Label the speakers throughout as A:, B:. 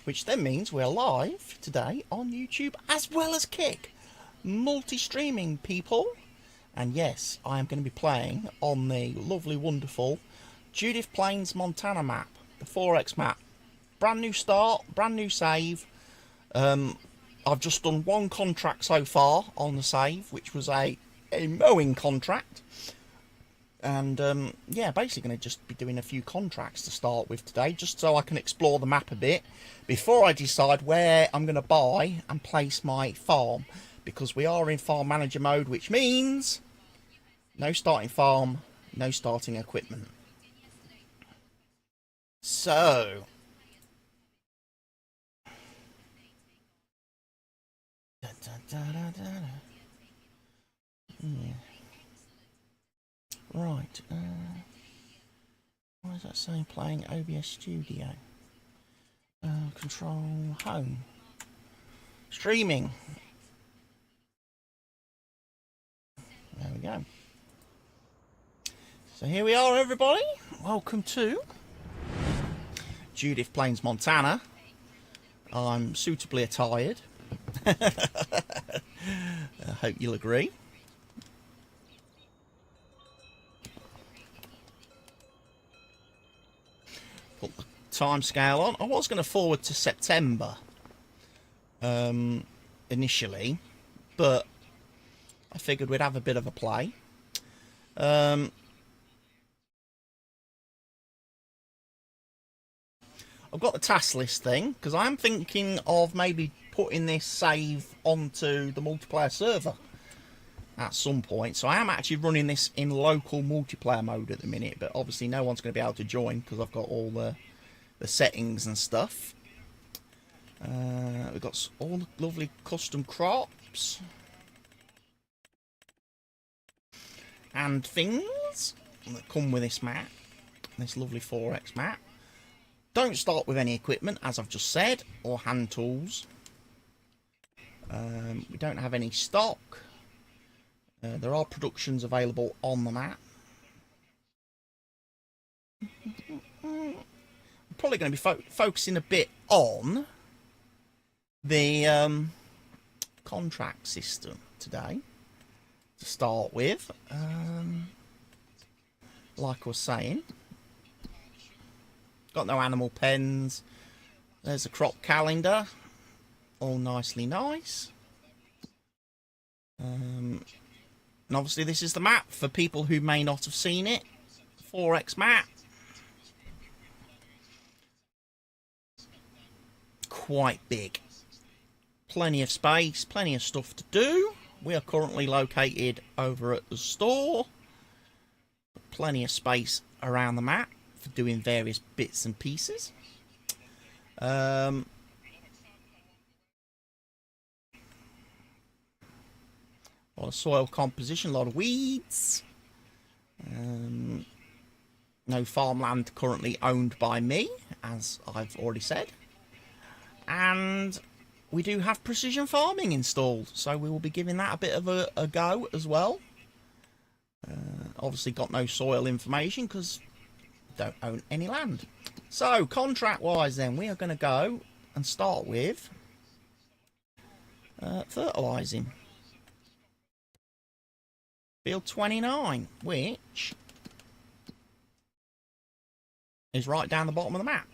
A: which then means we're live today on YouTube as well as Kick. Multi-streaming, people. And yes, I am going to be playing on the lovely, wonderful Judith Plains Montana map, the 4X map. Brand new start, brand new save. I've just done one contract so far on the save, which was a mowing contract. And yeah, basically going to just be doing a few contracts to start with today, just so I can explore the map a bit before I decide where I'm going to buy and place my farm, because we are in farm manager mode, which means no starting farm, no starting equipment. So yeah. Right, what does that say? Playing OBS Studio. Control home. Streaming. There we go. So here we are, everybody. Welcome to Judith Plains Montana. I'm suitably attired. I hope you'll agree. Put the time scale on. I was going to forward to September initially, but I figured we'd have a bit of a play. I've got the task list thing because I'm thinking of maybe putting this save onto the multiplayer server at some point. So I am actually running this in local multiplayer mode at the minute, but obviously no one's going to be able to join because I've got all the settings and stuff. We've got all the lovely custom crops and things that come with this map, this lovely 4X map. Don't start with any equipment, as I've just said, or hand tools. We don't have any stock. There are productions available on the map. I'm probably going to be focusing a bit on the contract system today to start with. Like I was saying, got no animal pens. There's a crop calendar, all nicely nice. And obviously this is the map for people who may not have seen it. 4X map. Quite big. Plenty of space, plenty of stuff to do. We are currently located over at the store. Plenty of space around the map for doing various bits and pieces. A lot of soil composition, a lot of weeds. No farmland currently owned by me, as I've already said. And we do have precision farming installed, so we will be giving that a bit of a go as well. Obviously got no soil information because don't own any land. So contract wise then, we are going to go and start with fertilizing field 29, which is right down the bottom of the map.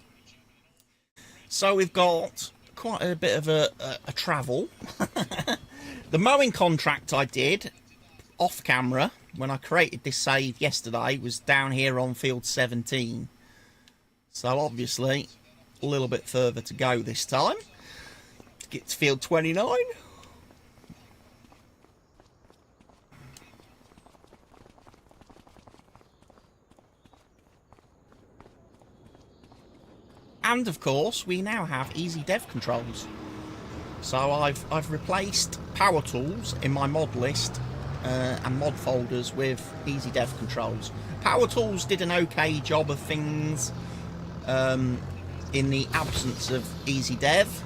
A: So we've got quite a bit of a travel. The mowing contract I did off camera when I created this save yesterday was down here on field 17. So obviously a little bit further to go this time to get to field 29. And of course we now have easy dev controls. So I've replaced power tools in my mod list and mod folders with easy dev controls. Power tools did an okay job of things in the absence of easy dev,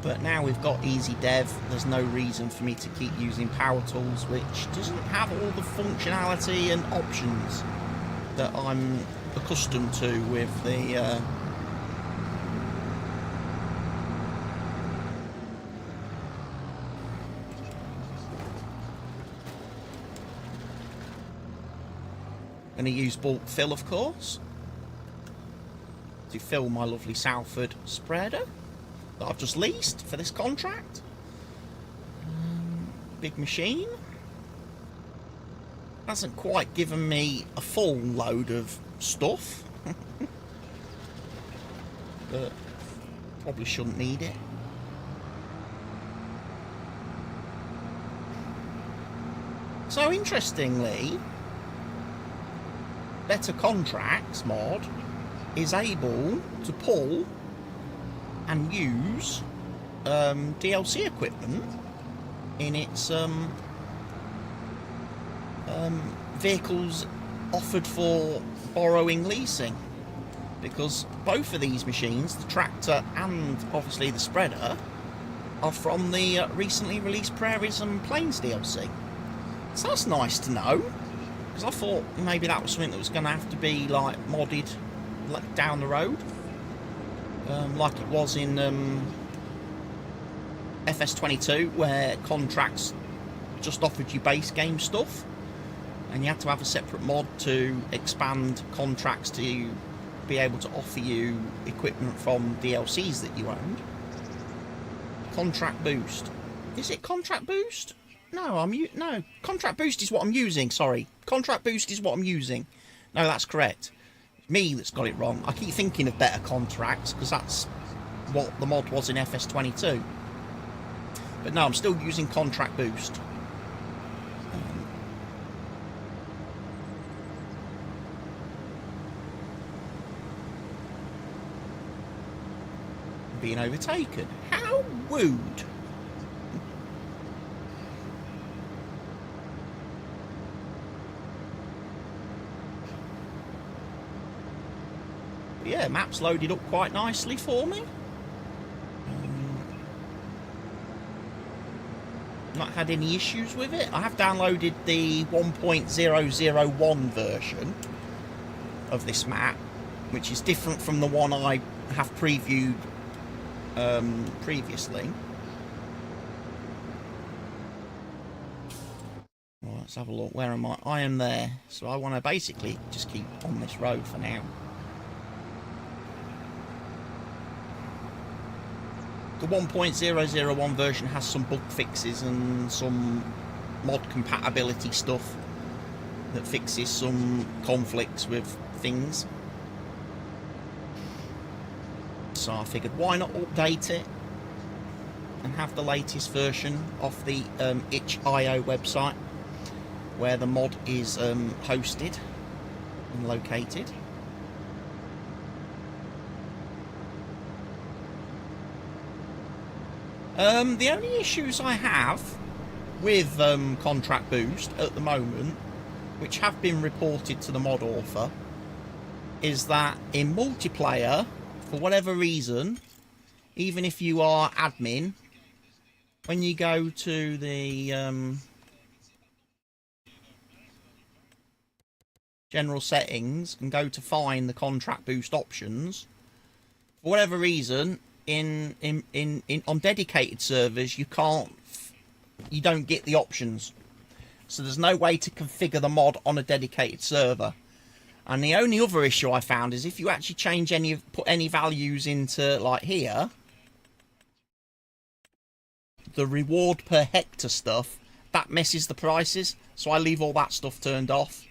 A: but now we've got easy dev, there's no reason for me to keep using power tools, which doesn't have all the functionality and options that I'm accustomed to with the going to use bulk fill, of course, to fill my lovely Salford spreader that I've just leased for this contract. Big machine. Hasn't quite given me a full load of stuff. But probably shouldn't need it. So interestingly, Better Contracts mod is able to pull and use DLC equipment in its vehicles offered for borrowing leasing, because both of these machines, the tractor and obviously the spreader, are from the recently released Prairies and Plains DLC. So that's nice to know, because I thought maybe that was something that was going to have to be like modded like down the road, like it was in FS25, where contracts just offered you base game stuff, and you had to have a separate mod to expand contracts to be able to offer you equipment from DLCs that you owned. Contract boost. Is it contract boost? No, no. Contract boost is what I'm using. Sorry, contract boost is what I'm using. No, that's correct. It's me that's got it wrong. I keep thinking of Better Contracts because that's what the mod was in FS25. But no, I'm still using contract boost. Being overtaken. How rude. But yeah, map's loaded up quite nicely for me. Not had any issues with it. I have downloaded the 1.001 version of this map, which is different from the one I have previewed previously. Well, let's have a look. Where am I? I am there. So I want to basically just keep on this road for now. The 1.001 version has some bug fixes and some mod compatibility stuff that fixes some conflicts with things. So I figured, why not update it and have the latest version of the itch.io website, where the mod is hosted and located. The only issues I have with Contract Boost at the moment, which have been reported to the mod author, is that in multiplayer, for whatever reason, even if you are admin, when you go to the general settings and go to find the Contract Boost options, for whatever reason, on dedicated servers you don't get the options. So there's no way to configure the mod on a dedicated server. And the only other issue I found is if you actually change put any values into like here, the reward per hectare stuff, that messes the prices. So I leave all that stuff turned off.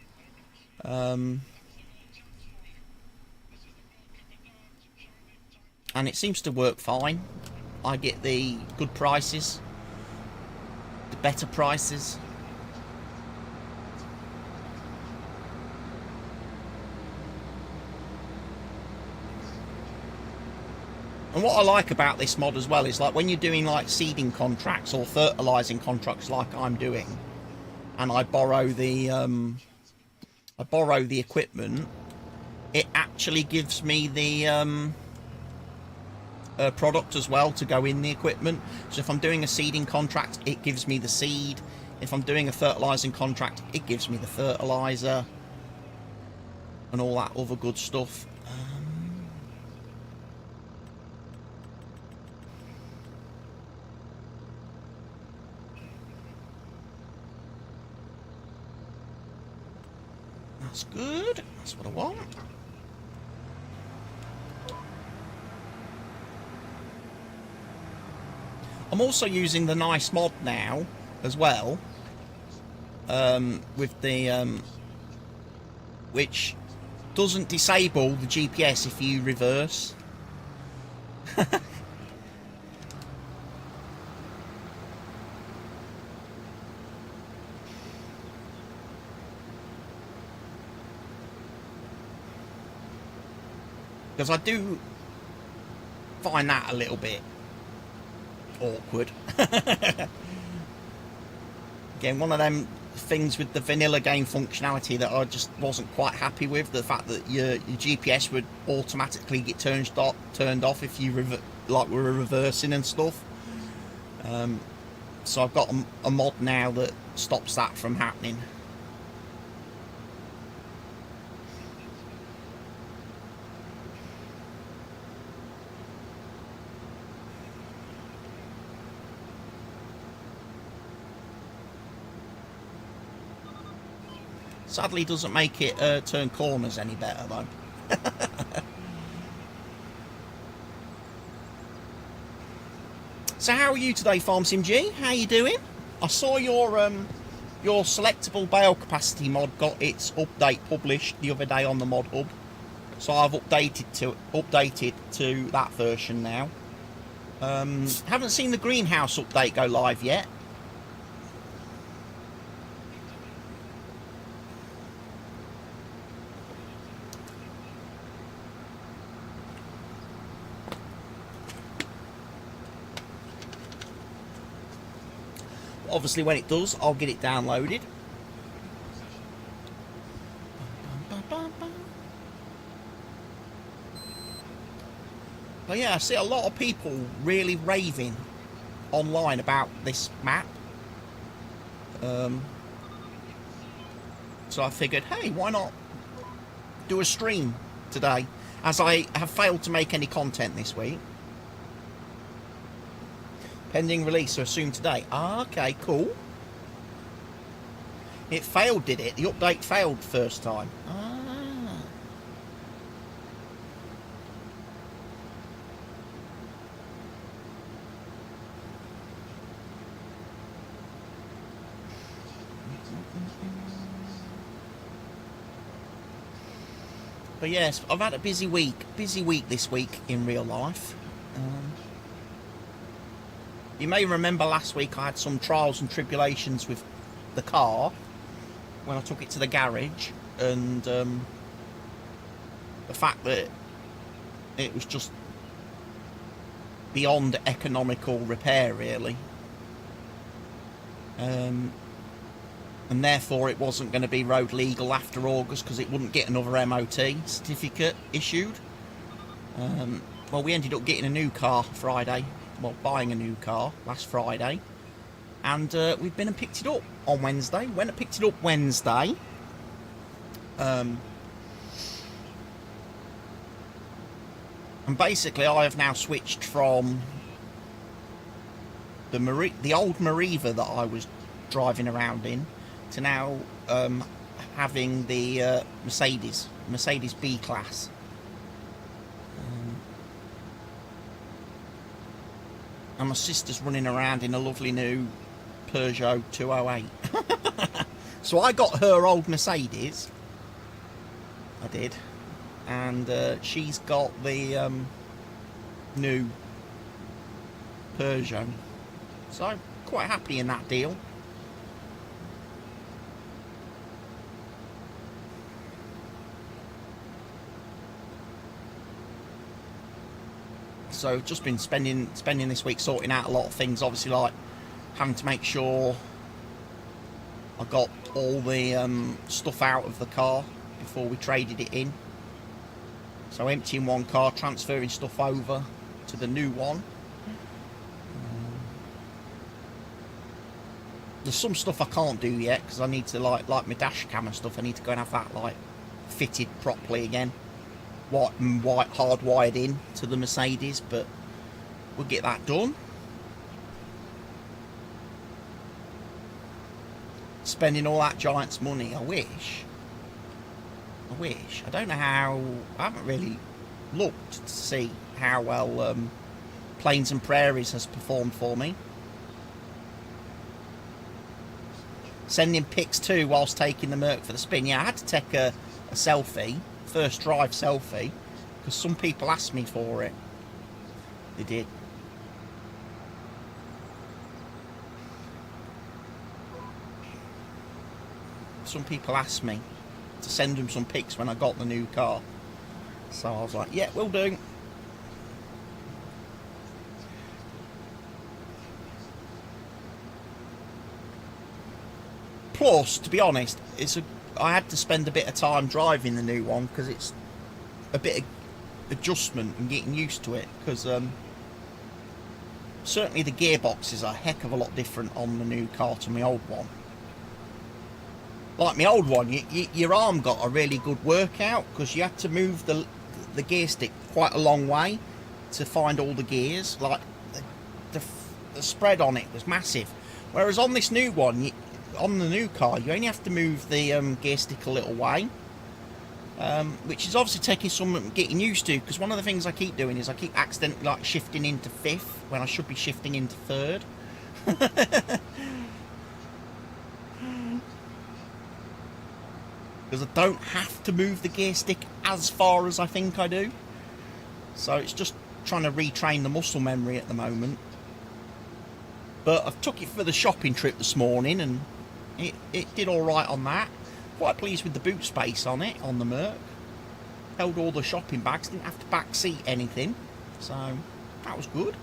A: And it seems to work fine. I get the good prices, the better prices. And what I like about this mod as well is, like, when you're doing like seeding contracts or fertilizing contracts like I'm doing, and I borrow the equipment, it actually gives me the product as well to go in the equipment. So if I'm doing a seeding contract, it gives me the seed. If I'm doing a fertilizing contract, it gives me the fertilizer and all that other good stuff. That's good. That's what I want. I'm also using the nice mod now as well, with the which doesn't disable the GPS if you reverse. Because I do find that a little bit awkward. Again, one of them things with the vanilla game functionality that I just wasn't quite happy with. The fact that your GPS would automatically get turned off if you were reversing and stuff. So I've got a mod now that stops that from happening. Sadly, doesn't make it turn corners any better though. So how are you today, Farm Sim G? How you doing? I saw your selectable bale capacity mod got its update published the other day on the Mod Hub, so I've updated to that version now. Haven't seen the greenhouse update go live yet. Obviously, when it does, I'll get it downloaded. But yeah, I see a lot of people really raving online about this map. So I figured, hey, why not do a stream today, as I have failed to make any content this week. Pending release or assumed today. Ah, okay, cool. It failed, did it? The update failed first time. Ah. But yes, I've had a busy week this week in real life. You may remember last week I had some trials and tribulations with the car when I took it to the garage, and the fact that it was just beyond economical repair, really. And therefore it wasn't going to be road legal after August because it wouldn't get another MOT certificate issued. Well, we ended up getting a new car Friday. Well, buying a new car last Friday, and we've been and picked it up on Wednesday. Went and picked it up Wednesday. And basically I have now switched from the old Mariva that I was driving around in to now having the Mercedes B-Class. And my sister's running around in a lovely new Peugeot 208. So I got her old Mercedes. I did. And she's got the new Peugeot. So I'm quite happy in that deal. So just been spending this week sorting out a lot of things, obviously, like having to make sure I got all the stuff out of the car before we traded it in. So emptying one car, transferring stuff over to the new one. There's some stuff I can't do yet because I need to like my dash cam and stuff. I need to go and have that like fitted properly again. White hardwired in to the Mercedes, but we'll get that done. Spending all that giant's money, I wish. I wish. I don't know how... I haven't really looked to see how well Plains and Prairies has performed for me. Sending pics too whilst taking the Merc for the spin. Yeah, I had to take a selfie, first drive selfie, because some people asked me for it. They did. Some people asked me to send them some pics when I got the new car. So I was like, yeah, will do. Plus, to be honest, I had to spend a bit of time driving the new one because it's a bit of adjustment and getting used to it. Because certainly the gearbox is a heck of a lot different on the new car to my old one. Like my old one, your arm got a really good workout because you had to move the gear stick quite a long way to find all the gears. Like the spread on it was massive. Whereas on this new one, on the new car, you only have to move the gear stick a little way, which is obviously taking some getting used to. Because one of the things I keep doing is I keep accidentally like shifting into fifth when I should be shifting into third. Because I don't have to move the gear stick as far as I think I do. So it's just trying to retrain the muscle memory at the moment. But I've took it for the shopping trip this morning and it did alright on that. Quite pleased with the boot space on it, on the Merc. Held all the shopping bags, didn't have to back seat anything. So that was good.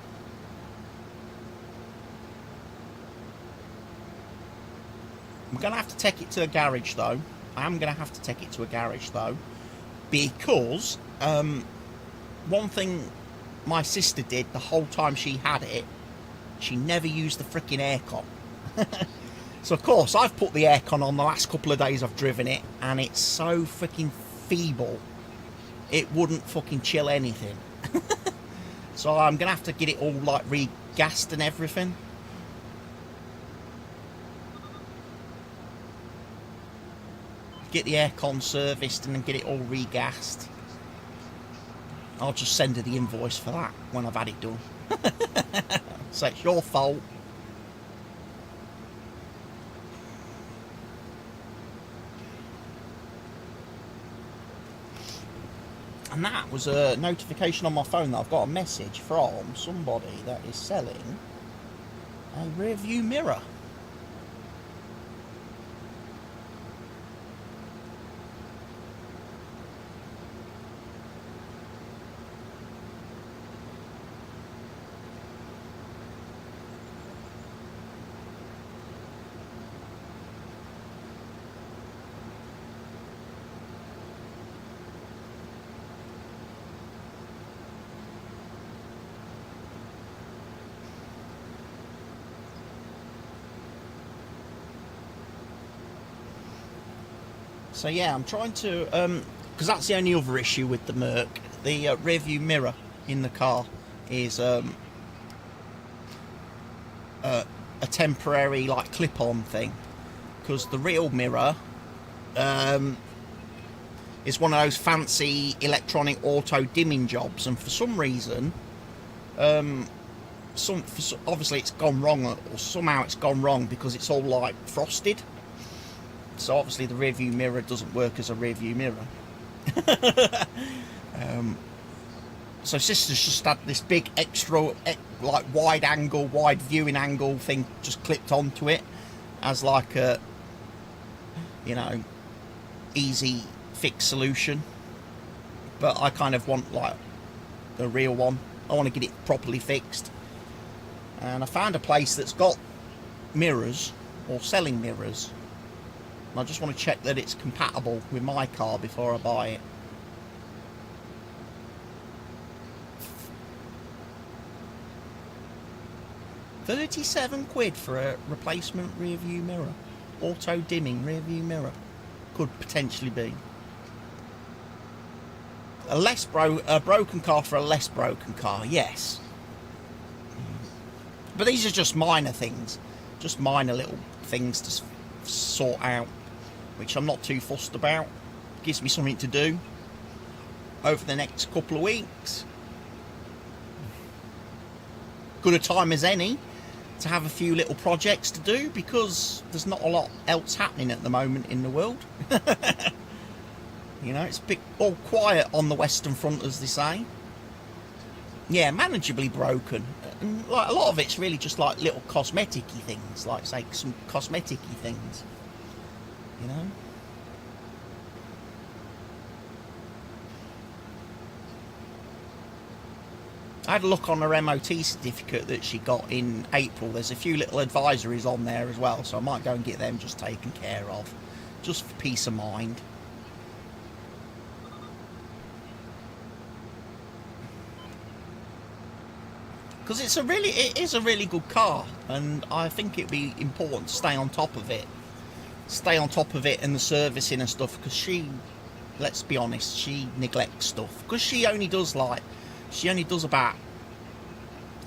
A: I'm going to have to take it to a garage though. I am going to have to take it to a garage though, because one thing my sister did the whole time she had it, she never used the freaking aircon. So of course I've put the aircon on the last couple of days I've driven it, and it's so freaking feeble it wouldn't fucking chill anything. So I'm going to have to get it all like re-gassed and everything. Get the aircon serviced and then get it all regassed. I'll just send her the invoice for that when I've had it done. So it's your fault. And that was a notification on my phone that I've got a message from somebody that is selling a rear view mirror. So yeah, I'm trying to, because that's the only other issue with the Merc. The rear view mirror in the car is a temporary like clip-on thing, because the real mirror is one of those fancy electronic auto dimming jobs, and for some reason, obviously it's gone wrong, or somehow it's gone wrong because it's all like frosted. So obviously the rear view mirror doesn't work as a rear view mirror. So sister's just had this big extra like wide viewing angle thing just clipped onto it as like a, you know, easy fix solution. But I kind of want like the real one. I want to get it properly fixed. And I found a place that's got mirrors, or selling mirrors. I just want to check that it's compatible with my car before I buy it. £37 for a replacement rear view mirror. Auto dimming rear view mirror. Could potentially be. A broken car for a less broken car, yes. But these are just minor things. Just minor little things to sort out, which I'm not too fussed about. gives me something to do over the next couple of weeks. Good a time as any to have a few little projects to do, because there's not a lot else happening at the moment in the world. You know, it's a bit all quiet on the Western Front, as they say. Yeah, manageably broken. And like a lot of it's really just like little cosmetic-y things, like say some cosmetic-y things. You know? I had a look on her MOT certificate that she got in April. There's a few little advisories on there as well, so I might go and get them just taken care of, just for peace of mind. Because it is a really good car, and I think it'd be important to stay on top of it. Stay on top of it and the servicing and stuff, because she, let's be honest, she neglects stuff. Because she only does about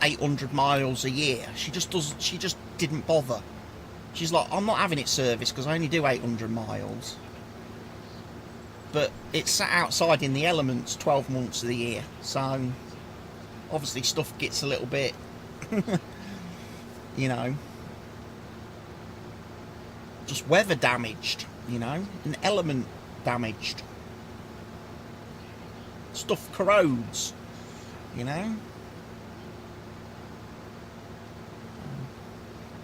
A: 800 miles a year. She just didn't bother. She's like, I'm not having it serviced because I only do 800 miles. But it's sat outside in the elements 12 months of the year, so obviously stuff gets a little bit, you know, just weather damaged, you know, an element damaged. Stuff corrodes, you know.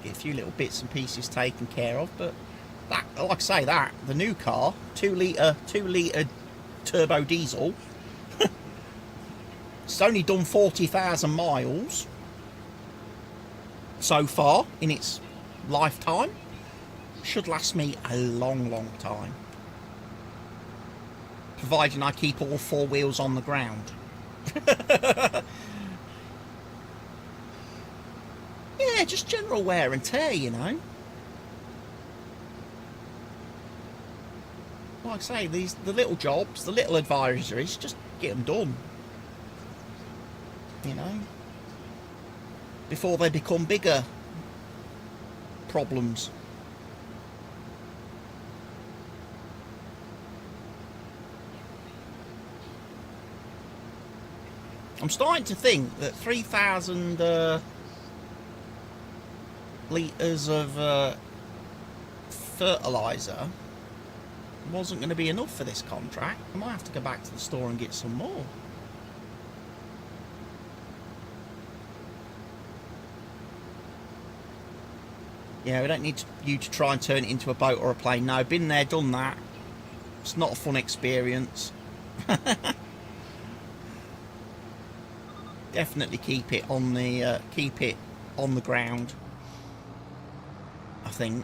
A: Get a few little bits and pieces taken care of, but that, like I say, that the new car, 2 litre turbo diesel, it's only done 40,000 miles so far in its lifetime. Should last me a long, long time, providing I keep all 4 wheels on the ground. Yeah, just general wear and tear, you know. Like I say, the little jobs, the little advisories, just get them done. You know, before they become bigger problems. I'm starting to think that 3,000 litres of fertiliser wasn't going to be enough for this contract. I might have to go back to the store and get some more. Yeah, we don't need you to try and turn it into a boat or a plane. No, been there, done that. It's not a fun experience. Definitely keep it on the ground, I think.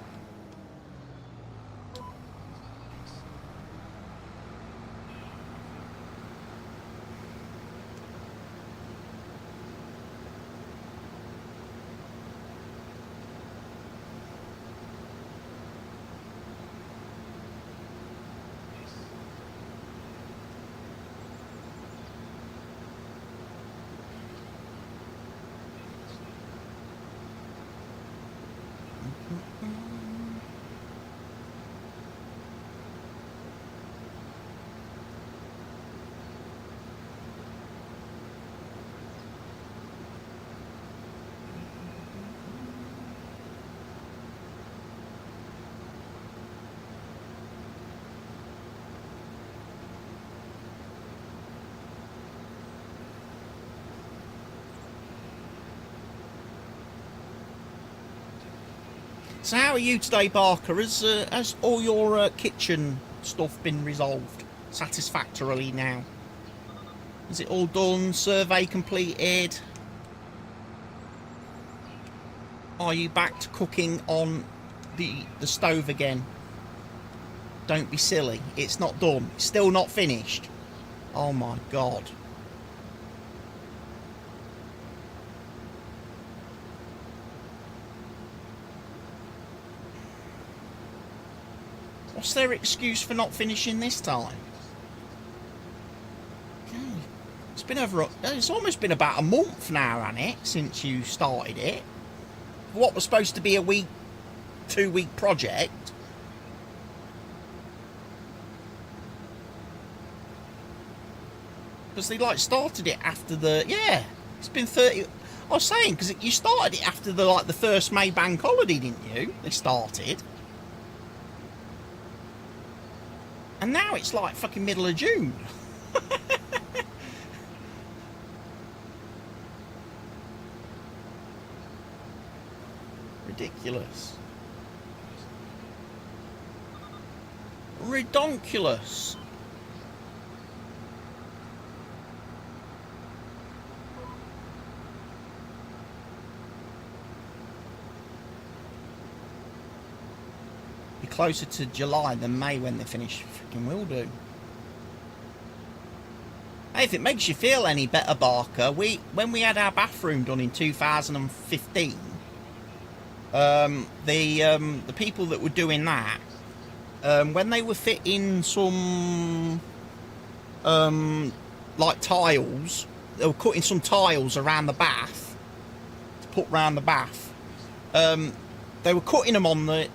A: So how are you today, Barker? Has all your kitchen stuff been resolved satisfactorily now? Is it all done? Survey completed? Are you back to cooking on the stove again? Don't be silly. It's not done. It's still not finished. Oh my God. What's their excuse for not finishing this time? It's been it's almost been about a month now, hasn't it, since you started it. What was supposed to be a 2-week project. Because they like started it after the, yeah, it's been 30. I was saying, because you started it after the like the first May bank holiday, didn't you? They started. And now it's like fucking middle of June. Ridiculous. Redonkulous. Be closer to July than May when they finish. Freaking will do. Hey, if it makes you feel any better, Barker, when we had our bathroom done in 2015, the people that were doing that, when they were fitting some like tiles, they were cutting some tiles around the bath to put round the bath. They were cutting them on the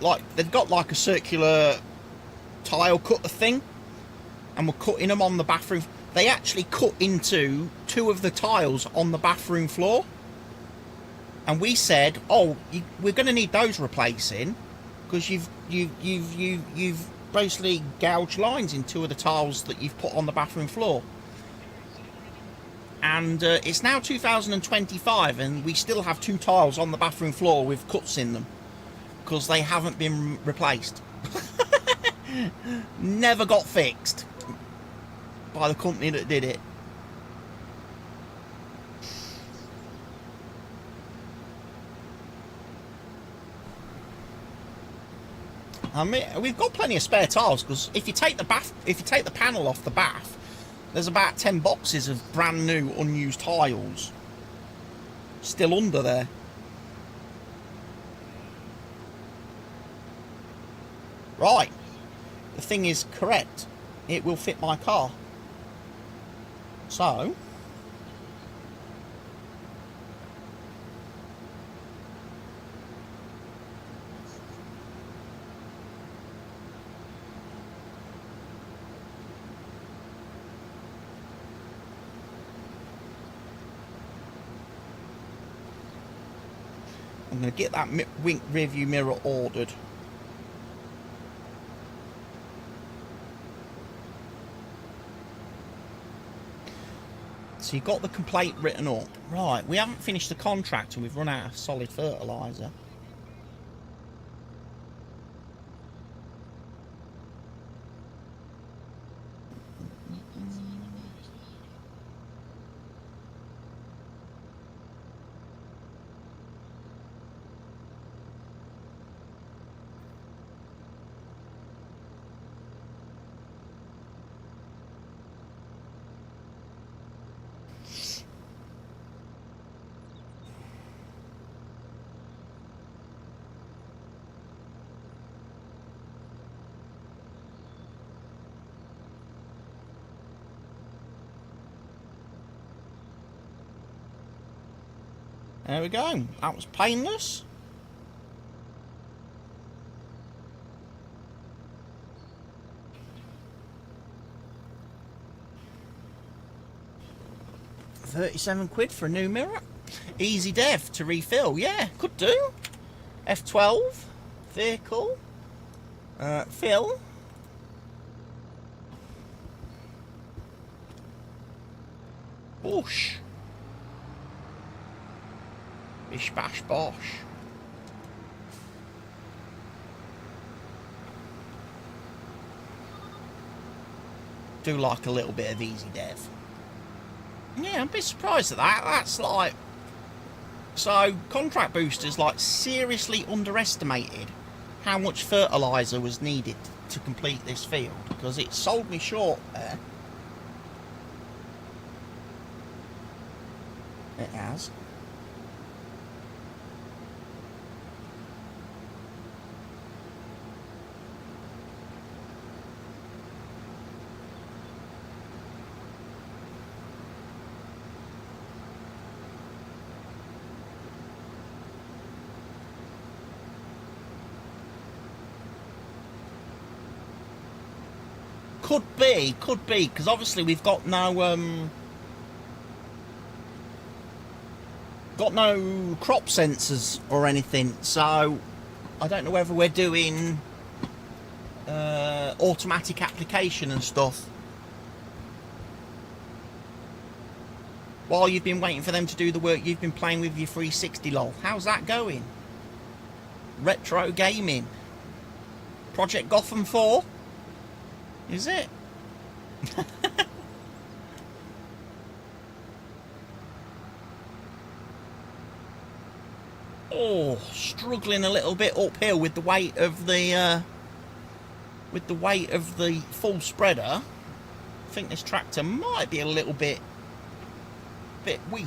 A: like they've got like a circular tile cutter thing, and were cutting them on the bathroom. They actually cut into 2 of the tiles on the bathroom floor, and we said, "Oh, we're going to need those replacing because you've basically gouged lines in 2 of the tiles that you've put on the bathroom floor." And it's now 2025, and we still have 2 tiles on the bathroom floor with cuts in them because they haven't been replaced. Never got fixed by the company that did it. I mean, we've got plenty of spare tiles because if you take the panel off the bath, there's about 10 boxes of brand new unused tiles still under there. Right, the thing is correct. It will fit my car. So I'm going to get that wink rearview mirror ordered. So you got the complaint written up. Right, we haven't finished the contract and we've run out of solid fertiliser. There we go. That was painless. £37 for a new mirror. Easy dev to refill. Yeah, could do. F12 vehicle. Fill. Bush. Bish bash bosh. Do like a little bit of easy dev. Yeah, I'm a bit surprised at that. That's like... So, contract boosters like seriously underestimated how much fertiliser was needed to complete this field, because it sold me short there. It has. Could be, because obviously we've got no crop sensors or anything, so I don't know whether we're doing automatic application and stuff. While you've been waiting for them to do the work, you've been playing with your 360 lol. How's that going? Retro gaming. Project Gotham 4? Is it? Oh, struggling a little bit uphill with the weight of the full spreader. I think this tractor might be a little bit weak.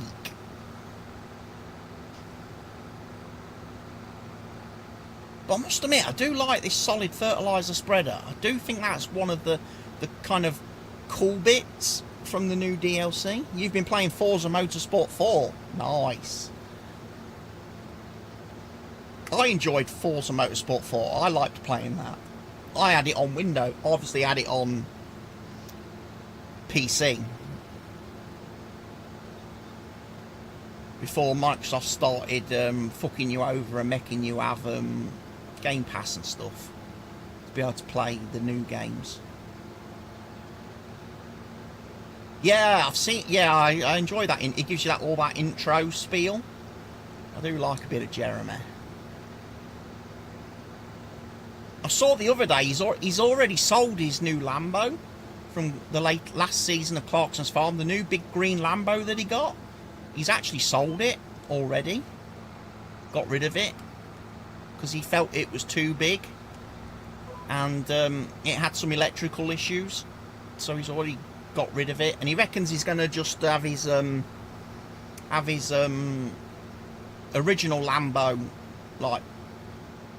A: But I must admit, I do like this solid fertiliser spreader. I do think that's one of the kind of cool bits from the new DLC. You've been playing Forza Motorsport 4. Nice. I enjoyed Forza Motorsport 4. I liked playing that. I had it on Windows. Obviously had it on PC. Before Microsoft started fucking you over and making you have Game Pass and stuff to be able to play the new games. Yeah, I've seen. Yeah, I enjoy that. It gives you all that intro spiel. I do like a bit of Jeremy. I saw the other day he's already sold his new Lambo from the last season of Clarkson's Farm. The new big green Lambo that he got. He's actually sold it already. Got rid of it because he felt it was too big, and it had some electrical issues. So he's already got rid of it, and he reckons he's going to just have his original Lambo like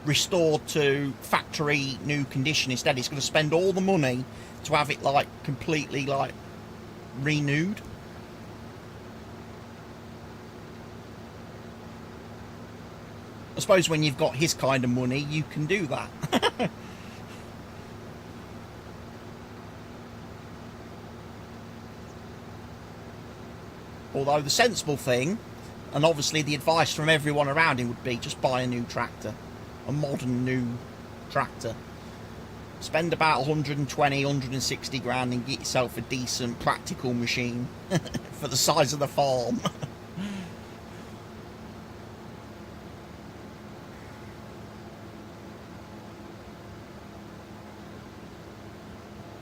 A: restored to factory new condition. Instead, he's going to spend all the money to have it like completely like renewed. I suppose when you've got his kind of money, you can do that. Although the sensible thing, and obviously the advice from everyone around him, would be just buy a new tractor. A modern new tractor. Spend about 120, 160 grand and get yourself a decent practical machine for the size of the farm.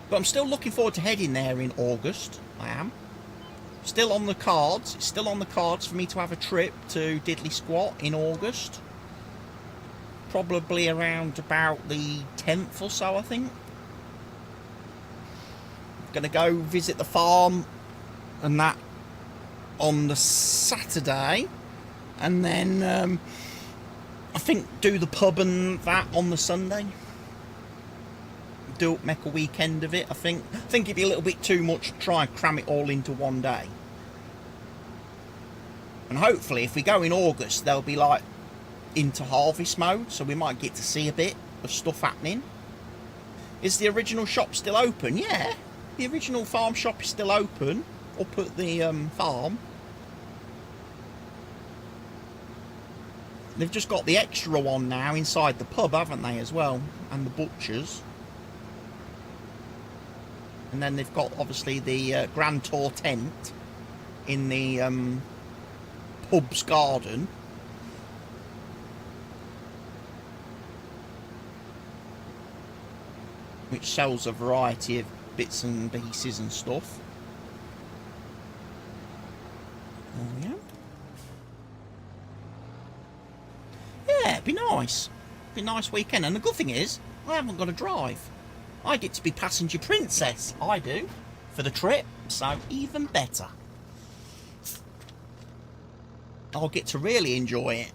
A: But I'm still looking forward to heading there in August. I am. Still on the cards. It's still on the cards for me to have a trip to Diddley Squat in August. Probably around about the 10th or so, I think. Going to go visit the farm and that on the Saturday. And then I think do the pub and that on the Sunday. Make a weekend of it. I think it'd be a little bit too much to try and cram it all into one day. And hopefully if we go in August, they'll be like into harvest mode, so we might get to see a bit of stuff happening. Is the original shop still open? Yeah, the original farm shop is still open up at the farm. They've just got the extra one now inside the pub, haven't they, as well, and the butchers. And then they've got, obviously, the Grand Tour tent in the pub's garden. Which sells a variety of bits and pieces and stuff. There we go. Yeah, it'd be nice. It'd be a nice weekend. And the good thing is, I haven't got to drive. I get to be passenger princess, I do, for the trip, so even better. I'll get to really enjoy it.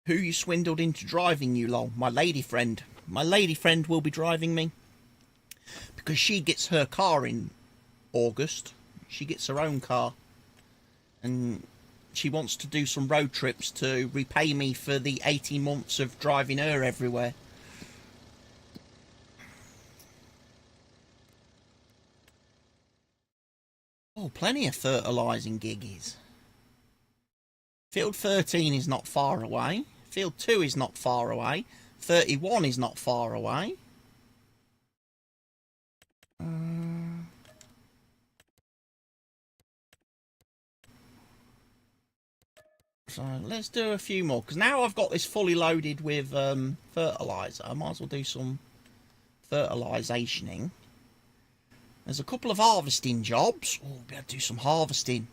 A: Who you swindled into driving you, lol? My lady friend. My lady friend will be driving me. Because she gets her car in August. She gets her own car. And she wants to do some road trips to repay me for the 18 months of driving her everywhere. Oh, plenty of fertilising giggies. Field 13 is not far away. Field 2 is not far away. 31 is not far away. So let's do a few more, because now I've got this fully loaded with fertiliser. I might as well do some fertilisationing. There's a couple of harvesting jobs. Oh, we'll be able to do some harvesting.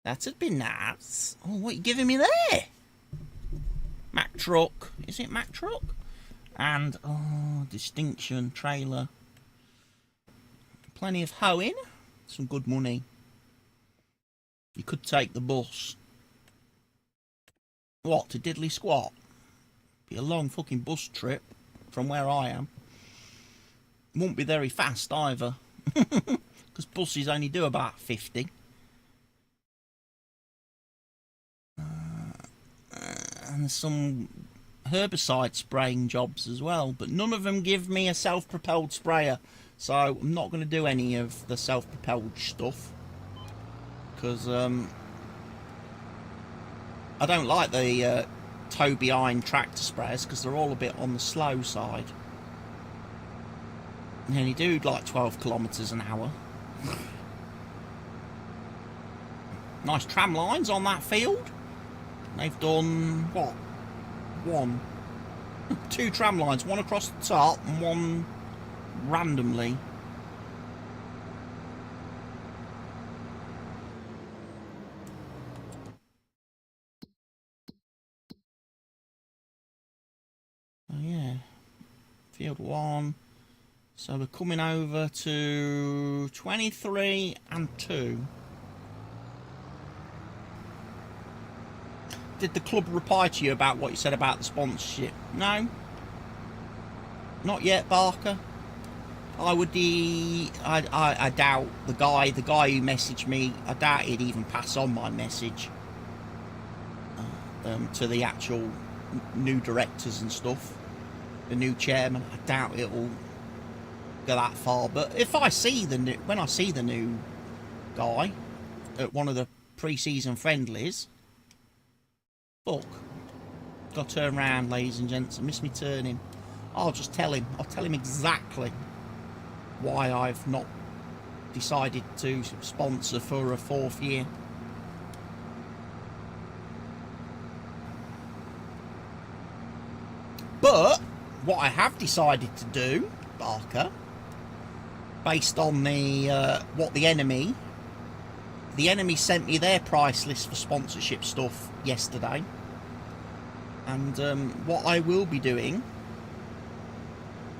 A: That'd be nice. Oh, what are you giving me there? Mack truck. Is it Mack truck? And, oh, distinction, trailer. Plenty of hoeing. Some good money. You could take the bus. What, to Diddley Squat? Be a long fucking bus trip from where I am. Won't be very fast either. Because buses only do about 50. And there's some herbicide spraying jobs as well. But none of them give me a self-propelled sprayer. So I'm not going to do any of the self-propelled stuff. Because I don't like the tow behind tractor sprayers, because they're all a bit on the slow side. And only do like 12 kilometres an hour. Nice tram lines on that field. They've done, what? One. 2 tram lines, one across the top and one randomly. Oh yeah. Field 1. So we're coming over to 23 and 2. Did the club reply to you about what you said about the sponsorship? No? Not yet, Barker? I doubt the guy who messaged me, I doubt he'd even pass on my message to the actual new directors and stuff. The new chairman. I doubt it'll go that far. But if I see when I see the new guy at one of the pre-season friendlies, fuck. Got to turn around, ladies and gents. I miss me turning. I'll just tell him. I'll tell him exactly why I've not decided to sponsor for a 4th year. But what I have decided to do, Barker, based on the what the enemy sent me their price list for sponsorship stuff yesterday, and what I will be doing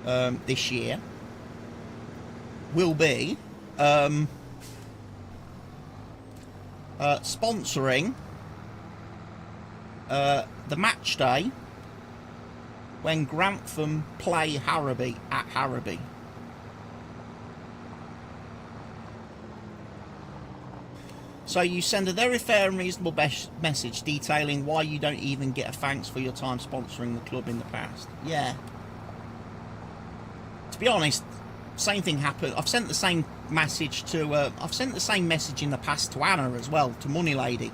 A: this year will be sponsoring the match day when Grantham play Harrowby at Harrowby. So you send a very fair and reasonable message detailing why you don't even get a thanks for your time sponsoring the club in the past. Yeah. To be honest, same thing happened. I've sent the same message to I've sent the same message in the past to Anna as well, to Money Lady,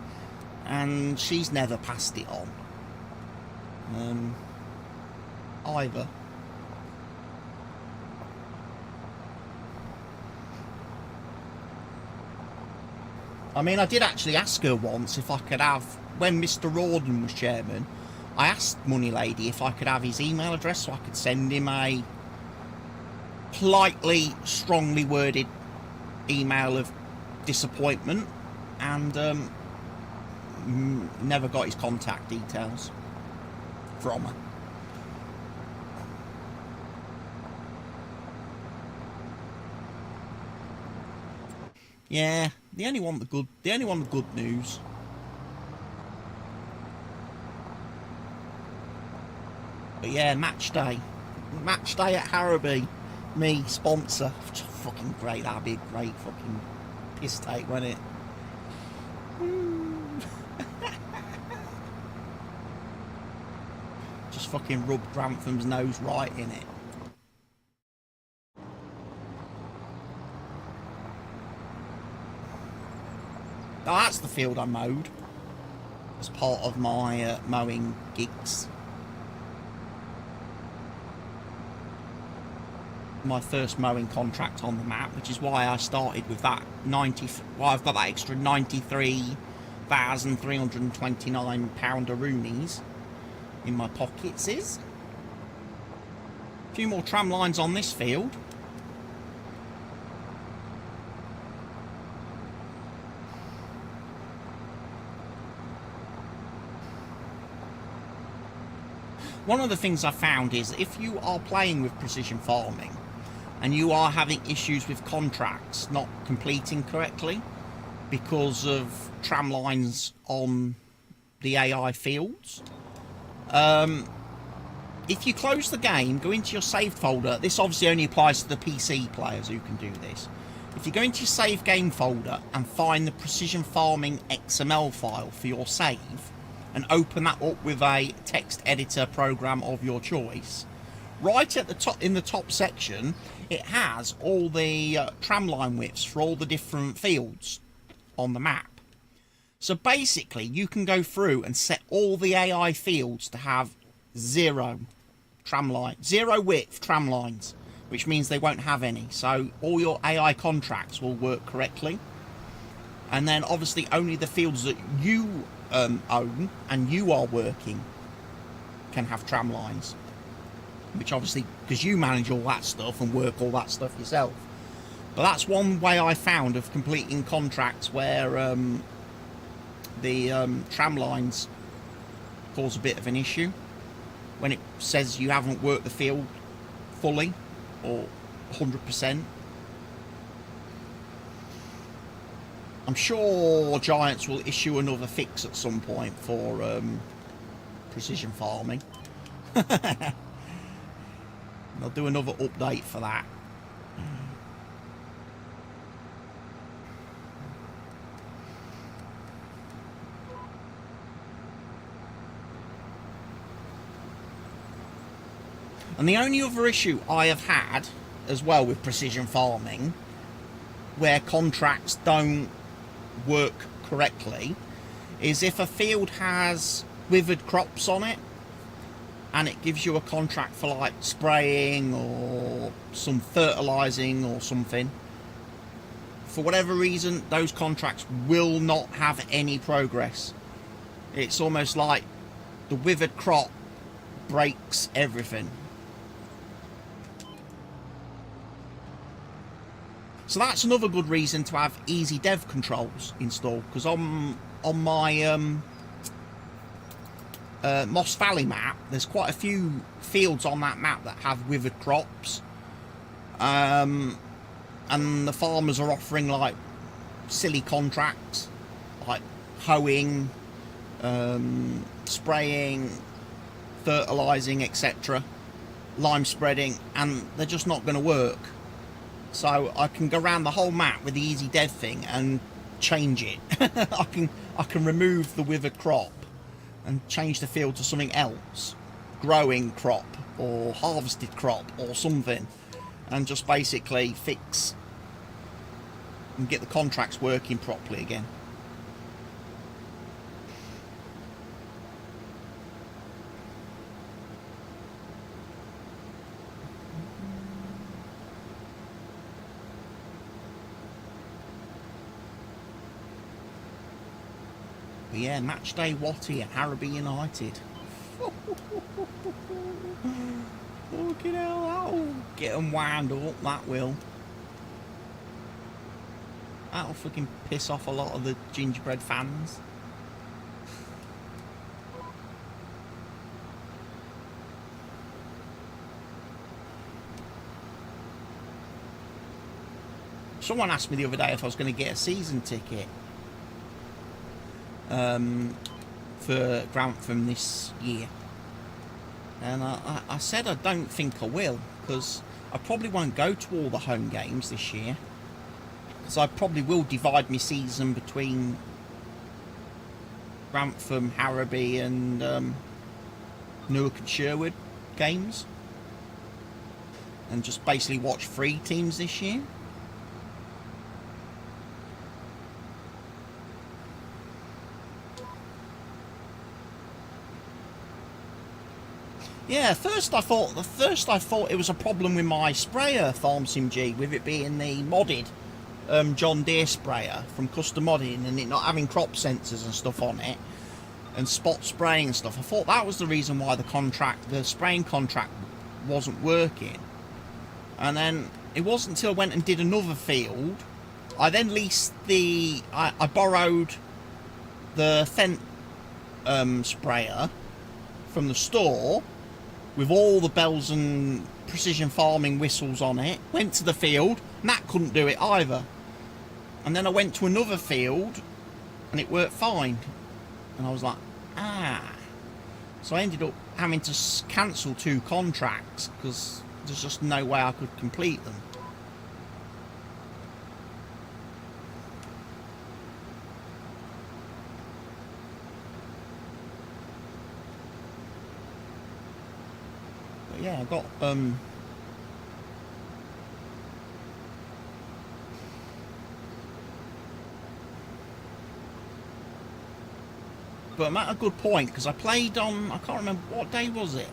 A: and she's never passed it on either. I mean, I did actually ask her once if I could have, when Mr. Rawdon was chairman, I asked Money Lady if I could have his email address so I could send him a politely, strongly worded email of disappointment, and never got his contact details from her. Yeah, they only want the good news. But yeah, match day at Harrowby, me sponsor. Fucking great. That'd be a great fucking piss take, wouldn't it? fucking rubbed Grantham's nose right in it. Oh, that's the field I mowed as part of my mowing gigs. My first mowing contract on the map, which is why I started with that 90. Well, I've got that extra 93,329 poundaroonies in my pockets. Is a few more tram lines on this field. One of the things I found is if you are playing with precision farming and you are having issues with contracts not completing correctly because of tram lines on the AI fields, if you close the game, go into your saved folder. This obviously only applies to the PC players who can do this. If you go into your save game folder and find the precision farming XML file for your save and open that up with a text editor program of your choice, right at the top, in the top section, it has all the tram line widths for all the different fields on the map. So basically you can go through and set all the AI fields to have zero width tram lines, which means they won't have any, so all your AI contracts will work correctly. And then obviously only the fields that you own and you are working can have tram lines, which obviously, because you manage all that stuff and work all that stuff yourself. But that's one way I found of completing contracts where the tram lines cause a bit of an issue when it says you haven't worked the field fully or 100%. I'm sure Giants will issue another fix at some point for precision farming. They'll do another update for that. And the only other issue I have had as well with precision farming, where contracts don't work correctly, is if a field has withered crops on it and it gives you a contract for like spraying or some fertilizing or something, for whatever reason those contracts will not have any progress. It's almost like the withered crop breaks everything. So that's another good reason to have easy dev controls installed, because on my Moss Valley map, there's quite a few fields on that map that have withered crops, and the farmers are offering like silly contracts like hoeing, spraying, fertilizing, etc., lime spreading, and they're just not going to work. So I can go around the whole map with the easy dev thing and change it. I can remove the withered crop and change the field to something else, growing crop or harvested crop or something, and just basically fix and get the contracts working properly again. But yeah, match day Watty at Harrowby United. Fucking hell, that'll get them wound up, that will. That'll fucking piss off a lot of the gingerbread fans. Someone asked me the other day if I was going to get a season ticket for Grantham this year, and I said I don't think I will, because I probably won't go to all the home games this year, because I probably will divide my season between Grantham, Harrowby and Newark and Sherwood games, and just basically watch 3 teams this year. Yeah, at first I thought it was a problem with my sprayer, Farm Sim G, with it being the modded John Deere sprayer from custom modding, and it not having crop sensors and stuff on it, and spot spraying and stuff. I thought that was the reason why the spraying contract wasn't working. And then it wasn't until I went and did another field. I then leased I borrowed the Fendt sprayer from the store with all the bells and precision farming whistles on it. Went to the field, and that couldn't do it either. And then I went to another field, and it worked fine. And I was like, So I ended up having to cancel 2 contracts because there's just no way I could complete them. But yeah, I got but I'm at a good point because I played on, I can't remember what day was it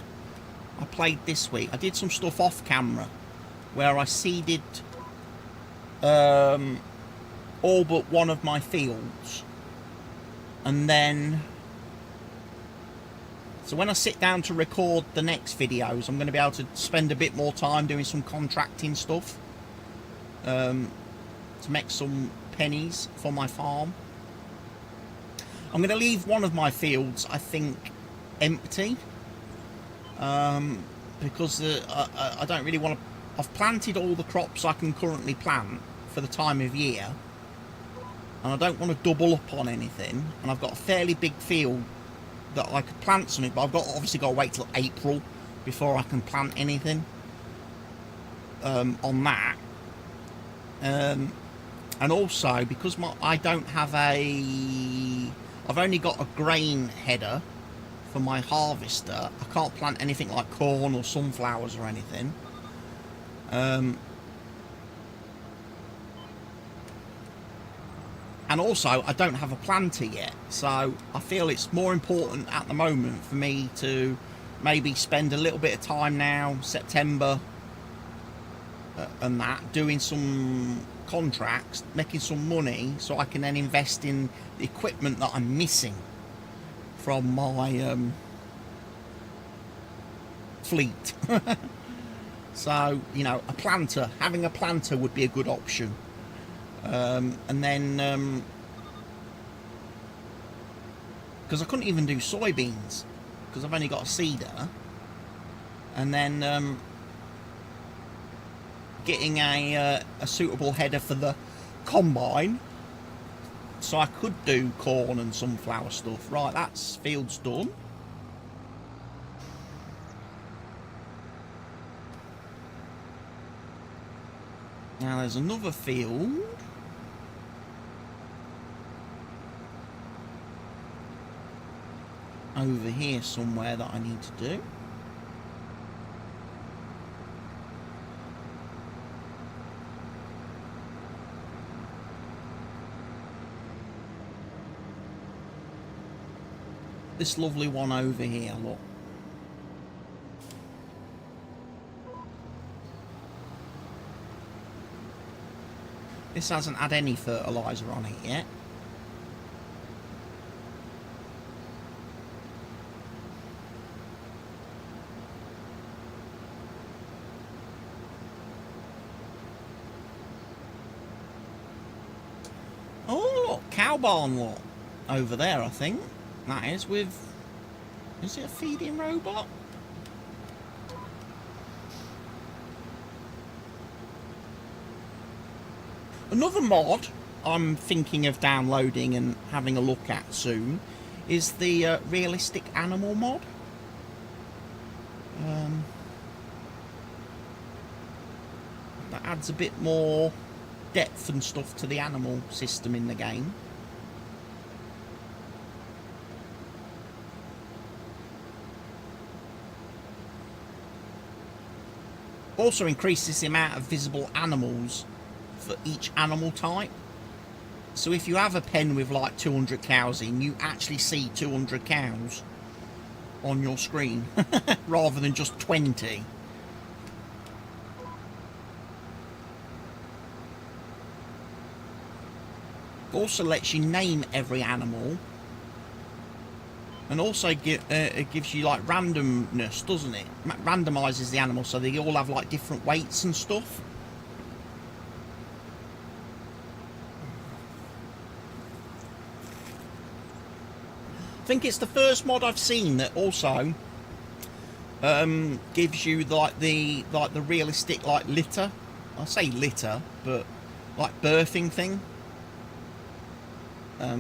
A: I played this week. I did some stuff off camera where I seeded all but one of my fields, and then so when I sit down to record the next videos, I'm going to be able to spend a bit more time doing some contracting stuff to make some pennies for my farm. I'm going to leave one of my fields, I think, empty because I don't really want to. I've planted all the crops I can currently plant for the time of year, and I don't want to double up on anything. And I've got a fairly big field that I could plant something, but I've obviously got to wait till April before I can plant anything on that. And also because I don't have I've only got a grain header for my harvester. I can't plant anything like corn or sunflowers or anything. And also, I don't have a planter yet, so I feel it's more important at the moment for me to maybe spend a little bit of time now, September, and that, doing some contracts, making some money, so I can then invest in the equipment that I'm missing from my fleet. So, you know, having a planter would be a good option. And then because I couldn't even do soybeans because I've only got a seeder, and then getting a suitable header for the combine so I could do corn and sunflower stuff. Right, that's field's done. Now there's another field over here somewhere that I need to do. This lovely one over here, look. This hasn't had any fertiliser on it yet. Oh, look, cow barn, look. Over there, I think. That is with... Is it a feeding robot? Another mod I'm thinking of downloading and having a look at soon is the realistic animal mod. That adds a bit more depth and stuff to the animal system in the game. Also increases the amount of visible animals for each animal type. So if you have a pen with like 200 cows in, you actually see 200 cows on your screen rather than just 20. Also lets you name every animal, and also it gives you like randomness, doesn't it? Randomizes the animals so they all have like different weights and stuff. I think it's the first mod I've seen that also gives you like the realistic like litter. I say litter, but like birthing thing.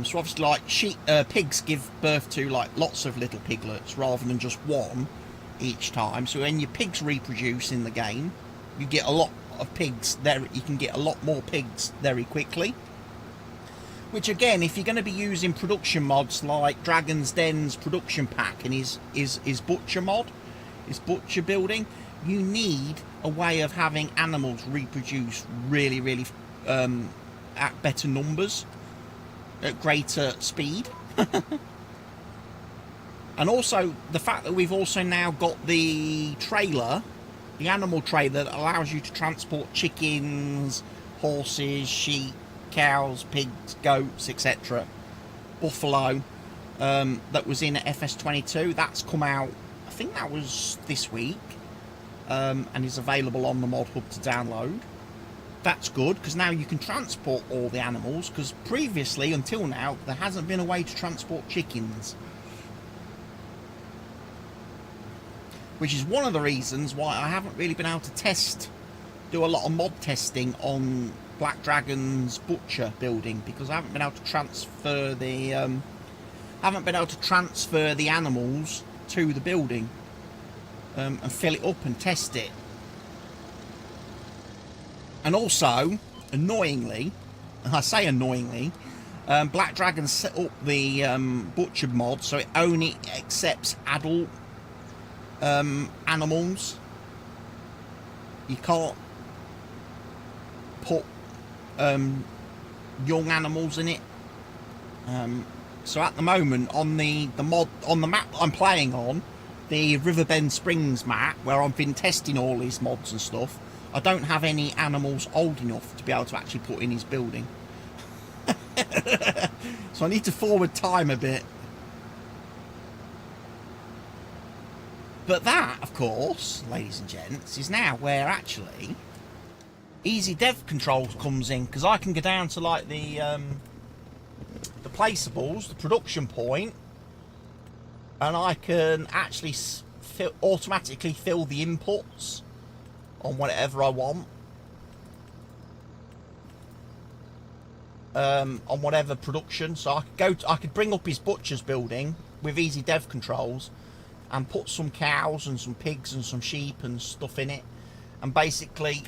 A: So obviously, like pigs give birth to like lots of little piglets rather than just one each time. So when your pigs reproduce in the game, you get a lot of pigs there. You can get a lot more pigs very quickly. Which again, if you're going to be using production mods like Dragon's Den's production pack and his butcher mod, his butcher building, you need a way of having animals reproduce really at better numbers. At greater speed. And also the fact that we've also now got the trailer, the animal trailer that allows you to transport chickens, horses, sheep, cows, pigs, goats, etc. Buffalo, that was in FS25. That's come out, I think that was this week, and is available on the mod hub to download. That's good, because now you can transport all the animals, because previously, until now, there hasn't been a way to transport chickens. Which is one of the reasons why I haven't really been able to do a lot of mod testing on Black Dragon's butcher building, because I haven't been able to transfer the animals to the building and fill it up and test it. And also, annoyingly, and I say annoyingly, Black Dragon set up the butcher mod so it only accepts adult animals. You can't put young animals in it. So at the moment, on the map I'm playing on, the Riverbend Springs map, where I've been testing all these mods and stuff, I don't have any animals old enough to be able to actually put in his building. So I need to forward time a bit. But that, of course, ladies and gents, is now where actually easy dev controls comes in, because I can go down to like the placeables, the production point, and I can actually automatically fill the inputs on whatever I want, on whatever production. So I could bring up his butcher's building with easy dev controls and put some cows and some pigs and some sheep and stuff in it, and basically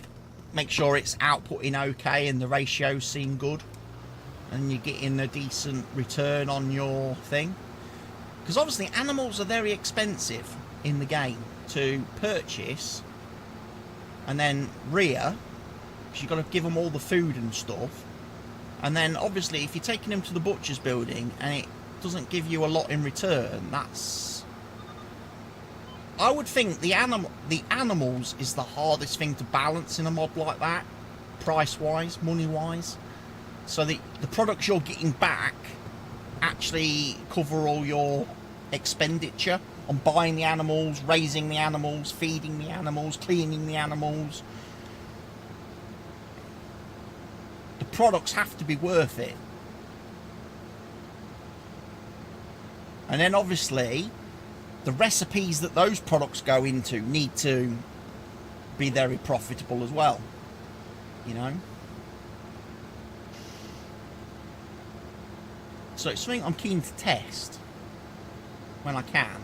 A: make sure it's outputting okay and the ratios seem good, and you're getting a decent return on your thing. Because obviously animals are very expensive in the game to purchase and then rear, because you've got to give them all the food and stuff. And then obviously if you're taking them to the butcher's building and it doesn't give you a lot in return, that's... I would think the animals is the hardest thing to balance in a mod like that, price-wise, money-wise. So the products you're getting back actually cover all your expenditure on buying the animals, raising the animals, feeding the animals, cleaning the animals. The products have to be worth it. And then obviously the recipes that those products go into need to be very profitable as well, you know. So it's something I'm keen to test when I can.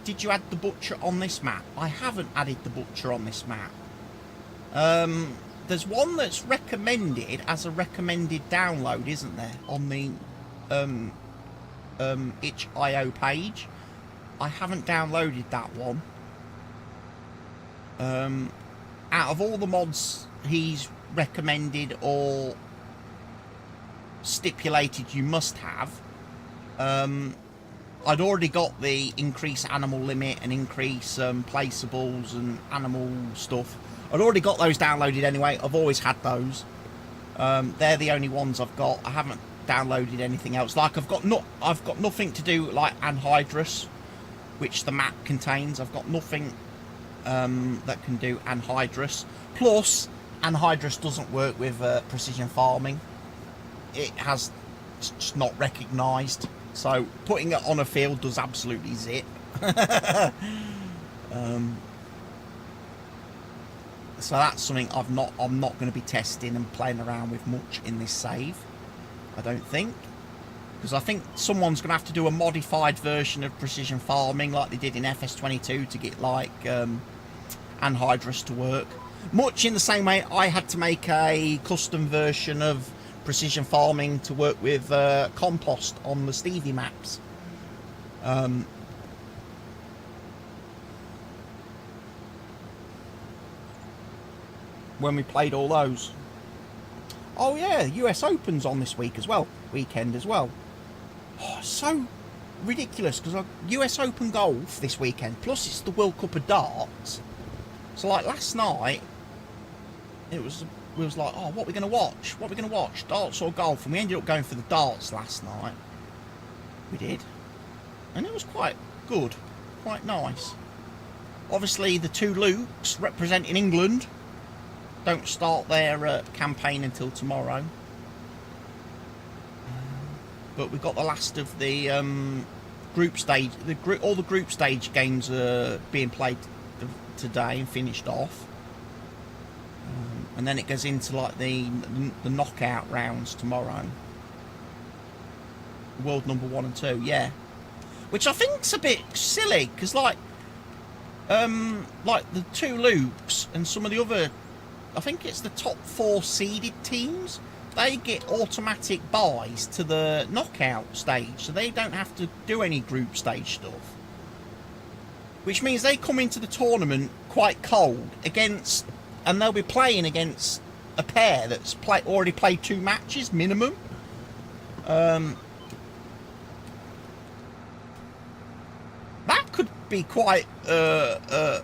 A: Did you add the butcher on this map? I haven't added the butcher on this map. There's one that's recommended as a recommended download, isn't there, on the itch.io page. I haven't downloaded that one. Out of all the mods he's recommended or stipulated you must have, I'd already got the increase animal limit and increase placeables and animal stuff. I'd already got those downloaded anyway. I've always had those. They're the only ones I've got. I haven't downloaded anything else. Like I've got nothing to do like anhydrous, which the map contains. I've got nothing that can do anhydrous. Plus, anhydrous doesn't work with precision farming. It's just not recognised. So putting it on a field does absolutely zip. So that's something I'm not going to be testing and playing around with much in this save. I don't think, because I think someone's going to have to do a modified version of precision farming like they did in FS25 to get like anhydrous to work. Much in the same way I had to make a custom version of precision farming to work with compost on the Stevie maps. When we played all those. Oh yeah, US Open's on this weekend as well. Oh, so ridiculous, because US Open golf this weekend, plus it's the World Cup of darts. So like last night, we was like, oh, what are we going to watch? What are we going to watch? Darts or golf? And we ended up going for the darts last night. We did. And it was quite good. Quite nice. Obviously, the two Lukes representing England don't start their campaign until tomorrow. But we've got the last of the group stage. All the group stage games are being played today and finished off. And then it goes into like the knockout rounds tomorrow. World number 1 and 2, yeah. Which I think's a bit silly, because like the two Lukes and some of the other, I think it's the top 4 seeded teams, they get automatic buys to the knockout stage, so they don't have to do any group stage stuff. Which means they come into the tournament quite cold against, and they'll be playing against a pair that's already played 2 matches minimum. That could be quite a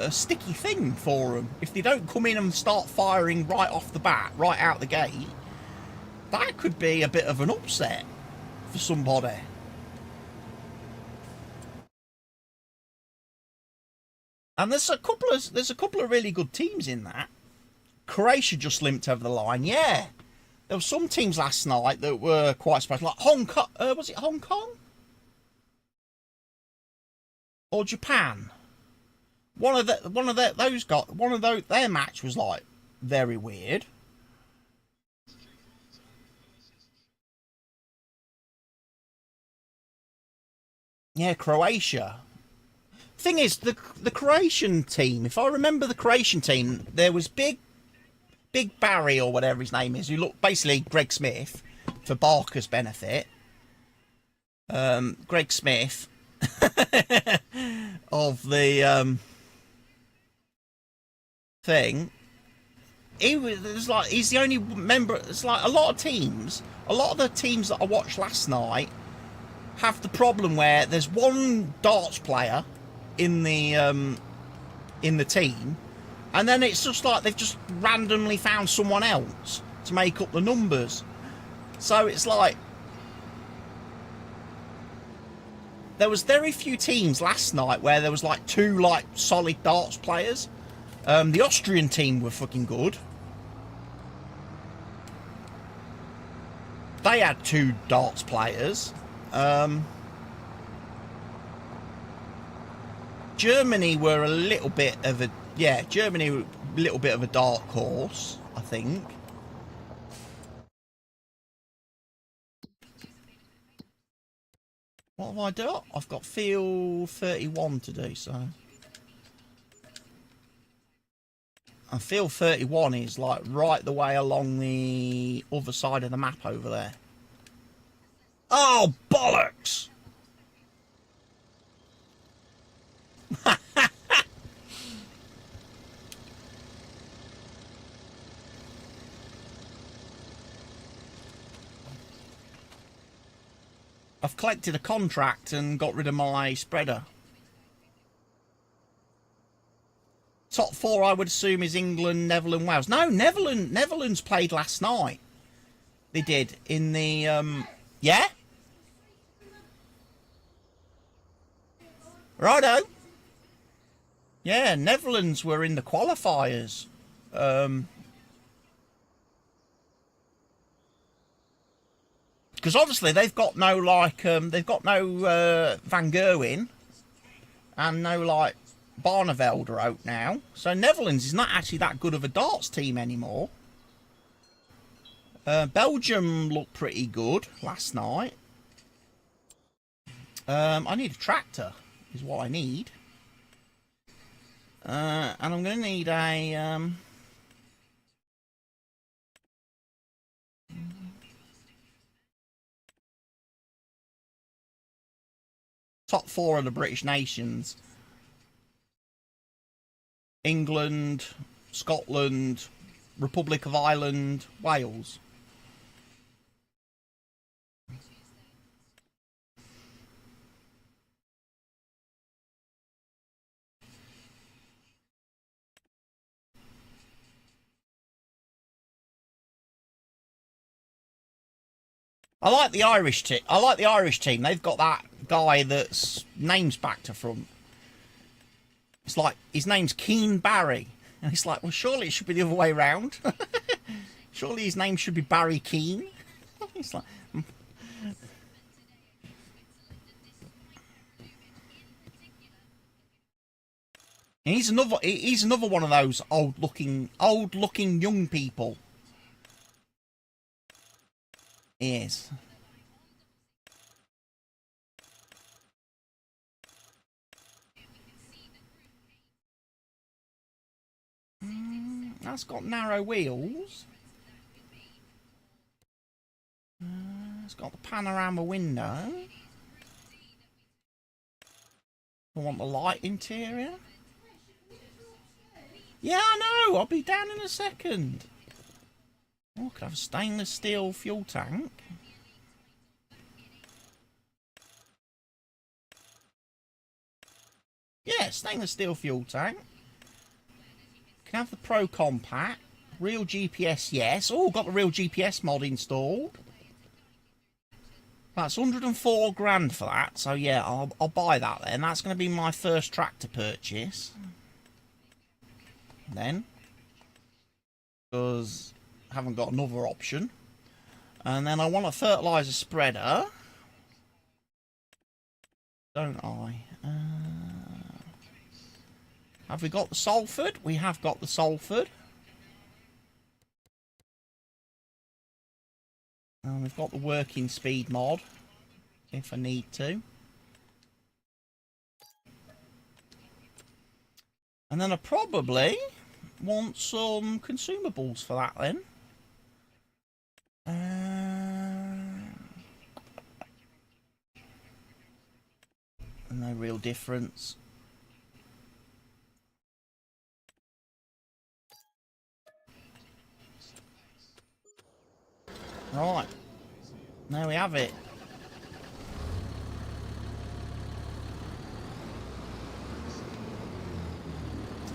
A: sticky thing for them. If they don't come in and start firing right off the bat, right out the gate, that could be a bit of an upset for somebody. And there's a couple of really good teams in that. Croatia just limped over the line. Yeah, there were some teams last night that were quite special, like Hong Kong. Was it Hong Kong or Japan? One of their match was like very weird. Yeah, Croatia. Thing is, the Croatian team, if I remember the Croatian team, there was Big Barry or whatever his name is, who looked basically Greg Smith for Barker's benefit. Greg Smith of the thing. He's the only member. It's like a lot of the teams that I watched last night have the problem where there's one darts player in the team, and then it's just like they've just randomly found someone else to make up the numbers. So it's like there was very few teams last night where there was like 2 like solid darts players. The Austrian team were fucking good. They had 2 darts players. Germany were a little bit of a dark horse, I think. What have I done? I've got field 31 to do, so. And field 31 is like right the way along the other side of the map over there. Oh, bollocks! I've collected a contract and got rid of my spreader. Top 4, I would assume, is England, Netherlands, Wales. No, Netherlands played last night. They did in the yeah. Righto. Yeah, Netherlands were in the qualifiers. Because obviously they've got no they've got no Van Gerwen and no like Barneveld are out now. So Netherlands is not actually that good of a darts team anymore. Belgium looked pretty good last night. I need a tractor is what I need. And I'm going to need a... top 4 of the British nations. England, Scotland, Republic of Ireland, Wales. I like the Irish team. I like the Irish team. They've got that guy that's name's back to front. It's like his name's Keane Barry, and it's like, well, surely it should be the other way around. Surely his name should be Barry Keane. It's like. And he's another one of those old looking young people. He is. That's got narrow wheels. It's got the panorama window. I want the light interior. Yeah, I know. I'll be down in a second. Oh, could have a stainless steel fuel tank. Yeah, stainless steel fuel tank. Can have the Pro Compact. Real GPS, yes. Oh, got the real GPS mod installed. That's 104 grand for that. So yeah, I'll buy that then. That's going to be my first tractor purchase. Then. Because I haven't got another option. And then I want a fertiliser spreader. Don't I? Have we got the Salford? We have got the Salford. And we've got the working speed mod, if I need to. And then I probably want some consumables for that then. No real difference. Right, there we have it.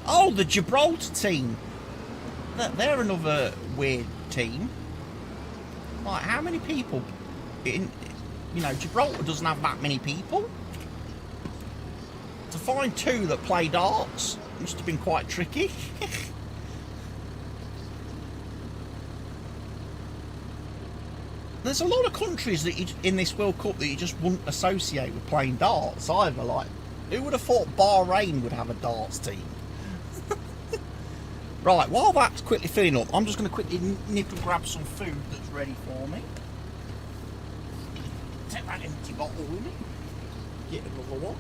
A: Oh, the Gibraltar team. They're another weird team. Like, how many people in, you know, Gibraltar doesn't have that many people. To find 2 that play darts must have been quite tricky. There's a lot of countries that in this World Cup that you just wouldn't associate with playing darts either. Like, who would have thought Bahrain would have a darts team? Right, while that's quickly filling up, I'm just going to quickly nip and grab some food that's ready for me. Take that empty bottle with me. Get another one.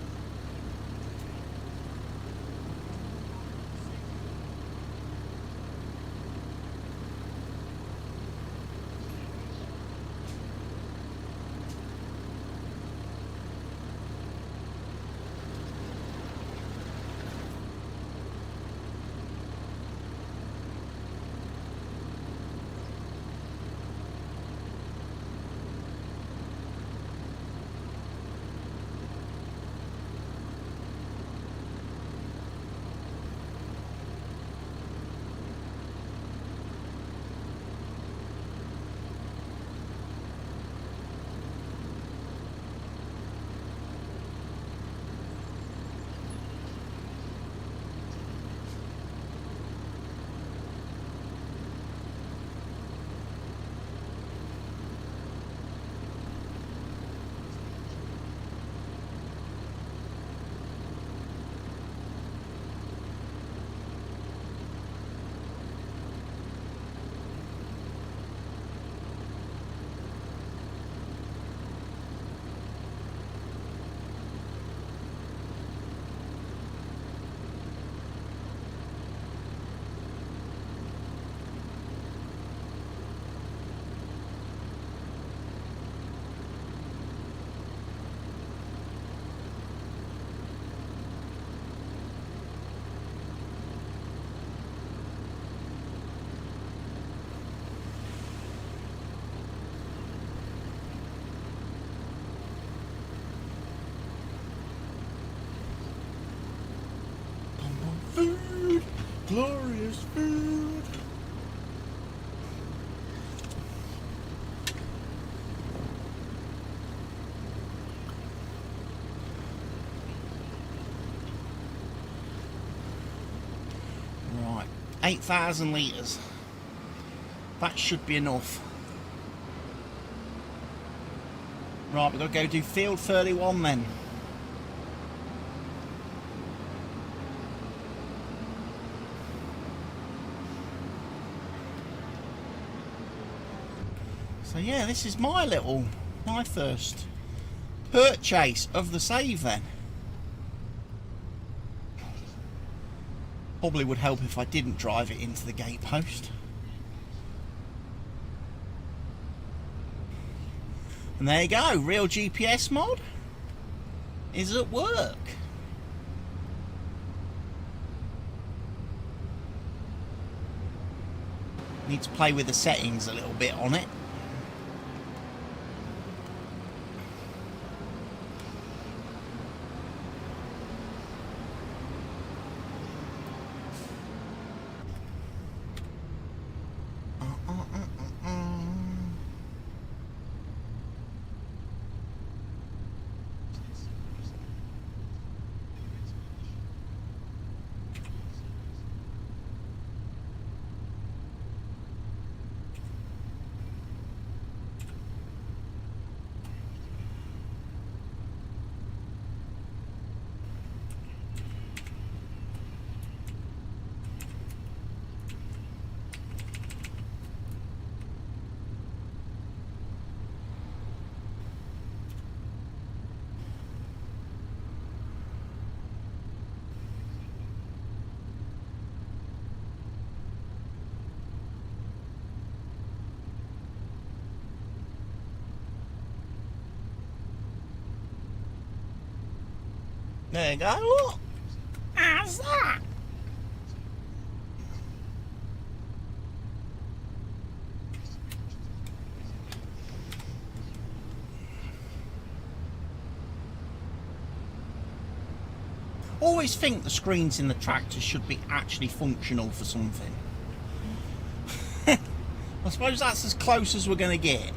A: Glorious food. Right, 8,000 litres. That should be enough. Right, we've got to go do field 31 then. So yeah, this is my first purchase of the save then. Probably would help if I didn't drive it into the gate post. And there you go, real GPS mod is at work. Need to play with the settings a little bit on it. There you go, look. How's that? Always think the screens in the tractor should be actually functional for something. I suppose that's as close as we're going to get.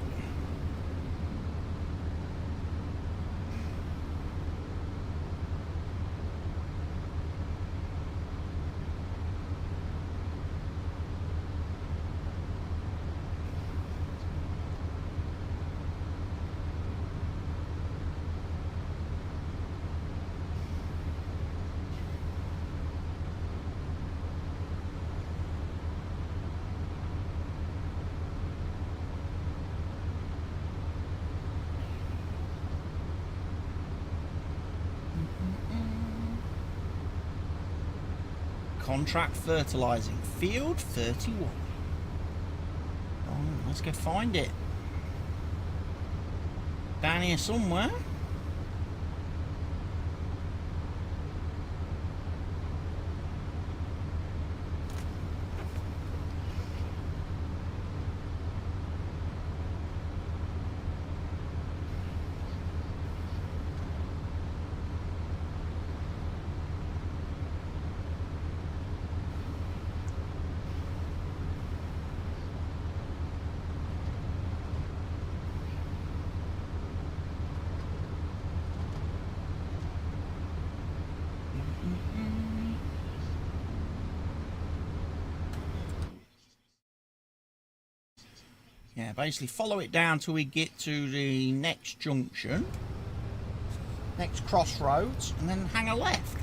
A: Contract fertilizing, field 31. Oh, let's go find it. Down here somewhere. Yeah, basically follow it down till we get to the next junction, next crossroads, and then hang a left.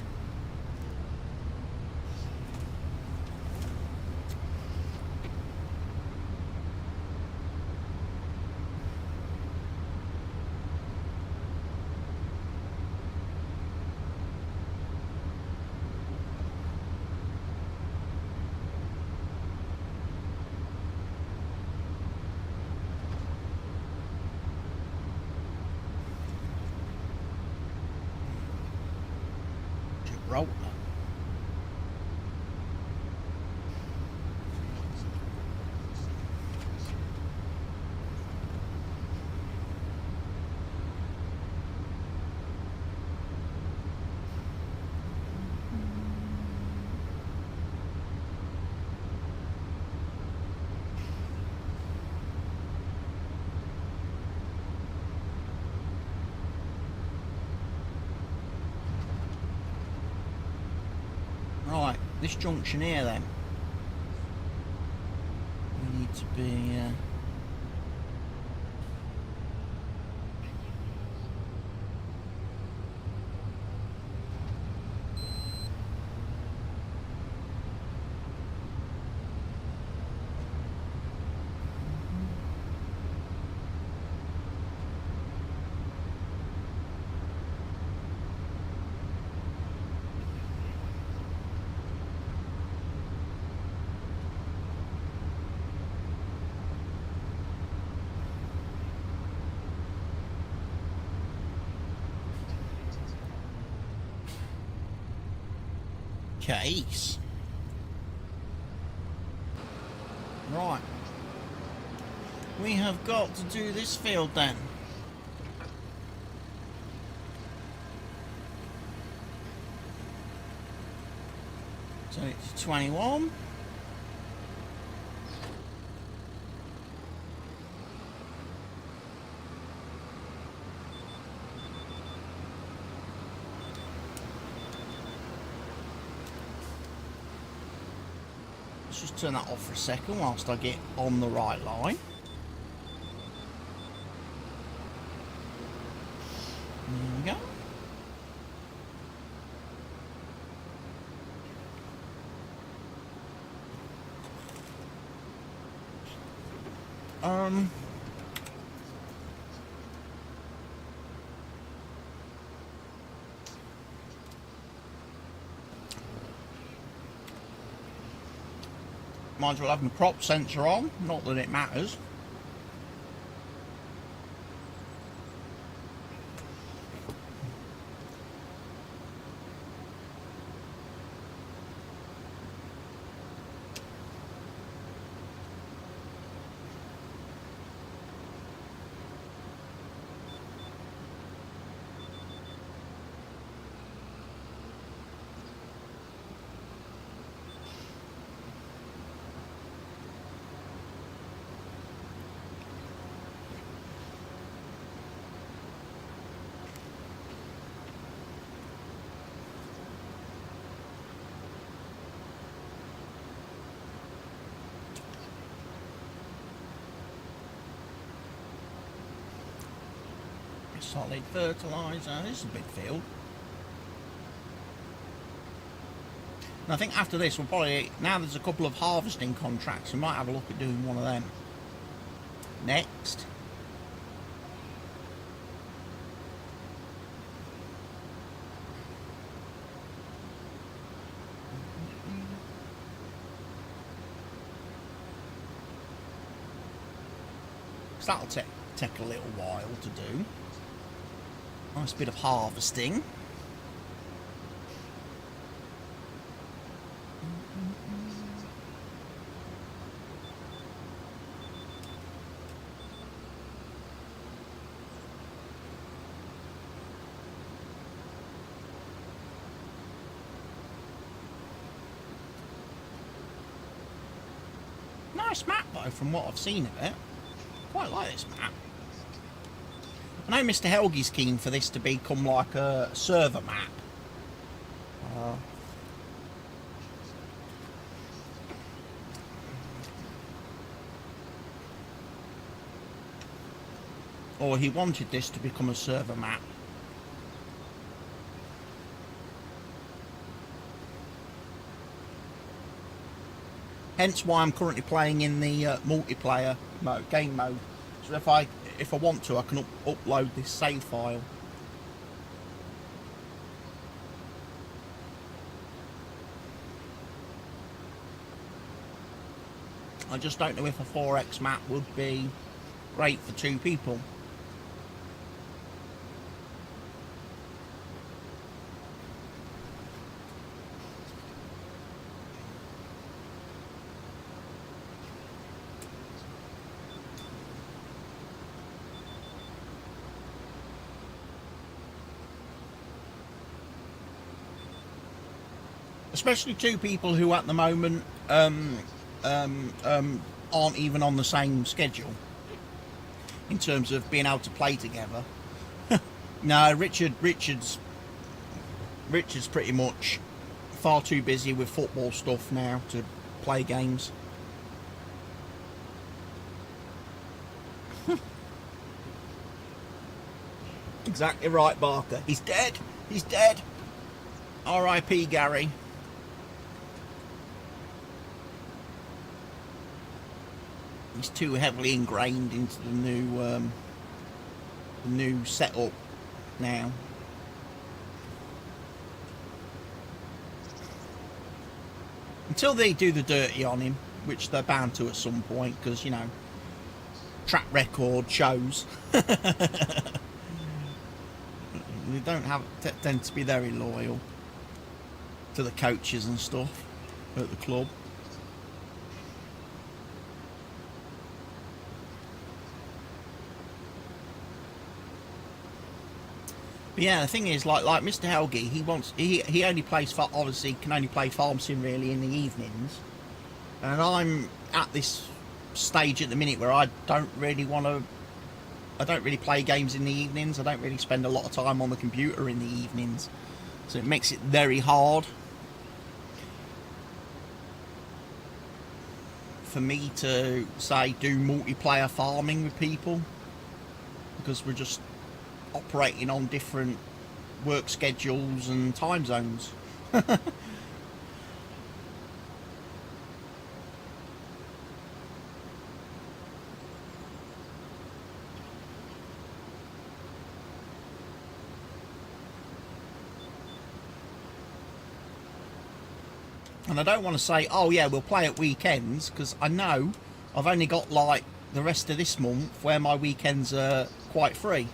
A: Gibraltar. Right, this junction here then. We need to be... case. Right. We have got to do this field then. So it's 21. Let's just turn that off for a second whilst I get on the right line. There we go. Might as well have my crop sensor on, not that it matters. Solid fertiliser. This is a big field. And I think after this we'll probably, now there's a couple of harvesting contracts, we might have a look at doing one of them next. So that'll take a little while to do. Nice bit of harvesting. Nice map though, from what I've seen of it. Quite like this map. I know Mr. Helgi's keen for this to become like a server map. Or he wanted this to become a server map. Hence why I'm currently playing in the multiplayer mode, game mode. So if I want to, I can upload this save file. I just don't know if a 4x map would be great for 2 people. Especially 2 people who at the moment aren't even on the same schedule in terms of being able to play together. No, Richard's pretty much far too busy with football stuff now to play games. Exactly right, Barker. He's dead. He's dead. R.I.P. Gary. He's too heavily ingrained into the new setup now. Until they do the dirty on him, which they're bound to at some point, because, you know, track record shows. They don't tend to be very loyal to the coaches and stuff at the club. But yeah, the thing is, like Mr. Helgi, he only plays for, obviously can only play farm sim really in the evenings, and I'm at this stage at the minute where I don't really play games in the evenings. I don't really spend a lot of time on the computer in the evenings, so it makes it very hard for me to, say, do multiplayer farming with people, because we're just operating on different work schedules and time zones. And I don't want to say, oh yeah, we'll play at weekends, because I know I've only got like the rest of this month where my weekends are quite free.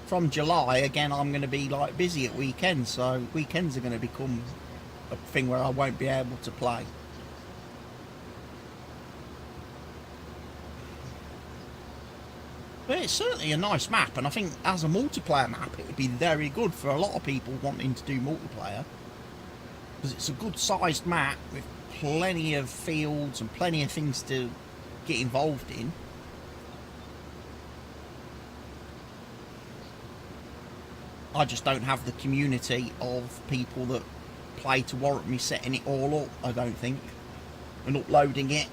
A: From July, again, I'm going to be like busy at weekends, so weekends are going to become a thing where I won't be able to play. But it's certainly a nice map, and I think as a multiplayer map it would be very good for a lot of people wanting to do multiplayer. Because it's a good sized map with plenty of fields and plenty of things to get involved in. I just don't have the community of people that play to warrant me setting it all up, I don't think, and uploading it.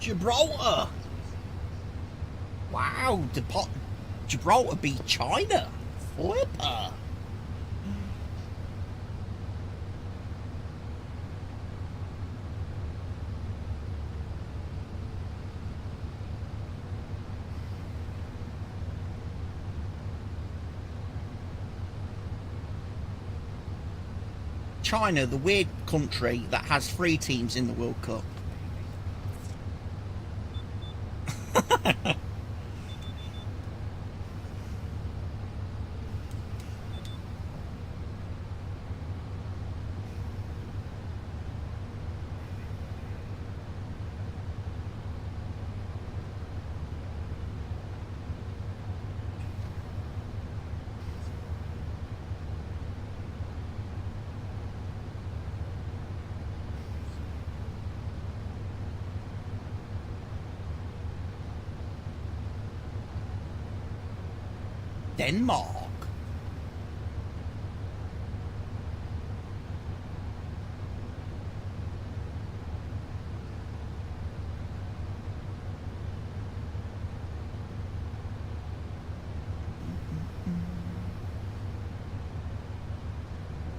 A: Gibraltar! Wow, Gibraltar beat China! Flipper! China, the weird country that has 3 teams in the World Cup. Denmark.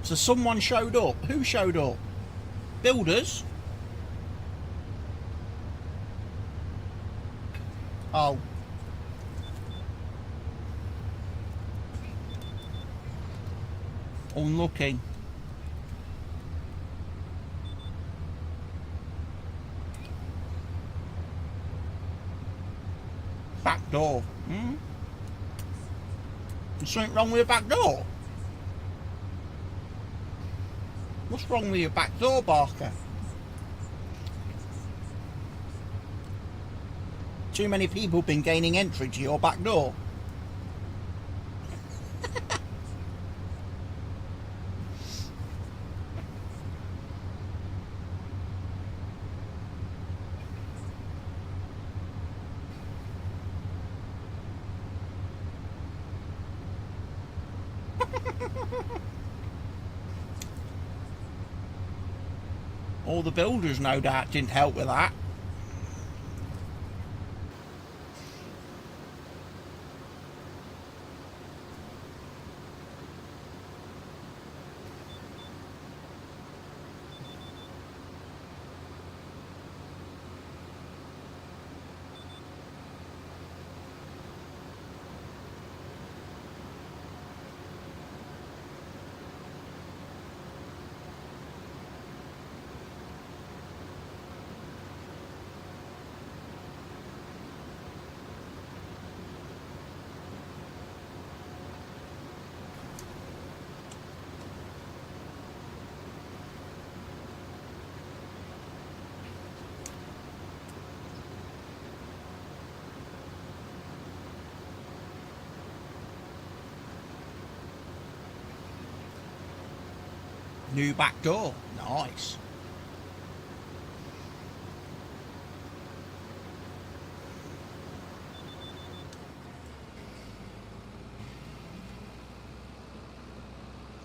A: So someone showed up. Who showed up? Builders? Oh. Unlucky. Back door. Hmm? There's something wrong with your back door? What's wrong with your back door, Barker? Too many people been gaining entry to your back door. All the builders, no doubt, didn't help with that. New back door. Nice.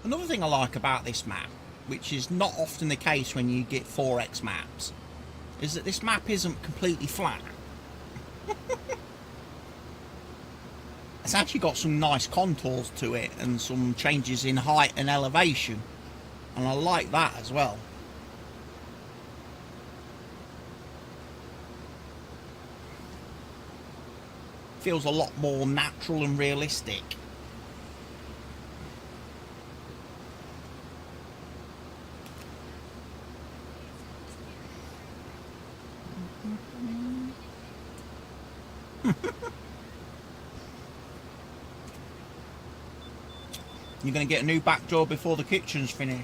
A: Another thing I like about this map, which is not often the case when you get 4x maps, is that this map isn't completely flat. It's actually got some nice contours to it and some changes in height and elevation, and I like that as well. Feels a lot more natural and realistic. You're going to get a new back door before the kitchen's finished.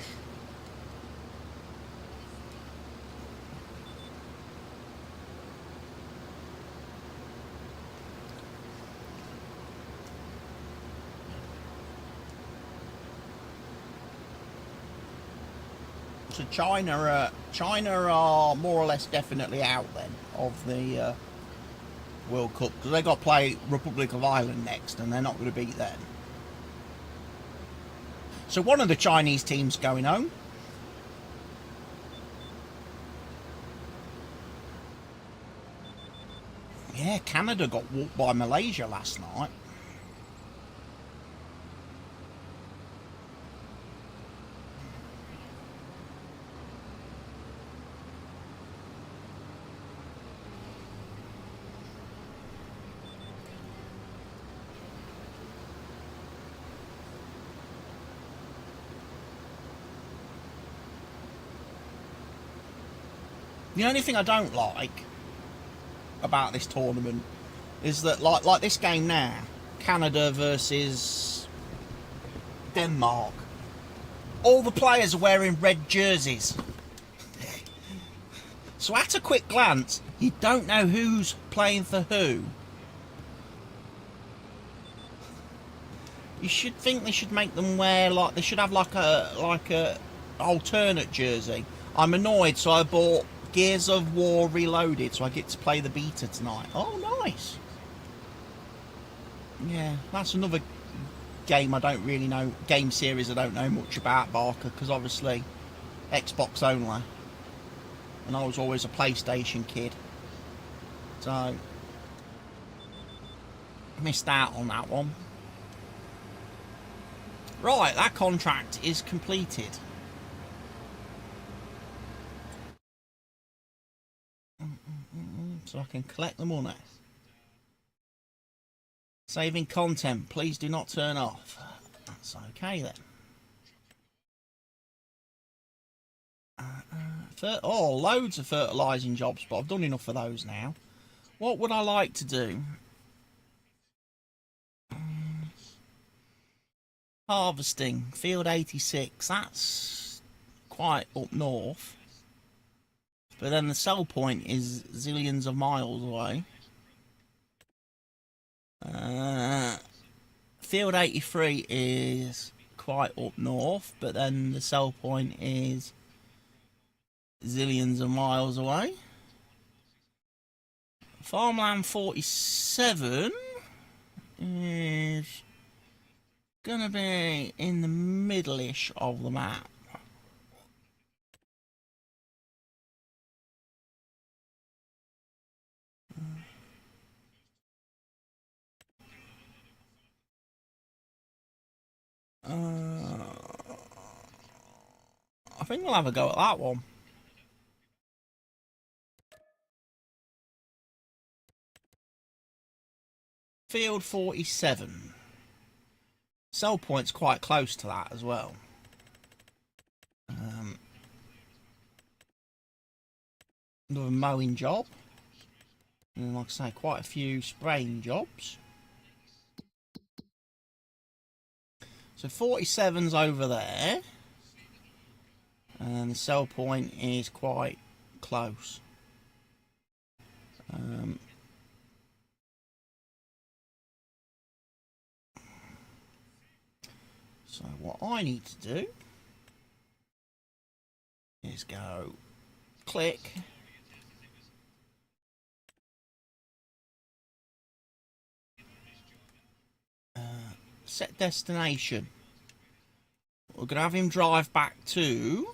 A: So China are more or less definitely out then of the World Cup, because they got to play Republic of Ireland next, and they're not going to beat them. So one of the Chinese teams going home. Yeah, Canada got walked by Malaysia last night. The only thing I don't like about this tournament is that, like this game now, Canada versus Denmark, all the players are wearing red jerseys. So at a quick glance, you don't know who's playing for who. You should think they should make them wear, like, they should have like a alternate jersey. I'm annoyed, so I bought Gears of War Reloaded, so I get to play the beta tonight. Oh, nice. Yeah, that's another game I don't really know, game series I don't know much about, Barker, because obviously Xbox only, and I was always a PlayStation kid, so missed out on that one. Right, that contract is completed. So I can collect the money. Saving content, please do not turn off. That's okay then. Oh, loads of fertilising jobs, but I've done enough of those now. What would I like to do? Harvesting, field 86, that's quite up north. But then the sell point is zillions of miles away. Field 83 is quite up north, but then the sell point is zillions of miles away. Farmland 47 is gonna be in the middle-ish of the map. I think we'll have a go at that one. Field 47. Sell point's quite close to that as well. Another mowing job. And like I say, quite a few spraying jobs. So 47's over there. And the sell point is quite close. So what I need to do is go click, set destination. We're going to have him drive back to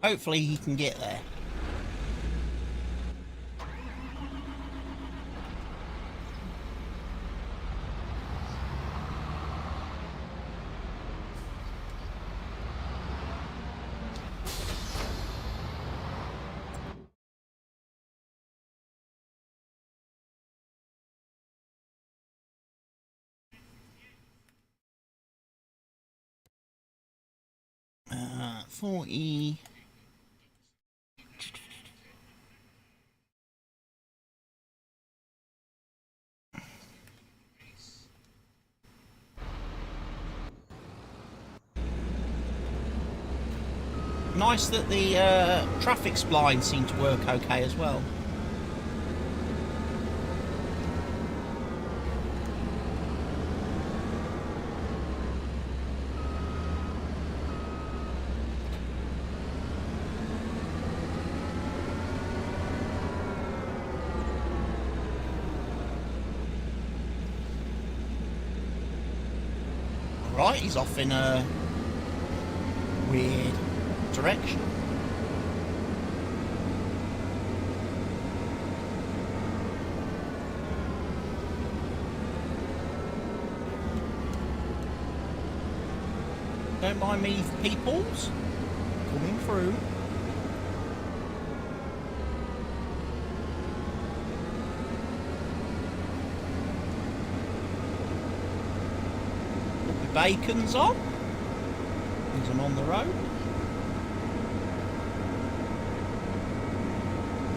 A: hopefully he can get there. Uh, 40. Nice that the traffic spline seemed to work okay as well. Right, he's off in a weird direction. Don't mind me, peoples. Coming through. Put my bacons on. As I'm on the road.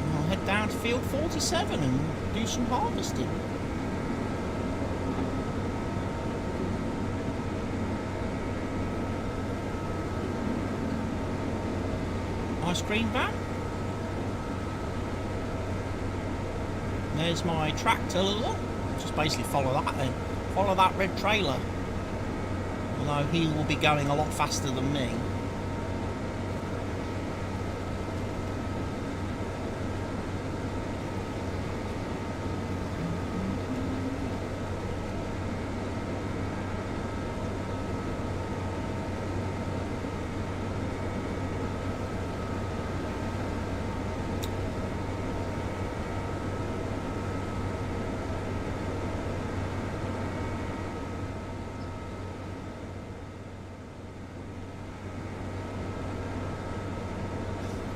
A: And I'll head down to field 47 and do some harvesting. Ice cream van. There's my tractor. Just basically follow that then. Follow that red trailer. Although he will be going a lot faster than me.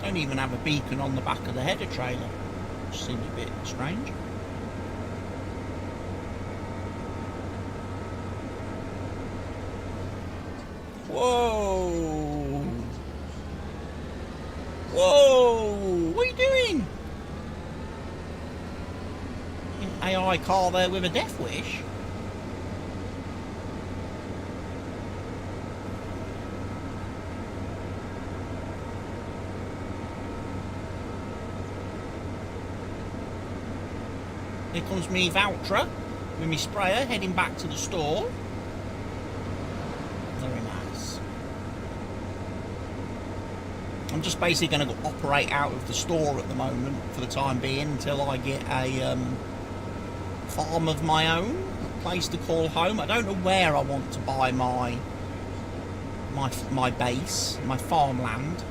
A: Don't even have a beacon on the back of the header trailer, which seems a bit strange. Whoa! Whoa! What are you doing? An AI car there with a death wish? Here comes me Valtra with me sprayer heading back to the store. Very nice. I'm just basically going to operate out of the store at the moment for the time being until I get a farm of my own, a place to call home. I don't know where I want to buy my base, my farmland.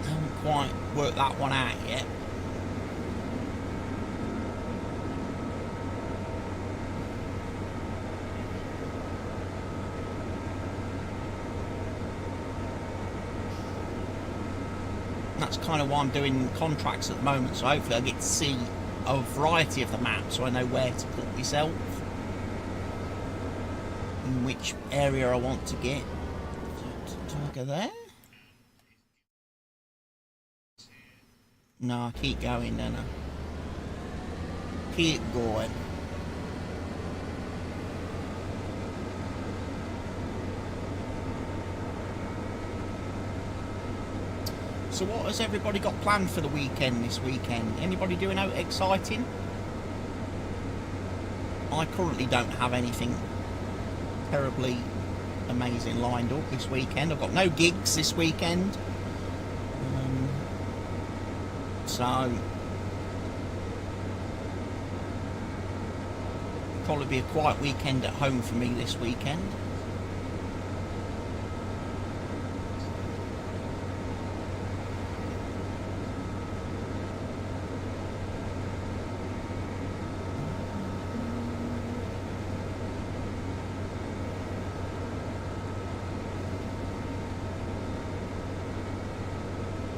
A: I haven't quite worked that one out yet. That's kind of why I'm doing contracts at the moment, so hopefully I get to see a variety of the maps so I know where to put myself, in which area I want to get. Do I go there? No, I keep going, don't I? Keep going. So what has everybody got planned for the weekend this weekend? Anybody doing out exciting? I currently don't have anything terribly amazing lined up this weekend. I've got no gigs this weekend. So probably be a quiet weekend at home for me this weekend.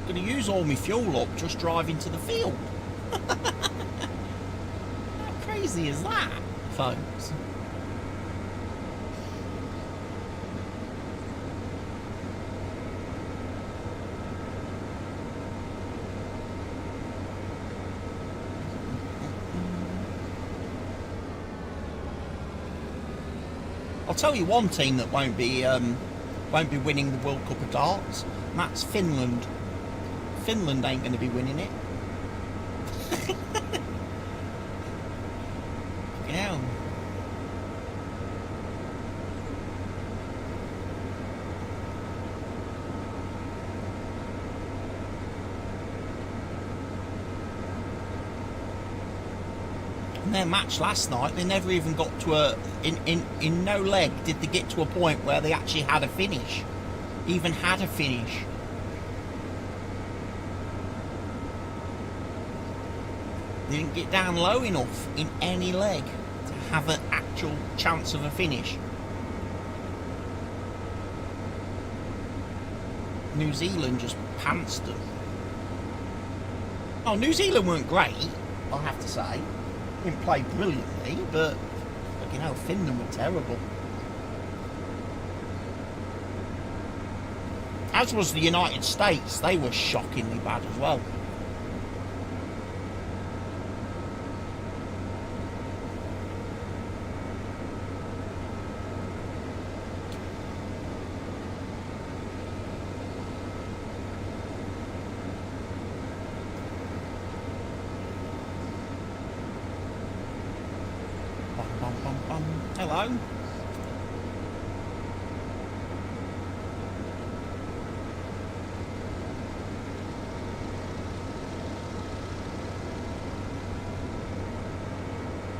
A: Going to use all my fuel up just driving to the field. How crazy is that, folks? I'll tell you one team that won't be winning the World Cup of Darts, and that's Finland. Finland ain't going to be winning it. You know. In their match last night, they never even got to a... In no leg did they get to a point where they actually had a finish. Even had a finish. They didn't get down low enough in any leg to have an actual chance of a finish. New Zealand just pantsed them. Oh, New Zealand weren't great, I have to say. Didn't play brilliantly, but you know, Finland were terrible. As was the United States, they were shockingly bad as well. Hello.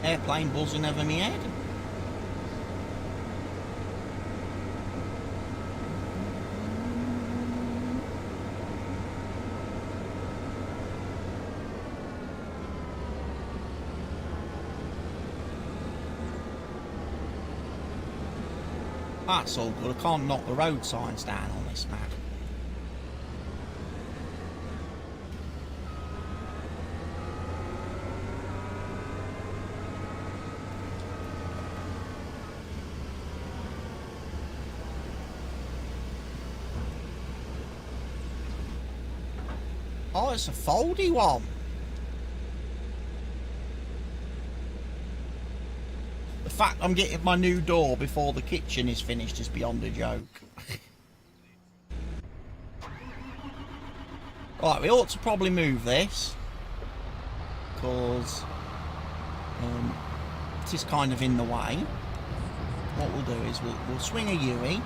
A: Airplane buzzing over my head. That's all good. I can't knock the road signs down on this map. Oh, it's a foldy one. The fact I'm getting my new door before the kitchen is finished is beyond a joke. Right, we ought to probably move this, because it is kind of in the way. What we'll do is we'll swing a Yui.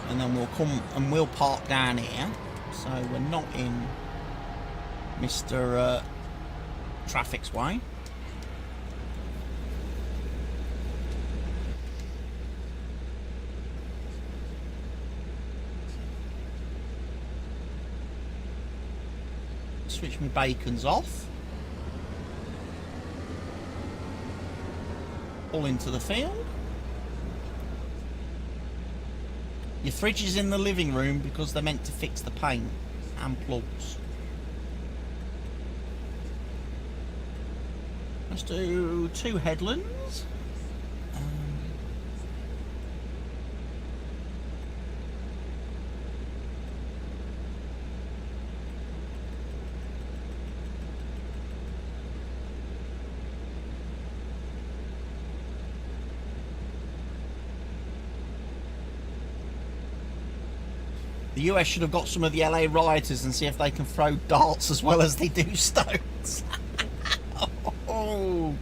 A: And then we'll come and we'll park down here, so we're not in Mr. Traffic's way. Switch my bacons off. Pull into the field. Your fridge is in the living room because they're meant to fix the paint and plugs. Let's do 2 headlands. The US should have got some of the LA rioters and see if they can throw darts as well as they do stones. Oh.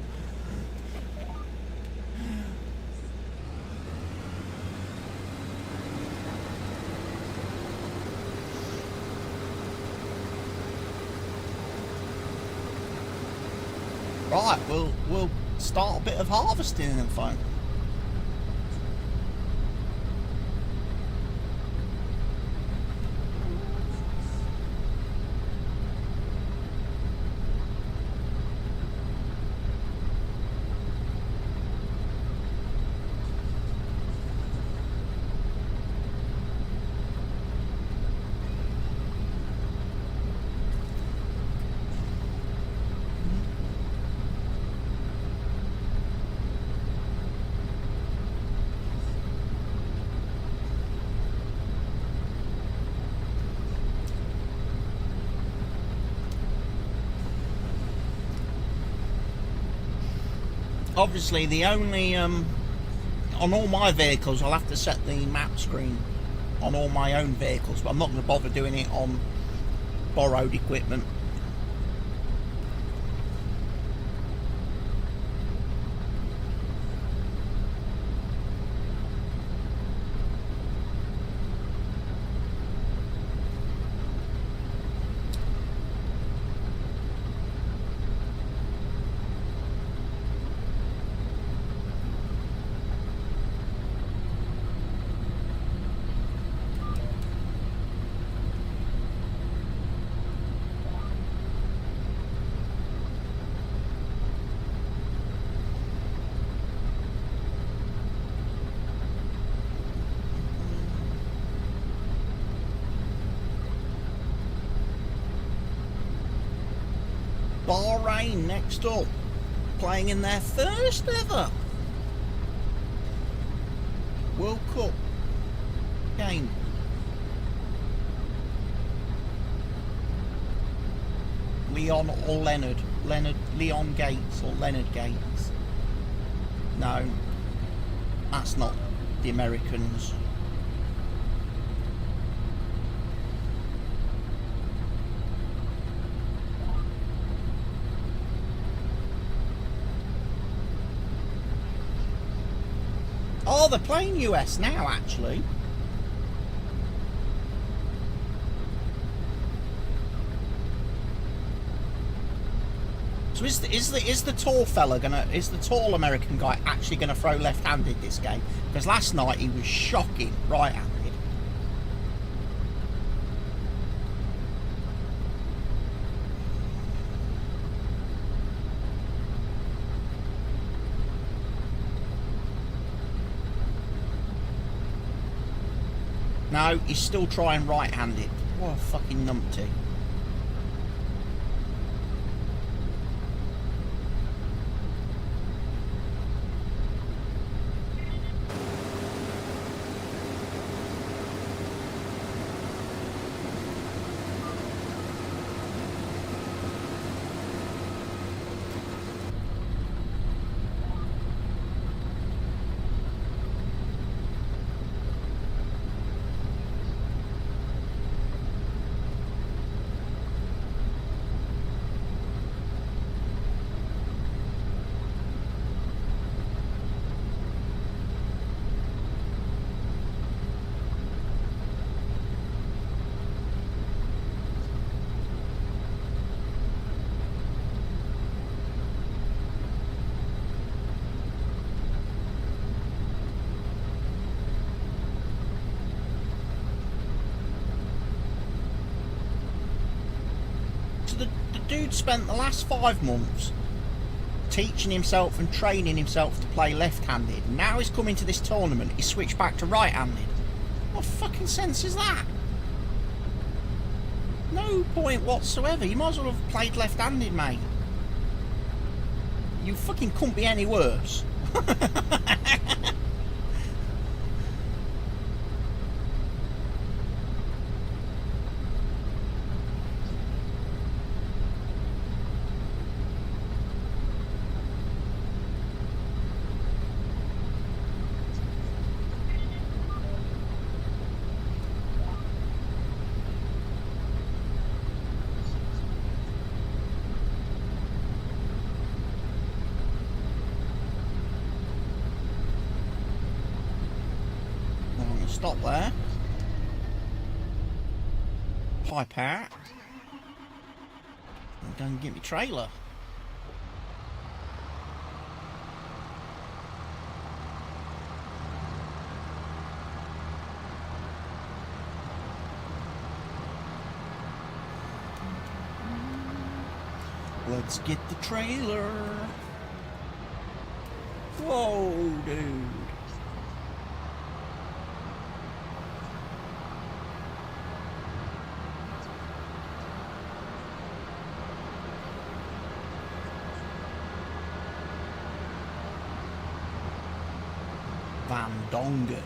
A: Right, we'll start a bit of harvesting then, folks. Obviously, the only on all my vehicles, I'll have to set the map screen on all my own vehicles, but I'm not going to bother doing it on borrowed equipment. Bahrain next up, playing in their first ever World Cup game. Leon or Leonard? Leon Gates or Leonard Gates? No, that's not the Americans. Oh, they're playing US now, actually. So is the tall fella is the tall American guy actually gonna throw left-handed this game? Because last night he was shocking right-handed. No, he's still trying right-handed. What a fucking numpty. dude spent the last 5 months teaching himself and training himself to play left-handed. Now he's coming to this tournament, he's switched back to right-handed. What fucking sense is that? No point whatsoever. You might as well have played left-handed, mate. You fucking couldn't be any worse. Stop there. Pipe out. I'm going to get my trailer. Let's get the trailer. Whoa, dude. Van Dongen.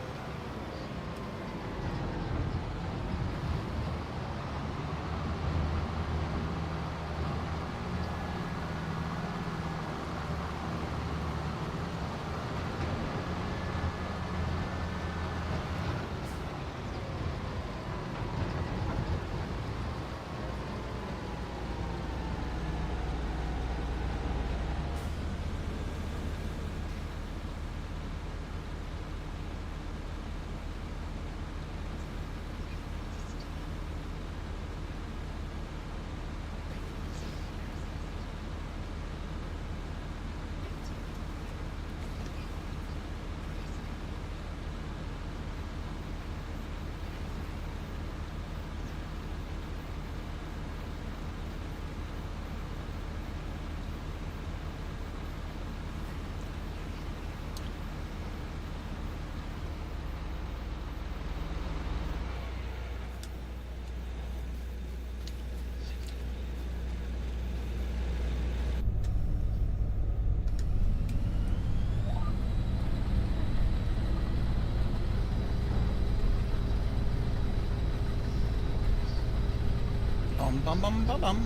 A: Bum bum bum bum.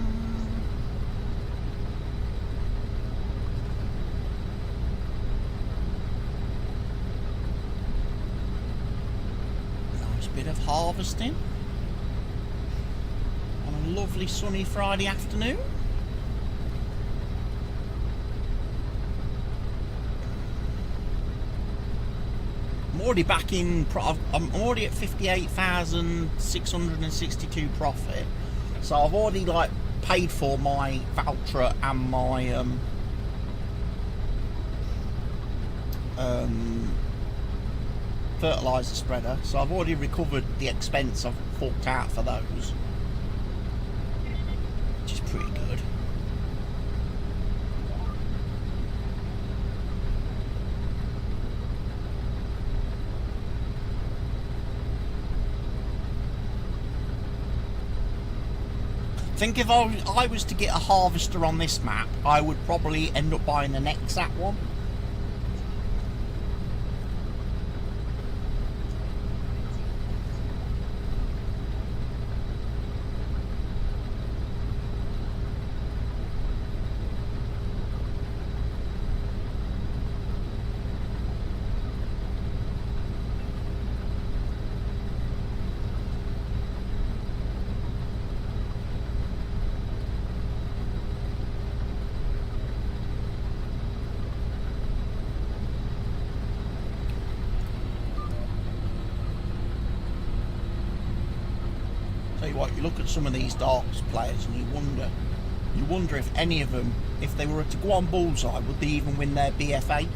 A: Nice bit of harvesting on a lovely sunny Friday afternoon. I'm already back in. I'm already at 58,662 profit. So I've already like paid for my Valtra and my fertiliser spreader. So I've already recovered the expense I've forked out for those, which is pretty good. I think if I was to get a harvester on this map, I would probably end up buying the Nexat one. What, you look at some of these darts players and you wonder if any of them, if they were to go on bullseye, would they even win their BFH?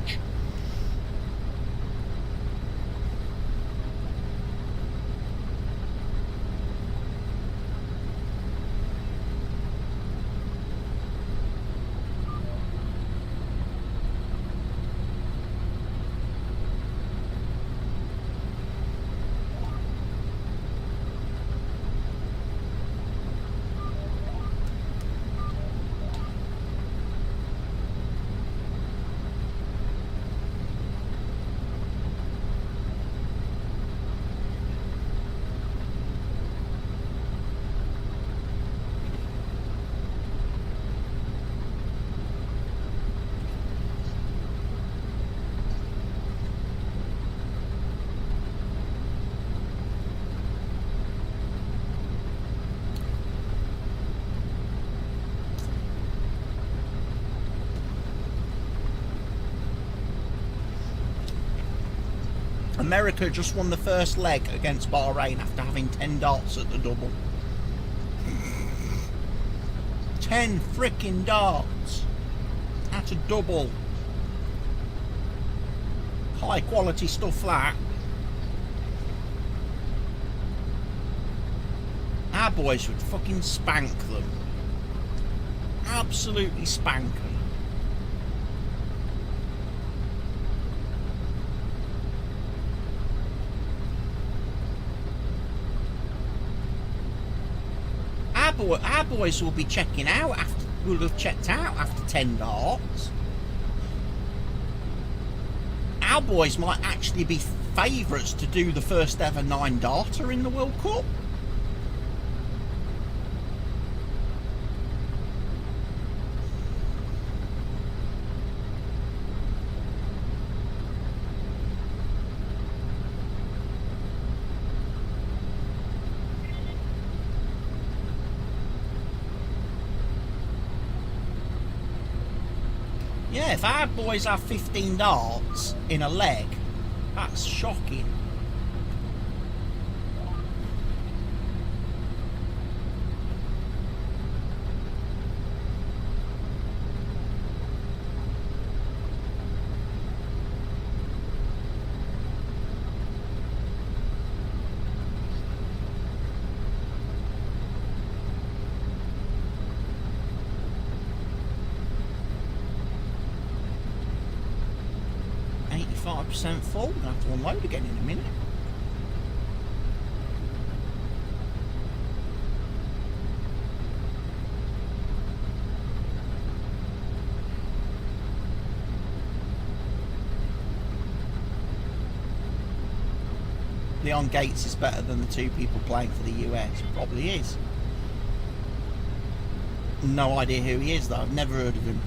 A: America just won the first leg against Bahrain after having 10 darts at the double. 10 freaking darts at a double. High quality stuff that. Our boys would fucking spank them. Absolutely spank them. Our boys will be checking out after, will have checked out after 10 darts. Our boys might actually be favourites to do the first ever 9-darter in the World Cup. Yeah, if our boys have 15 darts in a leg, that's shocking. %, full. I'm going to have to unload again in a minute. Leon Gates is better than the 2 people playing for the US. Probably is. No idea who he is though. I've never heard of him.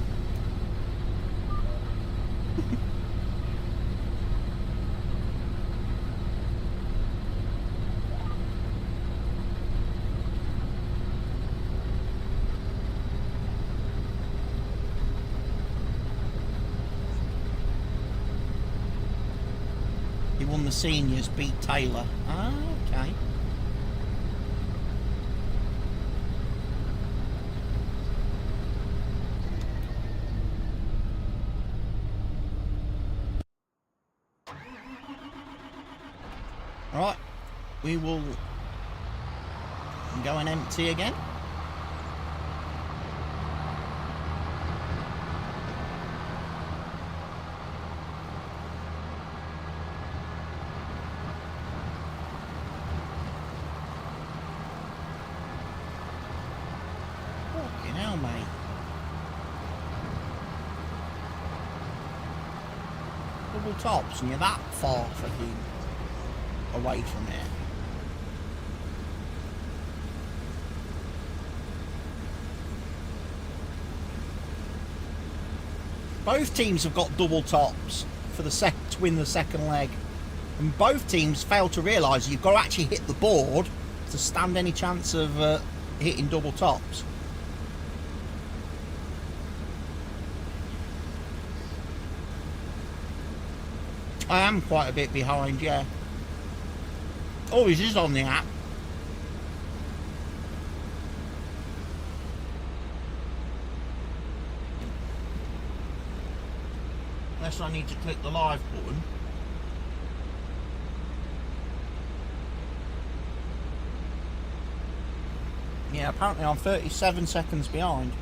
A: He won the seniors, beat Taylor. Ah, okay. Right, we will go and empty again. Fucking hell, mate. Double tops and you're that far fucking away from it. Both teams have got double tops for the to win the second leg, and both teams fail to realise you've got to actually hit the board to stand any chance of hitting double tops. I am quite a bit behind, yeah. Always is on the app. Unless I need to click the live button. Yeah, apparently I'm 37 seconds behind.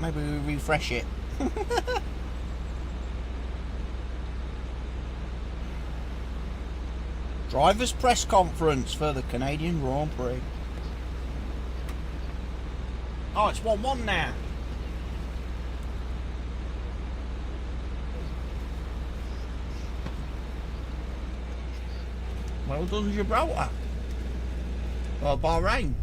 A: Maybe we refresh it. Drivers' press conference for the Canadian Grand Prix. Oh, it's 1-1 now. Well done, Gibraltar. Well, Bahrain.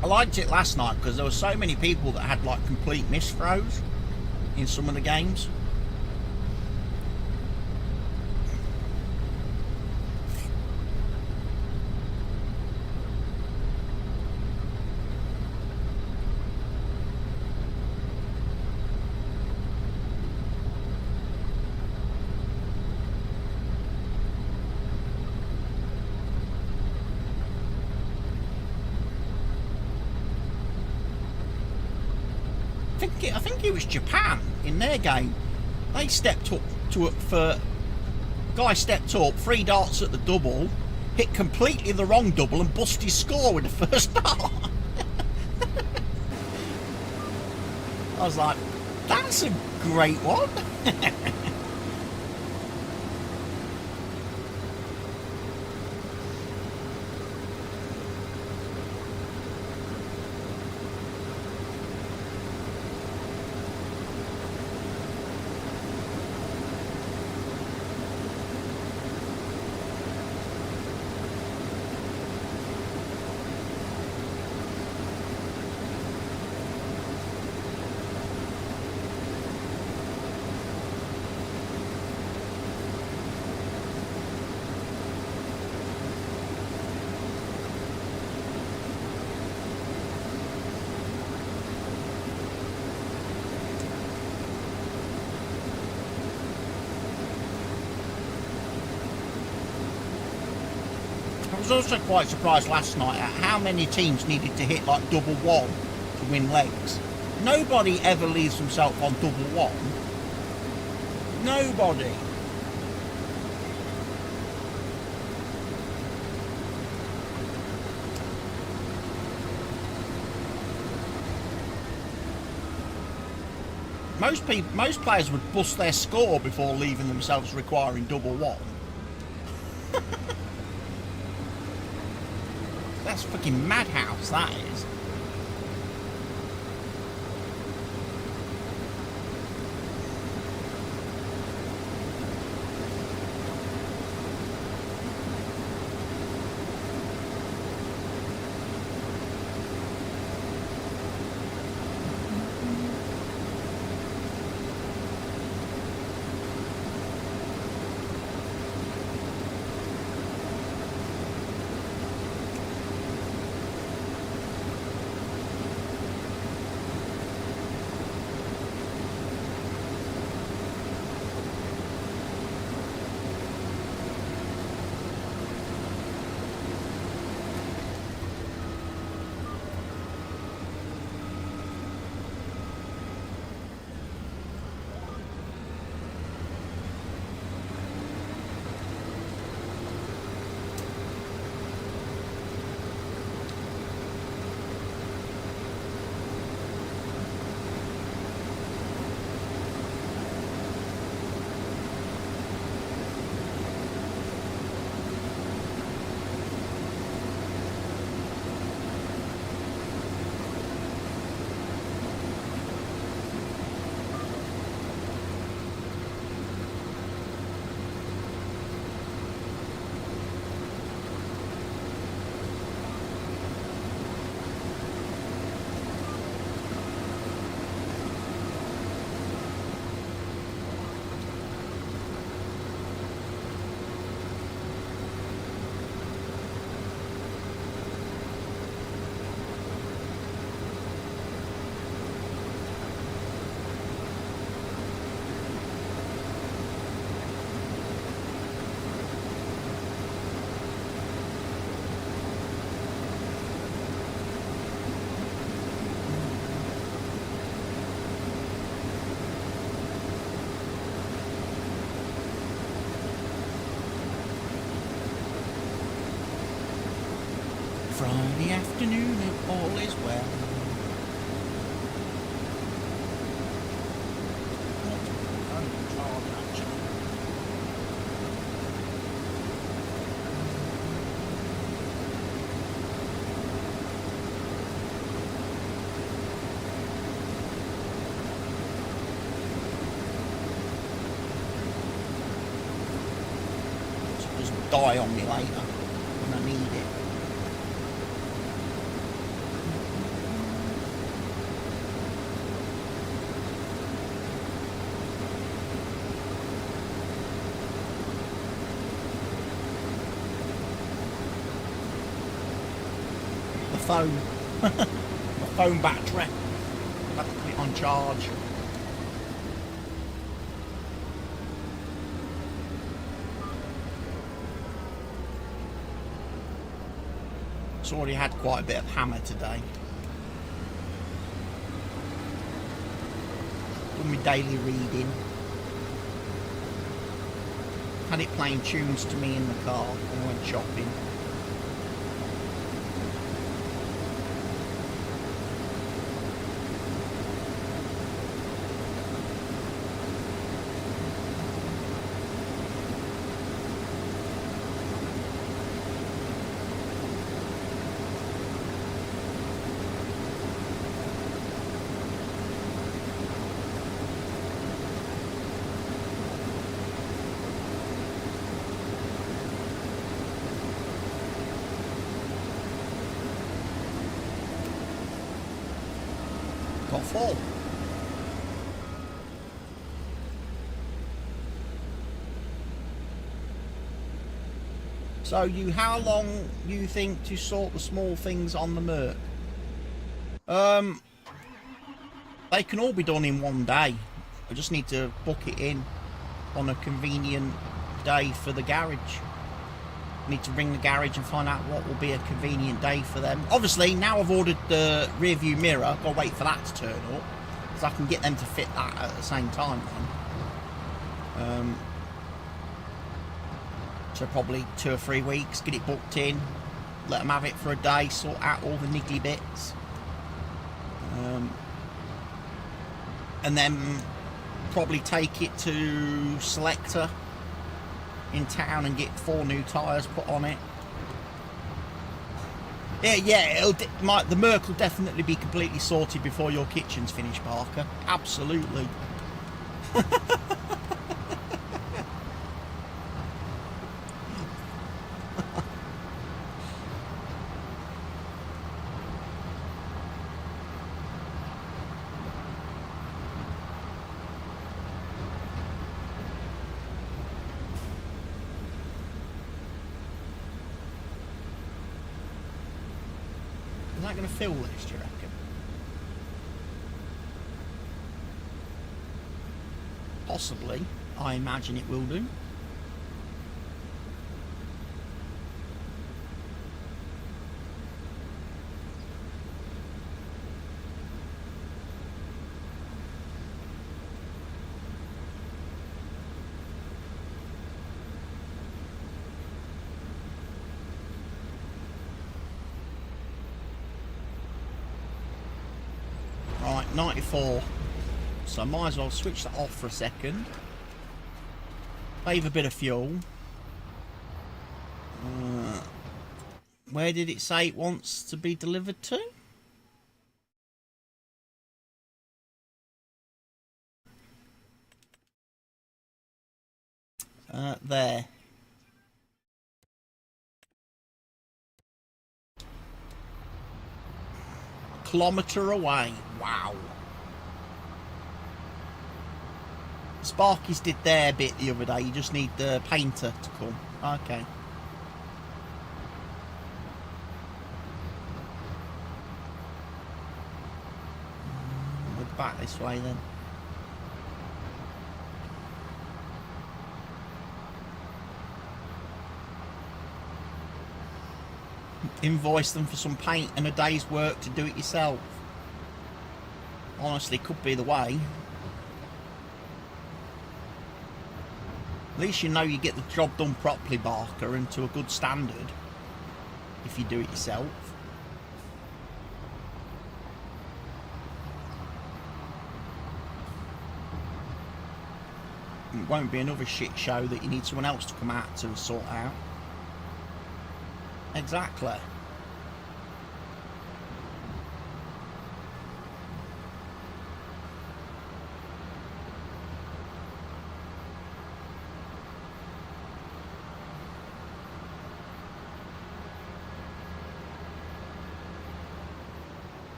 A: I liked it last night because there were so many people that had like complete miss throws in some of the games. think it was Japan in their game. They stepped up to it for. Guy stepped up, 3 darts at the double, hit completely the wrong double and bust his score with the first dart. I was like, that's a great one. I was also quite surprised last night at how many teams needed to hit like double one to win legs. Nobody ever leaves himself on double one. Nobody. Most players would bust their score before leaving themselves requiring double one. That's fucking madhouse, that is. Friday afternoon and all is well. So just die on me later when I need it. Phone, my phone battery. I've had to put it on charge. It's already had quite a bit of hammer today. my daily reading. Had it playing tunes to me in the car when I went shopping. Got full. So how long you think to sort the small things on the Merc? They can all be done in one day. I just need to book it in on a convenient day for the garage. I need to ring the garage and find out what will be a convenient day for them. Obviously, now I've ordered the rear view mirror, I've got to wait for that to turn up, because I can get them to fit that at the same time then. So probably 2 or 3 weeks, get it booked in, let them have it for a day, sort out all the niggly bits. And then probably take it to Selector in town and get 4 new tyres put on it. Yeah, the Merc will definitely be completely sorted before your kitchen's finished, Parker. Absolutely. Is that going to fill this, do you reckon? Possibly. I imagine it will do. Right, 94. So I might as well switch that off for a second. Save a bit of fuel. Where did it say it wants to be delivered to? There. Kilometre away. Wow. Sparkies did their bit the other day. You just need the painter to come. Okay. We're back this way then. Invoice them for some paint and a day's work to do it yourself. Honestly, could be the way. At least you know you get the job done properly, Barker, and to a good standard if you do it yourself. It won't be another shit show that you need someone else to come out to sort out. Exactly.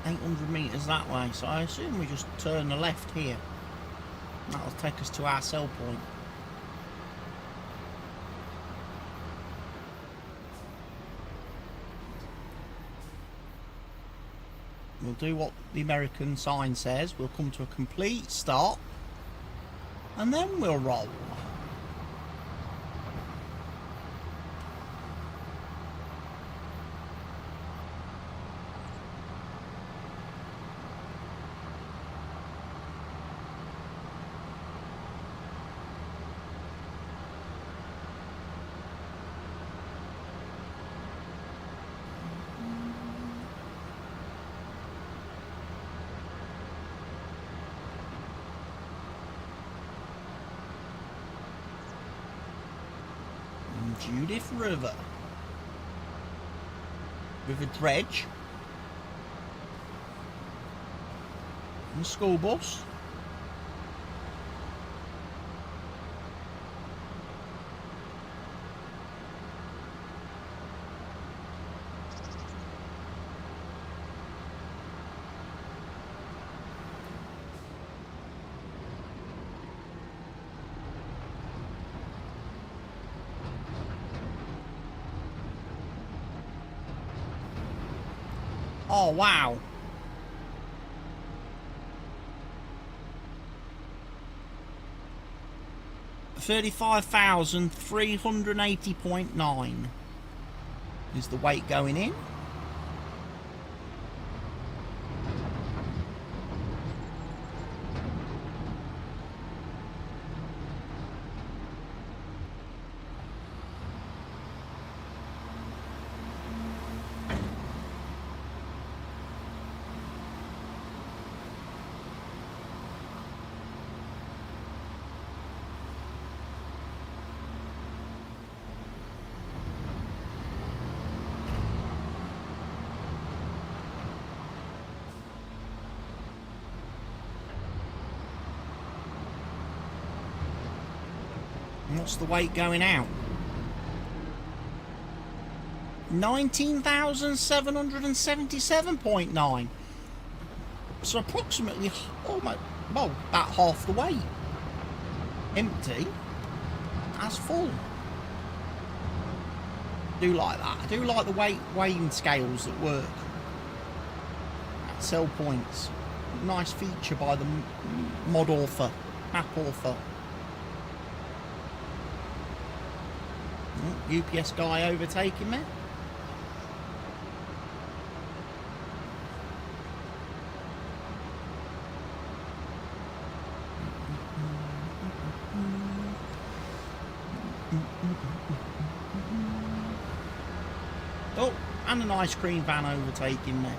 A: 800 metres that way, so I assume we just turn the left here. That'll take us to our sell point. We'll do what the American sign says. We'll come to a complete stop and then we'll roll. Judith River Dredge and the school bus. Oh wow. $35,380.9 is the weight going in. What's the weight going out? 19,777.9. So approximately almost, well, about half the weight. Empty as full. I do like that. I do like the weighing scales that work at sell points. Nice feature by the mod author, map author. UPS guy overtaking me. Oh, and an ice cream van overtaking me.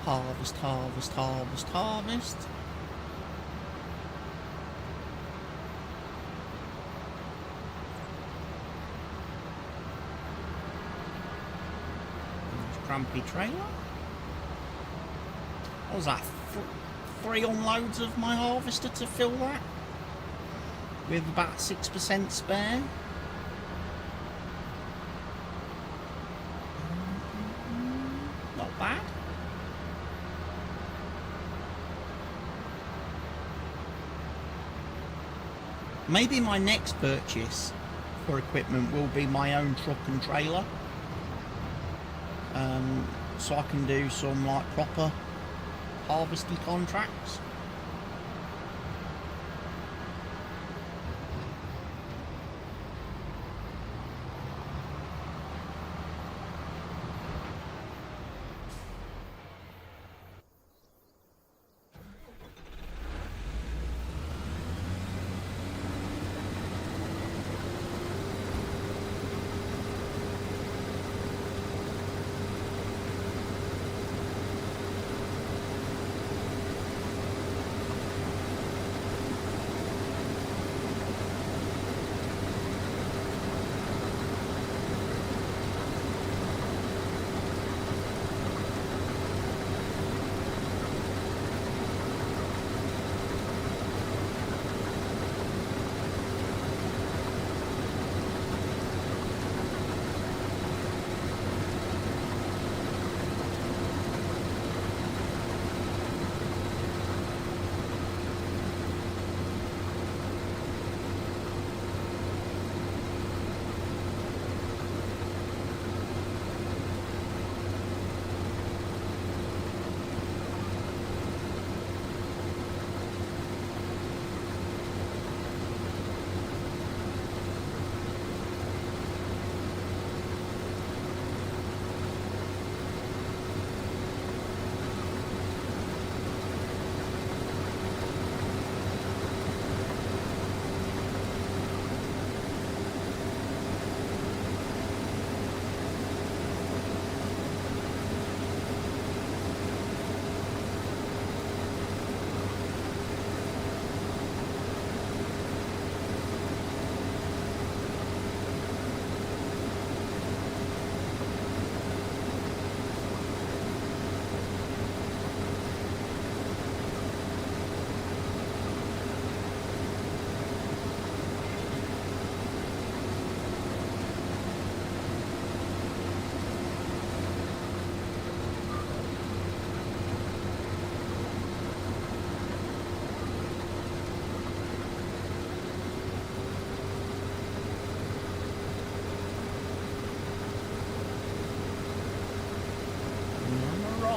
A: Harvest, harvest, harvest, harvest. Crampy trailer. What was that? 3 unloads of my harvester to fill that? With about 6% spare. Not bad. Maybe my next purchase for equipment will be my own truck and trailer. So I can do some like proper harvesting contracts.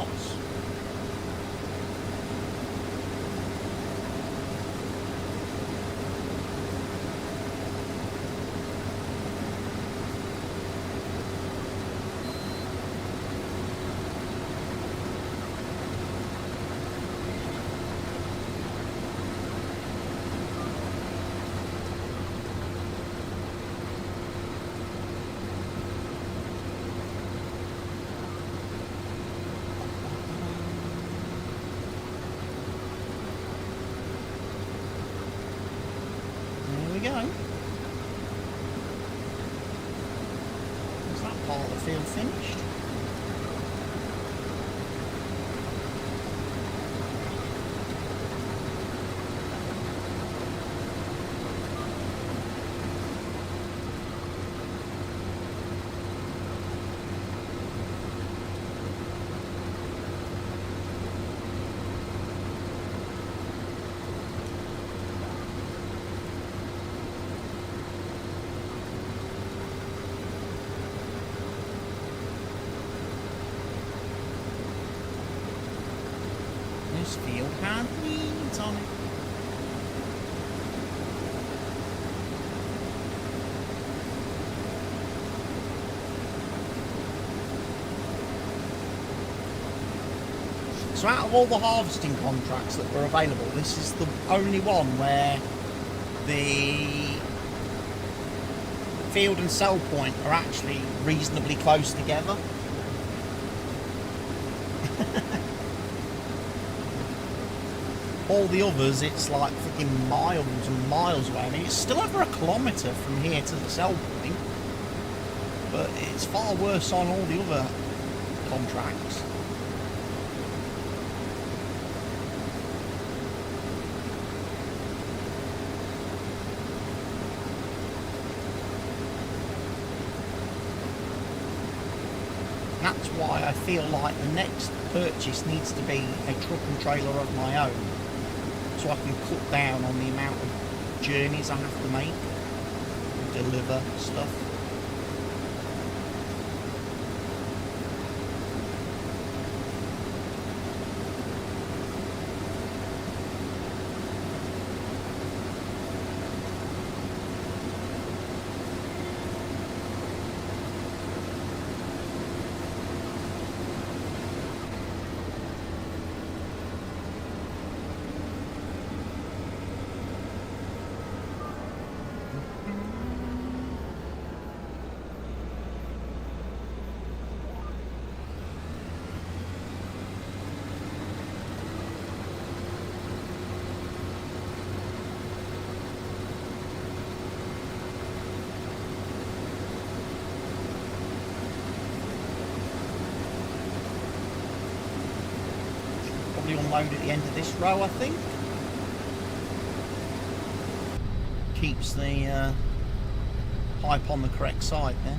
A: knots. Go. Is that part of the field finished? This field had weeds on it. So out of all the harvesting contracts that were available, this is the only one where the field and sell point are actually reasonably close together. All the others, it's like freaking miles and miles away. I mean, it's still over a kilometre from here to the sell point, but it's far worse on all the other contracts. That's why I feel like the next purchase needs to be a truck and trailer of my own, so I can cut down on the amount of journeys I have to make to deliver stuff. Unload at the end of this row, I think. Keeps the pipe on the correct side there.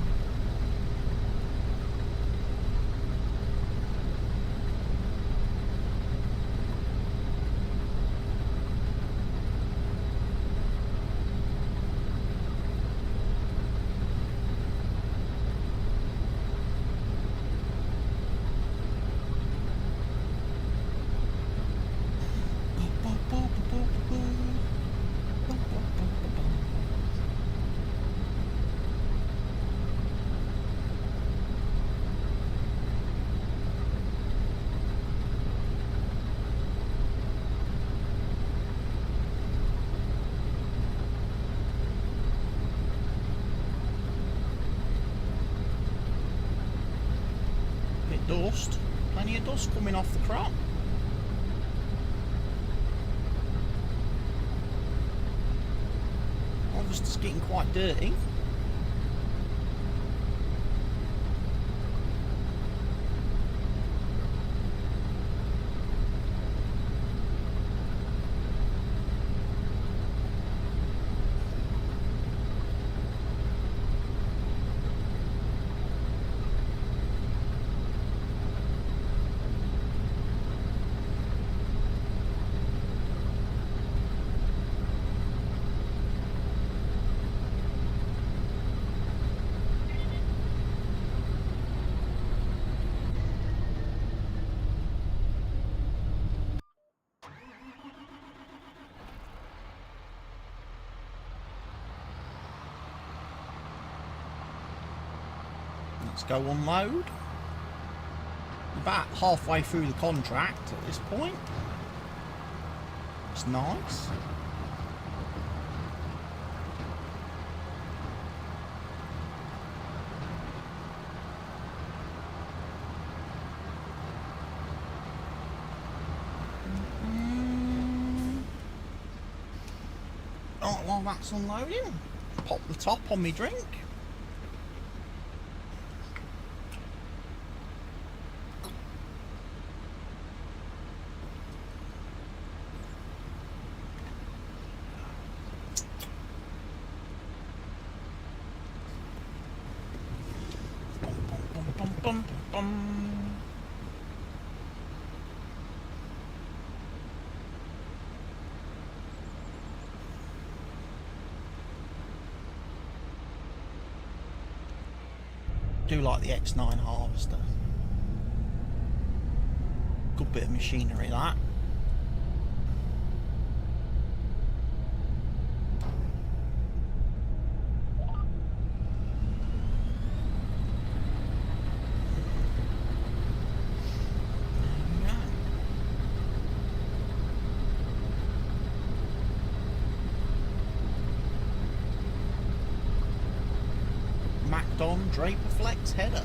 A: Dust, plenty of dust coming off the crop. Obviously it's getting quite dirty. Let's go unload. About halfway through the contract at this point. It's nice. Right, while that's unloading, pop the top on my drink. Bum, bum. Do like the X9 harvester. Good bit of machinery that. Macdon Draper Flex header.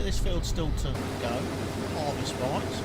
A: This field's still to go, harvest wise.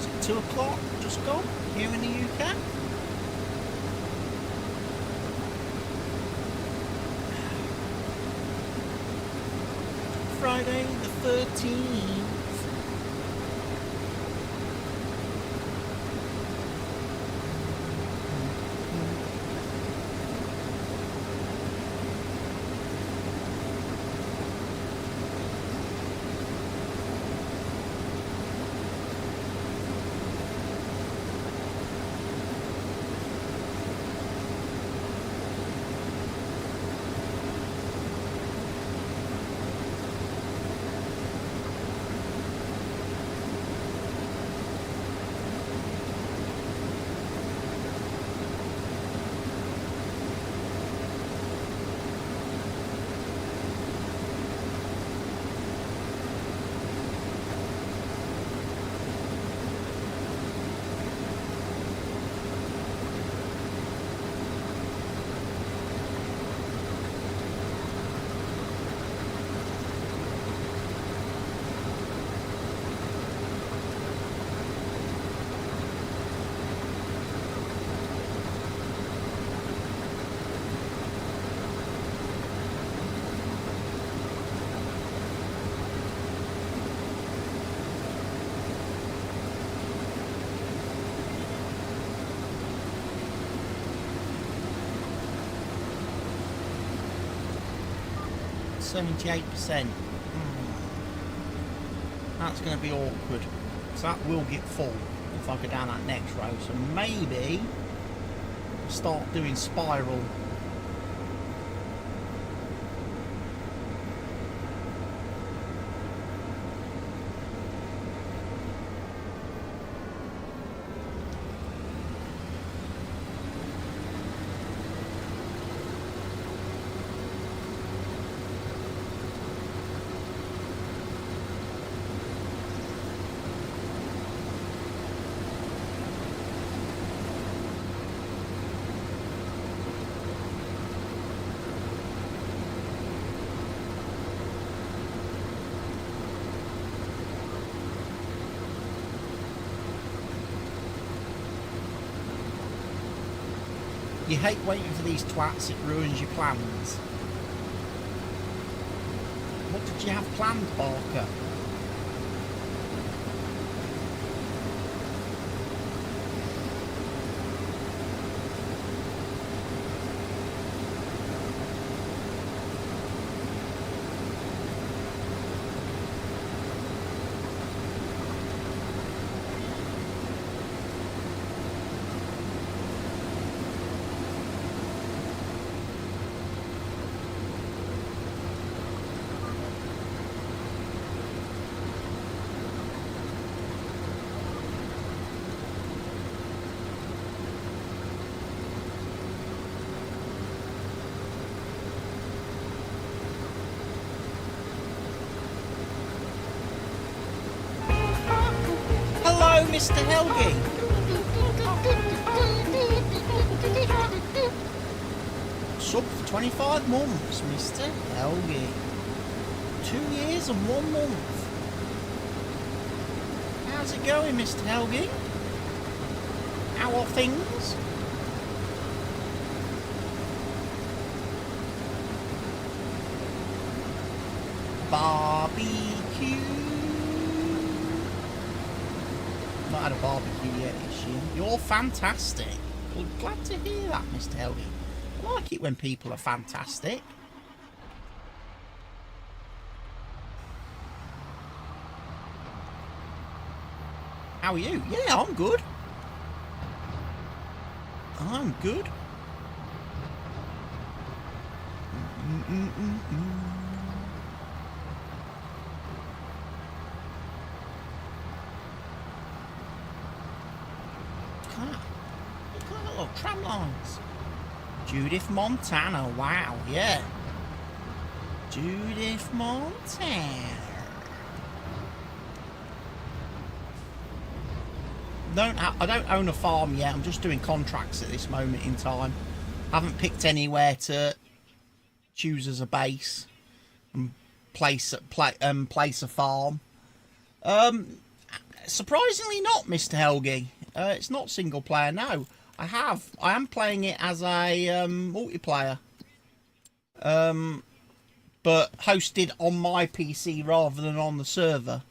A: Is it 2 o'clock just gone here in the UK? Friday the 13th. 78%. That's going to be awkward. So that will get full if I go down that next row. So maybe start doing spiral. You hate waiting for these twats, it ruins your plans. What did you have planned, Barker? Mr. Helgi. Sub for 25 months, Mr. Helgi. 2 years and 1 month. How's it going, Mr. Helgi? How are things? Barbecue. Not had a barbecue yet this year. You're fantastic. Well, glad to hear that, Mr. Helgi. I like it when people are fantastic. How are you? Yeah, I'm good. I'm good. Look at that little tram lines. Judith, Montana. Wow, yeah. Judith, Montana. I don't own a farm yet. I'm just doing contracts at this moment in time. Haven't picked anywhere to choose as a base and place a farm. Surprisingly not, Mr. Helgi. It's not single player. No, I am playing it as a multiplayer, but hosted on my PC rather than on the server.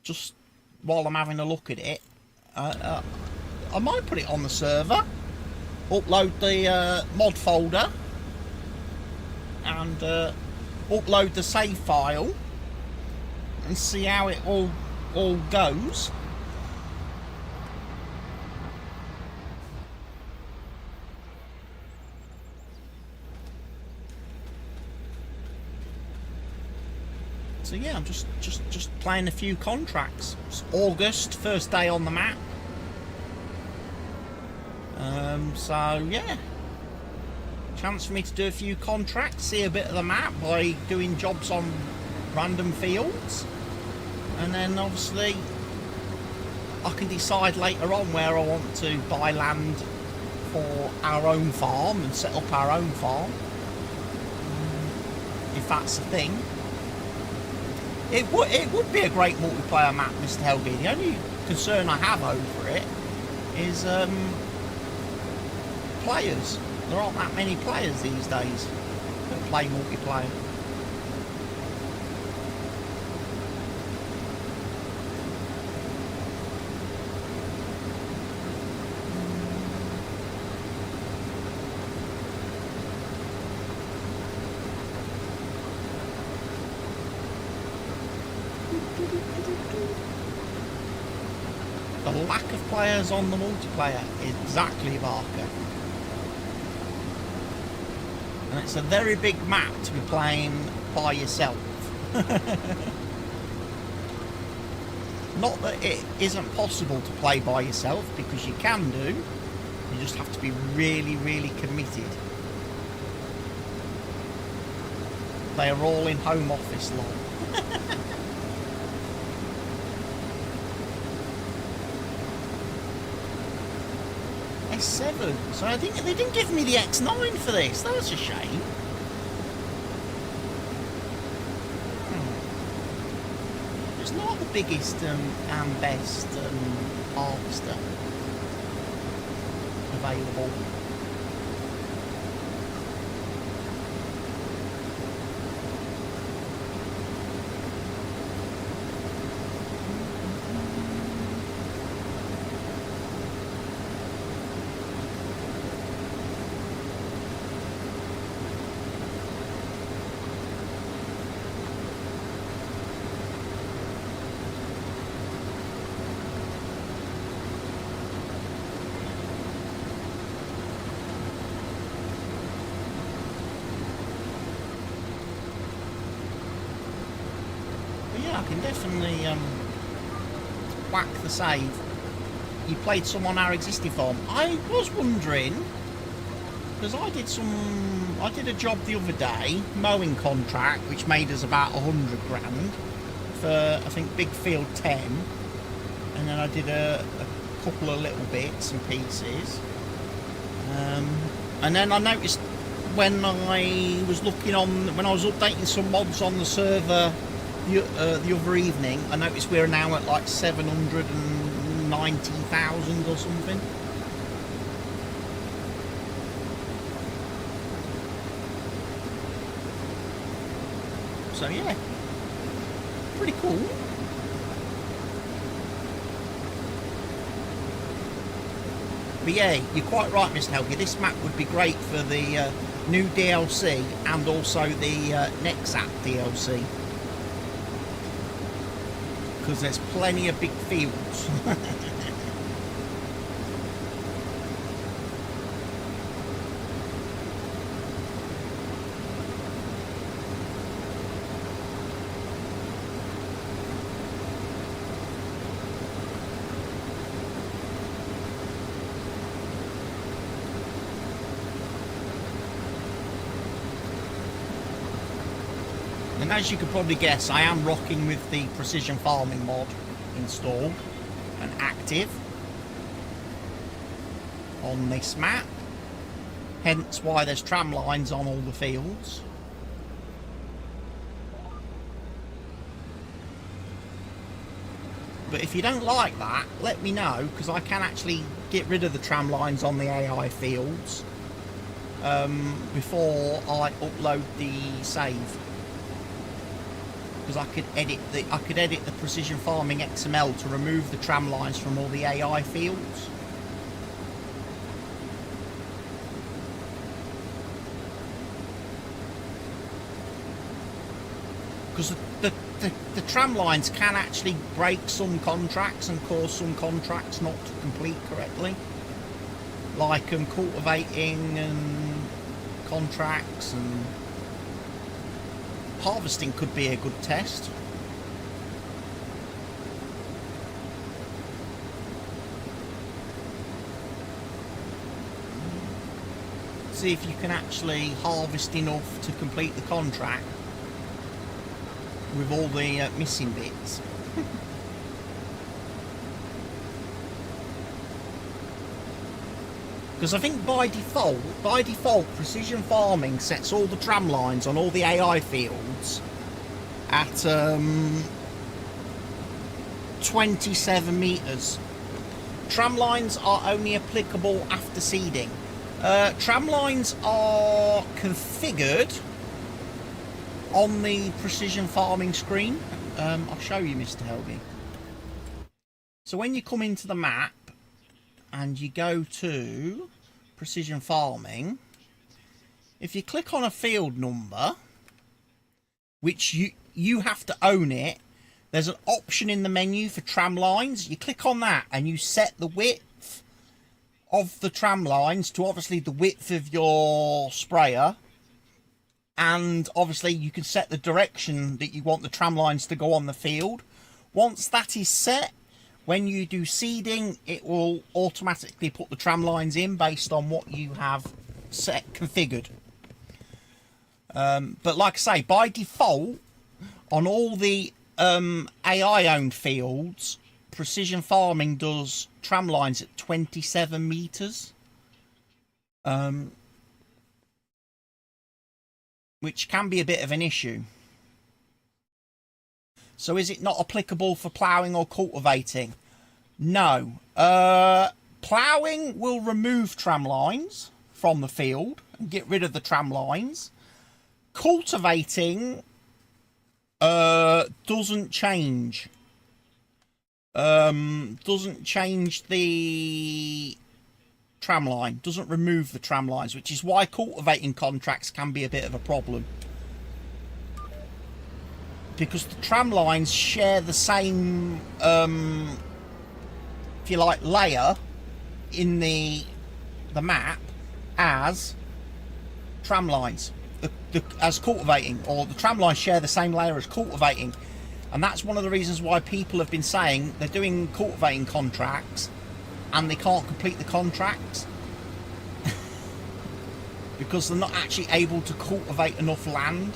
A: Just while I'm having a look at it. I might put it on the server, upload the mod folder, and upload the save file, and see how it all goes. So yeah, I'm just playing a few contracts. It's August, first day on the map. So yeah, chance for me to do a few contracts, see a bit of the map by doing jobs on random fields, and then obviously I can decide later on where I want to buy land for our own farm and set up our own farm, if that's the thing. It would be a great multiplayer map, Mr. Helgi. The only concern I have over it is players. There aren't that many players these days that play multiplayer. The lack of players on the multiplayer, exactly, Barker. And it's a very big map to be playing by yourself. Not that it isn't possible to play by yourself, because you can do. You just have to be really, really committed. They are all in home office lol. S7. So I think they didn't give me the X9 for this. That's a shame. It's not the biggest and best harvester available. Yeah, I can definitely whack the save. You played some on our existing farm. I was wondering, because I did a job the other day, mowing contract, which made us about 100 grand for, I think, Big Field 10, and then I did a couple of little bits and pieces, and then I noticed when I was looking on, when I was updating some mods on the server the other evening, I noticed we're now at like 790,000 or something. So yeah, pretty cool. But yeah, you're quite right, Mr. Helgi. This map would be great for the new DLC and also the next app DLC. Because there's plenty of big fields. And as you could probably guess, I am rocking with the precision farming mod installed and active on this map. Hence why there's tram lines on all the fields. But if you don't like that, let me know, because I can actually get rid of the tram lines on the AI fields before I upload the save. Because I could edit the precision farming XML to remove the tram lines from all the AI fields. Because the tram lines can actually break some contracts and cause some contracts not to complete correctly, like cultivating and contracts, and harvesting could be a good test. See if you can actually harvest enough to complete the contract with all the missing bits. Because I think by default, precision farming sets all the tram lines on all the AI fields at 27 meters. Tram lines are only applicable after seeding. Tram lines are configured on the precision farming screen. I'll show you, Mr. Helgi. So when you come into the map and you go to precision farming, if you click on a field number, which you have to own it there's an option in the menu for tram lines. You click on that and you set the width of the tram lines to obviously the width of your sprayer. And obviously you can set the direction that you want the tram lines to go on the field. Once that is set, when you do seeding, it will automatically put the tram lines in based on what you have set configured. But like I say, by default, on all the AI-owned fields, Precision Farming does tram lines at 27 meters, which can be a bit of an issue. So is it not applicable for ploughing or cultivating? No. Ploughing will remove tram lines from the field and get rid of the tram lines. Cultivating doesn't change. Doesn't change the tram line. Doesn't remove the tram lines, which is why cultivating contracts can be a bit of a problem. Because the tram lines share the same, if you like, layer in the map as tram lines. As cultivating, or the tram lines share the same layer as cultivating. And that's one of the reasons why people have been saying they're doing cultivating contracts and they can't complete the contracts because they're not actually able to cultivate enough land.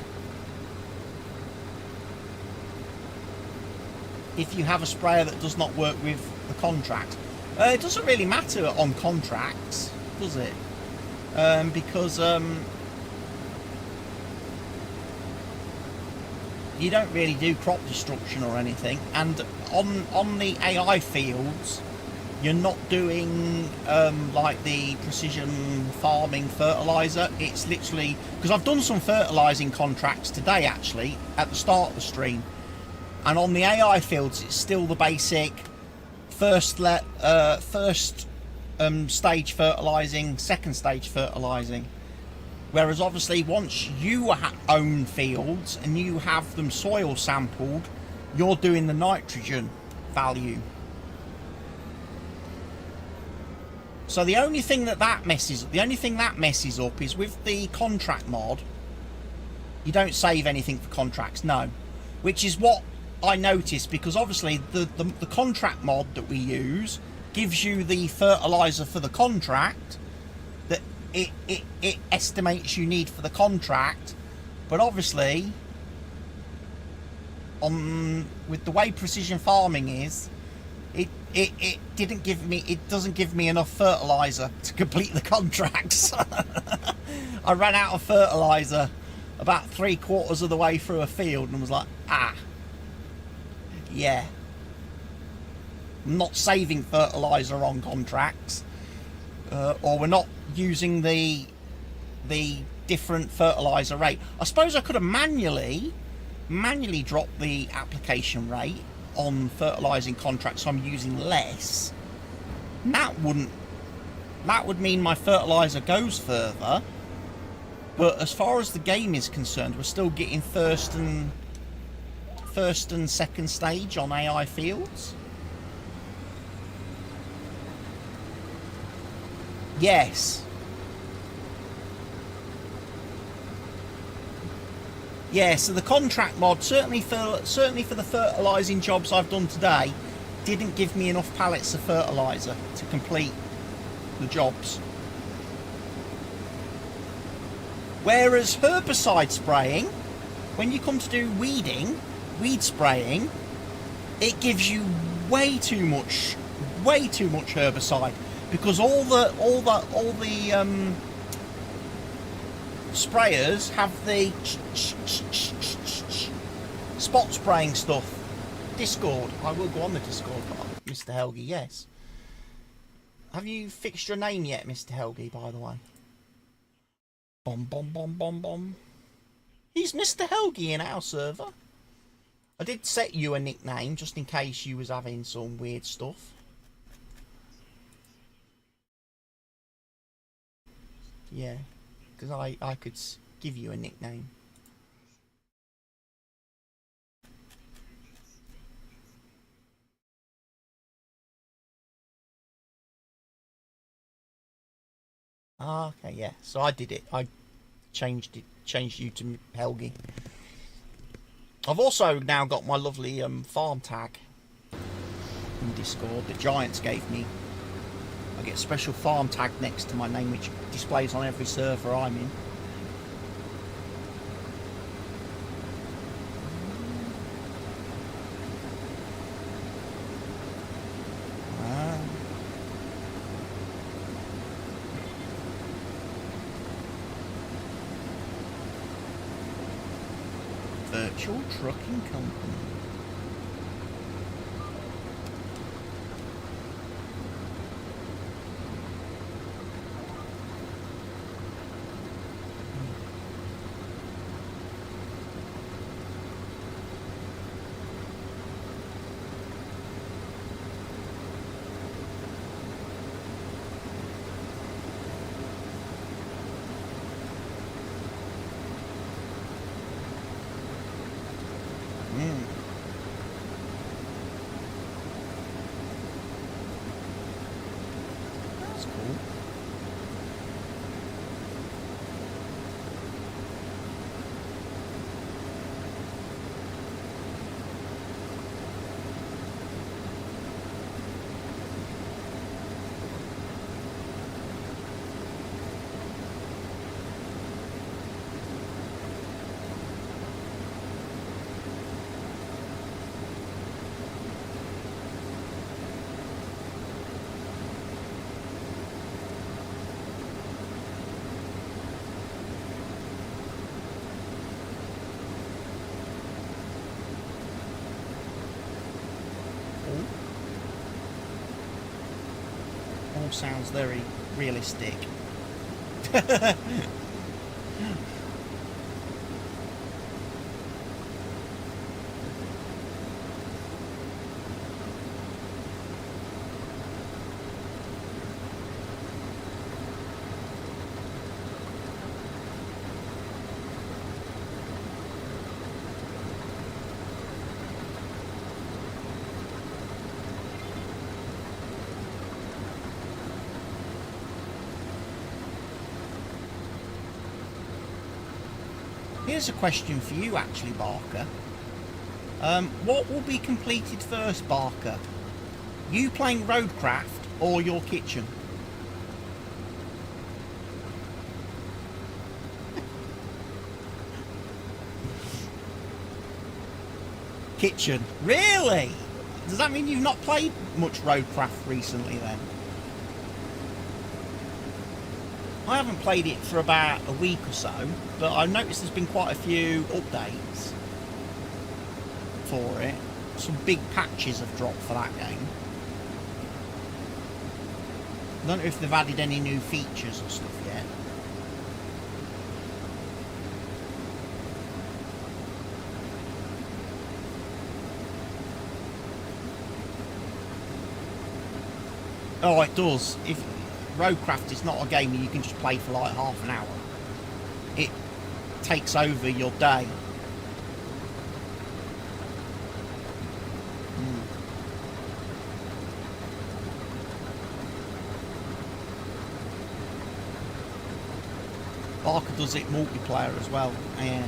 A: If you have a sprayer that does not work with the contract, it doesn't really matter on contracts, does it? Because you don't really do crop destruction or anything, and on the AI fields you're not doing like the precision farming fertilizer. It's literally, because I've done some fertilizing contracts today actually at the start of the stream, and on the AI fields it's still the basic first stage fertilizing, second stage fertilizing. Whereas obviously once you own fields and you have them soil sampled, you're doing the nitrogen value. So the only thing that messes up is with the contract mod, you don't save anything for contracts, no. Which is what I noticed, because obviously the contract mod that we use gives you the fertilizer for the contract that it estimates you need for the contract, but obviously with the way precision farming is, it doesn't give me enough fertilizer to complete the contracts. I ran out of fertilizer about 3/4 of the way through a field and was like, yeah, I'm not saving fertilizer on contracts, or we're not using the different fertilizer rate. I suppose I could have manually dropped the application rate on fertilizing contracts, so I'm using less. And that would mean my fertilizer goes further, but as far as the game is concerned, we're still getting first and second stage on AI fields. Yes. Yeah, so the contract mod, certainly for the fertilising jobs I've done today, didn't give me enough pallets of fertiliser to complete the jobs. Whereas herbicide spraying, when you come to do weed spraying, it gives you way too much herbicide, because all the sprayers have the spot spraying stuff. Discord, I will go on the Discord, Mr. Helgi, yes. Have you fixed your name yet, Mr. Helgi, by the way? Bom bom bom bom bom. He's Mr. Helgi in our server. I did set you a nickname just in case you was having some weird stuff. Yeah, because I could give you a nickname. Ah, okay, yeah. So I did it. I changed you to Helgi. I've also now got my lovely farm tag in Discord that Giants gave me. I get a special farm tag next to my name, which displays on every server I'm in. Virtual trucking company. That's cool. All sounds very realistic. Here's a question for you, actually, Barker. What will be completed first, Barker? You playing Roadcraft or your kitchen? Kitchen? Really? Does that mean you've not played much Roadcraft recently then? I haven't played it for about a week or so, but I've noticed there's been quite a few updates for it. Some big patches have dropped for that game. I don't know if they've added any new features or stuff yet. Oh, it does. If Roadcraft is not a game that you can just play for like half an hour. It takes over your day. Barker does it multiplayer as well. Yeah.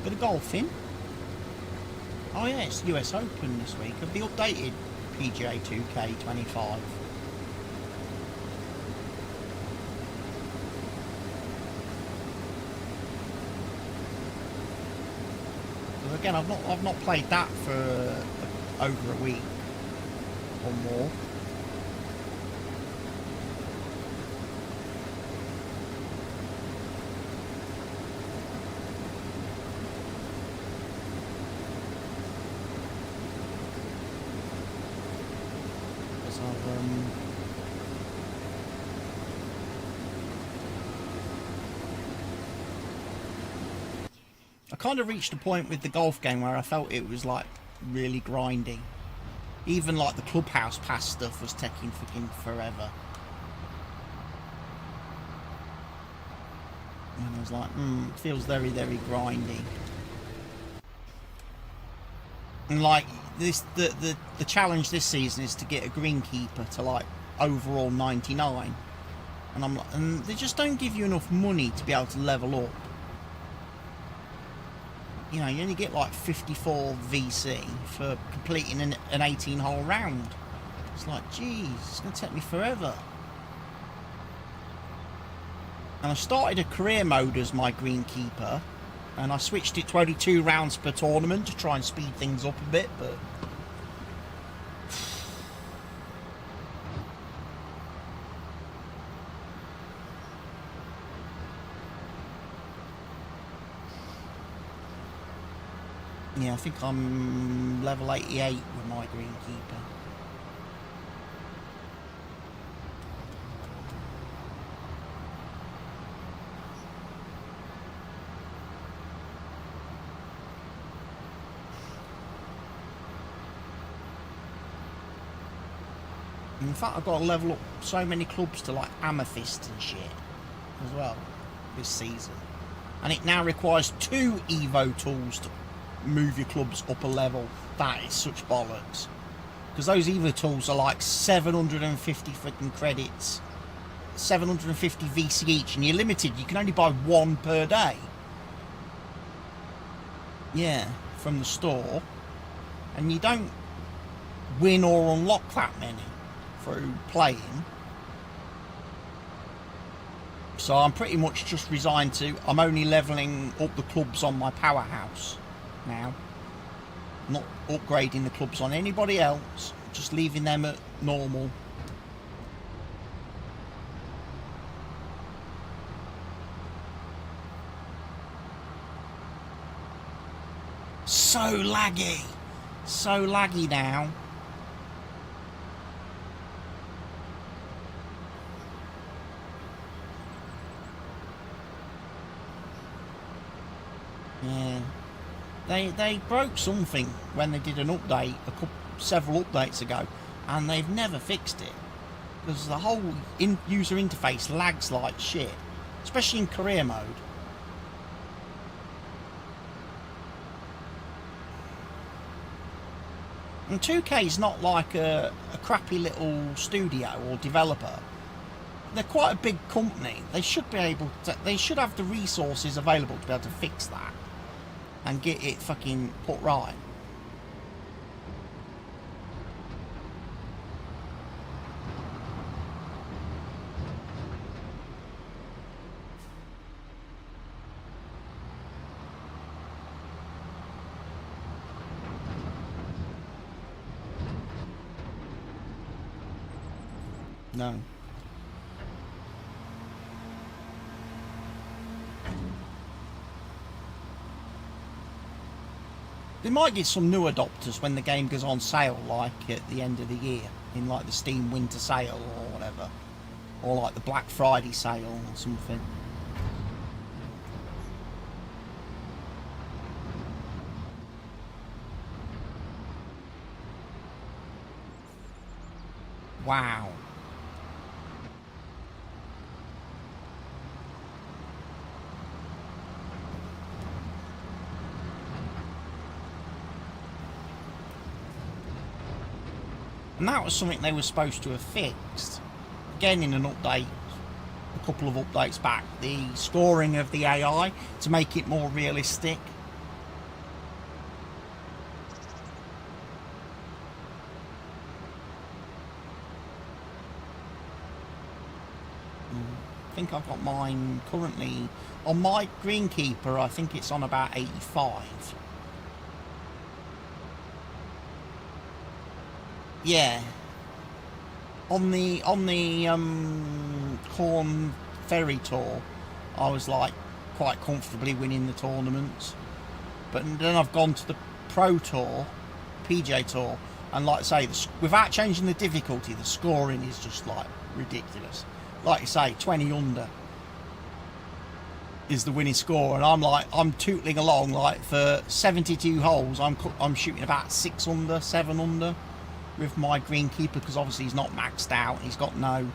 A: Bit of golfing. Oh yeah, it's US Open this week. Have they updated PGA 2K25? Because again, I've not played that for over a week or more. I kind of reached a point with the golf game where I felt it was like really grindy. Even like the clubhouse pass stuff was taking fucking forever. And I was like, it feels very, very grindy. And like this, the challenge this season is to get a greenkeeper to like overall 99, and I'm like, and they just don't give you enough money to be able to level up. You know, you only get like 54 VC for completing an 18-hole round. It's like, geez, it's going to take me forever. And I started a career mode as my greenkeeper, and I switched it to only 2 rounds per tournament to try and speed things up a bit, but... yeah, I think I'm level 88 with my greenkeeper. In fact, I've got to level up so many clubs to like amethyst and shit as well this season. And it now requires 2 Evo tools to move your clubs up a level. That is such bollocks. Because those Evo tools are like 750 freaking credits, 750 VC each, and you're limited. You can only buy 1 per day. Yeah, from the store. And you don't win or unlock that many through playing. So I'm pretty much just resigned to, I'm only levelling up the clubs on my powerhouse now. Not upgrading the clubs on anybody else, just leaving them at normal. So laggy now. Yeah, they broke something when they did an update several updates ago, and they've never fixed it because the whole user interface lags like shit, especially in career mode. And 2K is not like a crappy little studio or developer. They're quite a big company. They should be able to. They should have the resources available to be able to fix that and get it fucking put right. No. They might get some new adopters when the game goes on sale, like at the end of the year, in like the Steam Winter Sale or whatever, or like the Black Friday sale or something. Wow. And that was something they were supposed to have fixed. Again, in an update, a couple of updates back, the scoring of the AI to make it more realistic. think I've got mine currently on my greenkeeper. I think it's on about 85. Yeah. On the Corn Ferry Tour, I was like quite comfortably winning the tournaments. But then I've gone to the Pro Tour, PJ Tour, and like I say, without changing the difficulty, the scoring is just like ridiculous. Like you say, 20 under is the winning score, and I'm tootling along like for 72 holes. I'm shooting about 6 under, 7 under with my greenkeeper, because obviously he's not maxed out. He's got no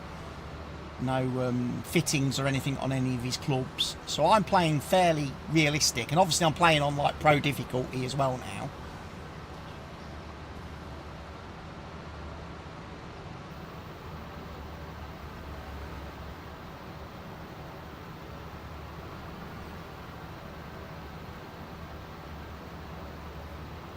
A: fittings or anything on any of his clubs, so I'm playing fairly realistic, and obviously I'm playing on like pro difficulty as well now.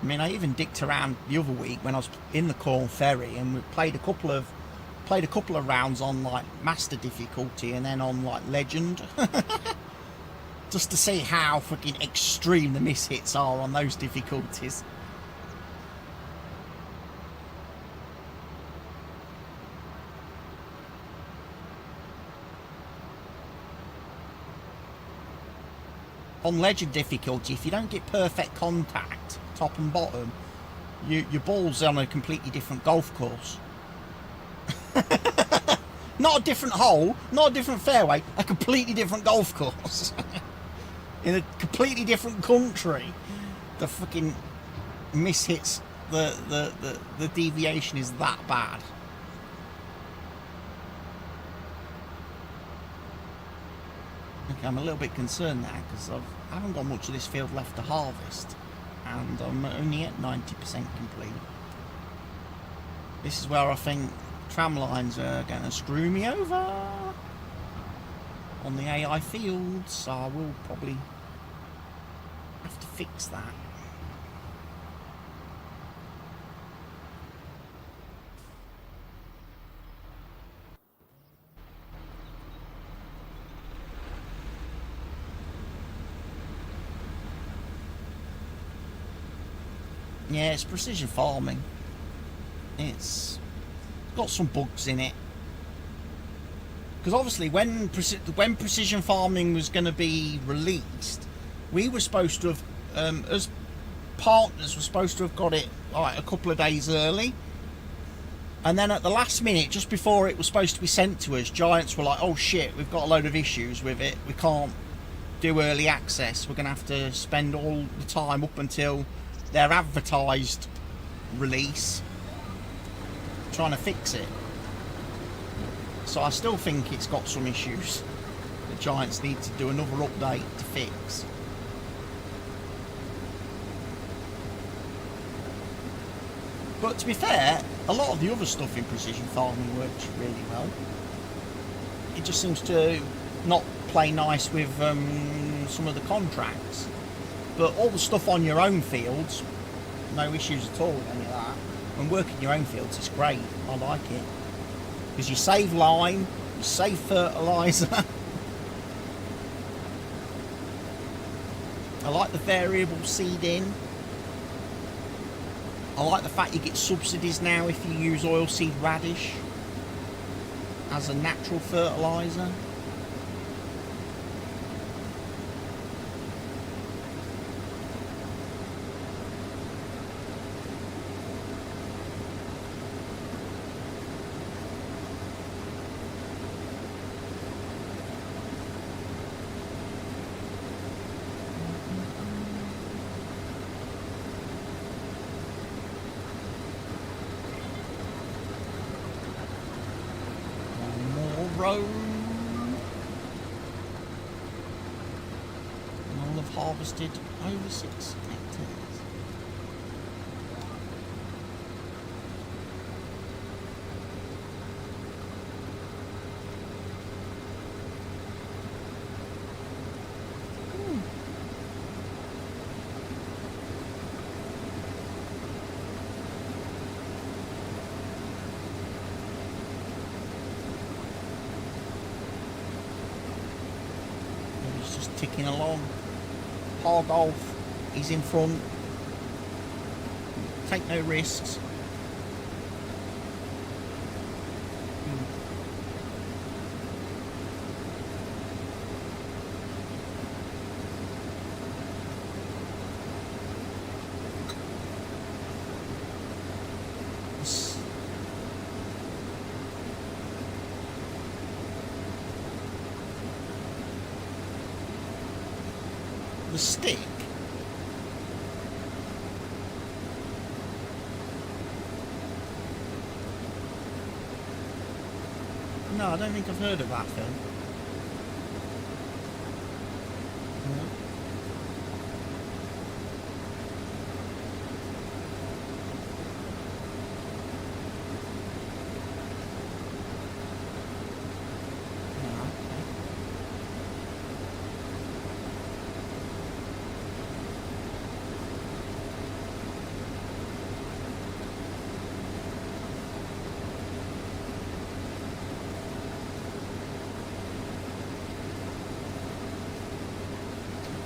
A: I mean, I even dicked around the other week when I was in the Corn Ferry, and we played a couple of rounds on like master difficulty and then on like legend, just to see how fucking extreme the mishits are on those difficulties. On legend difficulty, if you don't get perfect contact top and bottom, your ball's on a completely different golf course. Not a different hole, not a different fairway, a completely different golf course. In a completely different country. The fucking mishits, the deviation is that bad. Okay, I'm a little bit concerned now, because I haven't got much of this field left to harvest, and I'm only at 90% complete. This is where I think tram lines are going to screw me over on the AI field, so I will probably have to fix that. Yeah, it's precision farming. It's got some bugs in it, because obviously when precision farming was going to be released, we were supposed to have, as partners, were supposed to have got it like a couple of days early, and then at the last minute, just before it was supposed to be sent to us, Giants were like, oh shit, we've got a load of issues with it, we can't do early access, we're going to have to spend all the time up until their advertised release trying to fix it. So I still think it's got some issues the Giants need to do another update to fix. But to be fair, a lot of the other stuff in precision farming works really well. It just seems to not play nice with some of the contracts. But all the stuff on your own fields, no issues at all with any of that. And working your own fields is great. I like it, because you save lime, you save fertiliser. I like the variable seeding. I like the fact you get subsidies now if you use oilseed radish as a natural fertiliser. Road. And I'll have harvested over 6 hectares. ticking along. Par Golf, he's in front. Take no risks. The stick. No, I don't think I've heard of that film. No.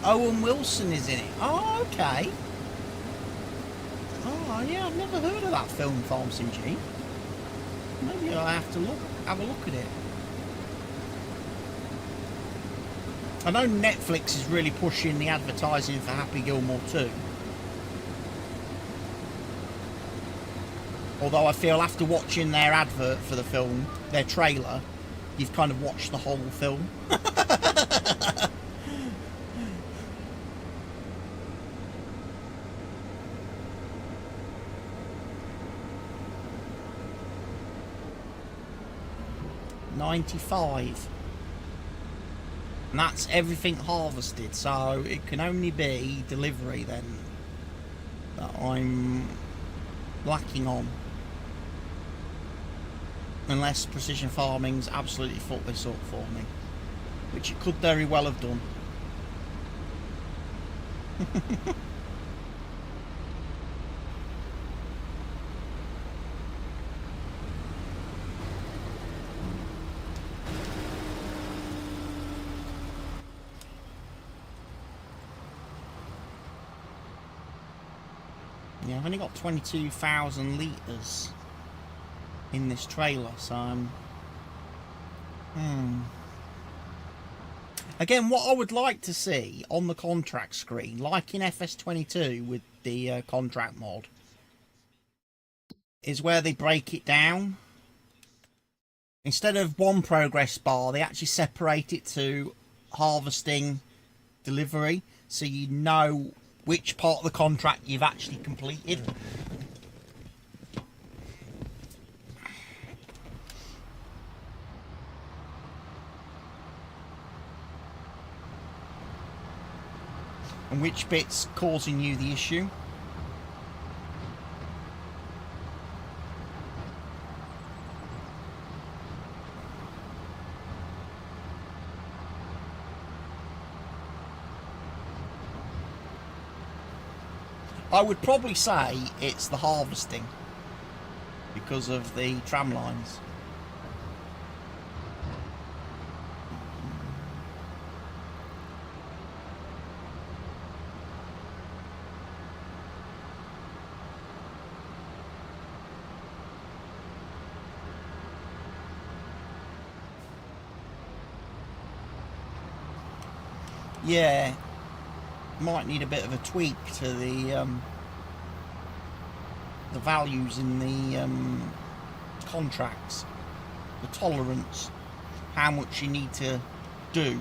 A: Owen Wilson is in it. Oh, okay. Oh, yeah, I've never heard of that film, Farmson G. Maybe I have to have a look at it. I know Netflix is really pushing the advertising for Happy Gilmore 2. Although I feel after watching their advert for the film, their trailer, you've kind of watched the whole film. $95, and that's everything harvested, so it can only be delivery then that I'm lacking on, unless Precision Farming's absolutely fucked this up for me, which it could very well have done. Yeah, I've only got 22,000 litres in this trailer, so I'm... Again, what I would like to see on the contract screen, like in FS25 with the contract mod, is where they break it down. Instead of one progress bar, they actually separate it to harvesting, delivery, so you know which part of the contract you've actually completed. And which bit's causing you the issue. I would probably say it's the harvesting because of the tram lines. Yeah, might need a bit of a tweak to the values in the contracts, the tolerance, how much you need to do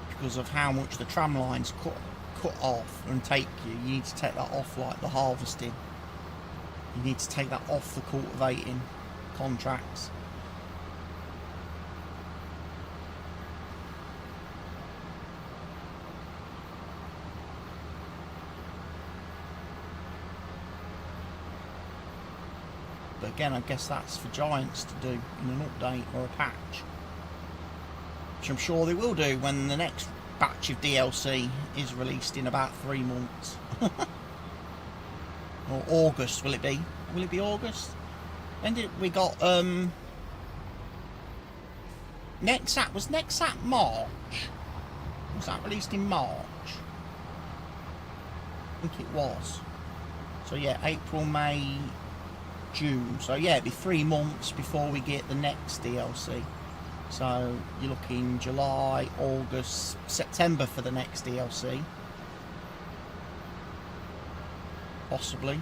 A: because of how much the tram lines cut off and take you. You need to take that off, like the harvesting. You need to take that off the cultivating contracts. But again, I guess that's for Giants to do in an update or a patch, which I'm sure they will do when the next batch of DLC is released in about 3 months. Or August, will it be? Will it be August? When did we got Was Nexat March? Was that released in March? I think it was. So yeah, April, May, June. So yeah, it'd be 3 months before we get the next DLC. So you're looking July, August, September for the next DLC. Possibly.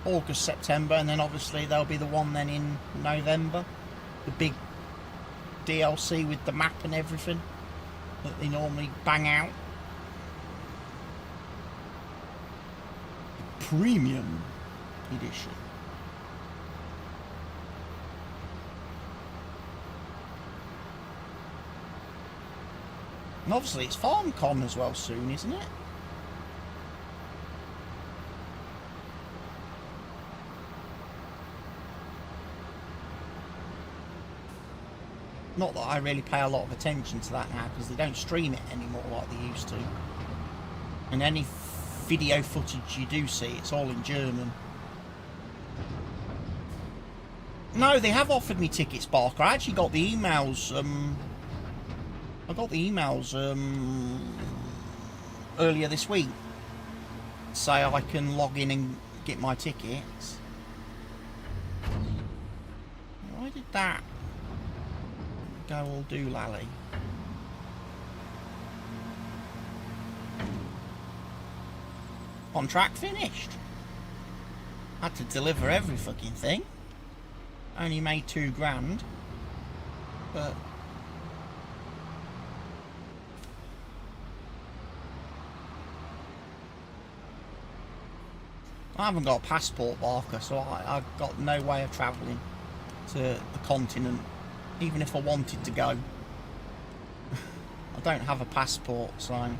A: August, September, and then obviously there'll be the one then in November. The big DLC with the map and everything that they normally bang out. Premium edition. And obviously it's FarmCon as well soon, isn't it? Not that I really pay a lot of attention to that now, because they don't stream it anymore like they used to. And any video footage you do see, it's all in German. No, they have offered me tickets, Barker. I actually got the emails, earlier this week. Say I can log in and get my tickets. Why did that go all doolally? Contract finished. Had to deliver every fucking thing. Only made £2,000, but I haven't got a passport, Barker, so I've got no way of travelling to the continent, even if I wanted to go. I don't have a passport, so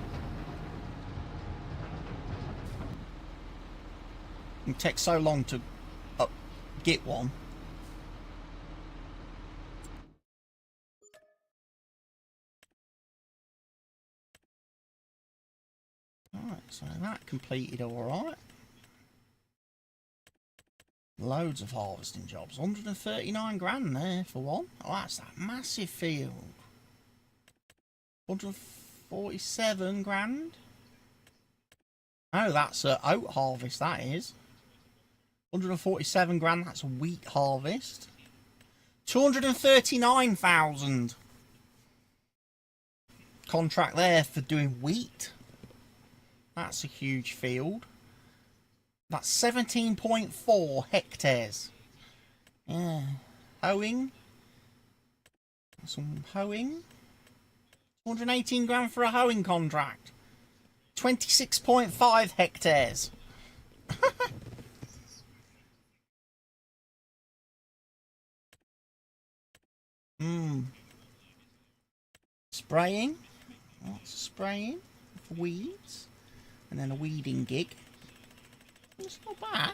A: it takes so long to get one. Alright, so that completed alright. Loads of harvesting jobs. 139 grand there for one. Oh, that's that massive field. 147 grand. Oh, that's a oat harvest, that is. 147 grand, that's a wheat harvest. 239,000. Contract there for doing wheat. That's a huge field. That's 17.4 hectares. Yeah. Hoeing. Some hoeing. 218 grand for a hoeing contract. 26.5 hectares. Spraying. Lots of spraying for weeds. And then a weeding gig. It's not bad.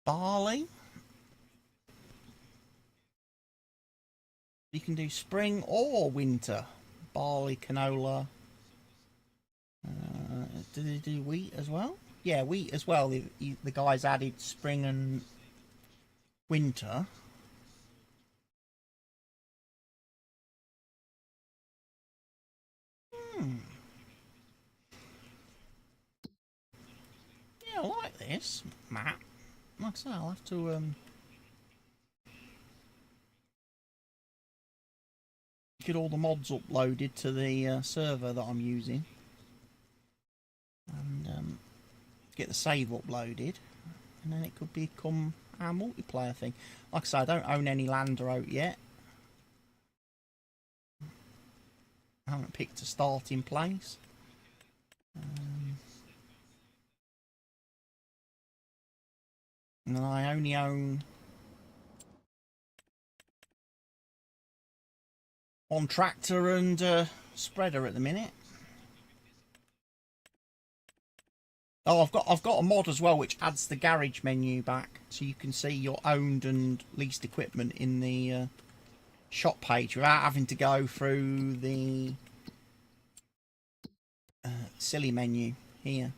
A: Barley. You can do spring or winter. Barley, canola. Do they do wheat as well? Yeah, wheat as well. The guys added spring and winter. Yeah, I like this map. Like I say, I'll have to get all the mods uploaded to the server that I'm using, and get the save uploaded, and then it could become our multiplayer thing. Like I say, I don't own any land or oat yet. I haven't picked a starting place. And then I only own one tractor and spreader at the minute. Oh, I've got a mod as well which adds the garage menu back, so you can see your owned and leased equipment in the shop page without having to go through the silly menu here.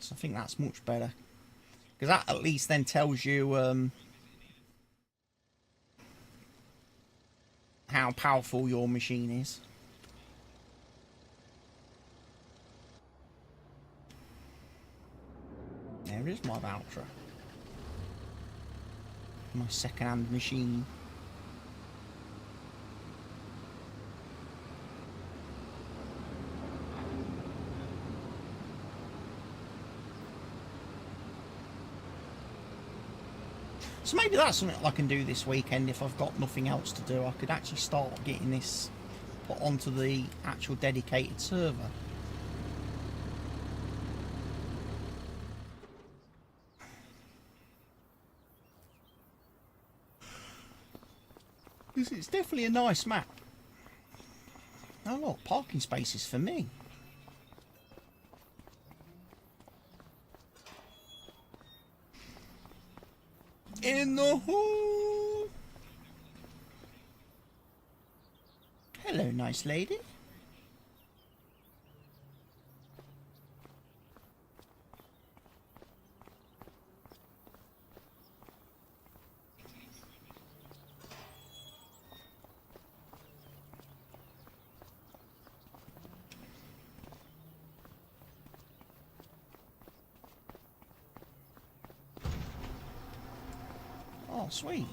A: So I think that's much better. Because that at least then tells you how powerful your machine is. There is my voucher. My second-hand machine. So maybe that's something I can do this weekend if I've got nothing else to do. I could actually start getting this put onto the actual dedicated server. It's definitely a nice map. Oh look, parking spaces for me. In the hall. Hello, nice lady. Oh, sweet.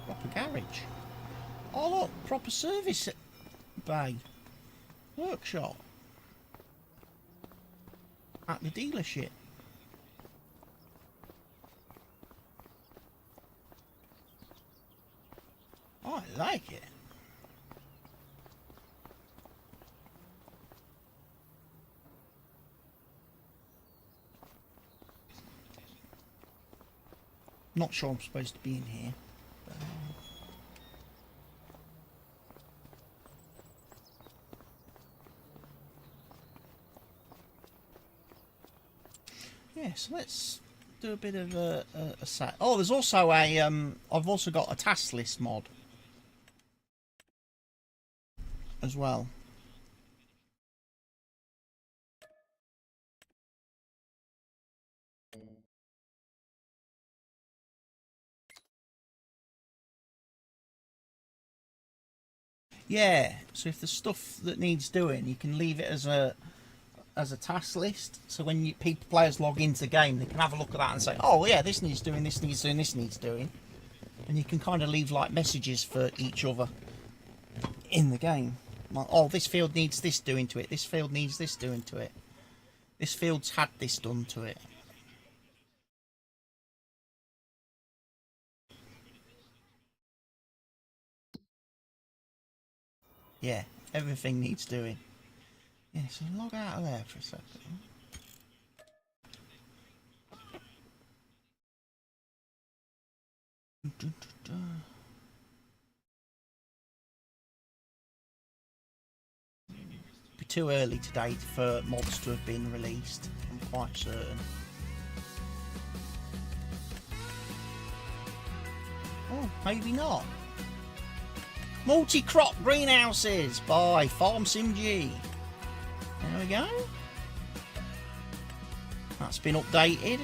A: Proper garage. Oh, look, proper service bay. Workshop. At the dealership. Oh, I like it. Not sure I'm supposed to be in here. Yeah, so let's do a bit of a set. Oh, there's also a I've also got a task list mod as well. Yeah, so if there's stuff that needs doing, you can leave it as a task list. So when players log into the game, they can have a look at that and say, oh yeah, this needs doing, this needs doing, this needs doing. And you can kind of leave like messages for each other in the game. Like, oh, this field needs this doing to it, this field needs this doing to it. This field's had this done to it. Yeah, everything needs doing. Yeah, so log out of there for a second. Be too early today for mods to have been released, I'm quite certain. Oh, maybe not. Multi-crop greenhouses by Farm Sim G. There we go. That's been updated.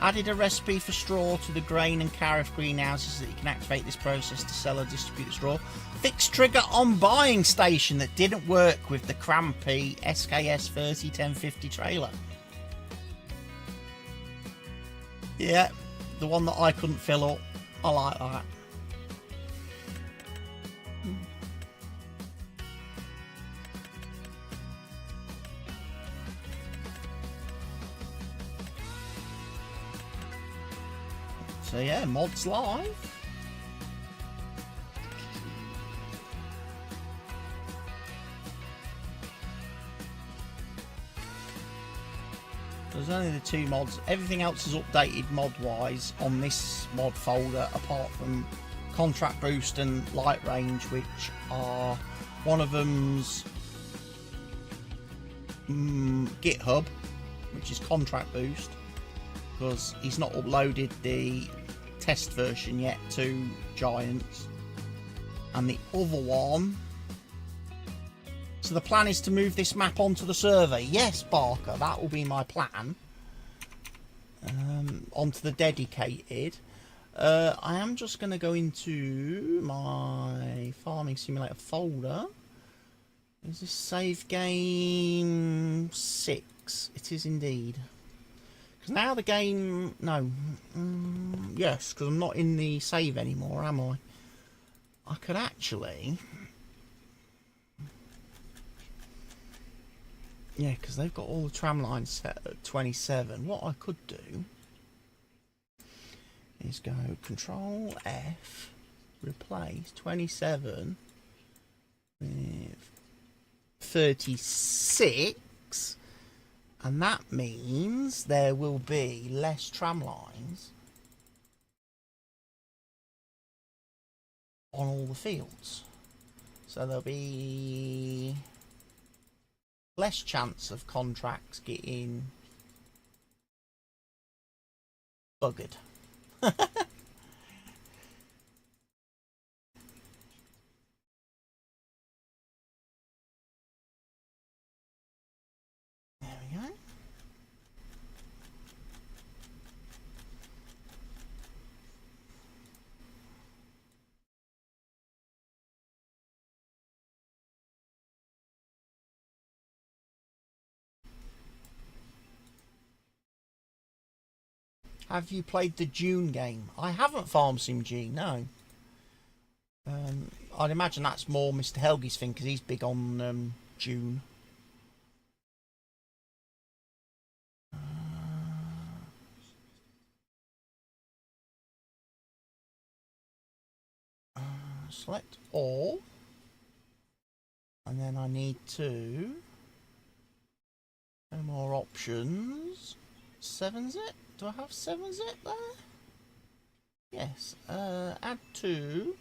A: Added a recipe for straw to the grain and carrot greenhouses so that you can activate this process to sell or distribute the straw. Fixed trigger on buying station that didn't work with the crampy SKS 301050 trailer. Yeah, the one that I couldn't fill up. I like that. So yeah, mods live. There's only the two mods. Everything else is updated mod-wise on this mod folder, apart from Contract Boost and Light Range, which are one of them's GitHub, which is Contract Boost, because he's not uploaded the test version yet to Giants, and the other one So the plan is to move this map onto the server. Yes, Barker, that will be my plan. Onto the dedicated. I am just going to go into my Farming Simulator folder. Is this save game 6? It is indeed. Because now the game... No. Yes, because I'm not in the save anymore, am I? I could actually... Yeah, because they've got all the tram lines set at 27. What I could do is go Control F, replace 27 with 36, and that means there will be less tram lines on all the fields. So there'll be less chance of contracts getting buggered. There we go. Have you played the June game? I haven't, Farm Sim G, no. I'd imagine that's more Mr. Helgi's thing, because he's big on June. Select all. And then I need to... No more options. 7-zip? Do I have 7-zip there? Yes. Add to...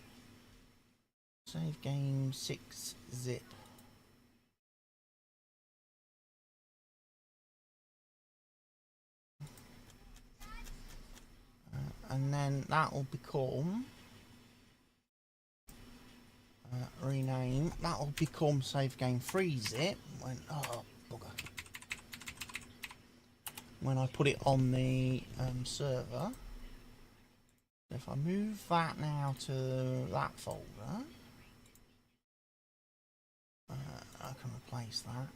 A: Save game 6-zip. And then that will become... rename. That will become save game 3-zip. When... Oh, bugger. When I put it on the server. If I move that now to that folder, I can replace that.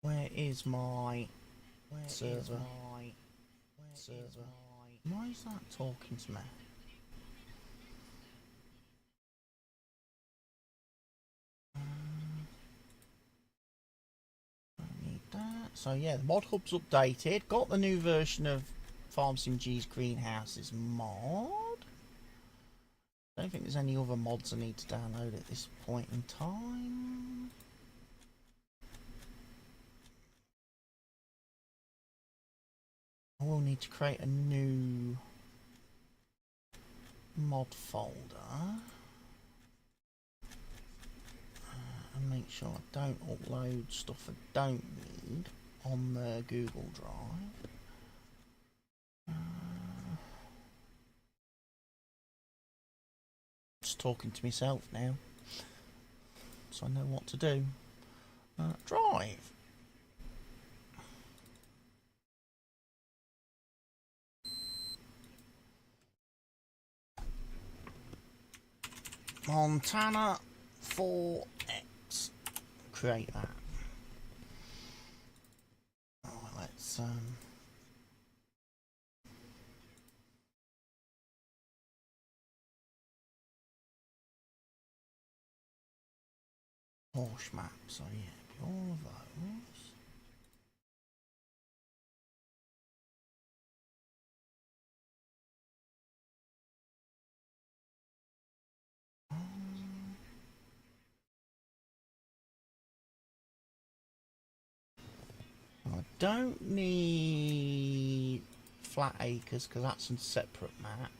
A: Where is my server? Why is that talking to me? I need that. So yeah, the mod hub's updated. Got the new version of Farm Sim G's Greenhouses mod. I don't think there's any other mods I need to download at this point in time. I will need to create a new mod folder and make sure I don't upload stuff I don't need on the Google Drive. Just talking to myself now, so I know what to do. Drive. Montana 4X. Create that. Oh, let's Porsche map. So yeah, all of those. I don't need flat acres because that's a separate map.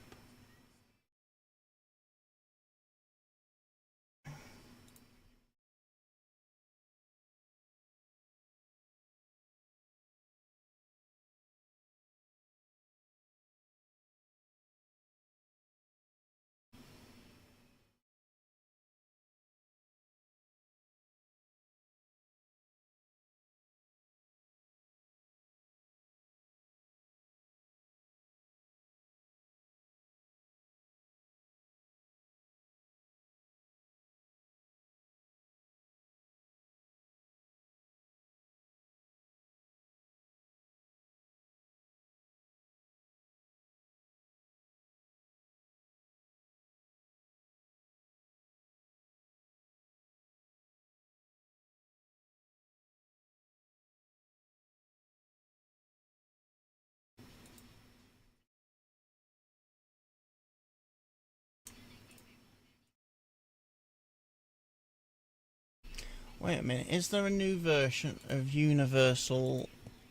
A: Wait a minute, is there a new version of Universal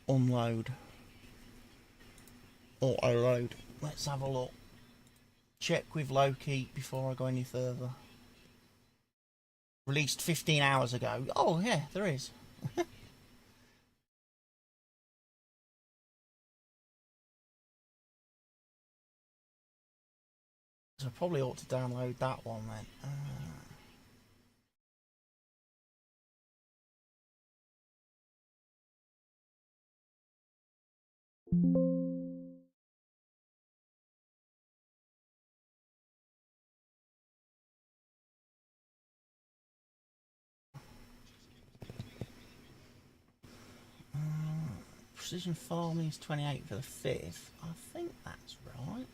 A: Unload? Auto load. Let's have a look. Check with Loki before I go any further. Released 15 hours ago. Oh yeah, there is. So I probably ought to download that one then. Precision farming is 28 for the 5th. I think that's right.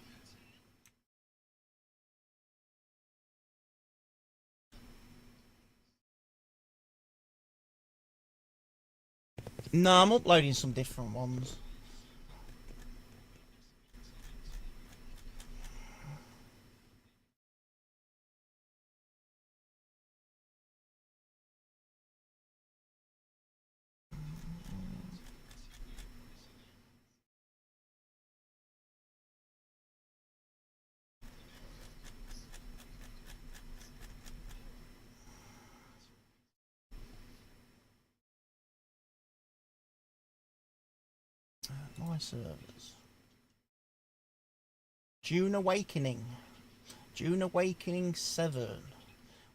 A: No, I'm uploading some different ones. My servers. June Awakening. June Awakening 7.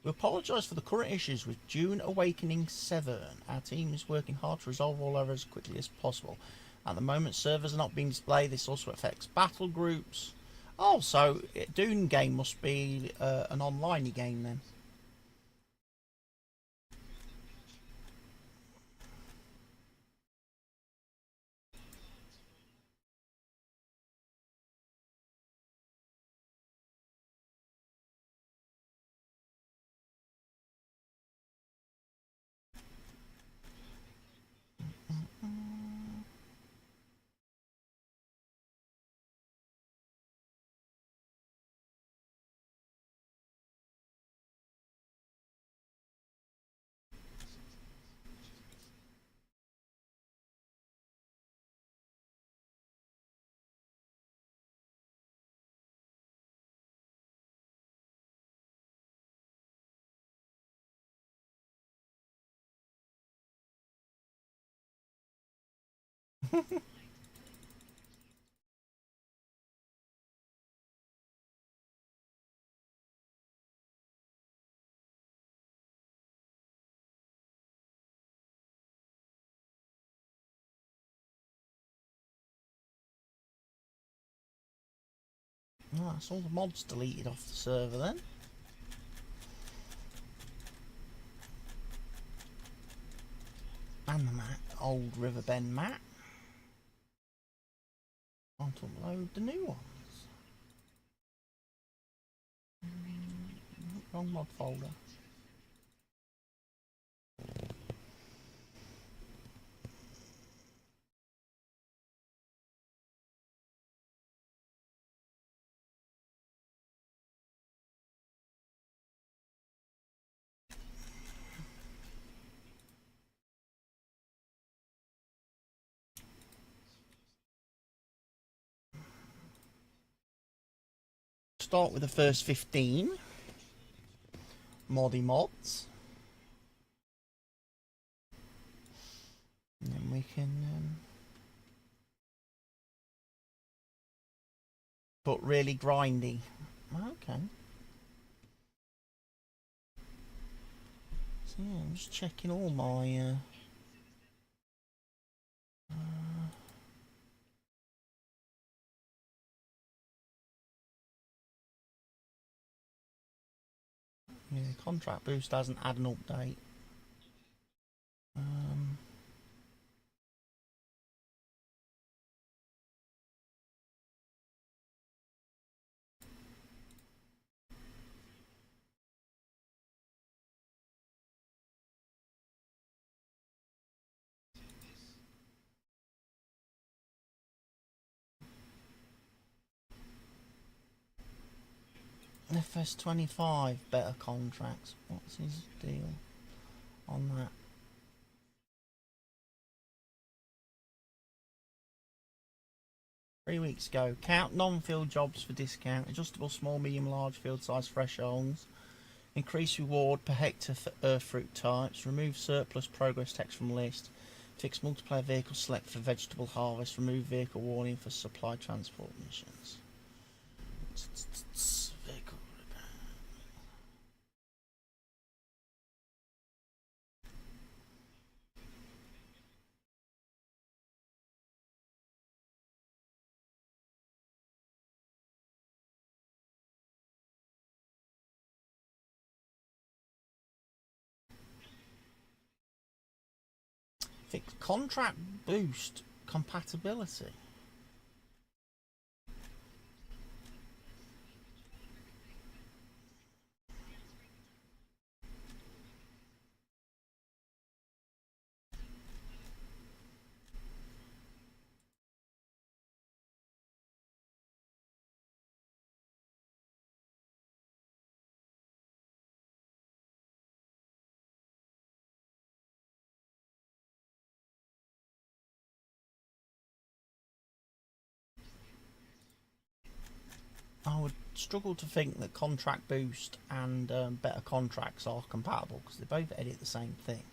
A: We apologise for the current issues with June Awakening 7. Our team is working hard to resolve all errors as quickly as possible. At the moment, servers are not being displayed. This also affects battle groups. Oh, so Dune game must be an online game then. Oh, that's all the mods deleted off the server then. And the map, old Riverbend map. Want to upload the new ones. Wrong mod folder. Start with the first 15 moddy mods, and then we can put really grindy. Okay. So yeah, I'm just checking all my yeah, contract boost hasn't had an update. FS25 better contracts. What's his deal? on that. Three weeks ago. Count non-field jobs for discount. Adjustable small, medium, large field size thresholds. Increase reward per hectare for earth fruit types. Remove surplus progress text from list. Fix multiplayer vehicle select for vegetable harvest. Remove vehicle warning for supply transport missions. Vehicle repair. Fix contract boost compatibility. I would struggle to think that contract boost and better contracts are compatible because they both edit the same thing.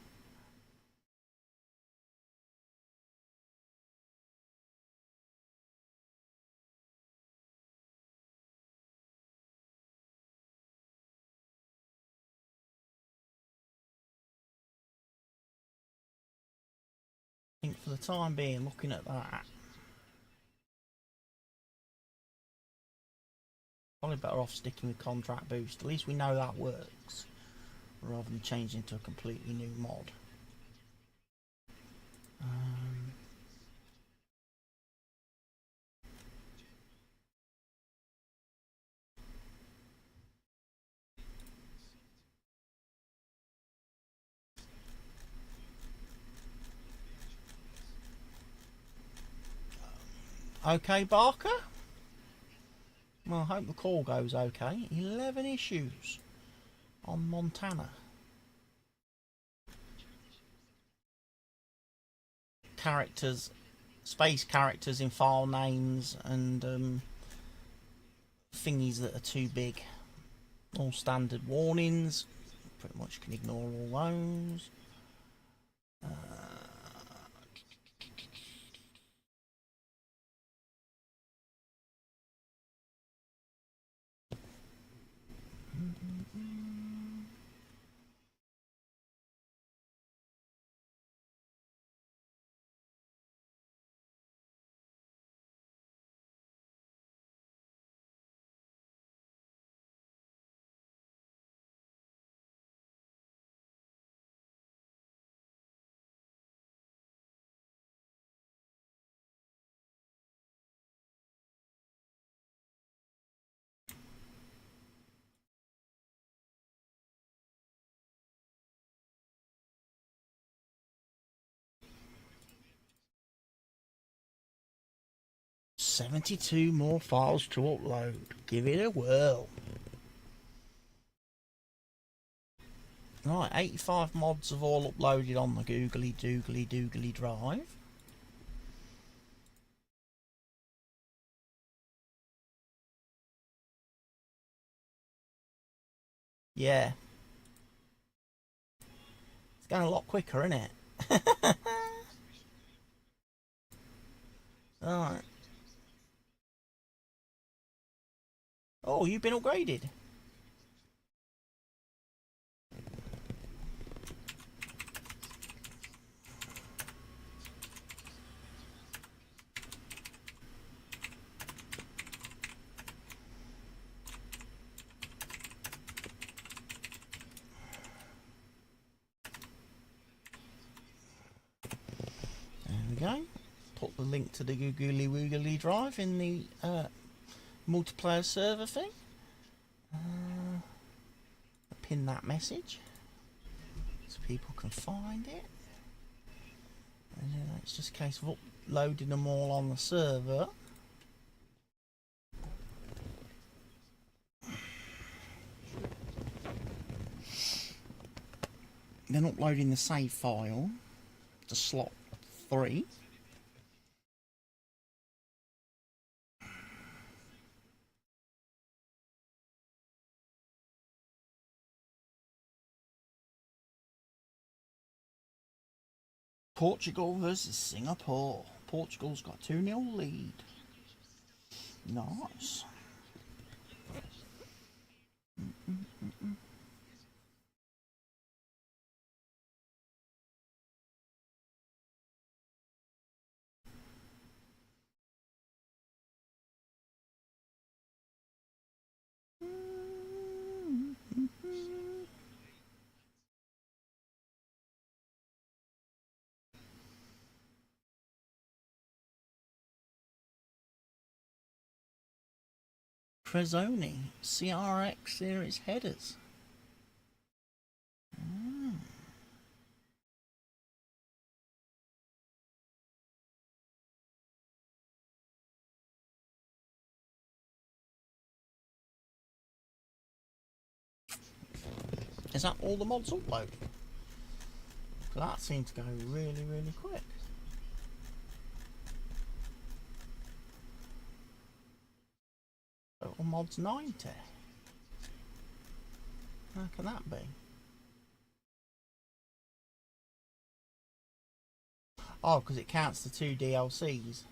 A: I think for the time being, looking at that, probably better off sticking with contract boost. At least we know that works, rather than changing to a completely new mod. Okay, Barker? Well, I hope the call goes okay. 11 issues on Montana. Characters, space characters in file names and thingies that are too big. All standard warnings. Pretty much can ignore all those. $72 more files to upload. Give it a whirl. Right, 85 mods have all uploaded on the googly doogly doogly drive. Yeah. It's going a lot quicker, isn't it? Alright. Oh, you've been upgraded. There we go. Put the link to the googly woogly drive in the multiplayer server thing. Pin that message so people can find it. And then it's just a case of uploading them all on the server. then uploading the save file to slot 3. Portugal versus Singapore. Portugal's got 2-0 lead. Nice. Trezoni, CRX series headers. Is that all the mods uploaded? That seemed to go really, really quick. Total mods 90. How can that be? Oh, because it counts the 2 DLCs.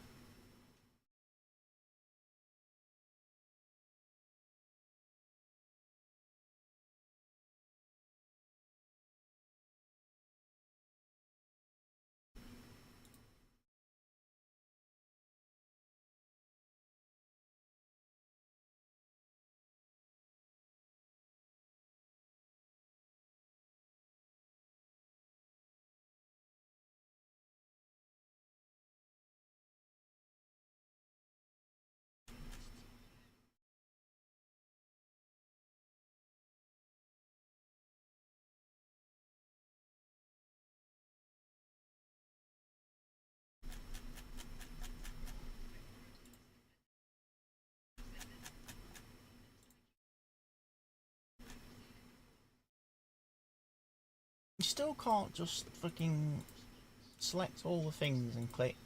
A: You still can't just fucking select all the things and click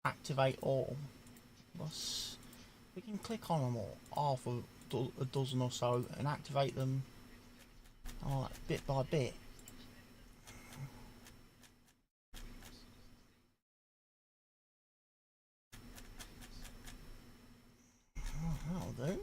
A: activate all. Plus, we can click on them all, half a dozen or so, and activate them bit by bit. Oh, that'll do.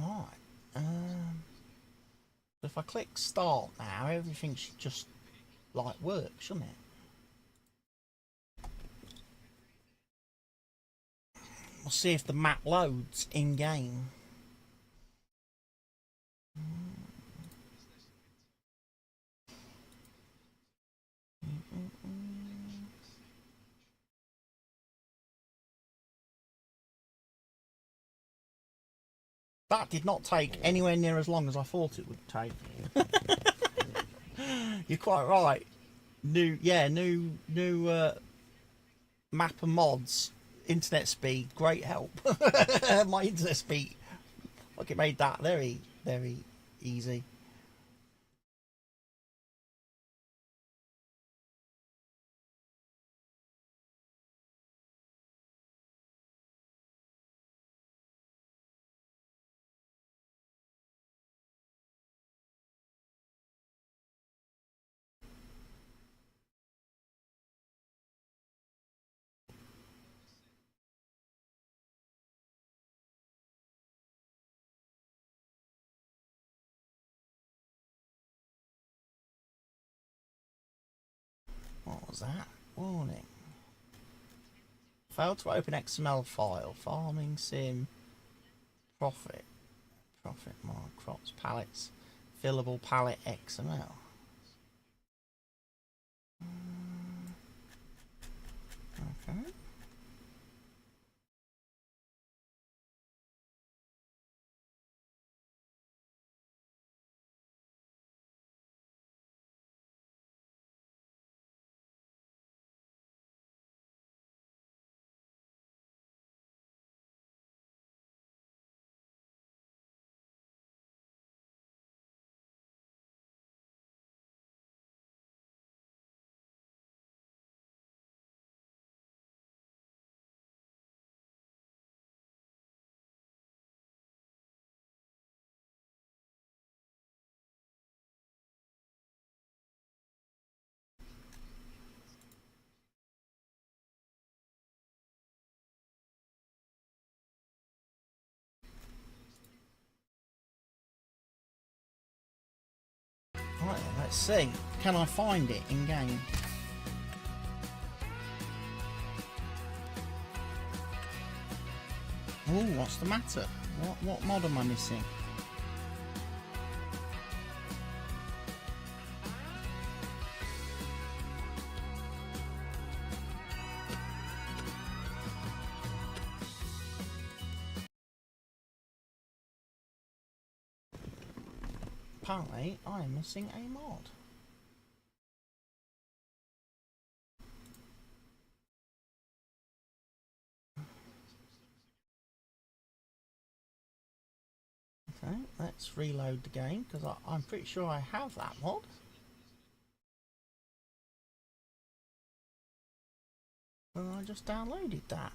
A: Alright, if I click start now, everything should just like work, shouldn't it? We'll see if the map loads in game. That did not take anywhere near as long as I thought it would take. You're quite right. New map and mods, internet speed, great help. My internet speed, like, it made that very, very easy. What was that? Warning. Failed to open XML file. Farming sim Profit more crops, pallets, fillable pallet XML. Okay. Right, let's see. Can I find it in game? Oh, what's the matter? What mod am I missing? Apparently, I am missing a mod. Okay, let's reload the game because I'm pretty sure I have that mod. And I just downloaded that.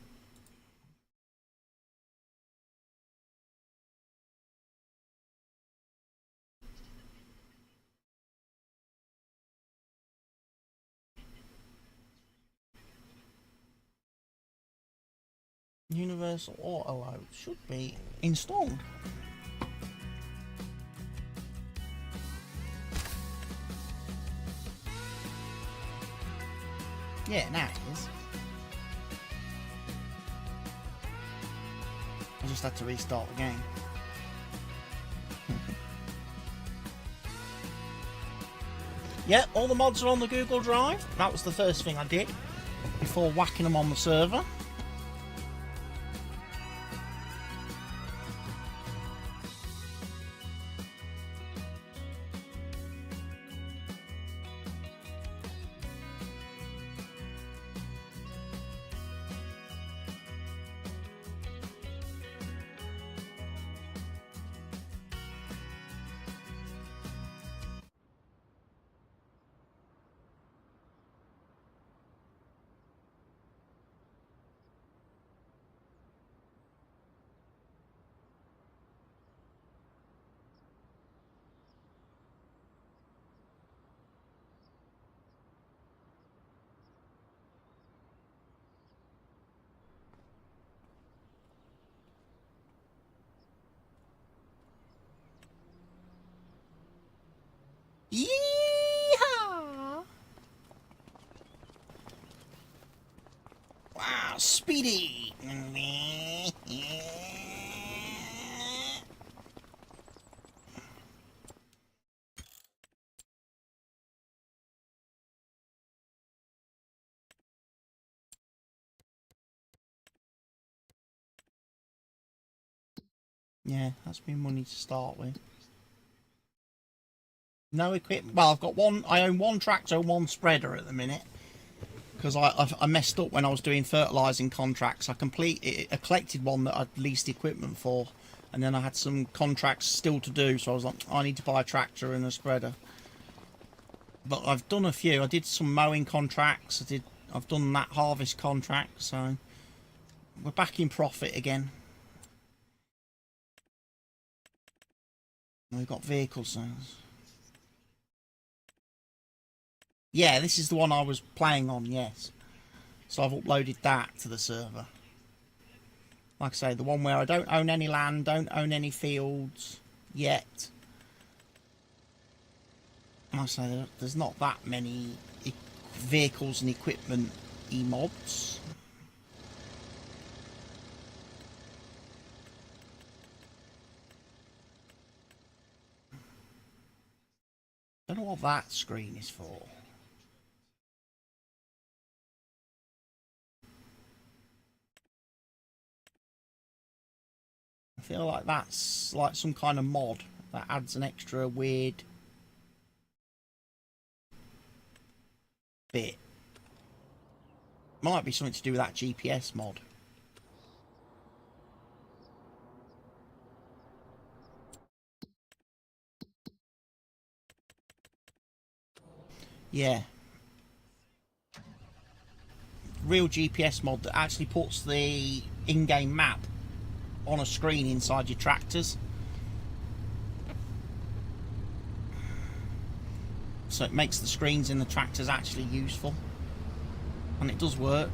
A: Universal Auto Load should be installed. Yeah, now it is. I just had to restart the game. Yep, all the mods are on the Google Drive. That was the first thing I did before whacking them on the server. Yeehaw! Wow, speedy! Yeah, that's been money to start with. No equipment. Well, I've got one. I own one tractor, one spreader at the minute because I messed up when I was doing fertilising contracts. I collected one that I'd leased equipment for, and then I had some contracts still to do. So I was like, I need to buy a tractor and a spreader. But I've done a few. I did some mowing contracts. I've done that harvest contract. So we're back in profit again. We've got vehicle sales. Yeah, this is the one I was playing on, yes. So I've uploaded that to the server. Like I say, the one where I don't own any land, don't own any fields yet. Like I say, there's not that many vehicles and equipment emods. that screen is for. I feel like that's like some kind of mod that adds an extra weird bit. Might be something to do with that GPS mod. Yeah. Real GPS mod that actually puts the in-game map on a screen inside your tractors. So it makes the screens in the tractors actually useful. And it does work.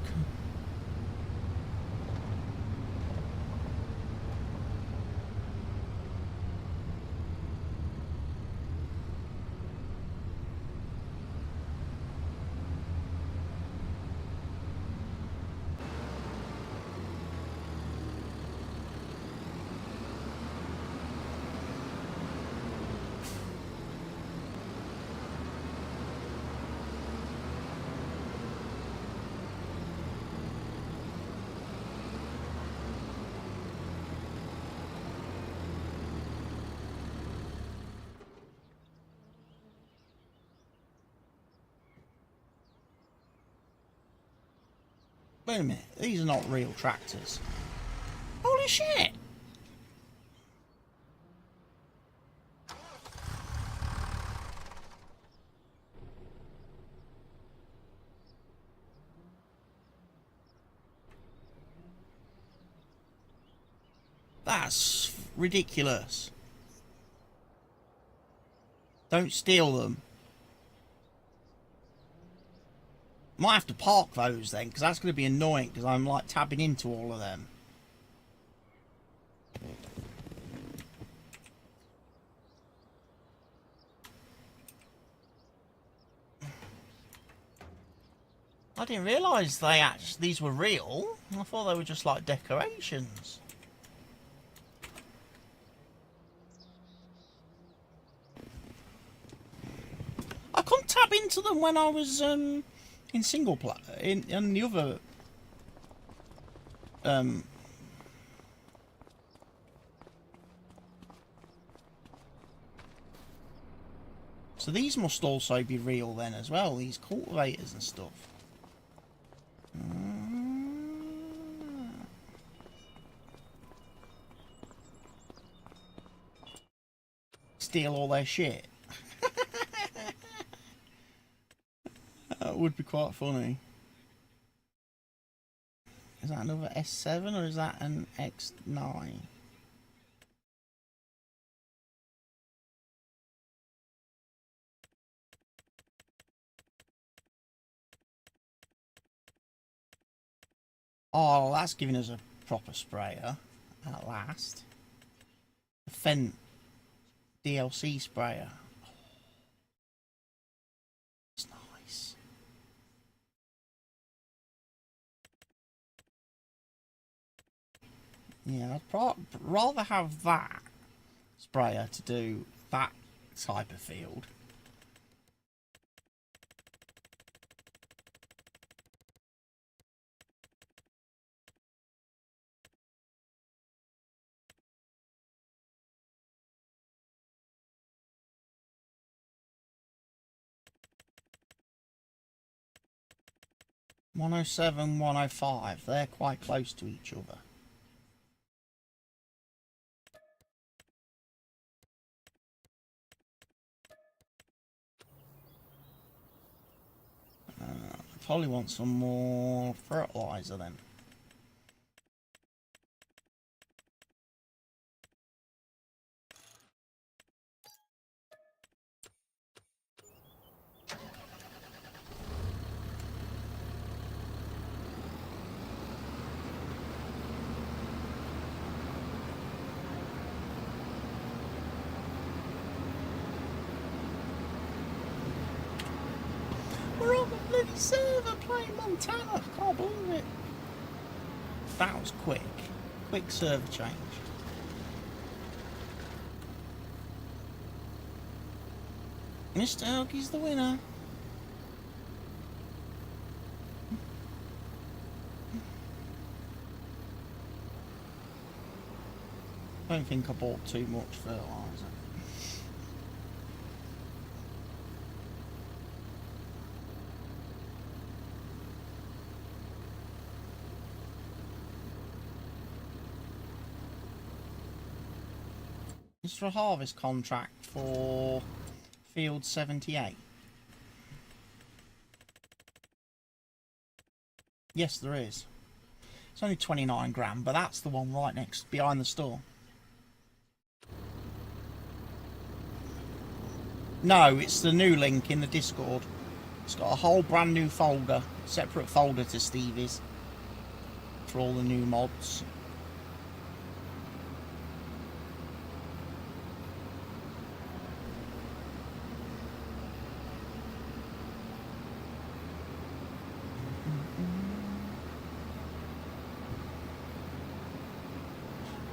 A: Wait a minute, these are not real tractors. Holy shit! That's ridiculous. Don't steal them. Might have to park those then, because that's going to be annoying, because I'm like tabbing into all of them. I didn't realise these were real. I thought they were just like decorations. I couldn't tab into them when I was in single player in the other so these must also be real then as well, these cultivators and stuff. Steal all their shit. That would be quite funny. Is that another S7 or is that an X9? Oh, that's giving us a proper sprayer at last. The Fent DLC sprayer. It's nice. Yeah, I'd rather have that sprayer to do that type of field. .107, 105, they're quite close to each other. Probably want some more fertilizer then. We're on the bloody server playing Montana. Can't believe it. That was quick. Quick server change. Mr. Elky's the winner. I don't think I bought too much fertiliser. It's for a harvest contract for field 78. Yes, there is. It's only 29 grand, but that's the one right next behind the store. No, it's the new link in the Discord. It's got a whole brand new folder, separate folder to Stevie's for all the new mods.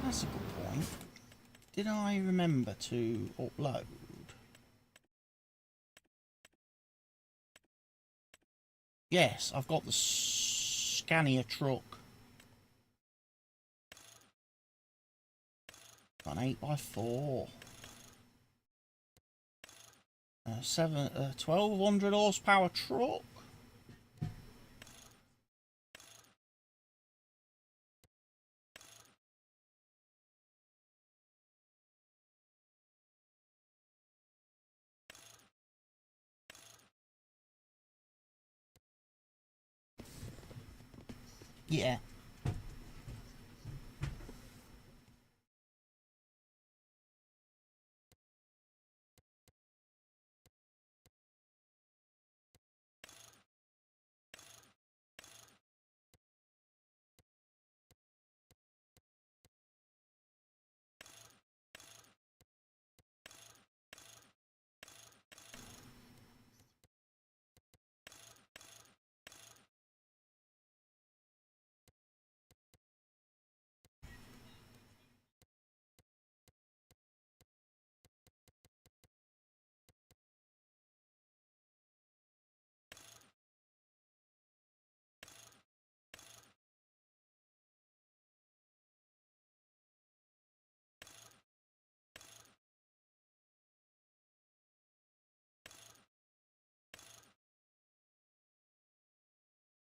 A: That's a good point. Did I remember to upload? Yes, I've got the Scania truck. Got an 8x4. 1200 horsepower truck. Yeah.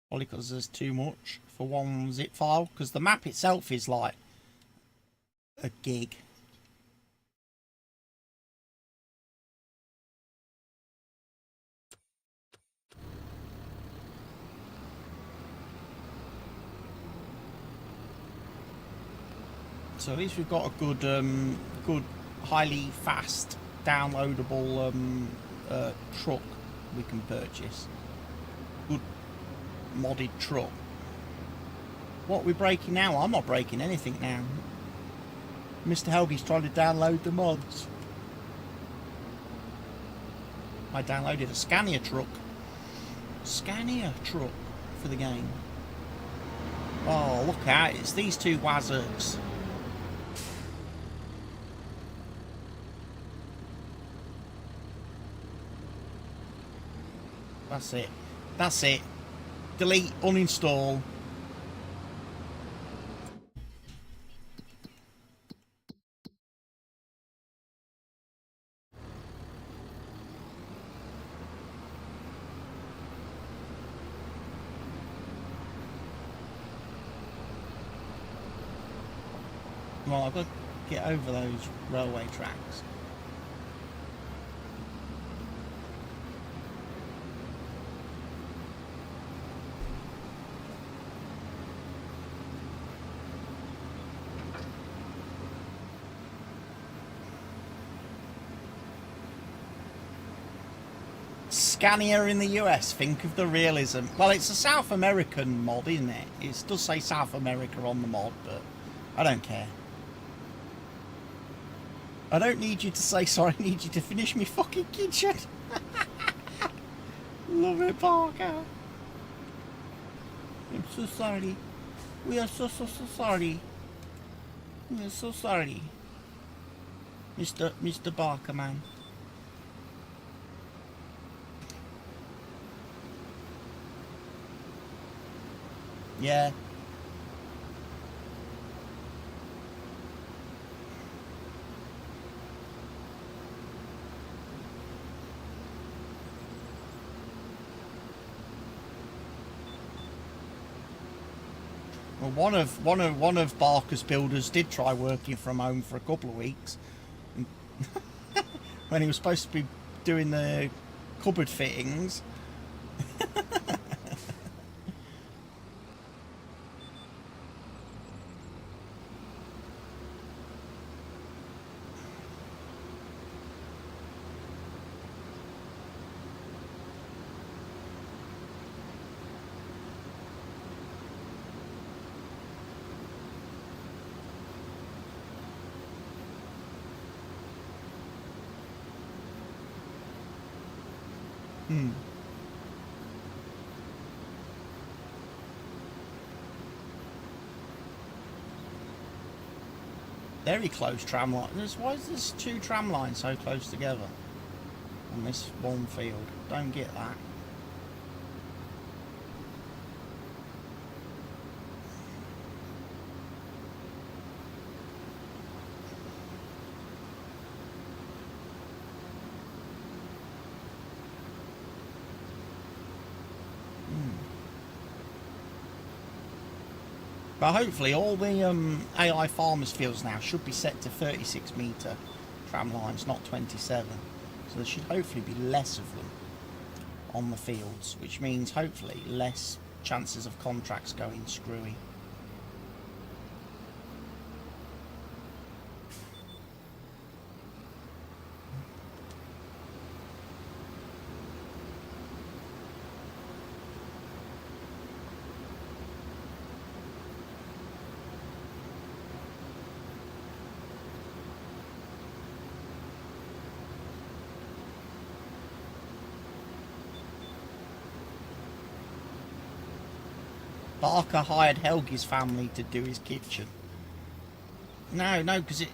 A: Probably because there's too much for one zip file, because the map itself is like a gig. So at least we've got a good, good, highly fast, downloadable truck we can purchase. Good modded truck. What are we breaking now? I'm not breaking anything now. Mr. Helgie's trying to download the mods. I downloaded a Scania truck. Scania truck for the game. Oh, look out. It's these two wazzards. That's it. That's it. Delete, uninstall. Well, I've got to get over those railway tracks. Scania in the US, think of the realism. Well, it's a South American mod, isn't it? It does say South America on the mod, but I don't care. I don't need you to say sorry, I need you to finish me fucking kitchen. Love it, Parker. I'm so sorry. We are so sorry. We are so sorry. Mr. Barker, man. Yeah. Well, one of Barker's builders did try working from home for a couple of weeks, when he was supposed to be doing the cupboard fittings. Very close tram lines. Why is this two tram lines so close together on this one field? Don't get that. But hopefully all the AI farmers fields now should be set to 36 metre tram lines, not 27. So there should hopefully be less of them on the fields, which means hopefully less chances of contracts going screwy. Barker hired Helgi's family to do his kitchen. No, because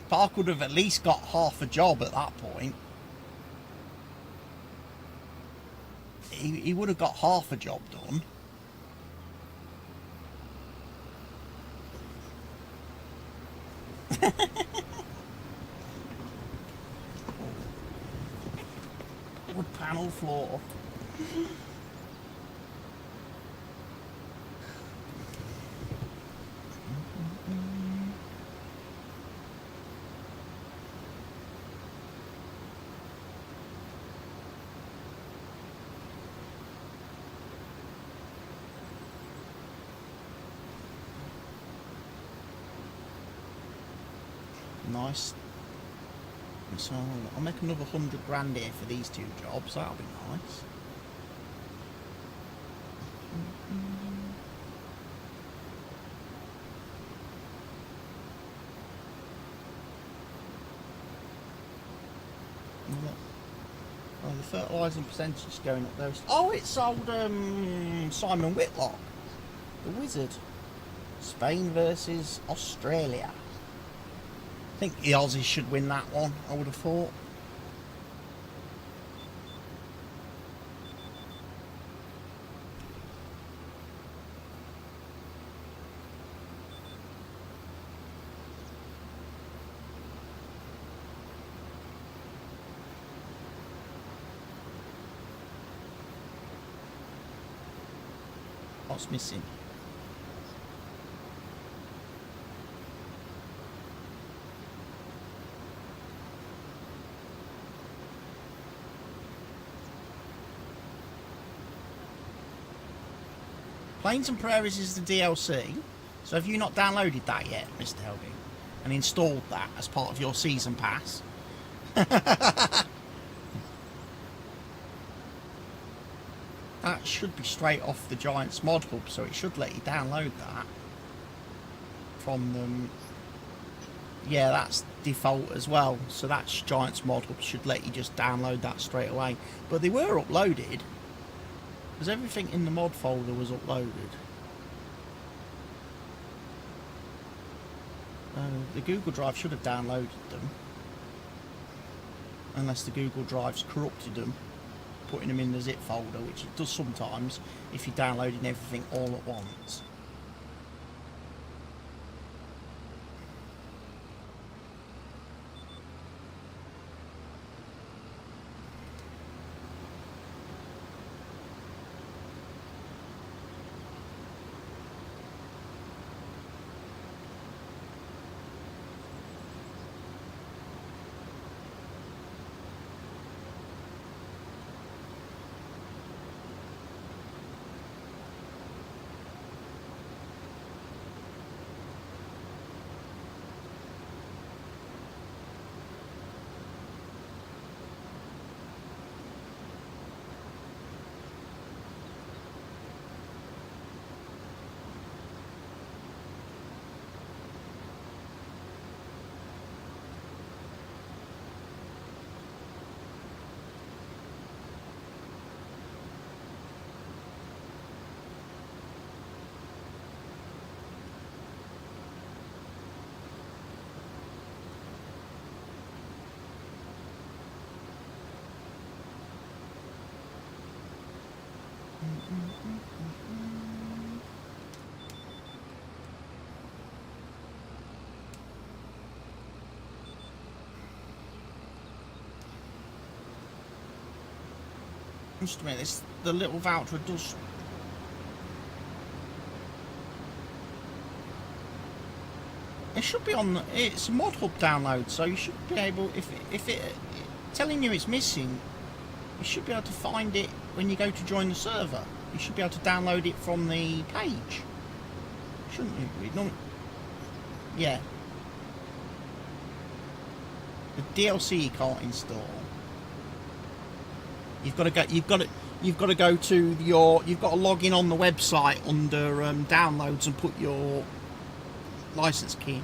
A: Barker would have at least got half a job at that point. He would have got half a job done. Wood panel floor. Nice. So I'll make another 100 grand here for these two jobs. That'll be nice. Oh, the fertilising percentage is going up there. Oh, it's old Simon Whitlock, the wizard. Spain versus Australia. I think the Aussies should win that one, I would have thought. What's missing? Plains and Prairies is the DLC, so have you not downloaded that yet, Mr. Helgi, and installed that as part of your season pass? That should be straight off the Giants mod hub, so it should let you download that from them. Yeah, that's default as well, so that's Giants mod hub, should let you just download that straight away. But they were uploaded, because everything in the mod folder was uploaded. The Google Drive should have downloaded them, unless the Google Drive's corrupted them. putting them in the zip folder, which it does sometimes if you're downloading everything all at once. Just a minute, the little voucher does. It should be on. It's a mod hub download, so you should be able. If it telling you it's missing, you should be able to find it when you go to join the server. You should be able to download it from the page, shouldn't you? No, yeah. The DLC you can't install. You've got to go. You've got to go to your. You've got to log in on the website under downloads and put your license key in.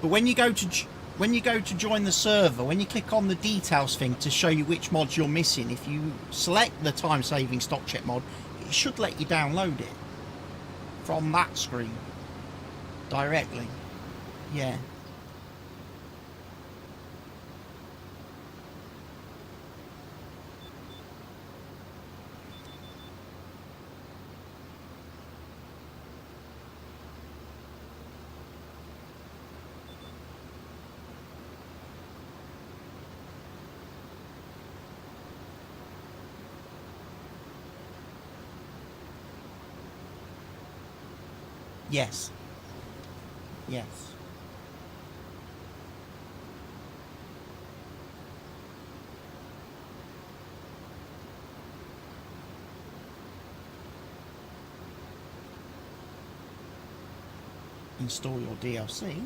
A: But when you go to join the server, when you click on the details thing to show you which mods you're missing, if you select the time-saving stock check mod, it should let you download it from that screen directly. Yeah. Yes. Yes. Install your DLC.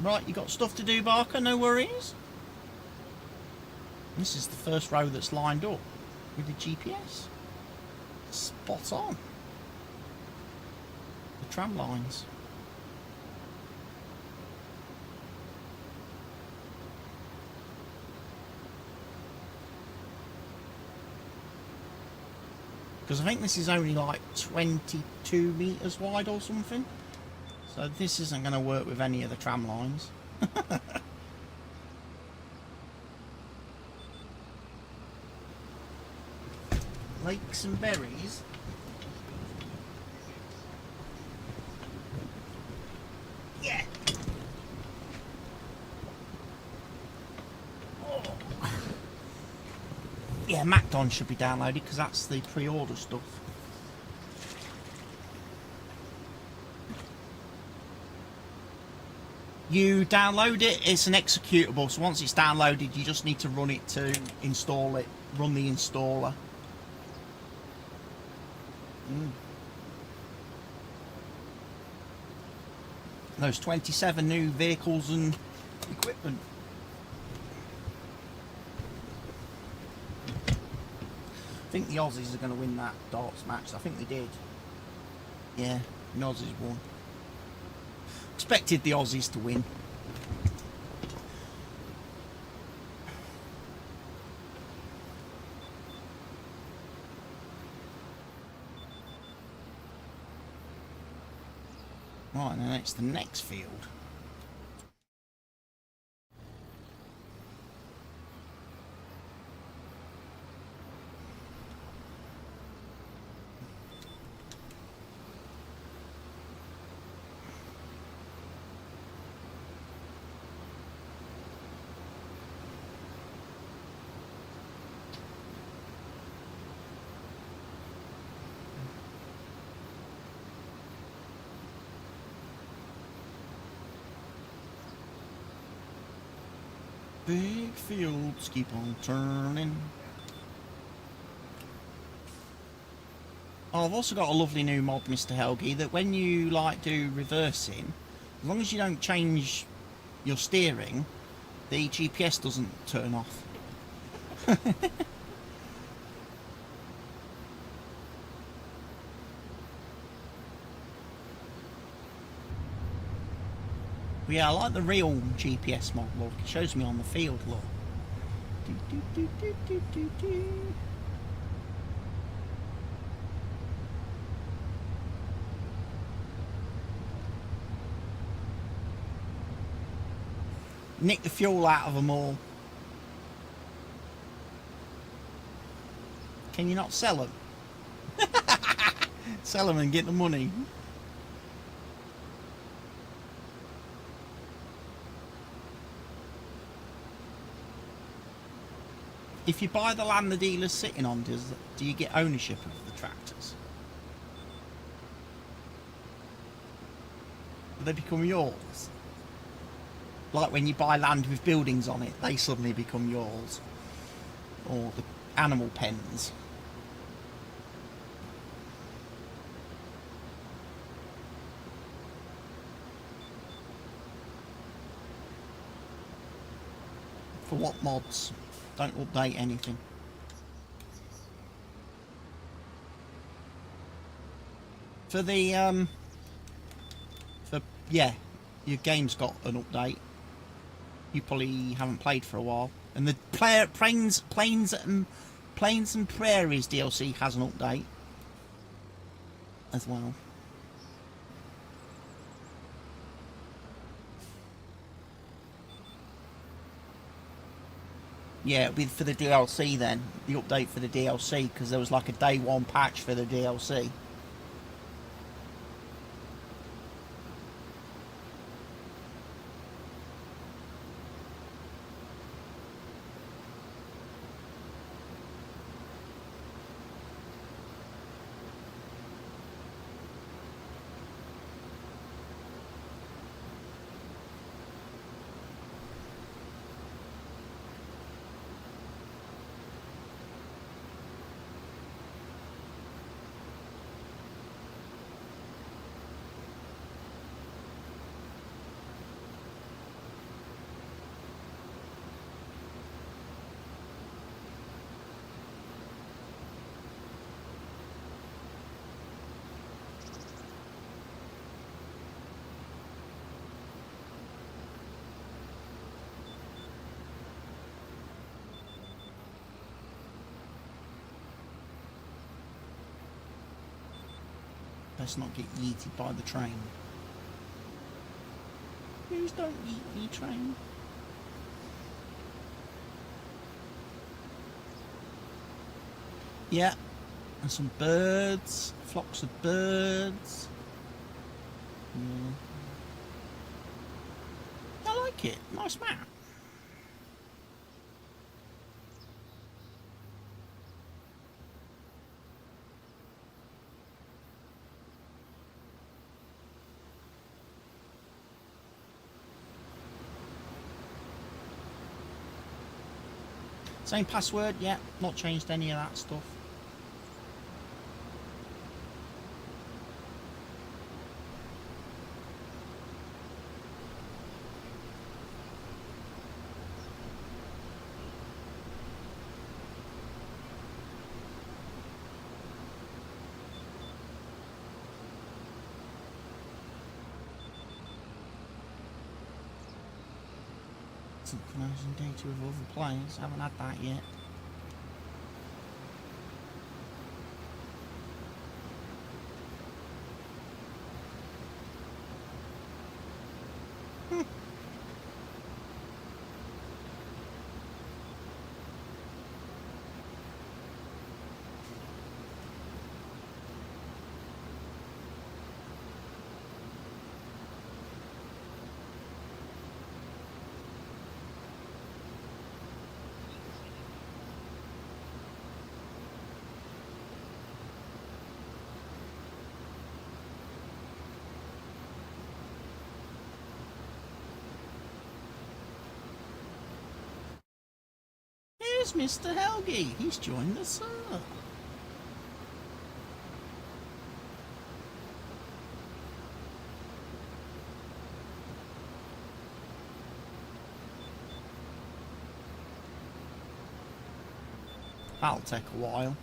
A: Right, you got stuff to do, Barker, no worries. This is the first row that's lined up with the GPS. Spot on. The tram lines. Because I think this is only like 22 metres wide or something. So this isn't going to work with any of the tram lines. Lakes and berries. Yeah. Oh. Yeah, Macdon should be downloaded because that's the pre-order stuff. You download it, it's an executable, so once it's downloaded you just need to run it to install it, run the installer. Those 27 new vehicles and equipment. I think the Aussies are going to win that darts match. I think they did. Yeah, the Aussies won. Expected the Aussies to win. Right, now it's the next field. Big fields keep on turning. Oh, I've also got a lovely new mod, Mr. Helgi, that when you like do reversing, as long as you don't change your steering, the GPS doesn't turn off. But yeah, I like the real GPS mod, look. It shows me on the field, look. Do, do, do, do, do, do, do. Nick the fuel out of them all. Can you not sell them? Sell them and get the money. If you buy the land the dealer's sitting on, do you get ownership of the tractors? Do they become yours? Like when you buy land with buildings on it, they suddenly become yours. Or the animal pens. For what mods? Don't update anything. For the yeah, your game's got an update. You probably haven't played for a while, and the Plains and Prairies DLC has an update as well. Yeah, it'll be for the DLC then, the update for the DLC, because there was like a day one patch for the DLC. Let's not get yeeted by the train. Please don't yeet me, train. Yeah, and some birds, flocks of birds. Yeah. I like it, nice map. Same password, yeah, not changed any of that stuff. Synchronizing data with other players, haven't had that yet. there's Mr. Helgi. He's joined us up. That'll take a while.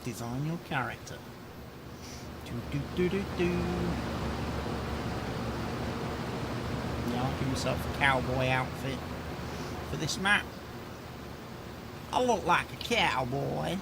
A: Design your character. Do. Yeah, I'll give myself a cowboy outfit for this map. I look like a cowboy.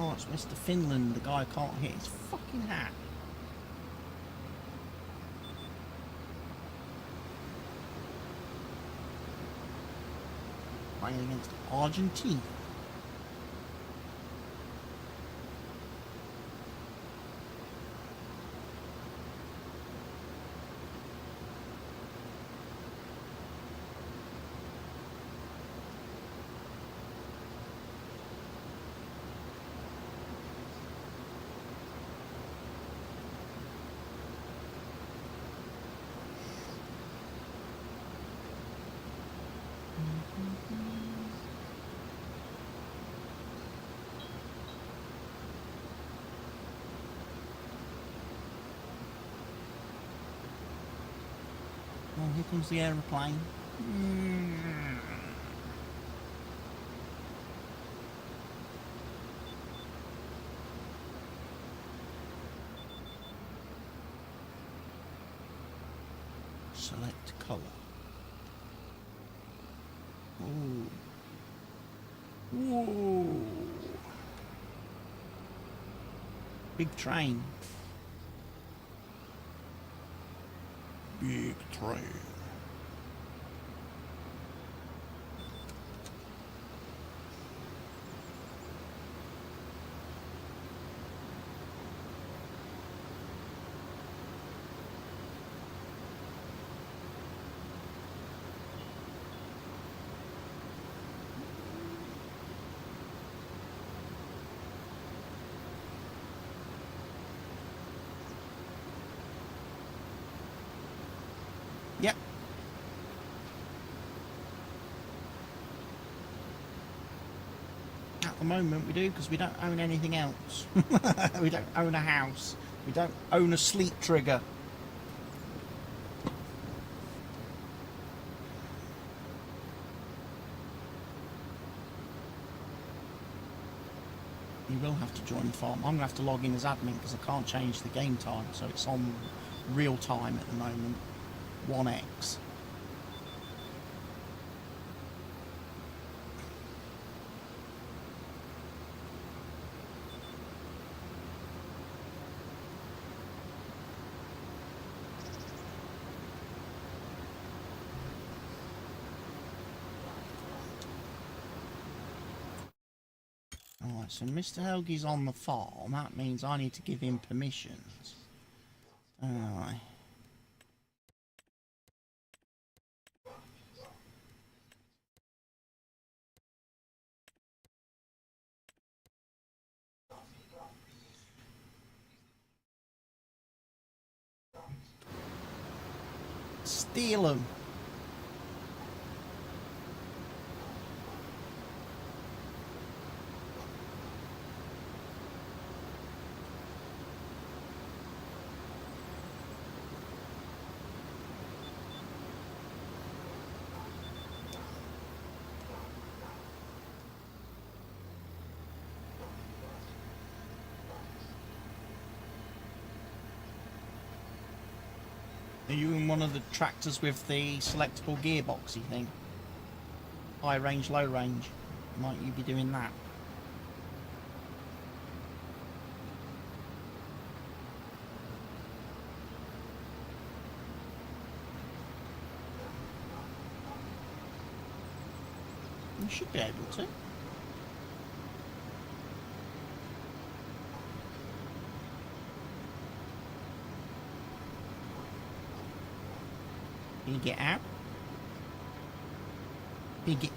A: Oh, it's Mr. Finland, the guy can't hit his fucking hat. Playing against Argentina. Oh, here comes the aeroplane. Select colour. Ooh. Whoa. Big train. Big train. Yep. At the moment we do, because we don't own anything else. We don't own a house. We don't own a sleep trigger. You will have to join the farm. I'm going to have to log in as admin because I can't change the game time, so it's on real time at the moment. 1x. Alright, so Mr. Helgi's on the farm. That means I need to give him permissions. Alright. Steal them. Are you in one of the tractors with the selectable gearboxy thing? High range, low range. Might you be doing that? You should be able to. Can you get out? Can you get...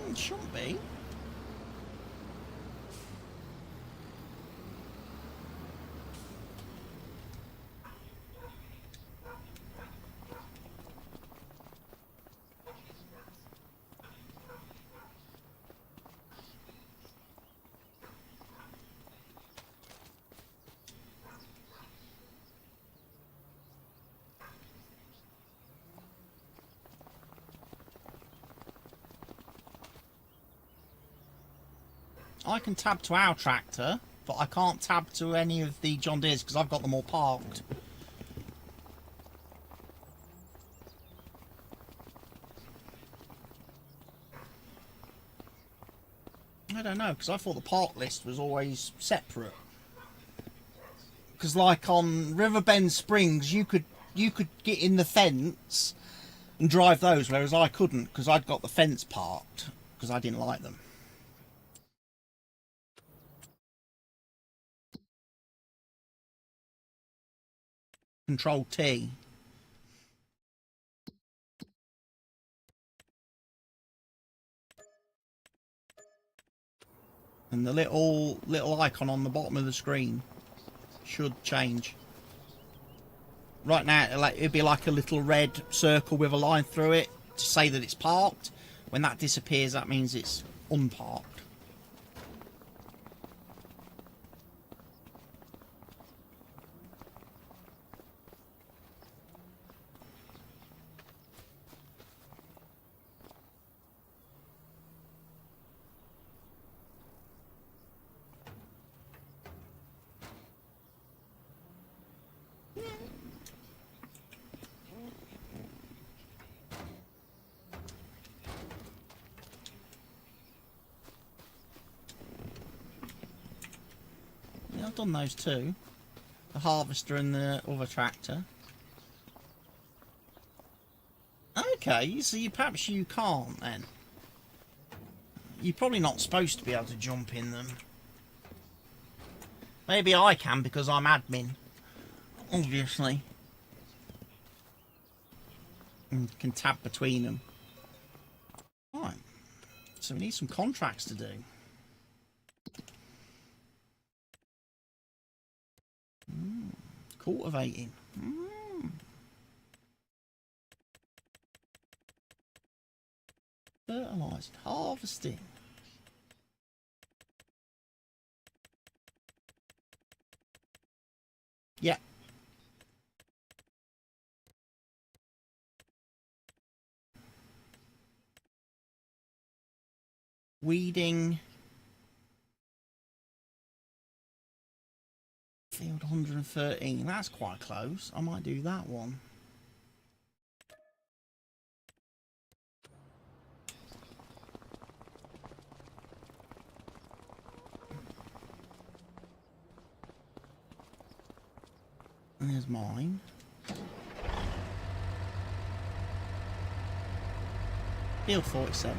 A: It shouldn't be. I can tab to our tractor, but I can't tab to any of the John Deere's because I've got them all parked. I don't know, because I thought the park list was always separate. Because like on Riverbend Springs, you could get in the fence and drive those, whereas I couldn't because I'd got the fence parked because I didn't like them. Control T. And the little icon on the bottom of the screen should change. Right now it'd be like a little red circle with a line through it to say that it's parked. When that disappears, that means it's unparked. I've done those two. The harvester and the other tractor. Okay, so perhaps you can't then. You're probably not supposed to be able to jump in them. Maybe I can because I'm admin. Obviously. And can tab between them. Right. So we need some contracts to do. Cultivating. Fertilising. Harvesting. Yeah. Weeding. Field 113. That's quite close. I might do that one. And there's mine. Field 47.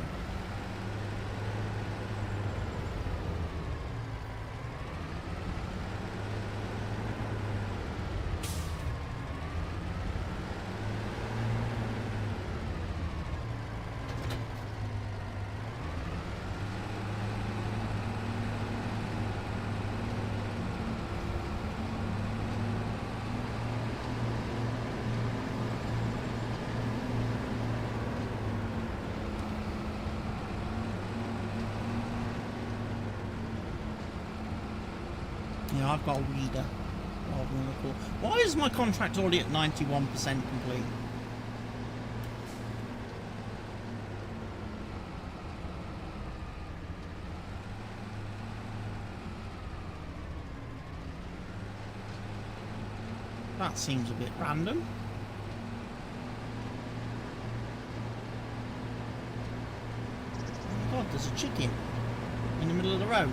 A: Yeah, I've got a weeder rather than a core. Why is my contract already at 91% complete? That seems a bit random. Oh my god, there's a chicken in the middle of the road.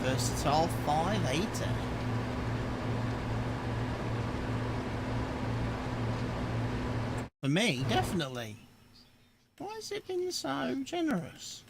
A: Versatile 580. For me, definitely. Why has it been so generous?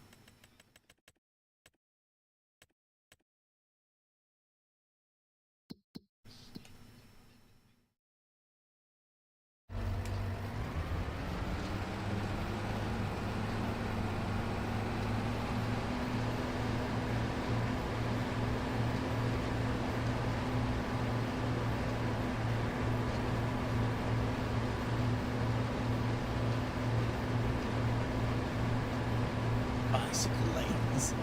A: Bicycle lanes.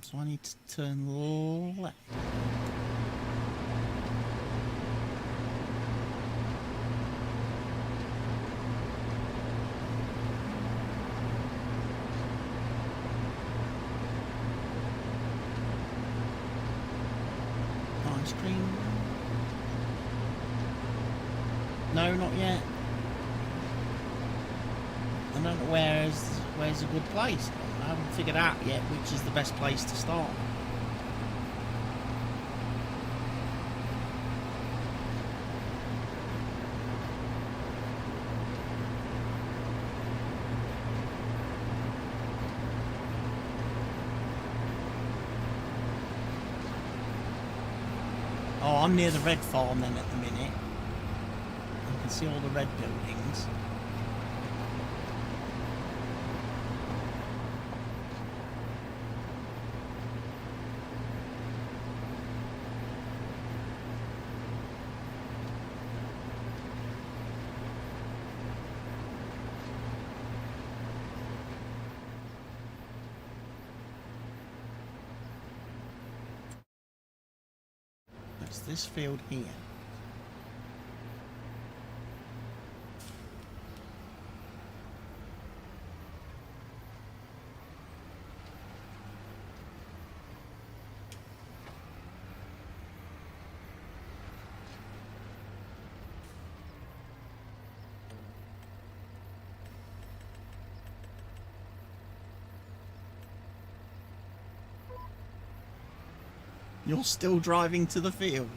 A: So I need to turn left. Ice cream. No, not yet. I don't know where's a good place. I haven't figured out yet which is the best place to start. Oh, I'm near the red farm then at the minute. You can see all the red buildings. That's this field here. You're still driving to the field.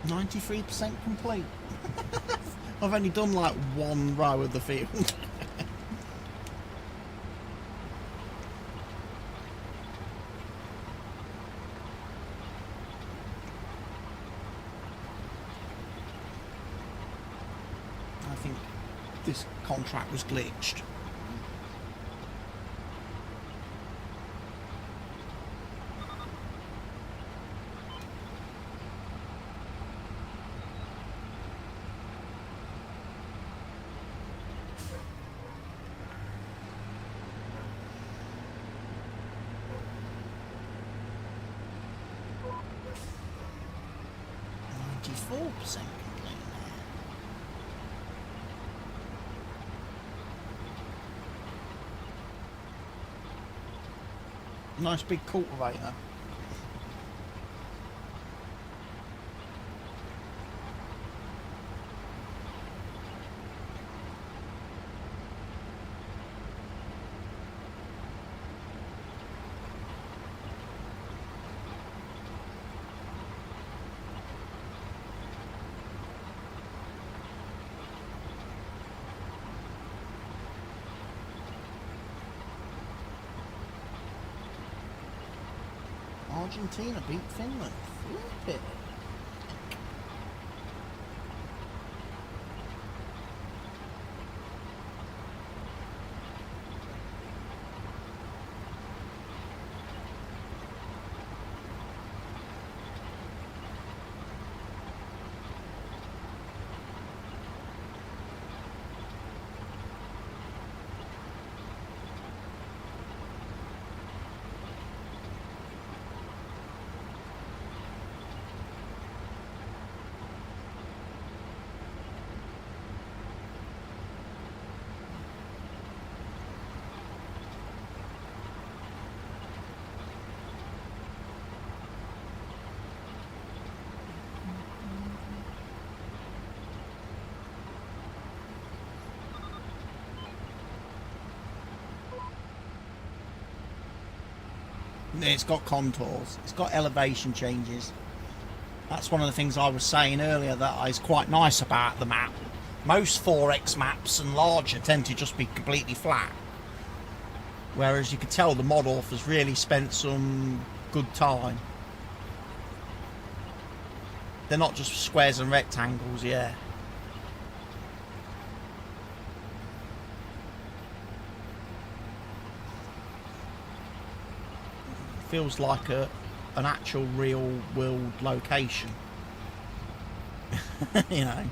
A: 93% complete. I've only done like one row of the field. I think this contract was glitched. .4% complete now. Nice big cultivator. Argentina beat Finland. Flip it. It's got contours, it's got elevation changes. That's one of the things I was saying earlier that is quite nice about the map. Most 4X maps and larger tend to just be completely flat, whereas you could tell the mod authors really spent some good time. They're not just squares and rectangles, yeah. Feels like an actual real world location. You know.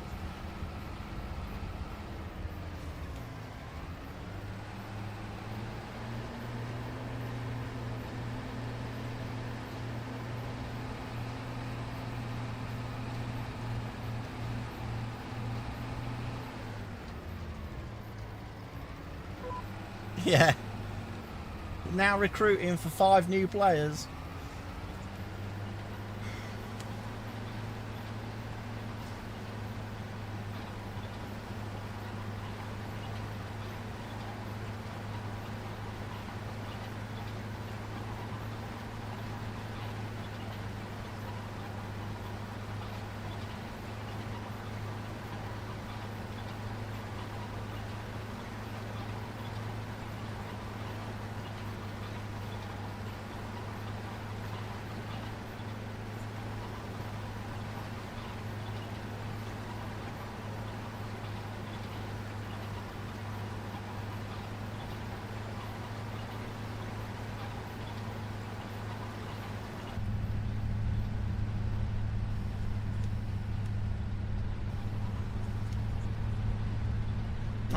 A: Yeah. Now recruiting for 5 new players.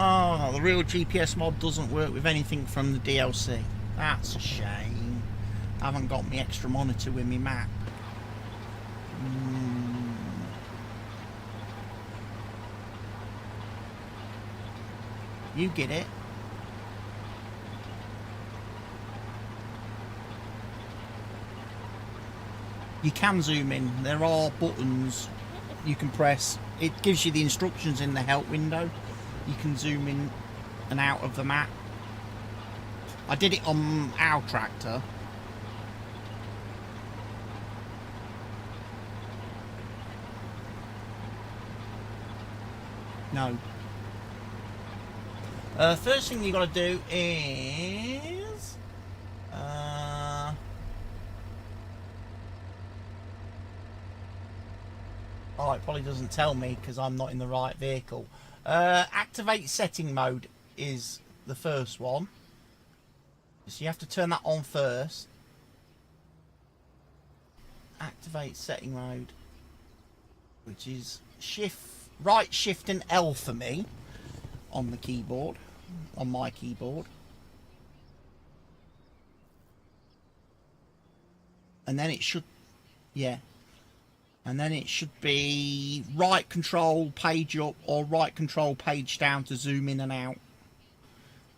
A: Oh, the real GPS mod doesn't work with anything from the DLC. That's a shame. I haven't got my extra monitor with me map. You get it. You can zoom in. There are buttons you can press. It gives you the instructions in the help window. You can zoom in and out of the map. I did it on our tractor. No. First thing you got to do is... oh, it probably doesn't tell me because I'm not in the right vehicle. Activate setting mode is the first one. So you have to turn that on first. Activate setting mode, which is right shift and L for me on the keyboard, on my keyboard. And then it should, yeah. And then it should be right control page up or right control page down to zoom in and out.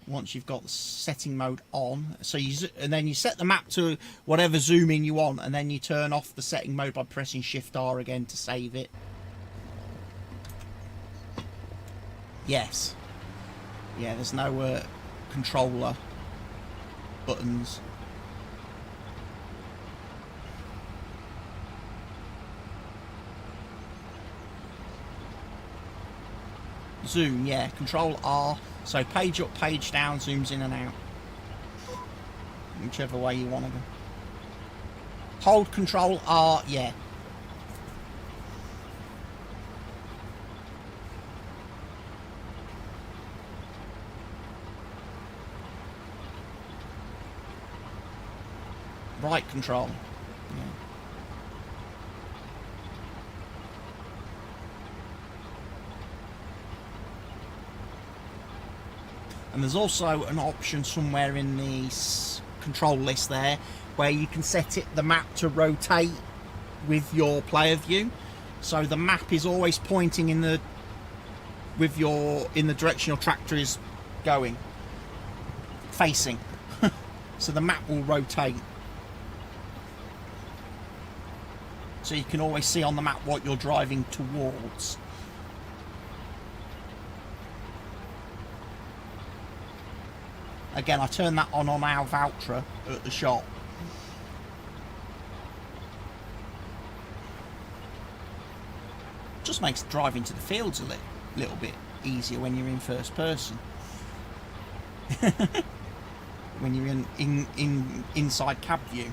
A: Once you've got the setting mode on, so and then you set the map to whatever zooming you want, and then you turn off the setting mode by pressing Shift R again to save it. Yes. Yeah, there's no controller buttons. Zoom, yeah, control R. So page up, page down, zooms in and out. Whichever way you want to go. Hold control R, yeah. Right control. Yeah. And there's also an option somewhere in the control list there where you can set the map to rotate with your player view, so the map is always pointing in the direction your tractor is going, facing. So the map will rotate, so you can always see on the map what you're driving towards. Again, I turned that on our Valtra at the shop. Just makes driving to the fields a little bit easier when you're in first person. When you're in inside cab view.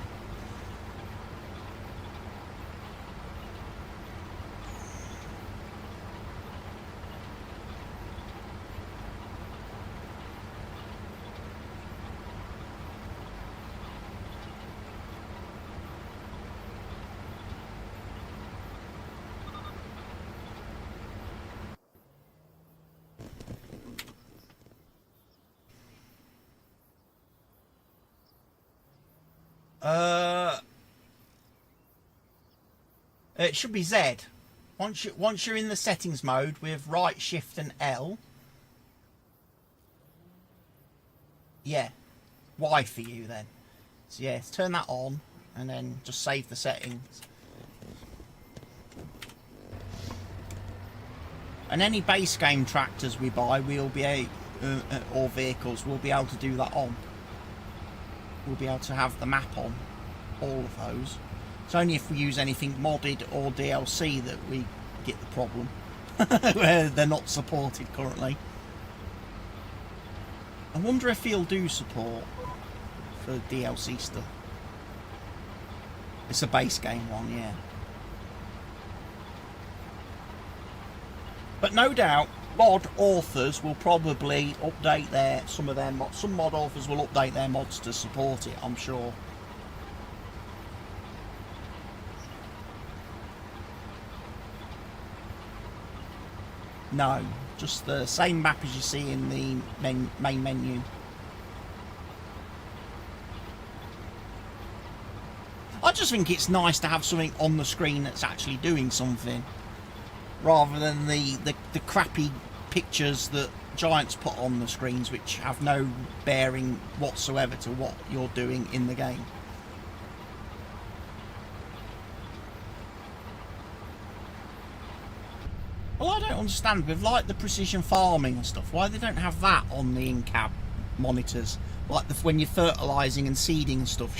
A: It should be Z. Once you're in the settings mode with right shift and L. Yeah, Y for you then. So yeah, turn that on and then just save the settings. And any base game tractors we buy, we'll be or vehicles, we'll be able to do that on. We'll be able to have the map on all of those. It's only if we use anything modded or DLC that we get the problem, where they're not supported currently. I wonder if he'll do support for DLC stuff. It's a base game one, yeah. But no doubt, mod authors will probably update some mod authors will update their mods to support it, I'm sure. No, just the same map as you see in the main menu. I just think it's nice to have something on the screen that's actually doing something, rather than the crappy pictures that Giants put on the screens, which have no bearing whatsoever to what you're doing in the game. Well, I don't understand with like the precision farming and stuff, why they don't have that on the in-cab monitors. Like when you're fertilising and seeding and stuff,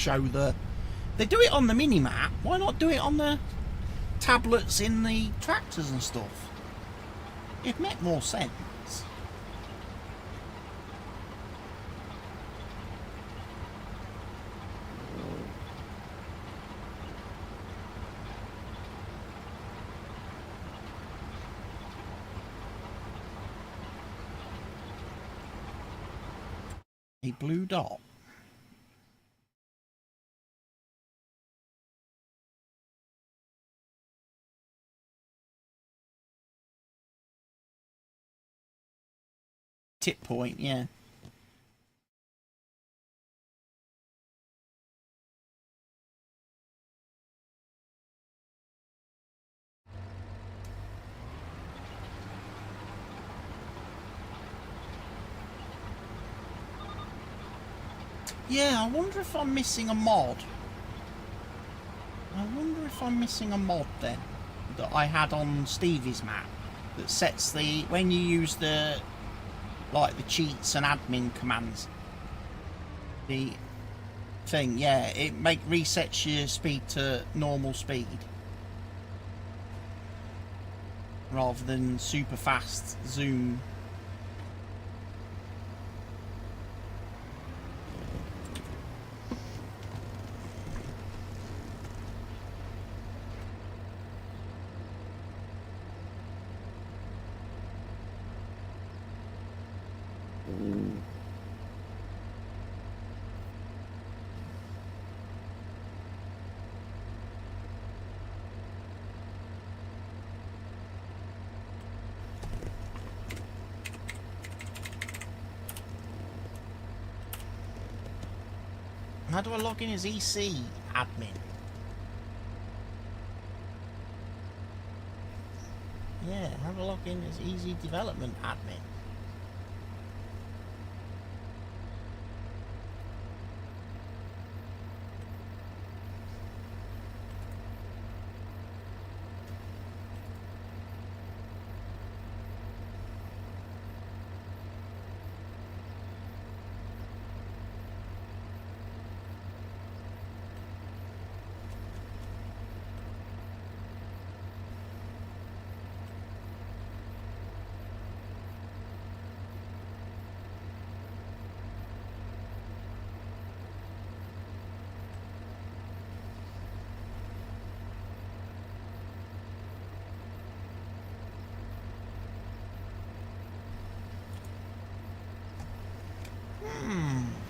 A: they do it on the mini-map. Why not do it on the tablets in the tractors and stuff? It'd make more sense. A blue dot. Tip point, yeah. Yeah, I wonder if I'm missing a mod. I wonder if I'm missing a mod then that I had on Stevie's map that sets the, when you use the, like the cheats and admin commands, the thing, yeah, it resets your speed to normal speed rather than super fast zoom. How do I log in as EC admin? Yeah, how do I log in as Easy Development admin?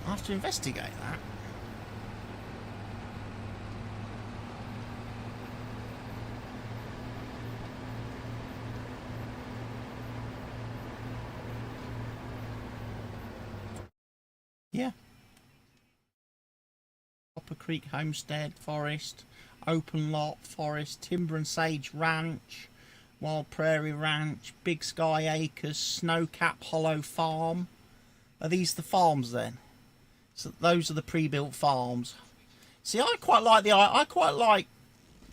A: I'll have to investigate that. Yeah. Copper Creek Homestead, Forest, Open Lot, Forest, Timber and Sage Ranch, Wild Prairie Ranch, Big Sky Acres, Snowcap Hollow Farm. Are these the farms then? So those are the pre-built farms. See, I quite like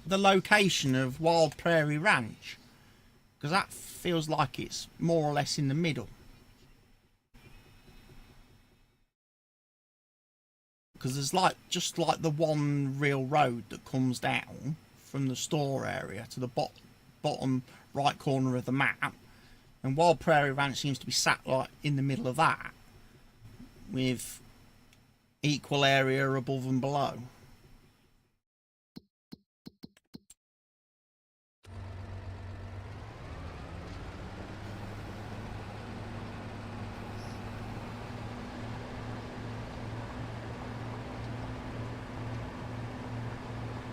A: the location of Wild Prairie Ranch, because that feels like it's more or less in the middle. Because there's just like the one real road that comes down from the store area to the bottom right corner of the map, and Wild Prairie Ranch seems to be sat like in the middle of that, with equal area above and below.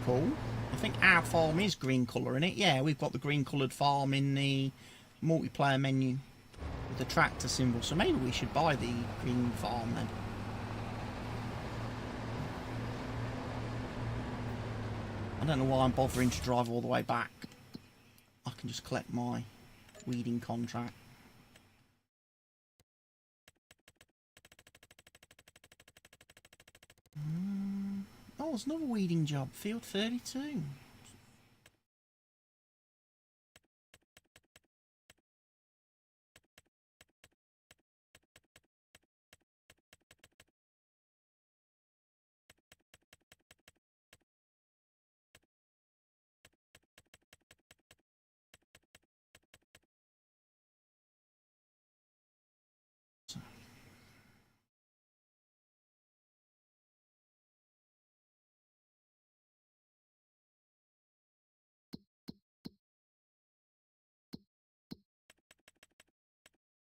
A: Cool. I think our farm is green colour in it. Yeah, we've got the green coloured farm in the multiplayer menu with the tractor symbol. So maybe we should buy the green farm then. I don't know why I'm bothering to drive all the way back. I can just collect my weeding contract. Oh, there's another weeding job. Field 32.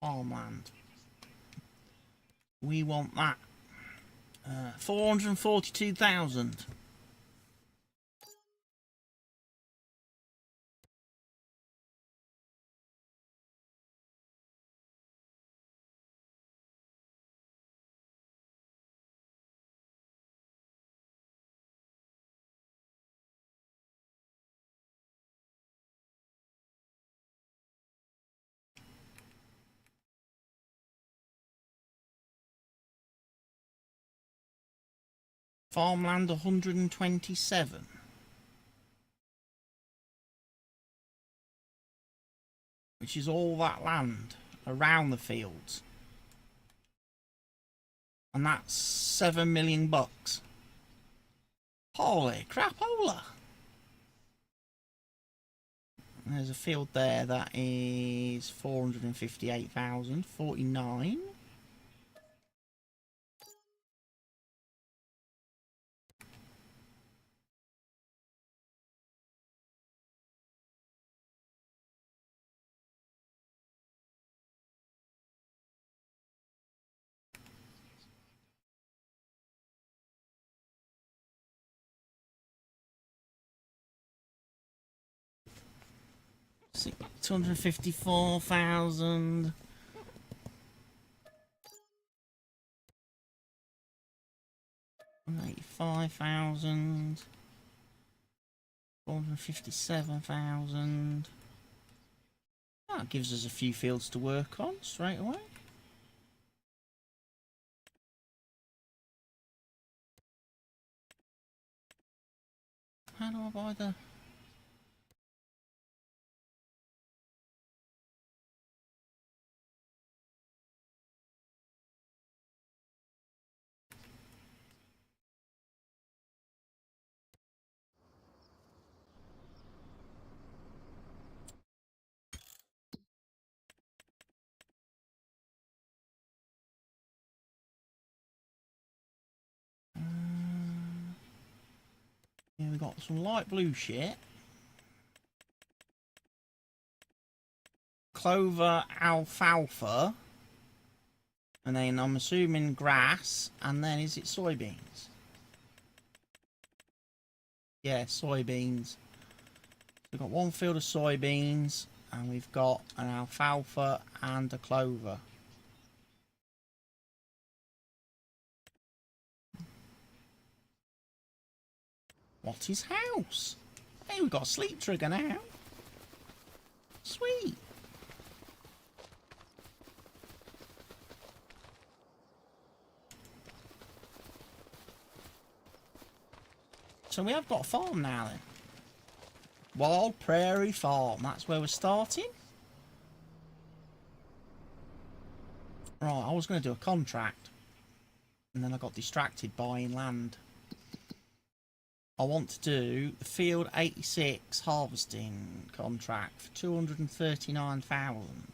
A: Farmland. We want that. 442,000. Farmland 127. Which is all that land around the fields. And that's 7 million bucks. Holy crapola. There's a field there that is 458,000, 49. $254,000. 185,000. 457,000. That gives us a few fields to work on straight away. How do I buy the... Yeah, we got some light blue shit. Clover, alfalfa. And then I'm assuming grass. And then is it soybeans? Yeah, soybeans. We've got one field of soybeans. And we've got an alfalfa and a clover. What is house? Hey, we've got a sleep trigger now. Sweet. So we have got a farm now then. Wild Prairie Farm. That's where we're starting. Right, I was going to do a contract. And then I got distracted buying land. I want to do the Field 86 harvesting contract for 239,000.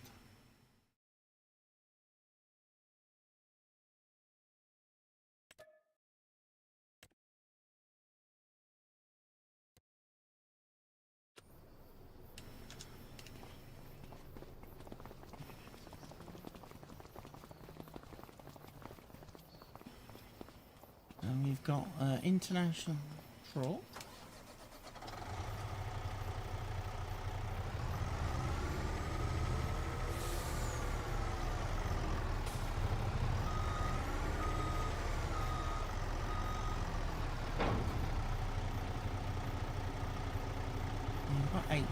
A: And we've got international truck. We've got 8.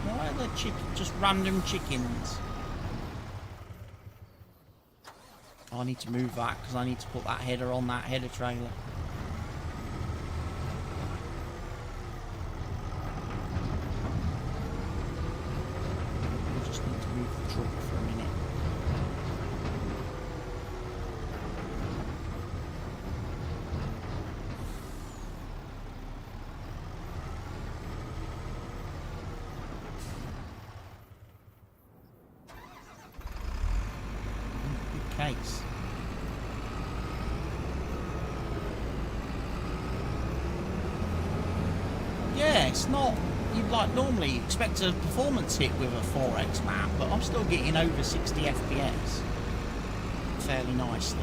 A: Why are the just random chickens? Oh, I need to move that because I need to put that header on that header trailer. I just need to move the truck for a minute. Case. it's not, you'd like normally expect a performance hit with a 4X map, but I'm still getting over 60 FPS fairly nicely.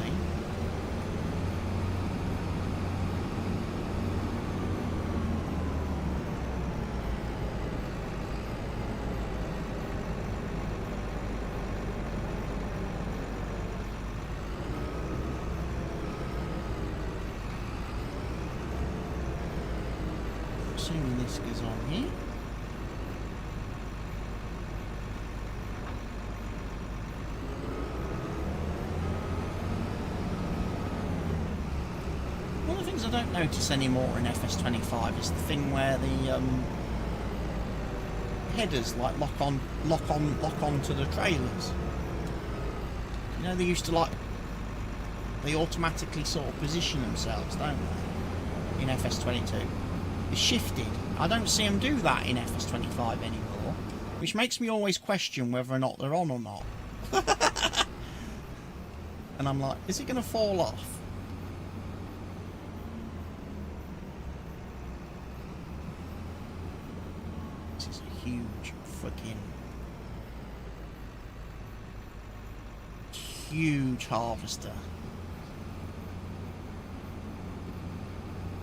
A: Assuming this goes on here. One of the things I don't notice anymore in FS25 is the thing where the headers like lock on to the trailers. You know, they used to they automatically sort of position themselves, don't they, in FS22? It's shifted. I don't see them do that in FS25 anymore, which makes me always question whether or not they're on or not. And I'm like, is it going to fall off? This is a huge huge harvester.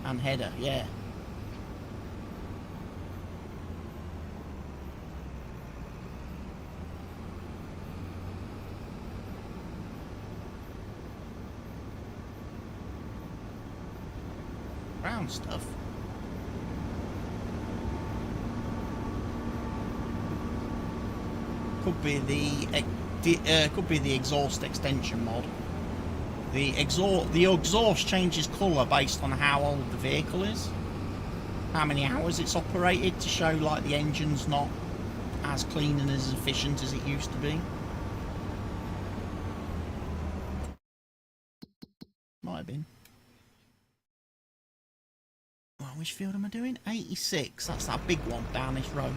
A: And header, yeah. Brown stuff. Could be the exhaust extension mod. The exhaust changes colour based on how old the vehicle is, how many hours it's operated, to show like the engine's not as clean and as efficient as it used to be. Might have been. Well, which field am I doing? 86. That's that big one down this road.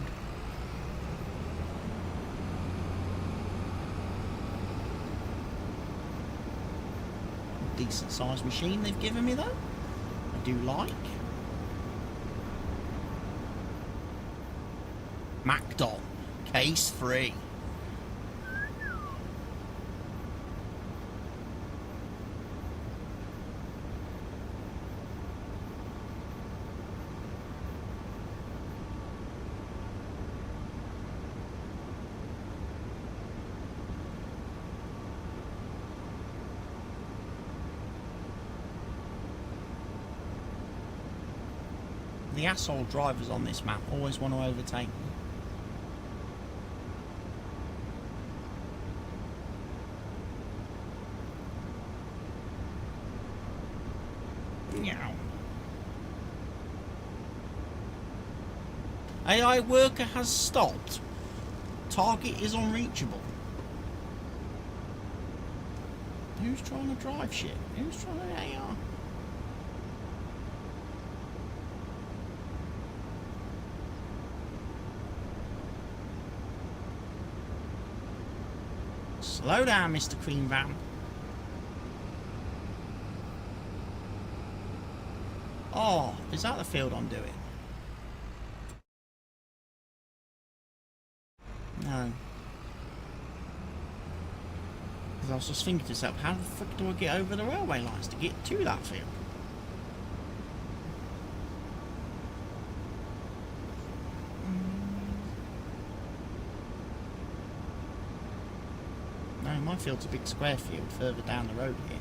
A: Decent sized machine they've given me though. I do like. MacDon. Case 3. The asshole drivers on this map always want to overtake me. Meow. AI worker has stopped. Target is unreachable. Who's trying to drive shit? Who's trying to AR? Slow down, Mr. Cream Van. Oh, is that the field I'm doing? No. Because I was just thinking to myself, how the fuck do I get over the railway lines to get to that field? No, my field's a big square field further down the road here.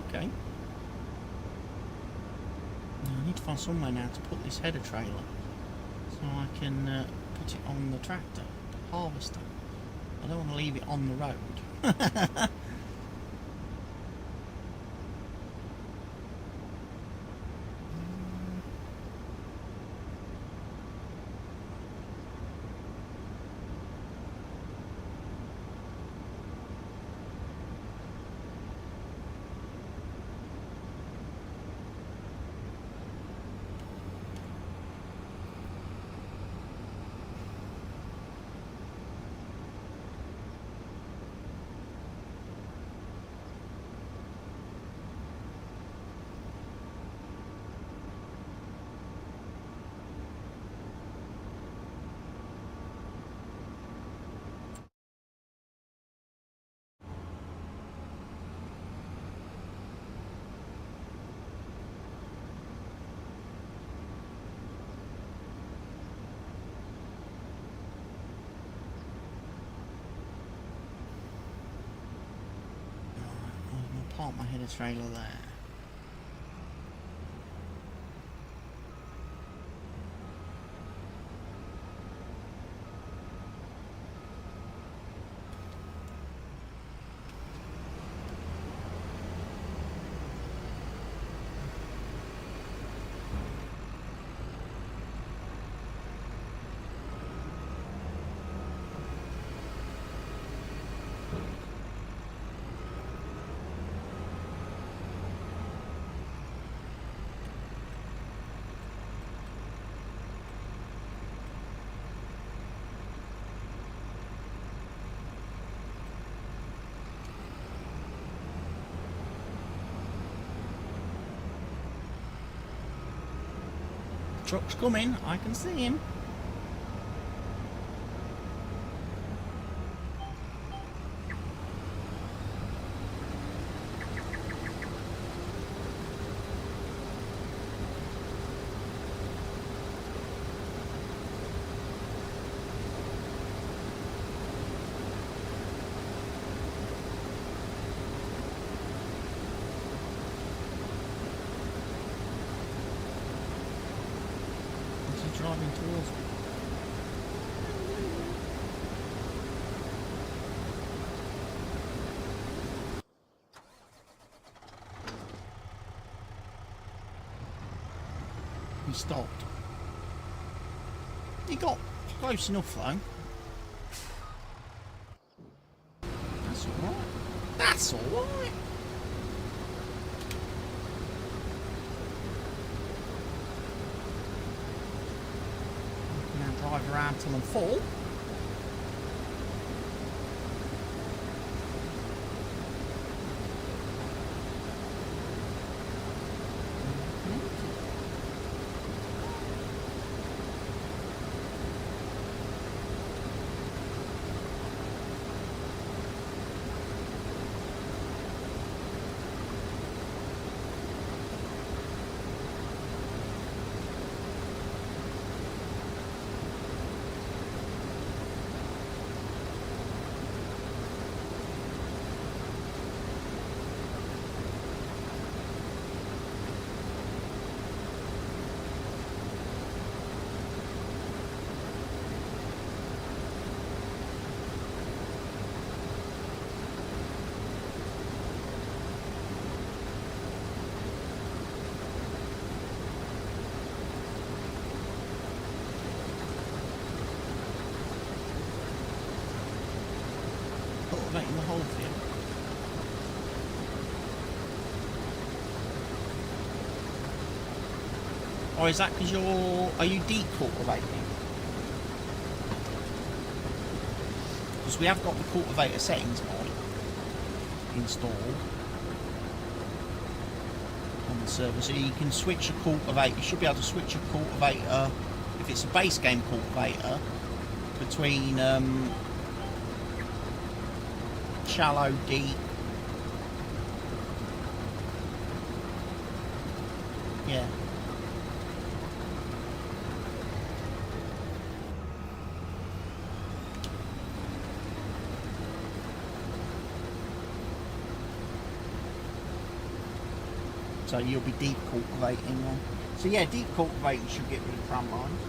A: Okay. Now I need to find somewhere now to put this header trailer so I can put it on the tractor, the harvester. I don't want to leave it on the road. park my header trailer there. Truck's coming, I can see him. Driving towards me. He stopped. He got close enough though. That's alright. That's alright. Drive around till I'm full. Cultivating the whole field. Or is that because are you decultivating? Because we have got the cultivator settings mod installed on the server, so you can switch a cultivator. You should be able to switch a cultivator if it's a base game cultivator between shallow, deep. Yeah. So you'll be deep cultivating then. So yeah, deep cultivating should get rid of tram lines.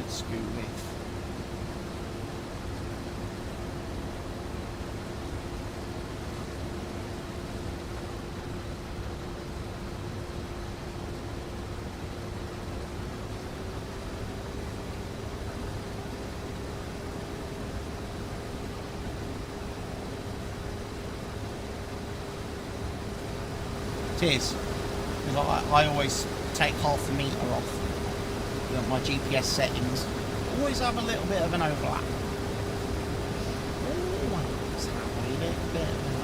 A: Skew width. It is. I always take half the meter off my GPS settings. Always have a little bit of an overlap. Always have a little bit of an overlap.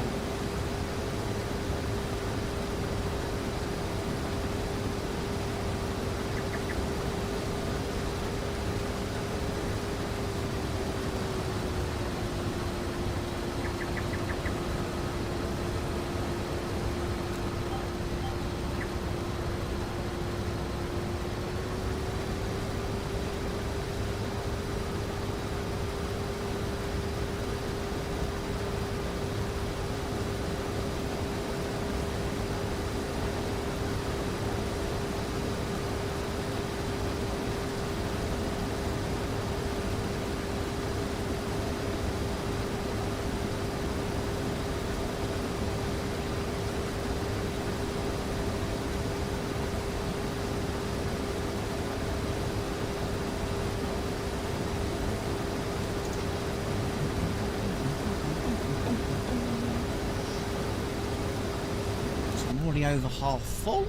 A: already over half full.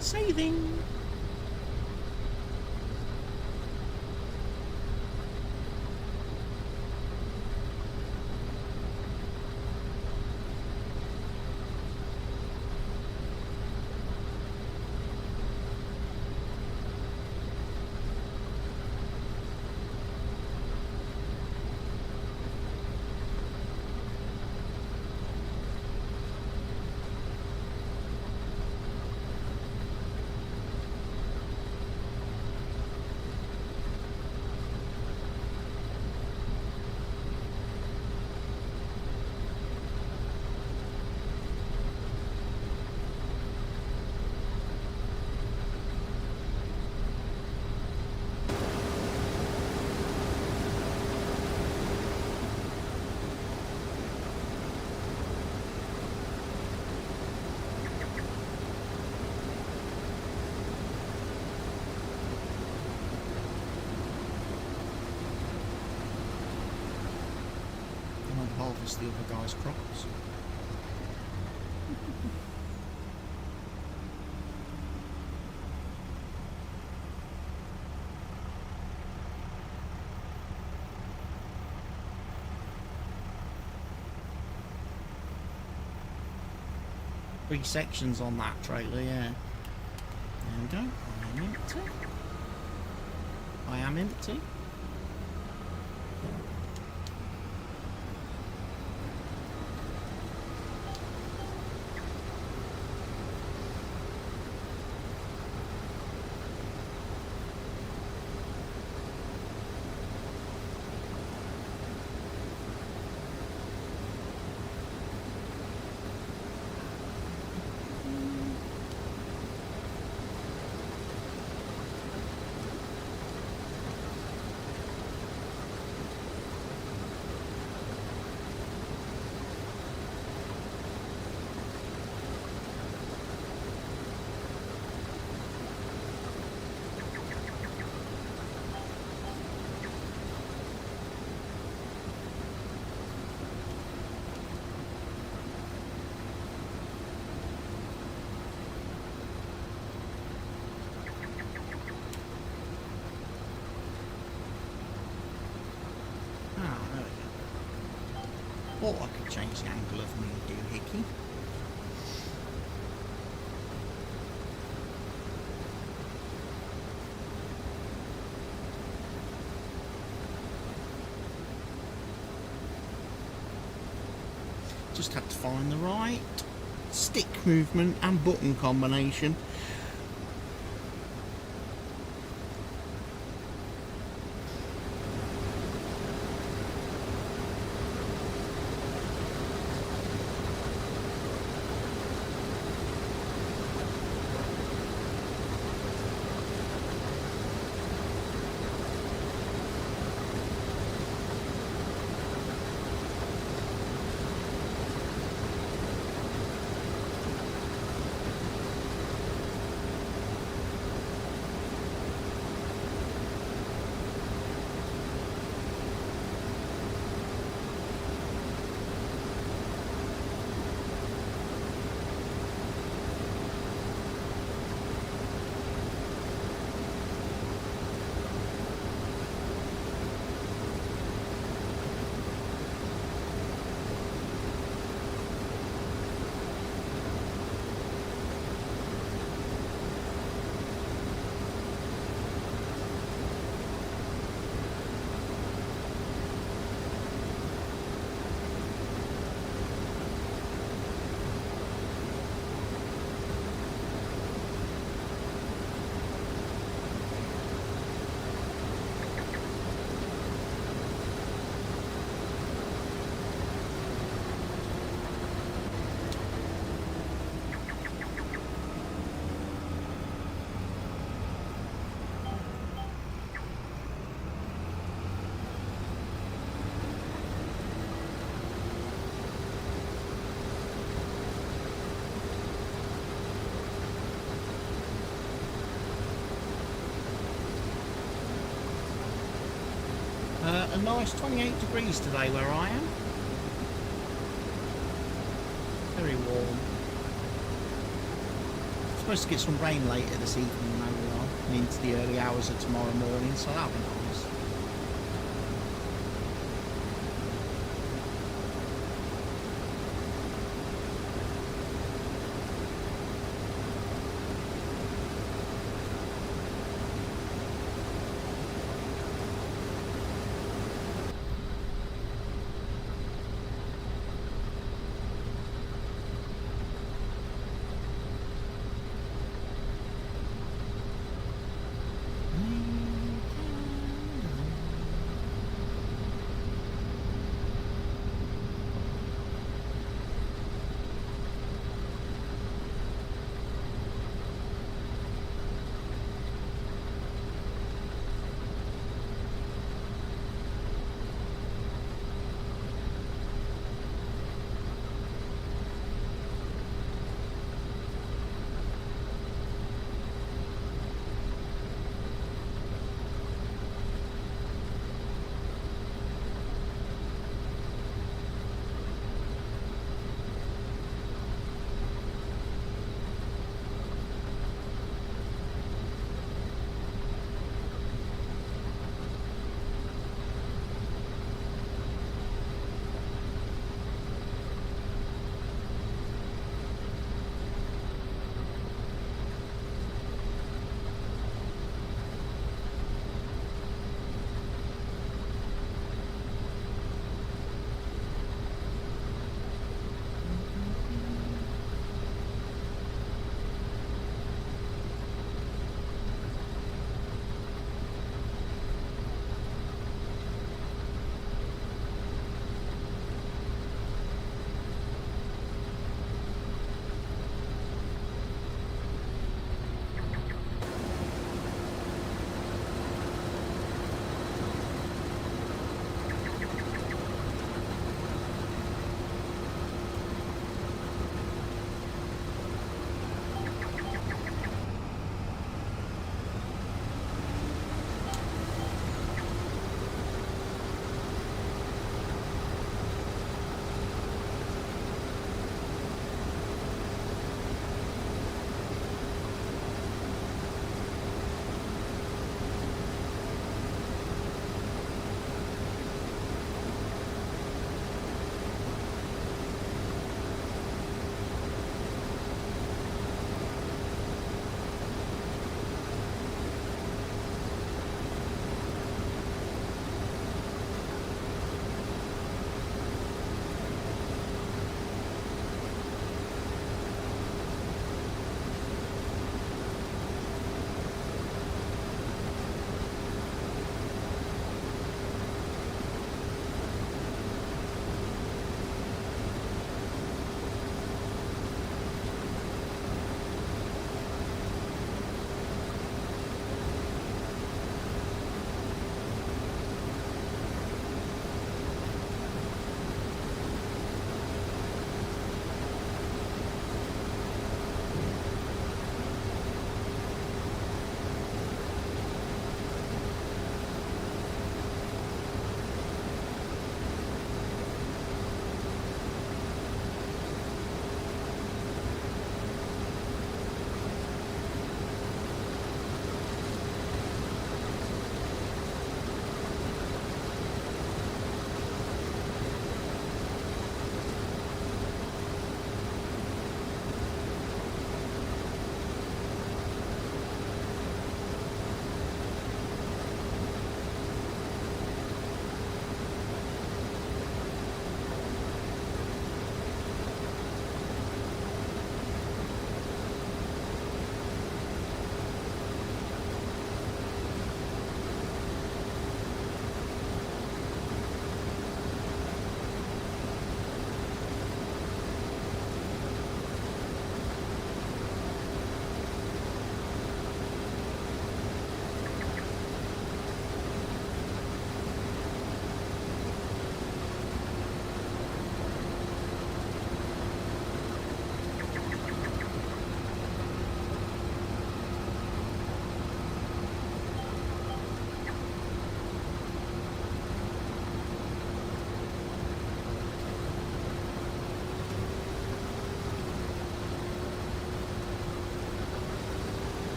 A: Saving. Harvest the other guy's crops. Three sections on that trailer, yeah. There we go. I am empty. I am empty. Or I could change the angle of me doohickey. Just had to find the right stick movement and button combination. A nice 28 degrees today where I am. Very warm. Supposed to get some rain later this evening, now we are, and into the early hours of tomorrow morning, so that'll be nice.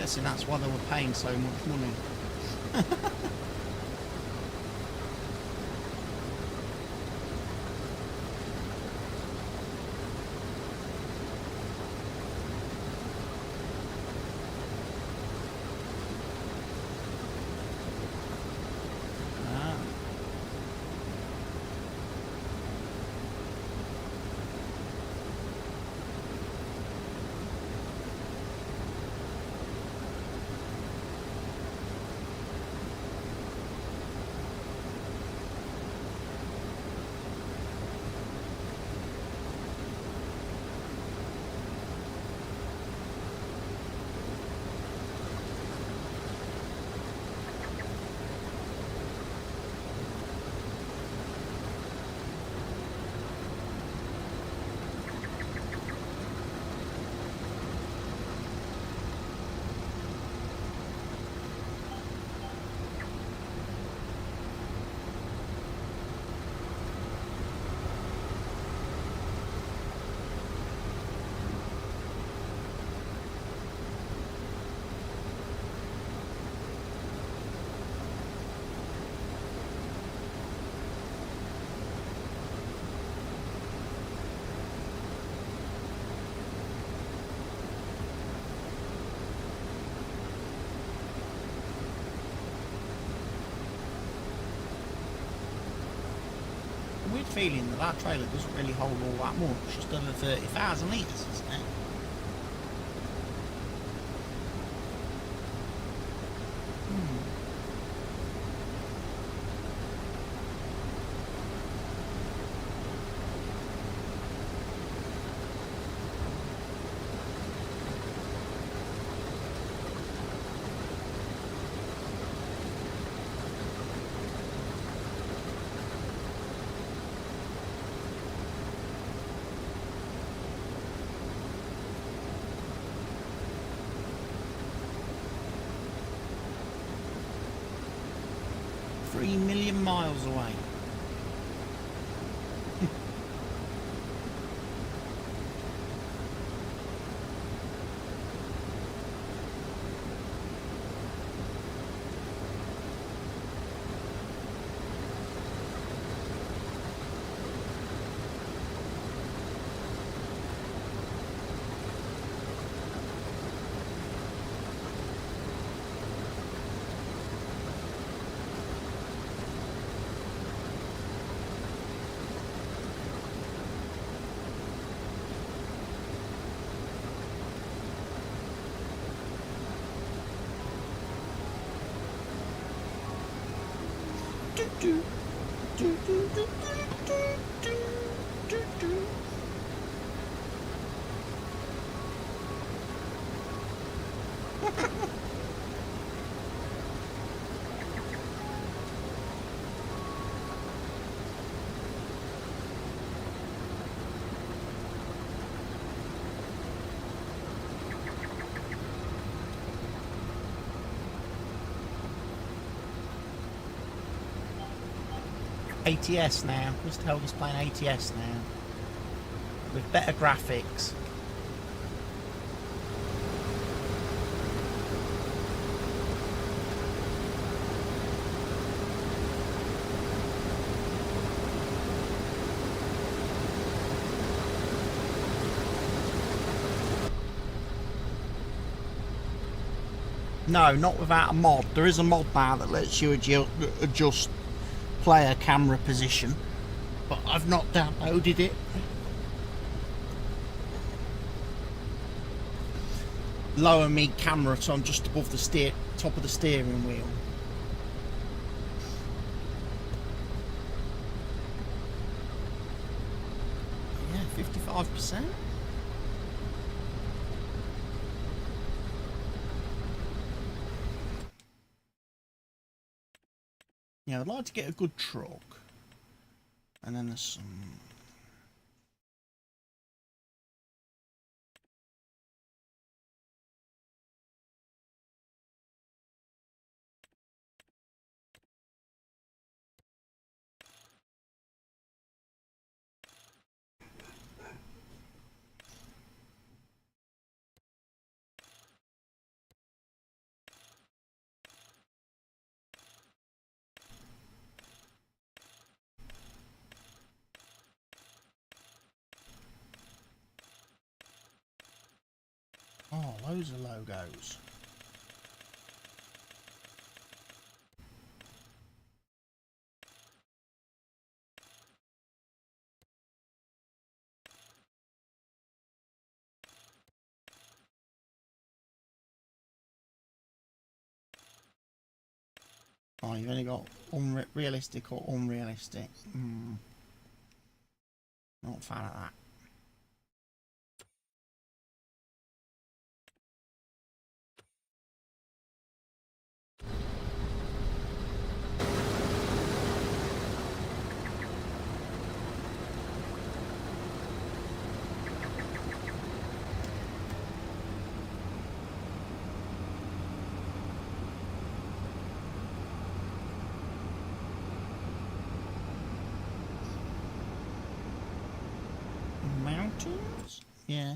A: guessing that's why they were paying so much money. Ah. Weird feeling that that trailer doesn't really hold all that much, just under 30,000 litres, isn't it? Hmm. 3 million miles away. ATS now. Mr. Helga's playing ATS now. With better graphics. No, not without a mod. There is a mod now that lets you adjust player camera position, but I've not downloaded it. Lower me camera so I'm just above the top of the steering wheel. Yeah, 55%. Yeah, I'd like to get a good truck. And then there's some... loads of logos. Oh, you've only got realistic or unrealistic. Not a fan of that. Mountains? Yeah.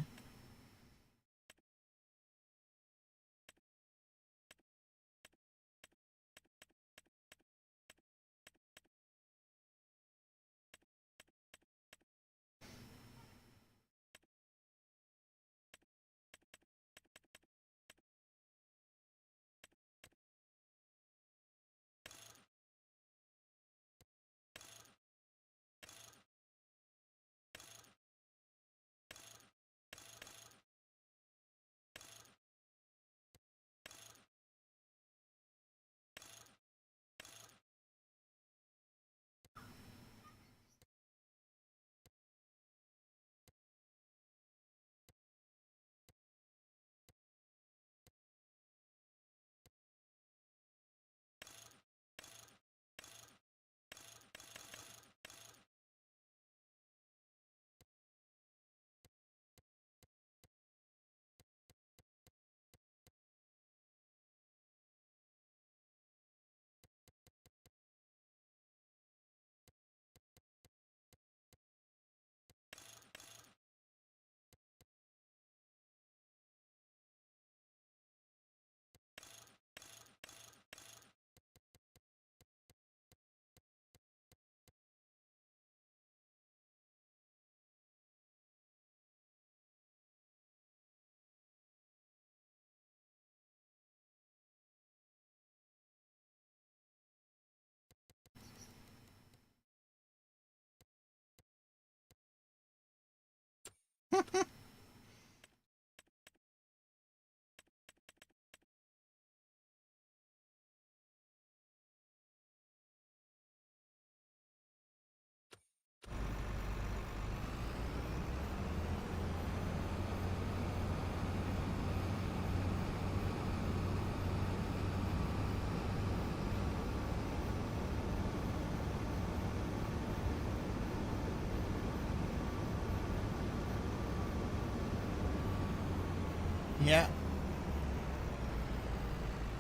A: Yeah.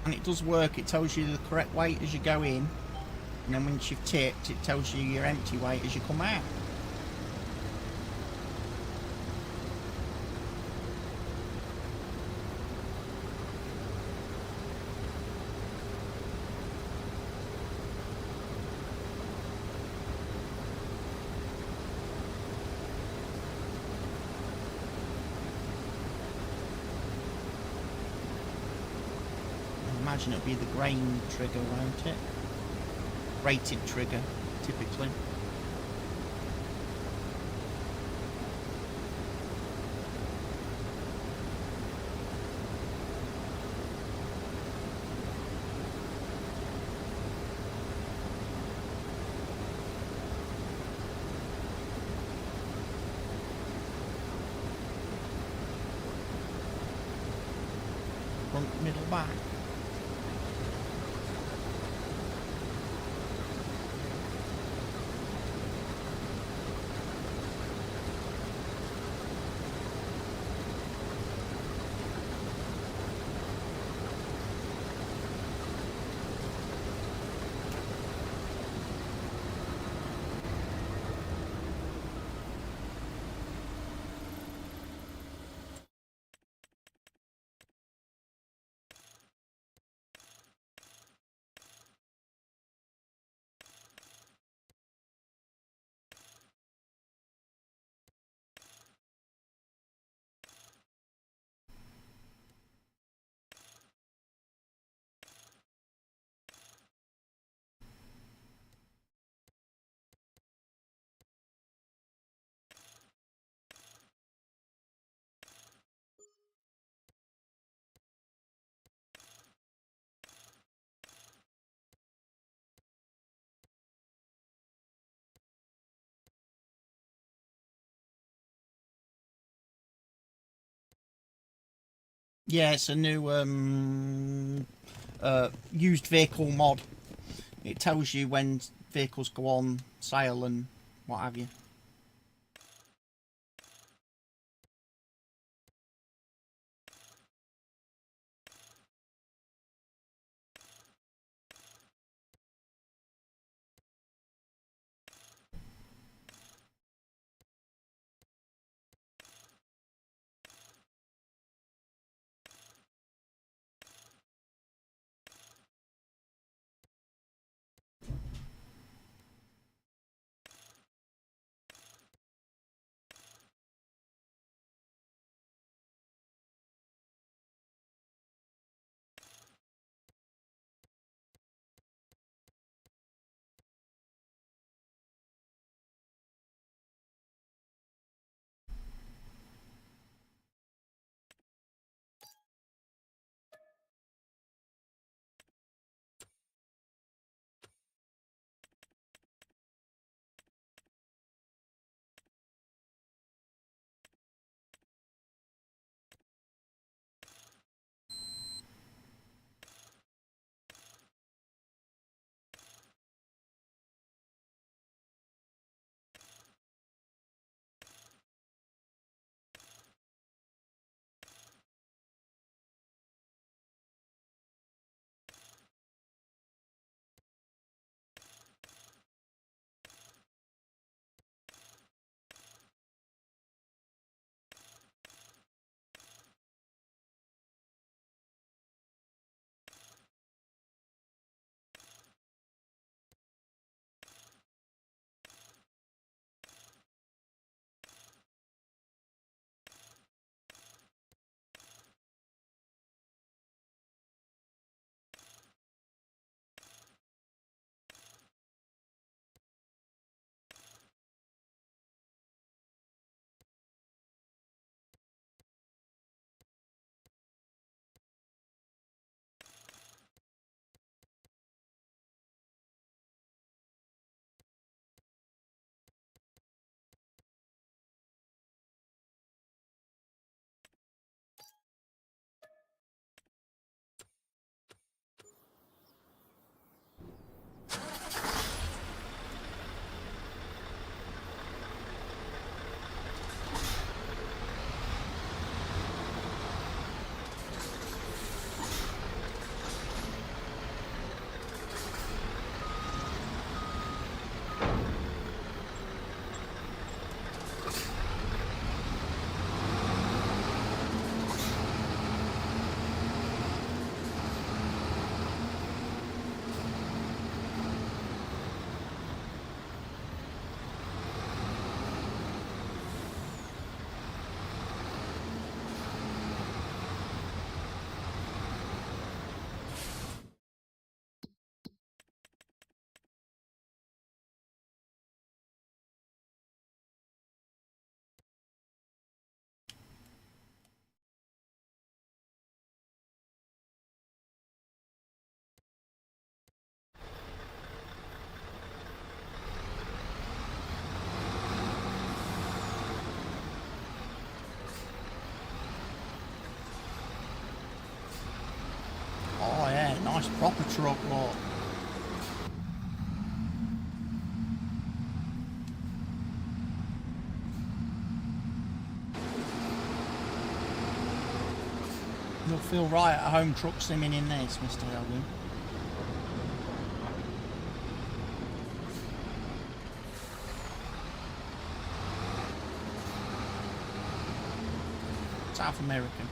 A: And it does work. It tells you the correct weight as you go in. And then once you've tipped, it tells you your empty weight as you come out. I imagine it'll be the grain trigger, won't it? Rated trigger, typically. Front, middle, back. Yeah, it's a new used vehicle mod. It tells you when vehicles go on sale and what have you. Oh yeah, nice proper truck, look. You'll feel right at home truck simming in this, Mr. Elgin. South American.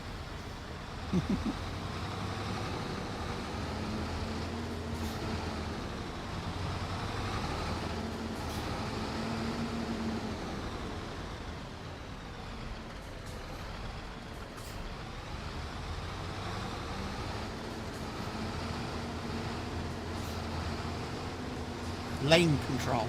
A: Lane control.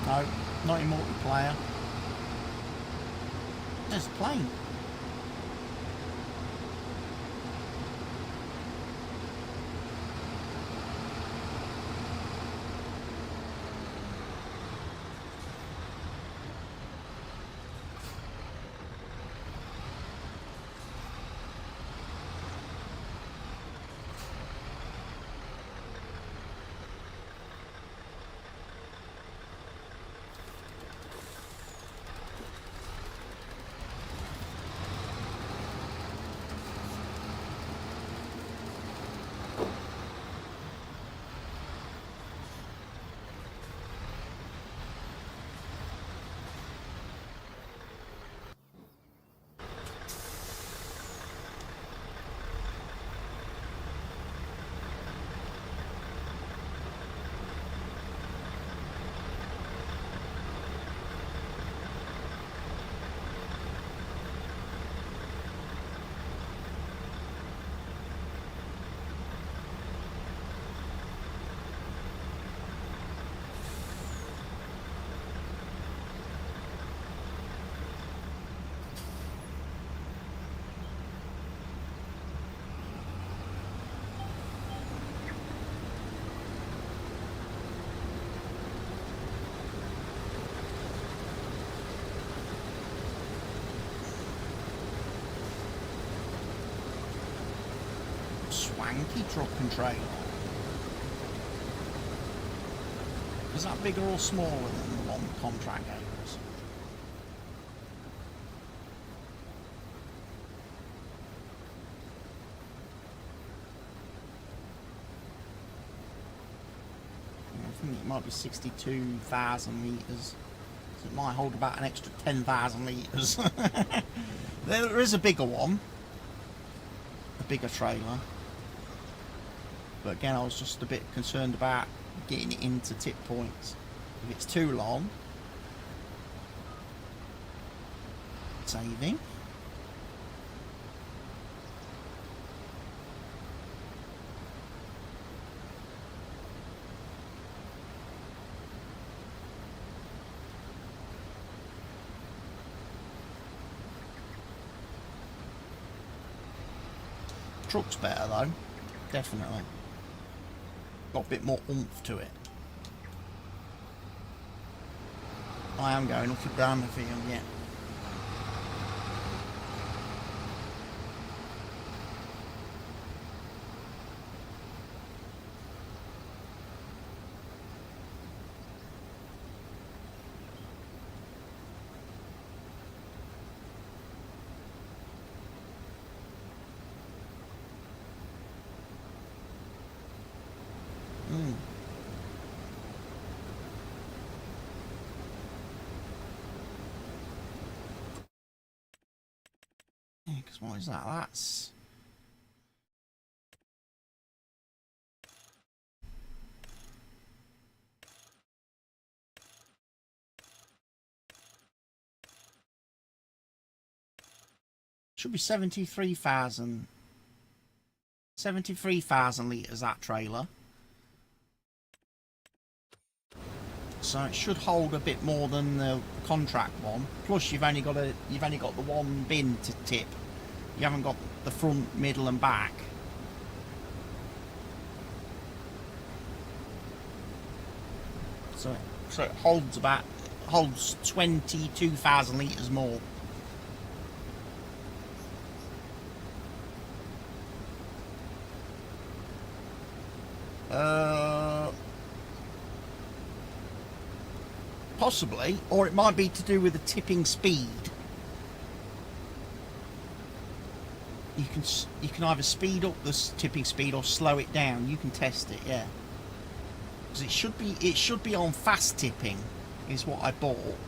A: No, not in multiplayer. There's a plane. Swanky truck and trailer. Is that bigger or smaller than the one the contract gave us? I think it might be 62,000 litres. So it might hold about an extra 10,000 litres. There is a bigger one. A bigger trailer. But again, I was just a bit concerned about getting it into tip points. If it's too long, saving. Truck's better though, definitely. Got a bit more oomph to it. I am going up and down the field, yeah. Because what is that? That's... should be 73,000 litres, that trailer. So it should hold a bit more than the contract one. Plus you've only got the one bin to tip. You haven't got the front, middle and back. So it holds 22,000 litres more. Possibly, or it might be to do with the tipping speed. You can either speed up the tipping speed or slow it down. You can test it, yeah. Because it should be on fast tipping, is what I bought.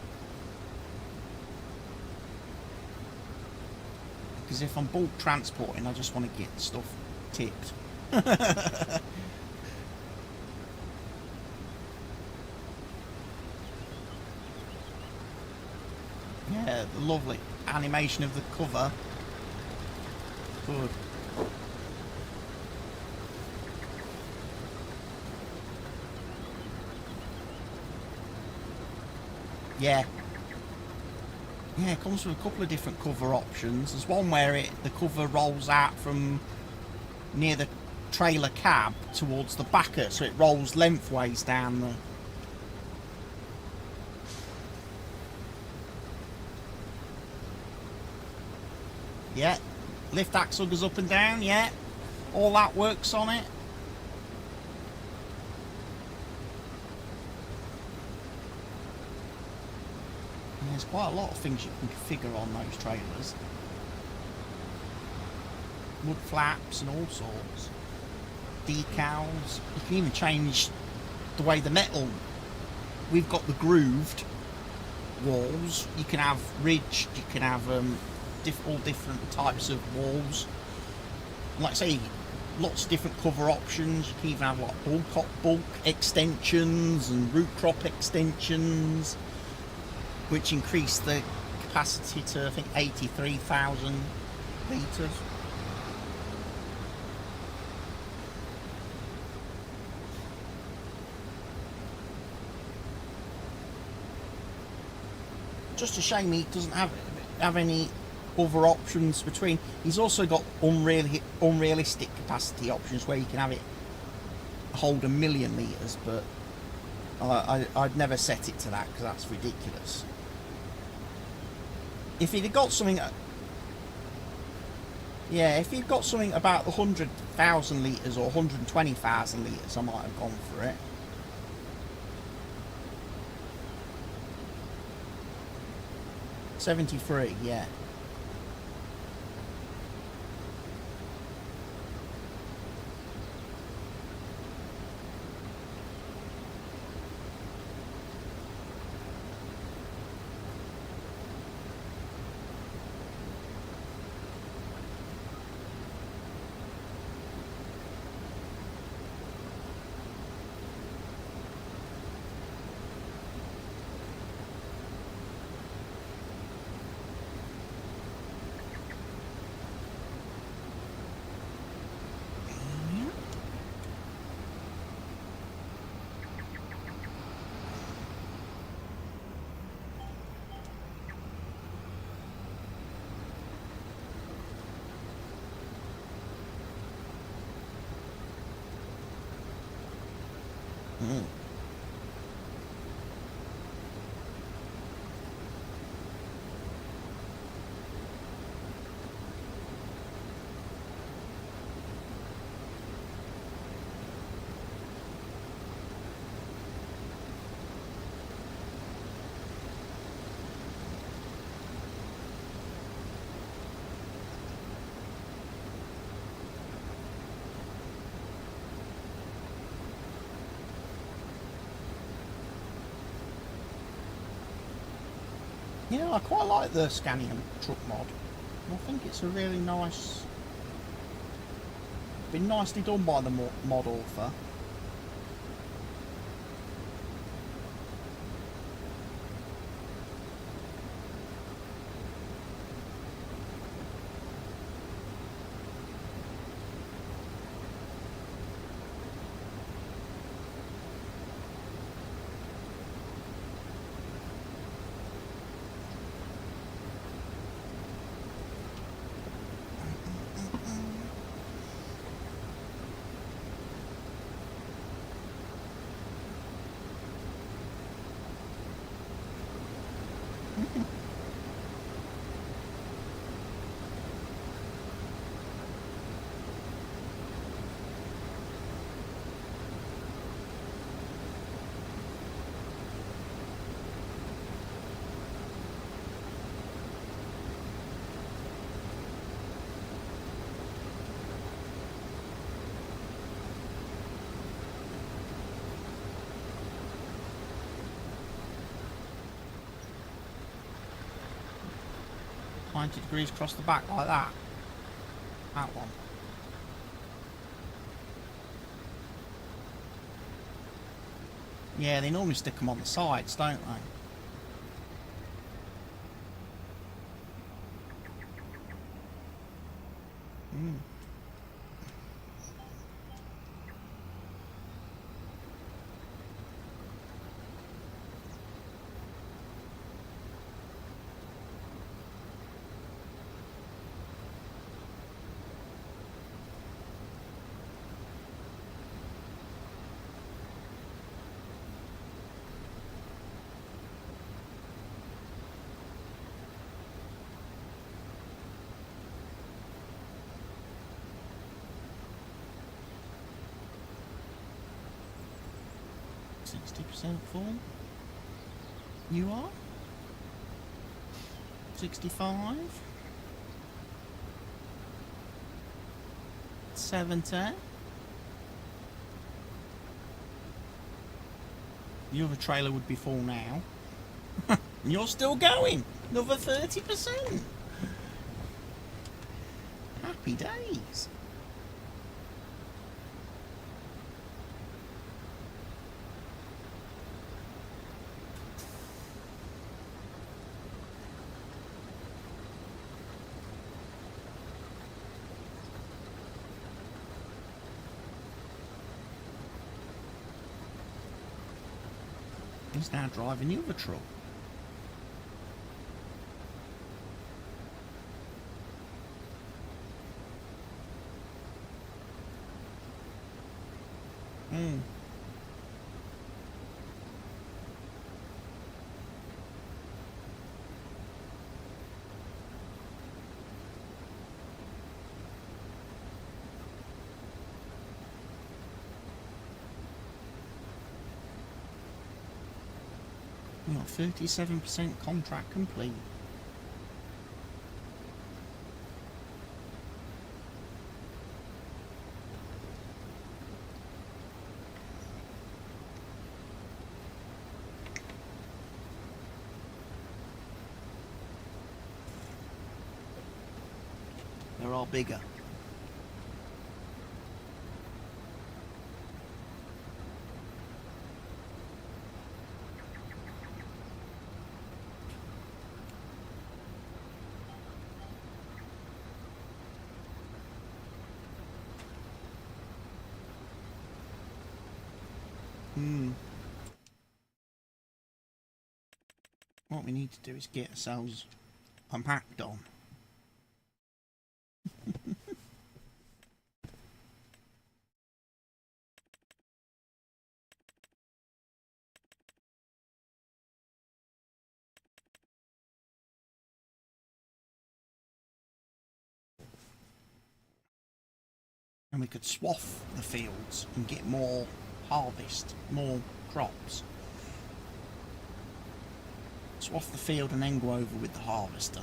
A: Because if I'm bulk transporting, I just want to get stuff tipped. Yeah, the lovely animation of the cover. Good. Yeah. Yeah, it comes with a couple of different cover options. There's one where the cover rolls out from near the trailer cab towards the backer, so it rolls lengthways down the... Yeah. Lift axle goes up and down, yeah. All that works on it. And there's quite a lot of things you can configure on those trailers. Mud flaps and all sorts. Decals. You can even change the way the metal... We've got the grooved walls. You can have ridged, you can have all different types of walls. Like I say, lots of different cover options. You can even have like bulk extensions and root crop extensions, which increase the capacity to, I think, 83,000 litres. Just a shame he doesn't have any other options between. He's also got unrealistic capacity options where you can have it hold 1 million litres, but I'd never set it to that because that's ridiculous. If he'd have got something... Yeah, if he'd got something about 100,000 litres or 120,000 litres, I might have gone for it. $73, yeah. Yeah, I quite like the Scanium truck mod. I think it's a really nice... been nicely done by the mod author. Ninety degrees across the back like that. That one. Yeah, they normally stick them on the sides, don't they? 60% full. You are? 65? 70? The other trailer would be full now. And you're still going! Another 30%! Happy days! He's now driving the other truck. Hmm. We've got 37% contract complete. There are bigger. What we need to do is get ourselves compact on. And we could swath the fields and get more harvest, more crops. Swath the field and then go over with the harvester.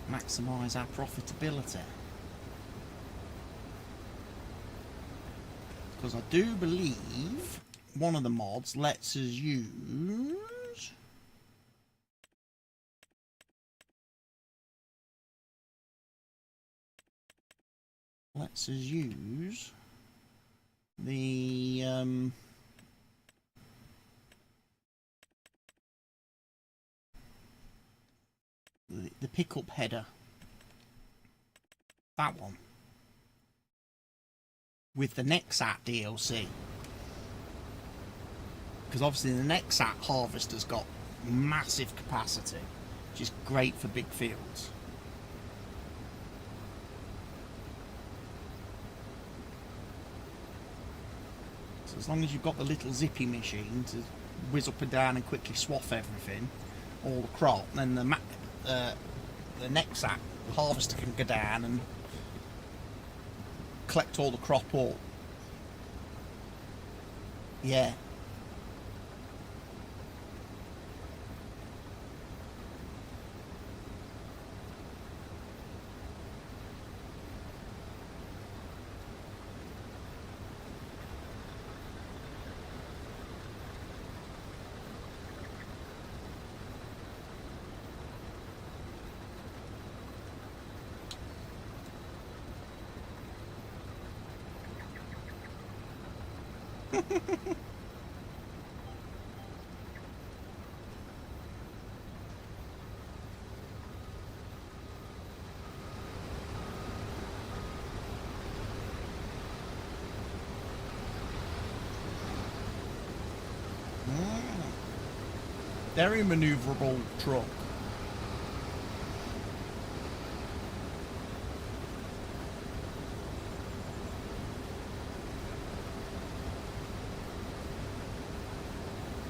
A: Maximise our profitability. Because I do believe one of the mods lets us use... lets us use the pickup header, that one, with the Nexat DLC, because obviously the Nexat harvester's got massive capacity, which is great for big fields. As long as you've got the little zippy machine to whiz up and down and quickly swath everything, all the crop, then the Nexat harvester can go down and collect all the crop up. Yeah. Very manoeuvrable truck.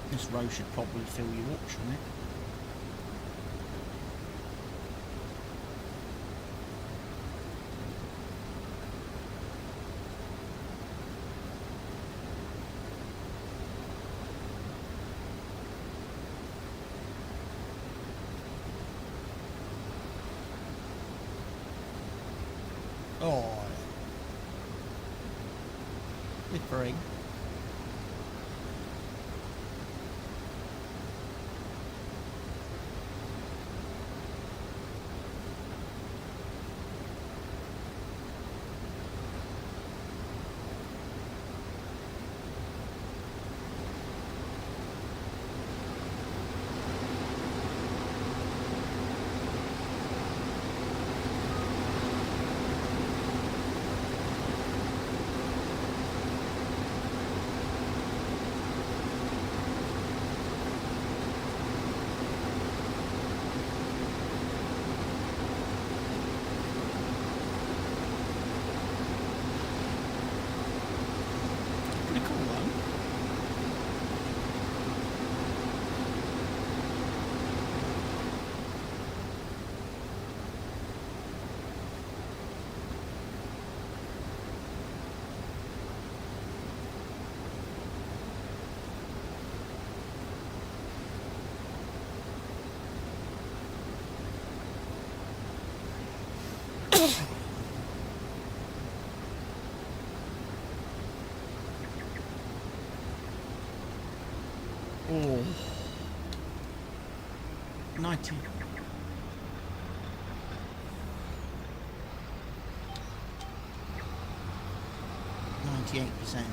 A: This row should probably fill you up, shouldn't it? Oh, slippery. Pretty cool though. Oh, 90. 98%.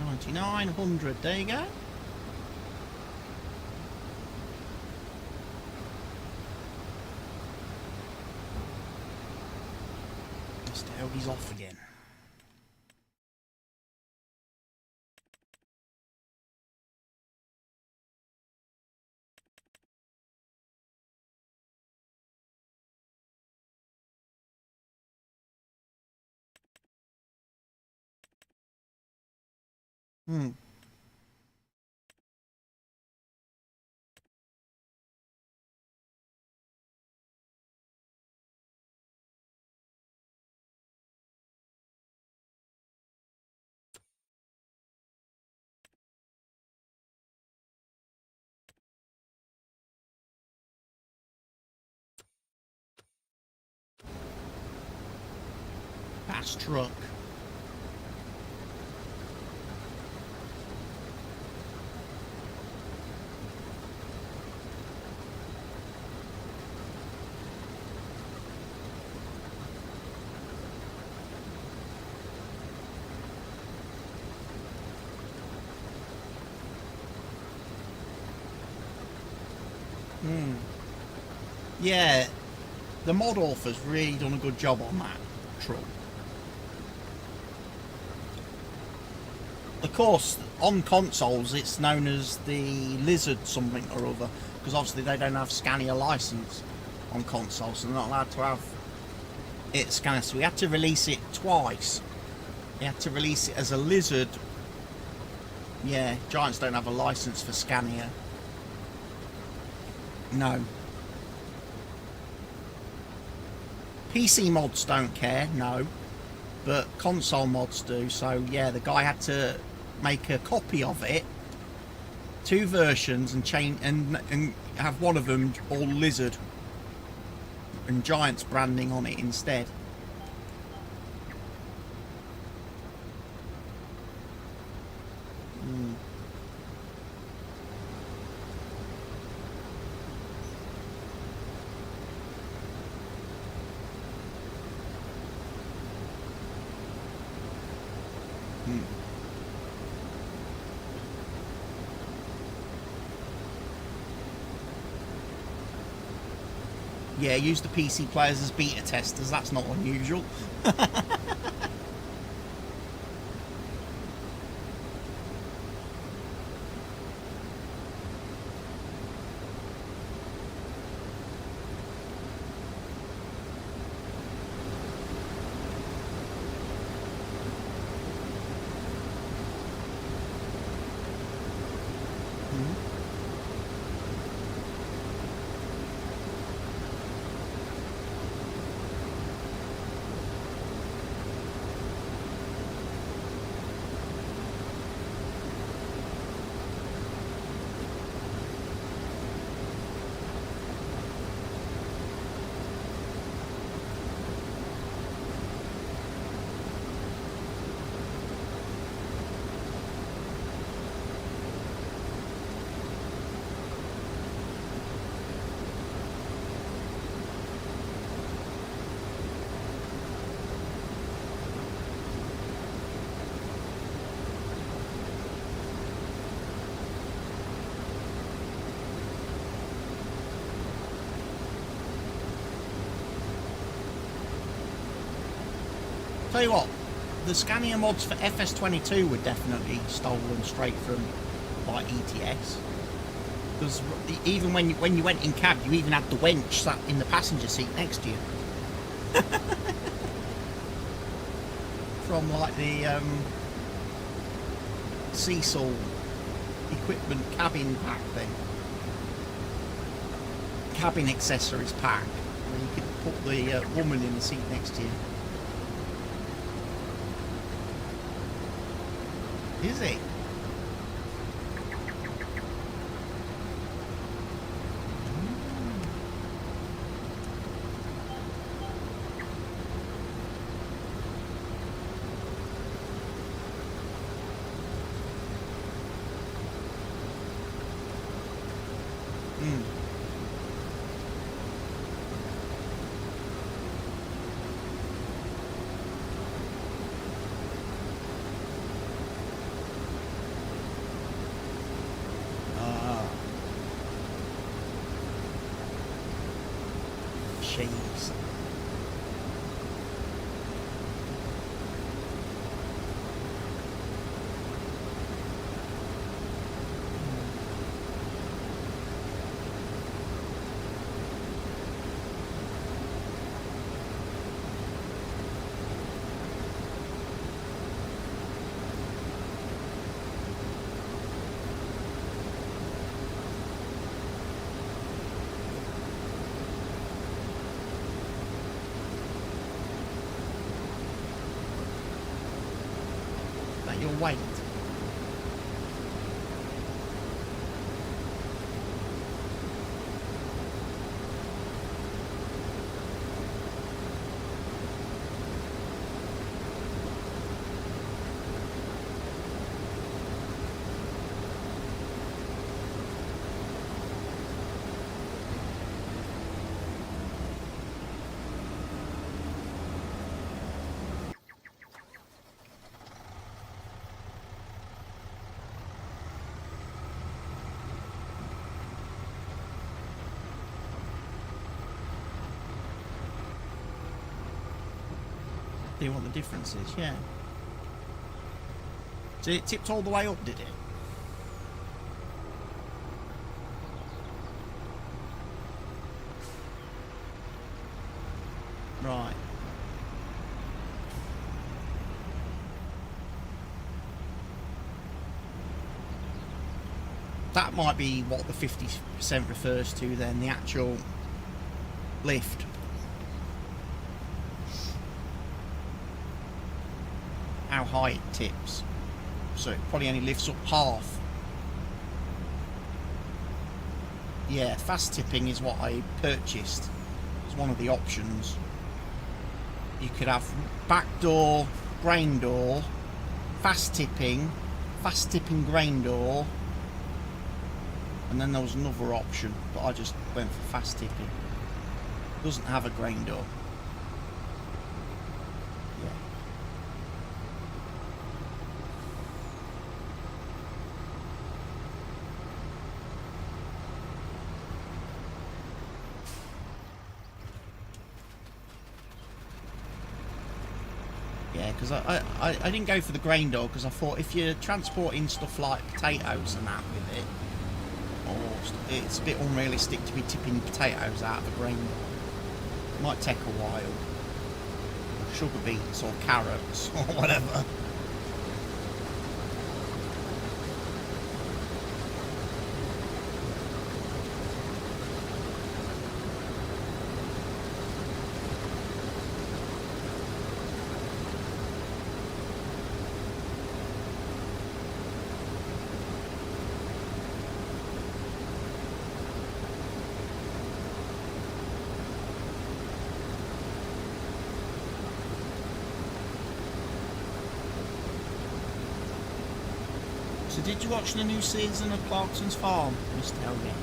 A: $9,900. There you go. Mr. Audie's off again. Fast truck. Yeah, the mod author's really done a good job on that truck. Of course, on consoles it's known as the Lizard something or other, because obviously they don't have Scania license on consoles, so they're not allowed to have it Scania. So we had to release it twice. We had to release it as a Lizard. Yeah, Giants don't have a license for Scania. No. PC mods don't care, no, but console mods do. So yeah, the guy had to make a copy of it, 2 versions, and and have one of them all Lizard and Giants branding on it instead. Yeah, use the PC players as beta testers, that's not unusual. Tell you what, the Scania mods for FS25 were definitely stolen straight from like ETS. Because even when you went in cab, you even had the wench sat in the passenger seat next to you. From like the Cecil equipment cabin pack thing. Cabin accessories pack, where you could put the woman in the seat next to you. Is it? Jeez. Your weight. Do you want the differences? Yeah. So it tipped all the way up, did it? Right. That might be what the 50% refers to then, the actual lift. How high it tips. So it probably only lifts up half. Yeah, fast tipping is what I purchased. It's one of the options. You could have back door, grain door, fast tipping grain door, and then there was another option, but I just went for fast tipping. It doesn't have a grain door. Yeah, because I didn't go for the grain door because I thought if you're transporting stuff like potatoes and that with it, or it's a bit unrealistic to be tipping potatoes out of a grain door. It might take a while. Sugar beets or carrots or whatever. So did you watch the new season of Clarkson's Farm, Mr. Elgin?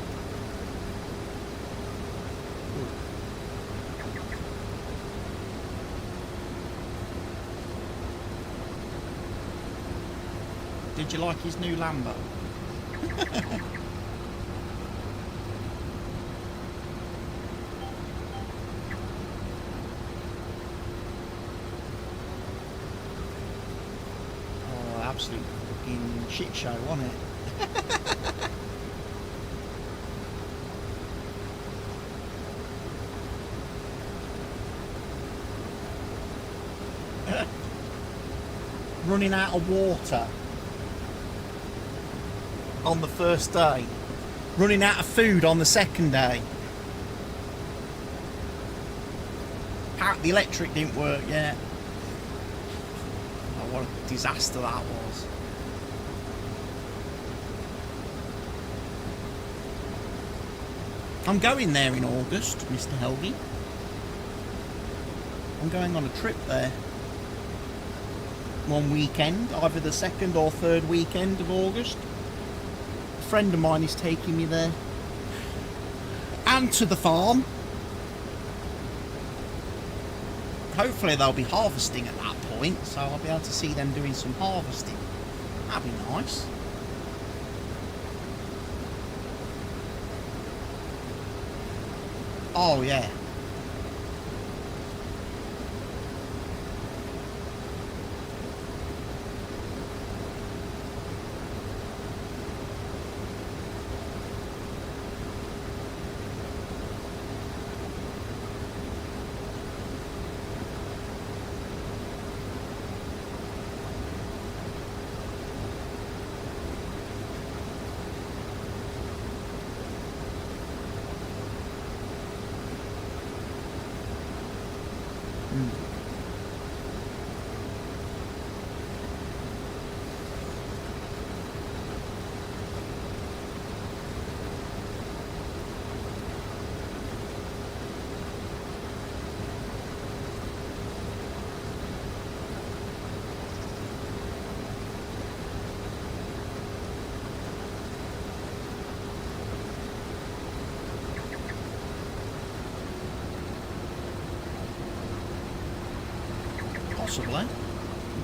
A: Did you like his new Lambo? absolute fucking shit show, wasn't it? Running out of water on the first day. Running out of food on the second day. The electric didn't work yet. Oh, what a disaster that was. I'm going there in August, Mr. Helby. I'm going on a trip there. One weekend, either the second or third weekend of August. A friend of mine is taking me there. And to the farm. Hopefully they'll be harvesting at that point, so I'll be able to see them doing some harvesting. That'd be nice. Oh yeah. Possibly.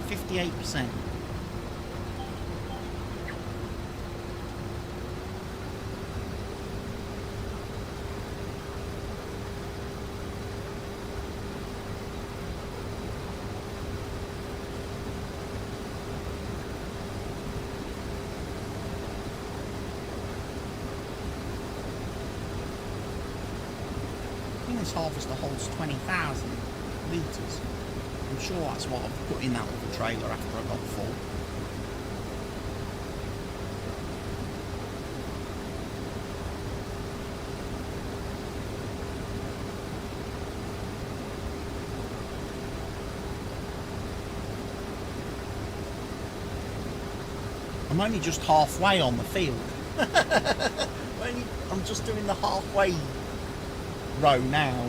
A: 58%. I think this harvester holds 20,000 litres. I'm sure that's what I've put in that little trailer after I got full. I'm only just halfway on the field. I'm just doing the halfway row now.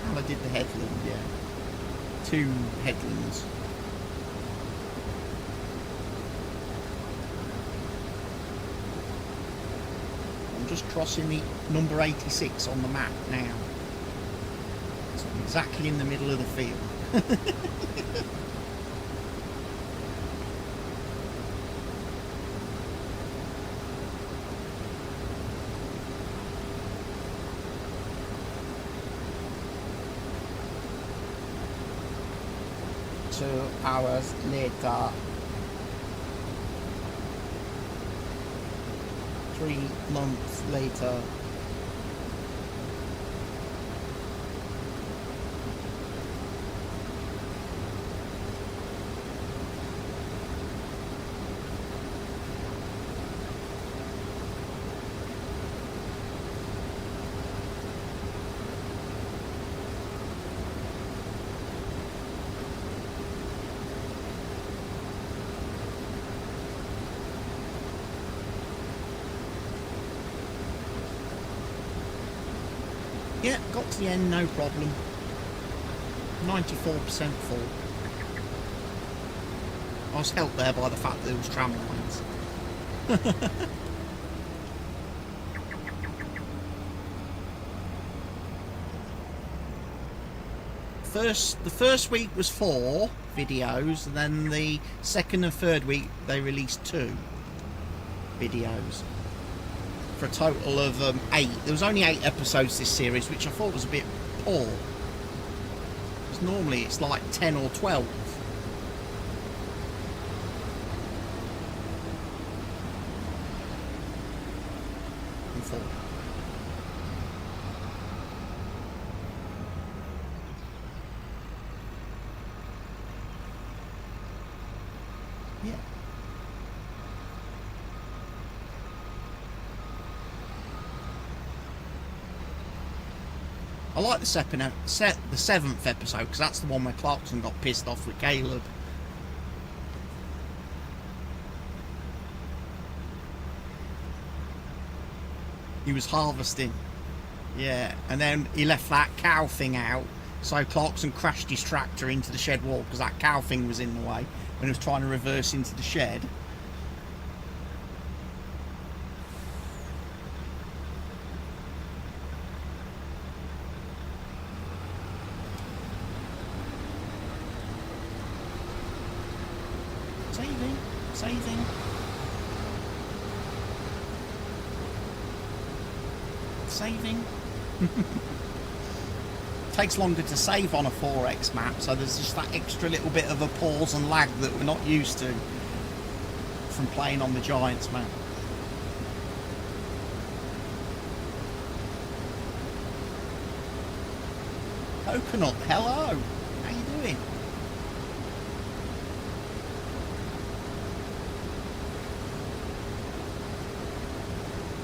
A: And I did the headland, yeah. 2 headlands. I'm just crossing the number 86 on the map now. So I'm exactly in the middle of the field. Hours later, 3 months later. Yeah, got to the end, no problem. 94% full. I was helped there by the fact that there was tram lines. The first week was 4 videos, and then the second and third week they released 2 videos. For a total of 8. There was only 8 episodes this series, which I thought was a bit poor. Because normally it's like 10 or 12. I like the seventh episode because that's the one where Clarkson got pissed off with Caleb. He was harvesting, yeah, and then he left that cow thing out, so Clarkson crashed his tractor into the shed wall because that cow thing was in the way when he was trying to reverse into the shed. Saving. Takes longer to save on a 4X map, so there's just that extra little bit of a pause and lag that we're not used to from playing on the Giants map. Coconut, hello, how you doing?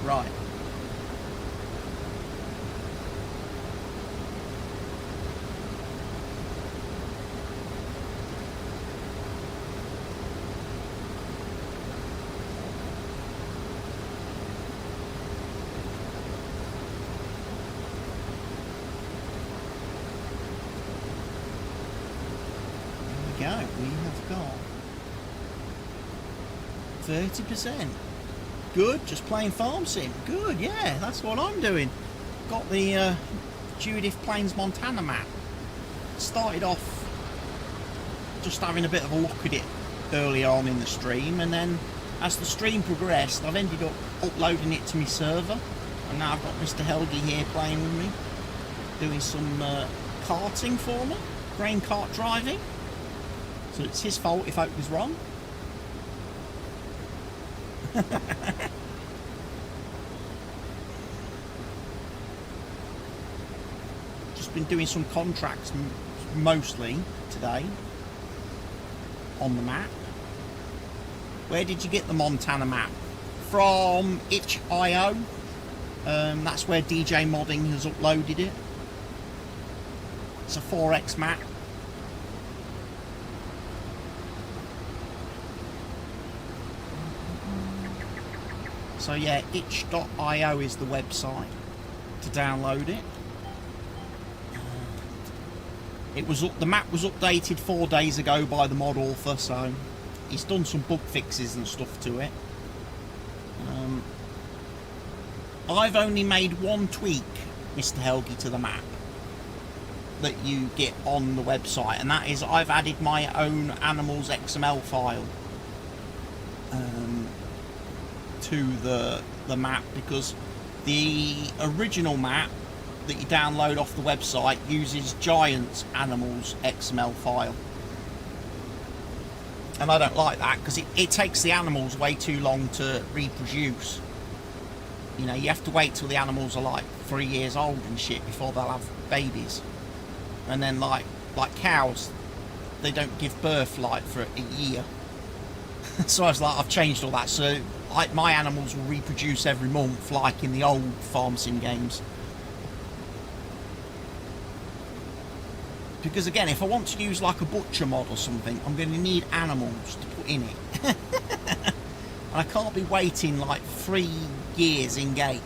A: Right. There we go. We have got 30%. Good, just playing farm sim. Good, yeah, that's what I'm doing. Got the Judith Plains Montana map. Started off just having a bit of a look at it earlier on in the stream, and then as the stream progressed, I've ended up uploading it to my server, and now I've got Mr. Helgi here playing with me, doing some karting for me, grain cart driving. So it's his fault if Oak was wrong. Just been doing some contracts mostly today on the map. Where did you get the Montana map? From itch.io. That's where DJ Modding has uploaded it. It's a 4X map. So yeah, itch.io is the website to download it. The map was updated 4 days ago by the mod author, so he's done some bug fixes and stuff to it. I've only made one tweak, Mr. Helgi, to the map that you get on the website, and that is I've added my own animals XML file to the map, because the original map that you download off the website uses Giants animals XML file, and I don't like that because it takes the animals way too long to reproduce. You know, you have to wait till the animals are like 3 years old and shit before they'll have babies, and then like cows, they don't give birth like for a year. So I was like, I've changed all that, so my animals will reproduce every month like in the old farm sim games. Because again, if I want to use like a butcher mod or something, I'm going to need animals to put in it. And I can't be waiting like 3 years in game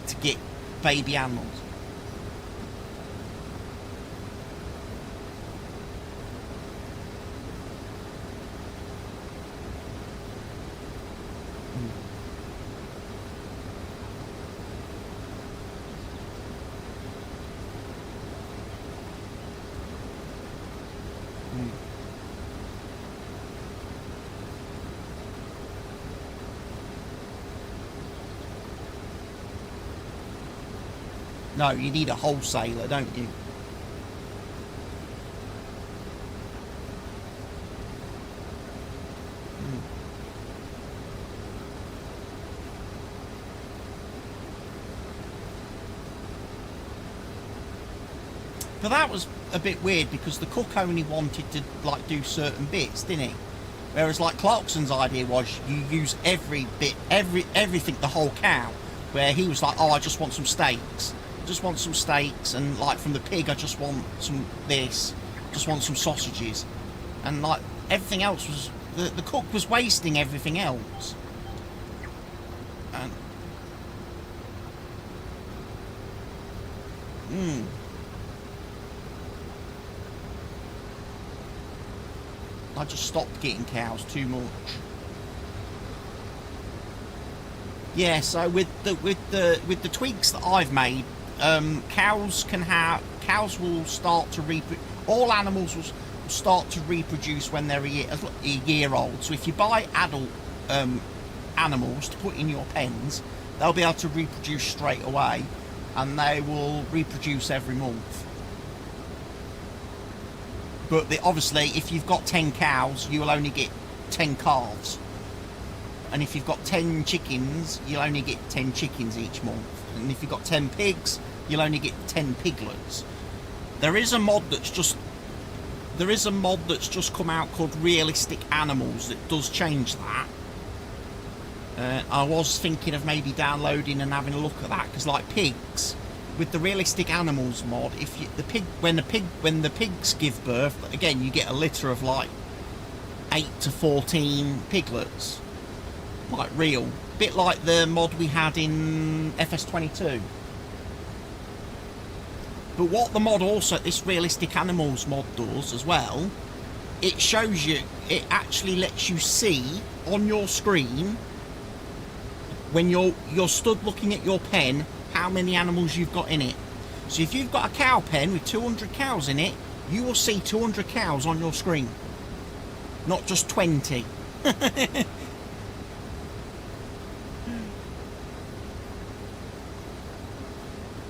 A: to get baby animals. No, you need a wholesaler, don't you? But that was a bit weird because the cook only wanted to like do certain bits, didn't he? Whereas like Clarkson's idea was you use every bit, everything, the whole cow. Where he was like, oh, I just want some steaks. just want some steaks, and like from the pig I just want some this, just want some sausages, and like everything else was, the cook was wasting everything else. And I just stopped getting cows too much. Yeah, so with the tweaks that I've made, cows will start to reproduce. All animals will start to reproduce when they're a year old. So if you buy adult animals to put in your pens, they'll be able to reproduce straight away, and they will reproduce every month. But obviously, if you've got 10 cows, you will only get 10 calves. And if you've got 10 chickens, you'll only get 10 chickens each month. And if you've got 10 pigs, you'll only get 10 piglets. There is a mod that's just come out called Realistic Animals that does change that. I was thinking of maybe downloading and having a look at that, because like pigs, with the Realistic Animals mod, when the pigs give birth, again you get a litter of like 8 to 14 piglets. Like real, bit like the mod we had in FS25. But what the mod also, this Realistic Animals mod does as well, it shows you, it actually lets you see on your screen when you're stood looking at your pen how many animals you've got in it. So if you've got a cow pen with 200 cows in it, you will see 200 cows on your screen, not just 20.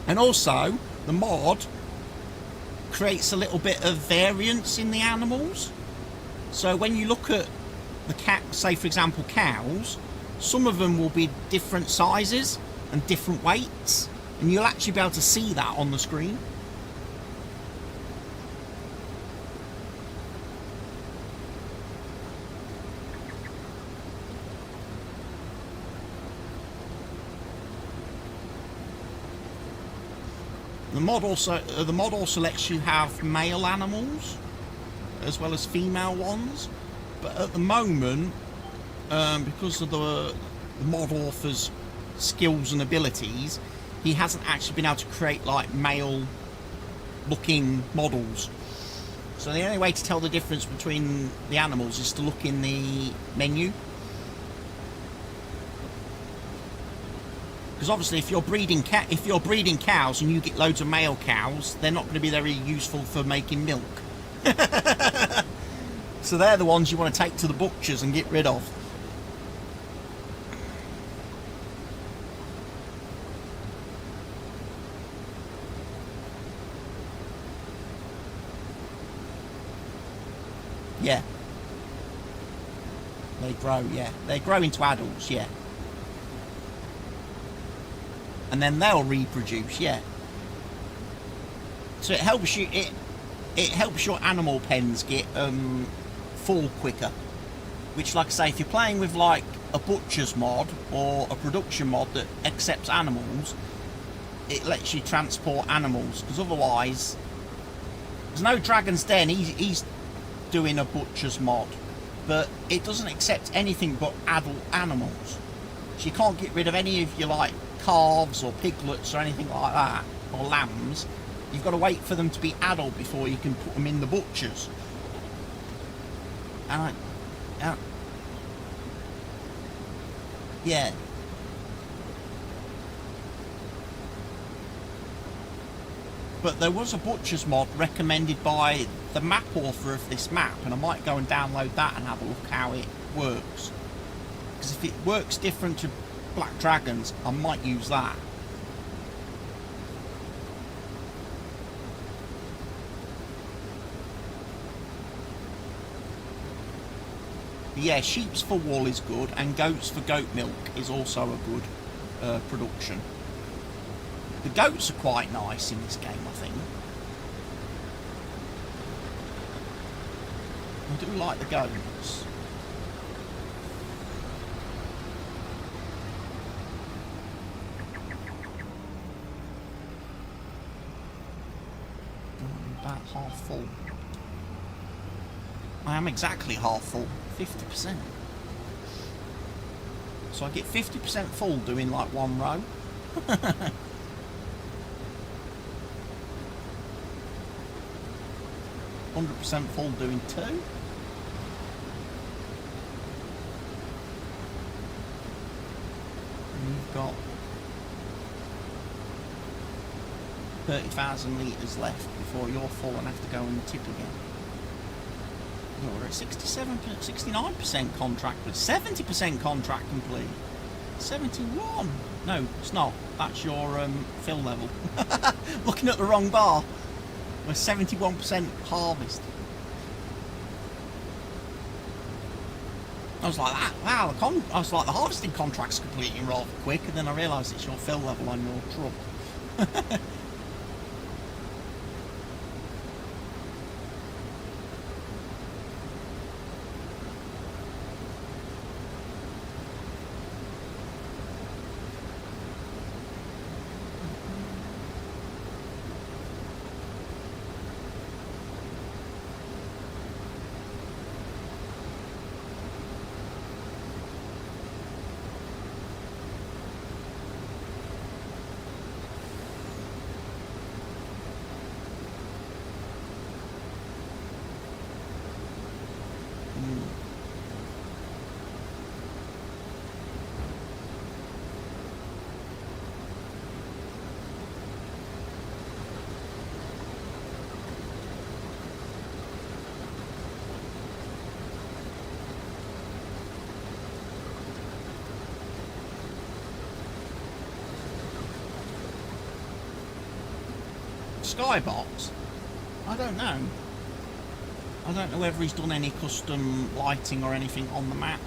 A: And also, the mod creates a little bit of variance in the animals. So when you look at the cat, say for example cows, some of them will be different sizes and different weights, and you'll actually be able to see that on the screen. The mod also lets you have male animals as well as female ones, but at the moment, because of the mod author's skills and abilities, he hasn't actually been able to create like male looking models. So the only way to tell the difference between the animals is to look in the menu. Because obviously, if you're breeding cows and you get loads of male cows, they're not going to be very useful for making milk. So they're the ones you want to take to the butchers and get rid of. Yeah. They grow, yeah. They grow into adults, yeah. And then they'll reproduce, yeah. So it helps you, it helps your animal pens get full quicker. Which, like I say, if you're playing with like a butcher's mod or a production mod that accepts animals, it lets you transport animals. Because otherwise, there's no Dragon's Den. He's doing a butcher's mod, but it doesn't accept anything but adult animals. So you can't get rid of any of your like calves or piglets or anything like that, or lambs. You've got to wait for them to be adult before you can put them in the butchers. And yeah. But there was a butcher's mod recommended by the map author of this map, and I might go and download that and have a look how it works. Because if it works different to Black Dragons, I might use that. But yeah, sheep's for wool is good, and goats for goat milk is also a good production. The goats are quite nice in this game, I think. I do like the goats. about half full. I am exactly half full, 50%. So I get 50% full doing like one row. 100% full doing two. And you've got 30,000 litres left before you're full and have to go and tip again. We're at 69% contract, but 70% contract complete. 71. No, it's not. That's your fill level. Looking at the wrong bar. We're 71% harvest. I was like, wow, I was like, the harvesting contract's completing rather quick, and then I realised it's your fill level on your truck. Skybox? I don't know. I don't know whether he's done any custom lighting or anything on the map.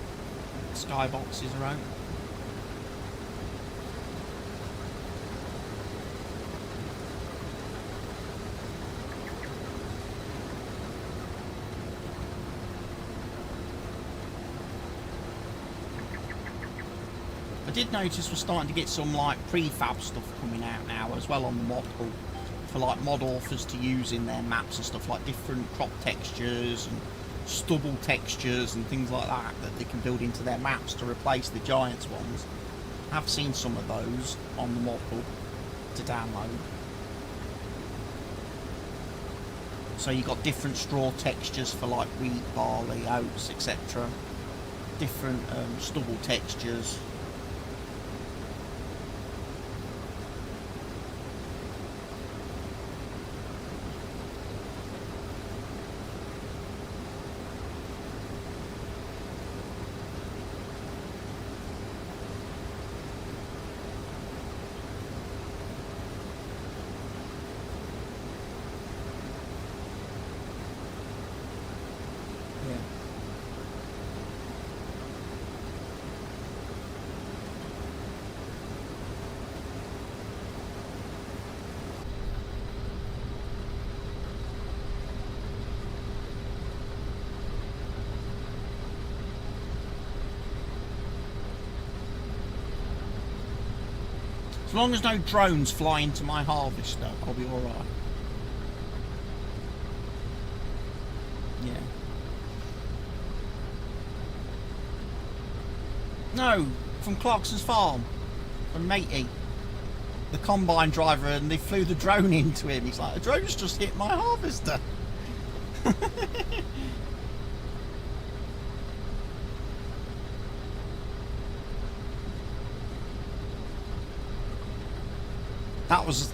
A: Skyboxes are out. I did notice we're starting to get some like prefab stuff coming out now as well on the mod hub for like mod authors to use in their maps and stuff, like different crop textures and stubble textures and things like that that they can build into their maps to replace the Giants ones. I've seen some of those on the mod hub to download. So you've got different straw textures for like wheat, barley, oats, etc. Different stubble textures. As long as no drones fly into my harvester, I'll be alright. Yeah. No, from Clarkson's farm. From Matey. The combine driver, and they flew the drone into him. He's like, the drone's just hit my harvester.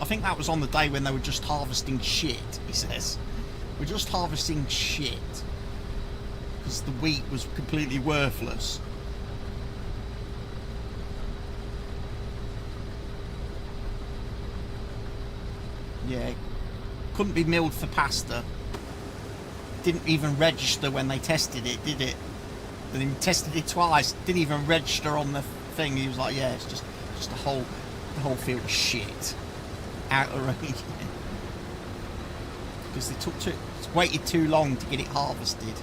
A: I think that was on the day when they were just harvesting shit, he says. We're just harvesting shit. Because the wheat was completely worthless. Yeah, couldn't be milled for pasta. Didn't even register when they tested it, did it? And they tested it twice, didn't even register on the thing. He was like, yeah, it's just the whole field of shit. Out of range. Because they waited too long to get it harvested.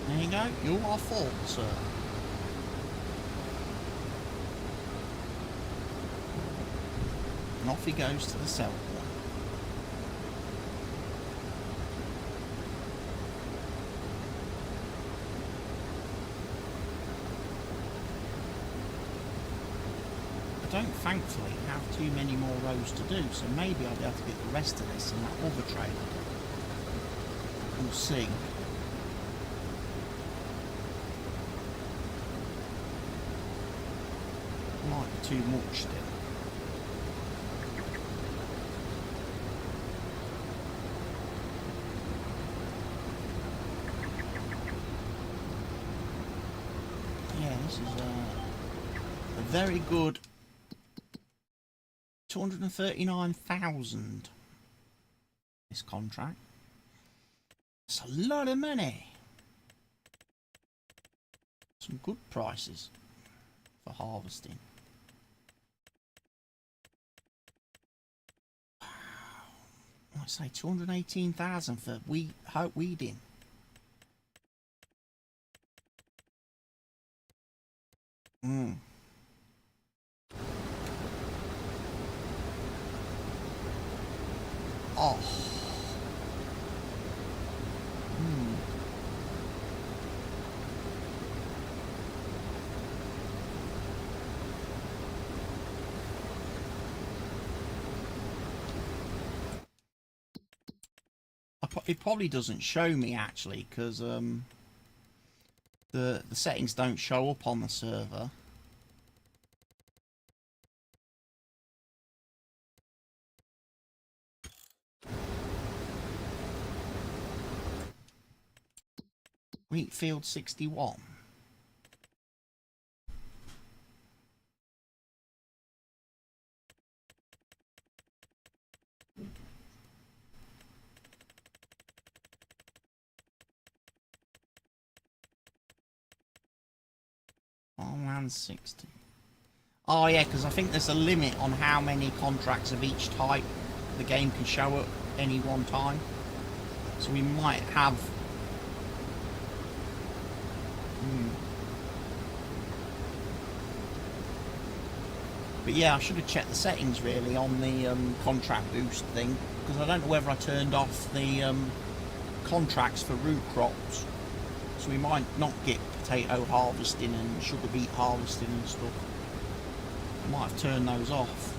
A: There you go, you are full, sir. And off he goes to the sell point. I don't, thankfully, have too many more rows to do, so maybe I'll be able to get the rest of this in that other trailer. We'll see. Might be too much still. Yeah, this is a very good 239,000. This contract. It's a lot of money. Some good prices for harvesting. Wow. I'd say 218,000 for weeding. Oh. It probably doesn't show me actually, because the settings don't show up on the server. Wheatfield 61. Farmland 60. Oh yeah, because I think there's a limit on how many contracts of each type the game can show at any one time. So we might have... But yeah, I should have checked the settings really on the contract boost thing, because I don't know whether I turned off the contracts for root crops. So we might not get potato harvesting and sugar beet harvesting and stuff. I might have turned those off.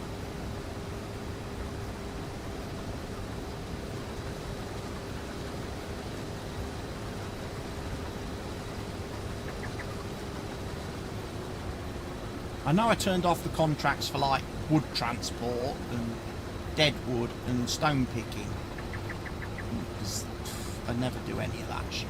A: I know I turned off the contracts for like wood transport and dead wood and stone picking, because I never do any of that shit.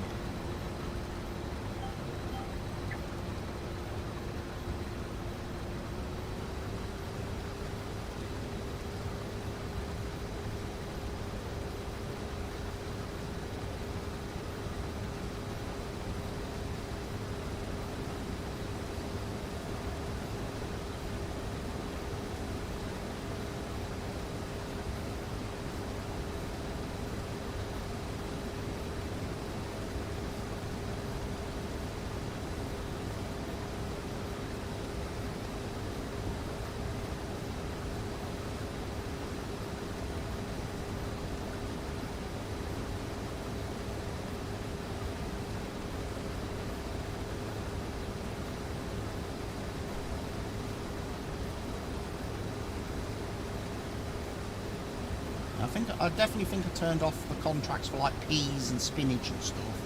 A: I definitely think I turned off the contracts for like peas and spinach and stuff,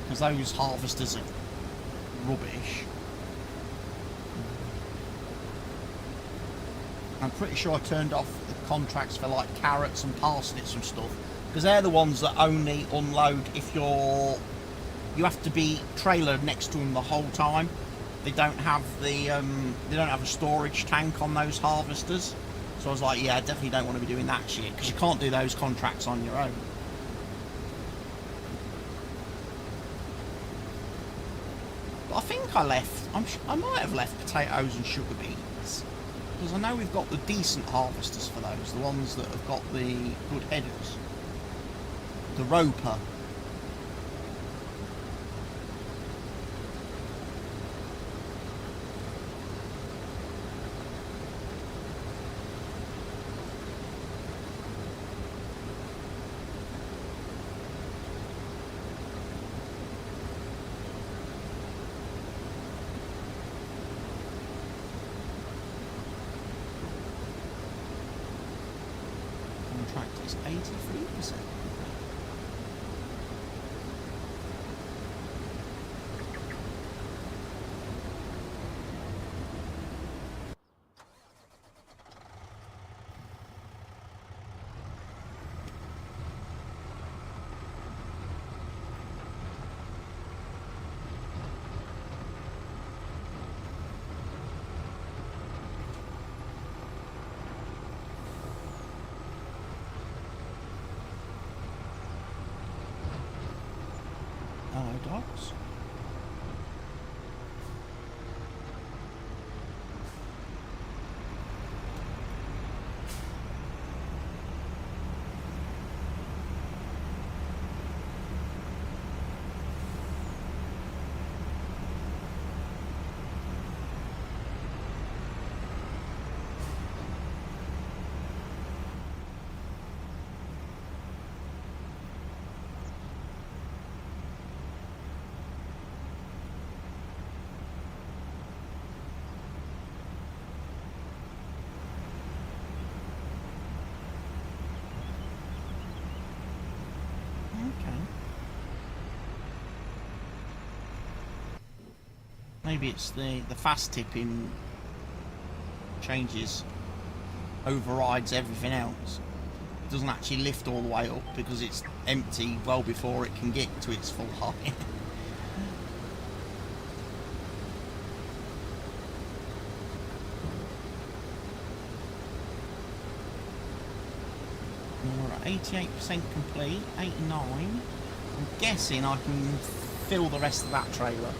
A: because those harvesters are rubbish. I'm pretty sure I turned off the contracts for like carrots and parsnips and stuff, because they're the ones that only unload if you have to be trailered next to them the whole time. They don't have the they don't have a storage tank on those harvesters. So I was like, yeah, I definitely don't want to be doing that shit, because you can't do those contracts on your own. But I think I left, I might have left potatoes and sugar beets, because I know we've got the decent harvesters for those, the ones that have got the good headers. The roper. is 83%. Hello, dogs. Okay. Maybe it's the fast tipping changes, overrides everything else. It doesn't actually lift all the way up because it's empty well before it can get to its full height. We're at 88% complete, 89. I'm guessing I can fill the rest of that trailer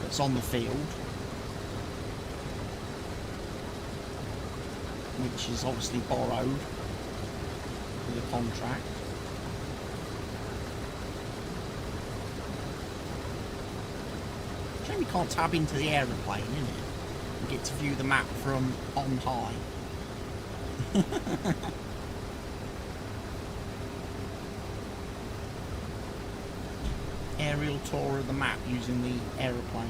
A: that's on the field, which is obviously borrowed for the contract. Shame you can't tab into the aeroplane, isn't it? And get to view the map from on high. Aerial tour of the map using the aeroplane.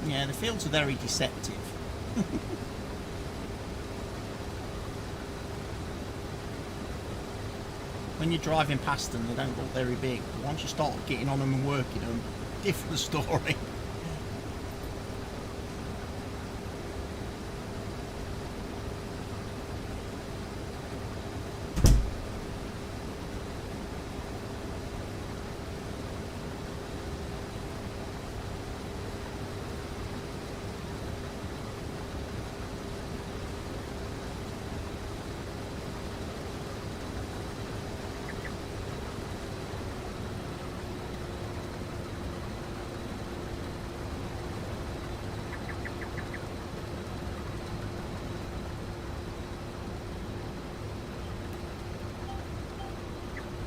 A: Yeah, the fields are very deceptive. When you're driving past them, they don't look very big. But once you start getting on them and working them, different story.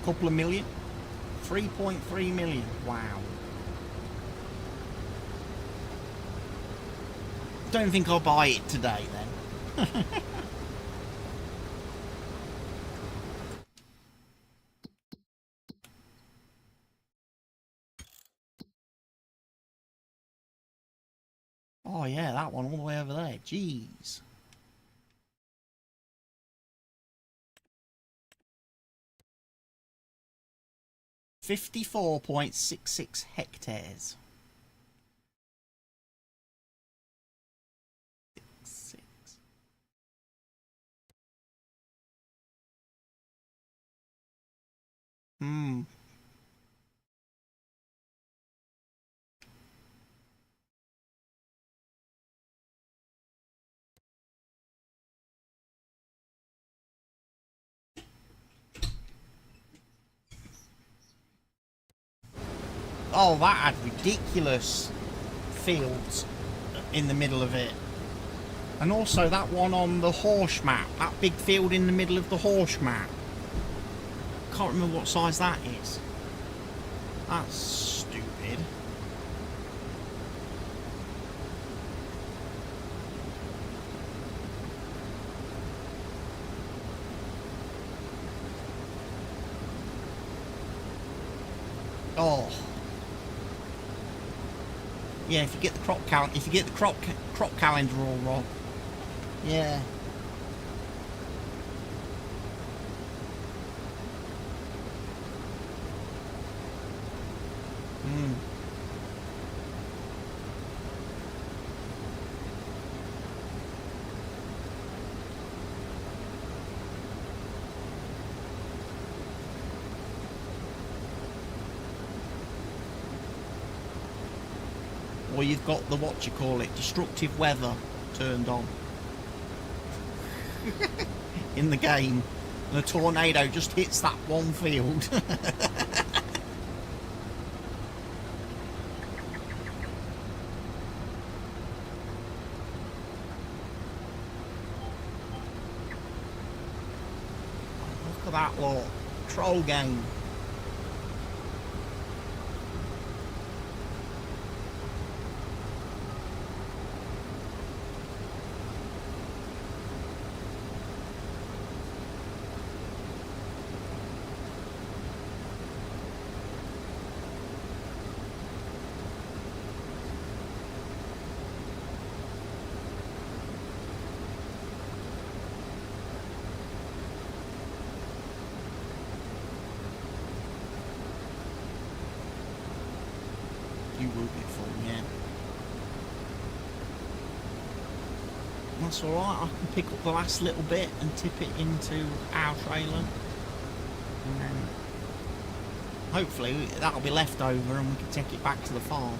A: Couple of million, 3.3 million. Wow. Don't think I'll buy it today then. Oh yeah, that one all the way over there. Jeez. .66 hectares. 6. Hmm. Oh, that had ridiculous fields in the middle of it. And also that one on the horse map, that big field in the middle of the horse map. Can't remember what size that is. That's stupid. Oh. Yeah, if you get the crop count, if you get the crop calendar all wrong. Yeah. Hmm. Or you've got the, what you call it, destructive weather turned on in the game, and a tornado just hits that one field. Look at that lot, troll game. You will get full, yeah. That's alright, I can pick up the last little bit and tip it into our trailer. And then hopefully that'll be left over and we can take it back to the farm.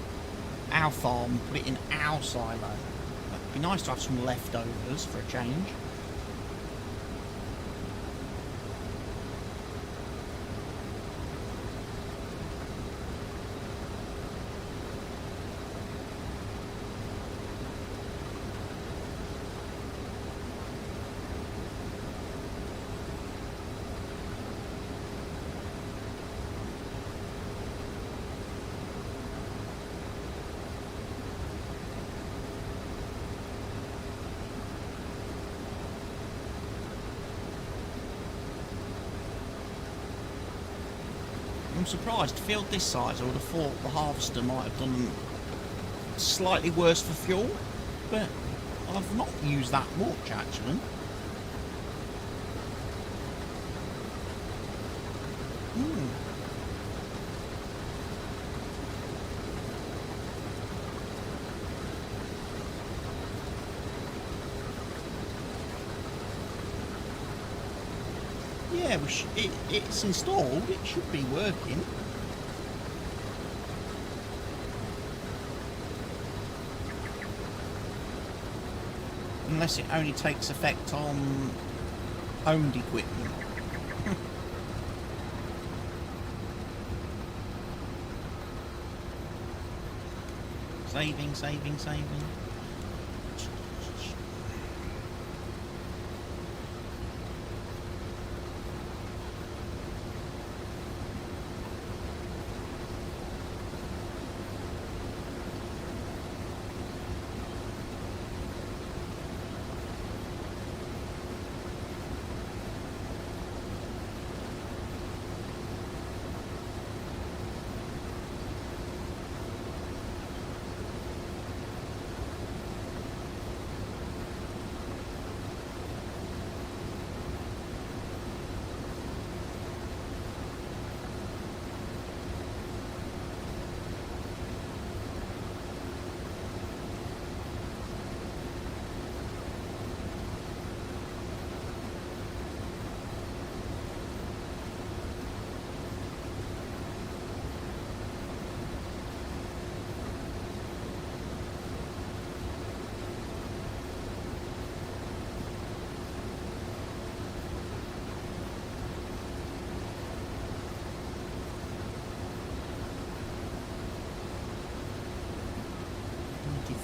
A: Our farm, put it in our silo. It'd be nice to have some leftovers for a change. I'm surprised, a field this size, I would have thought the harvester might have done slightly worse for fuel, but I've not used that much actually. Yeah, it's installed, it should be working. Unless it only takes effect on owned equipment. Saving.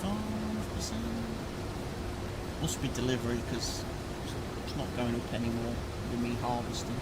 A: 25%. Must be delivery because it's not going up anymore with me harvesting.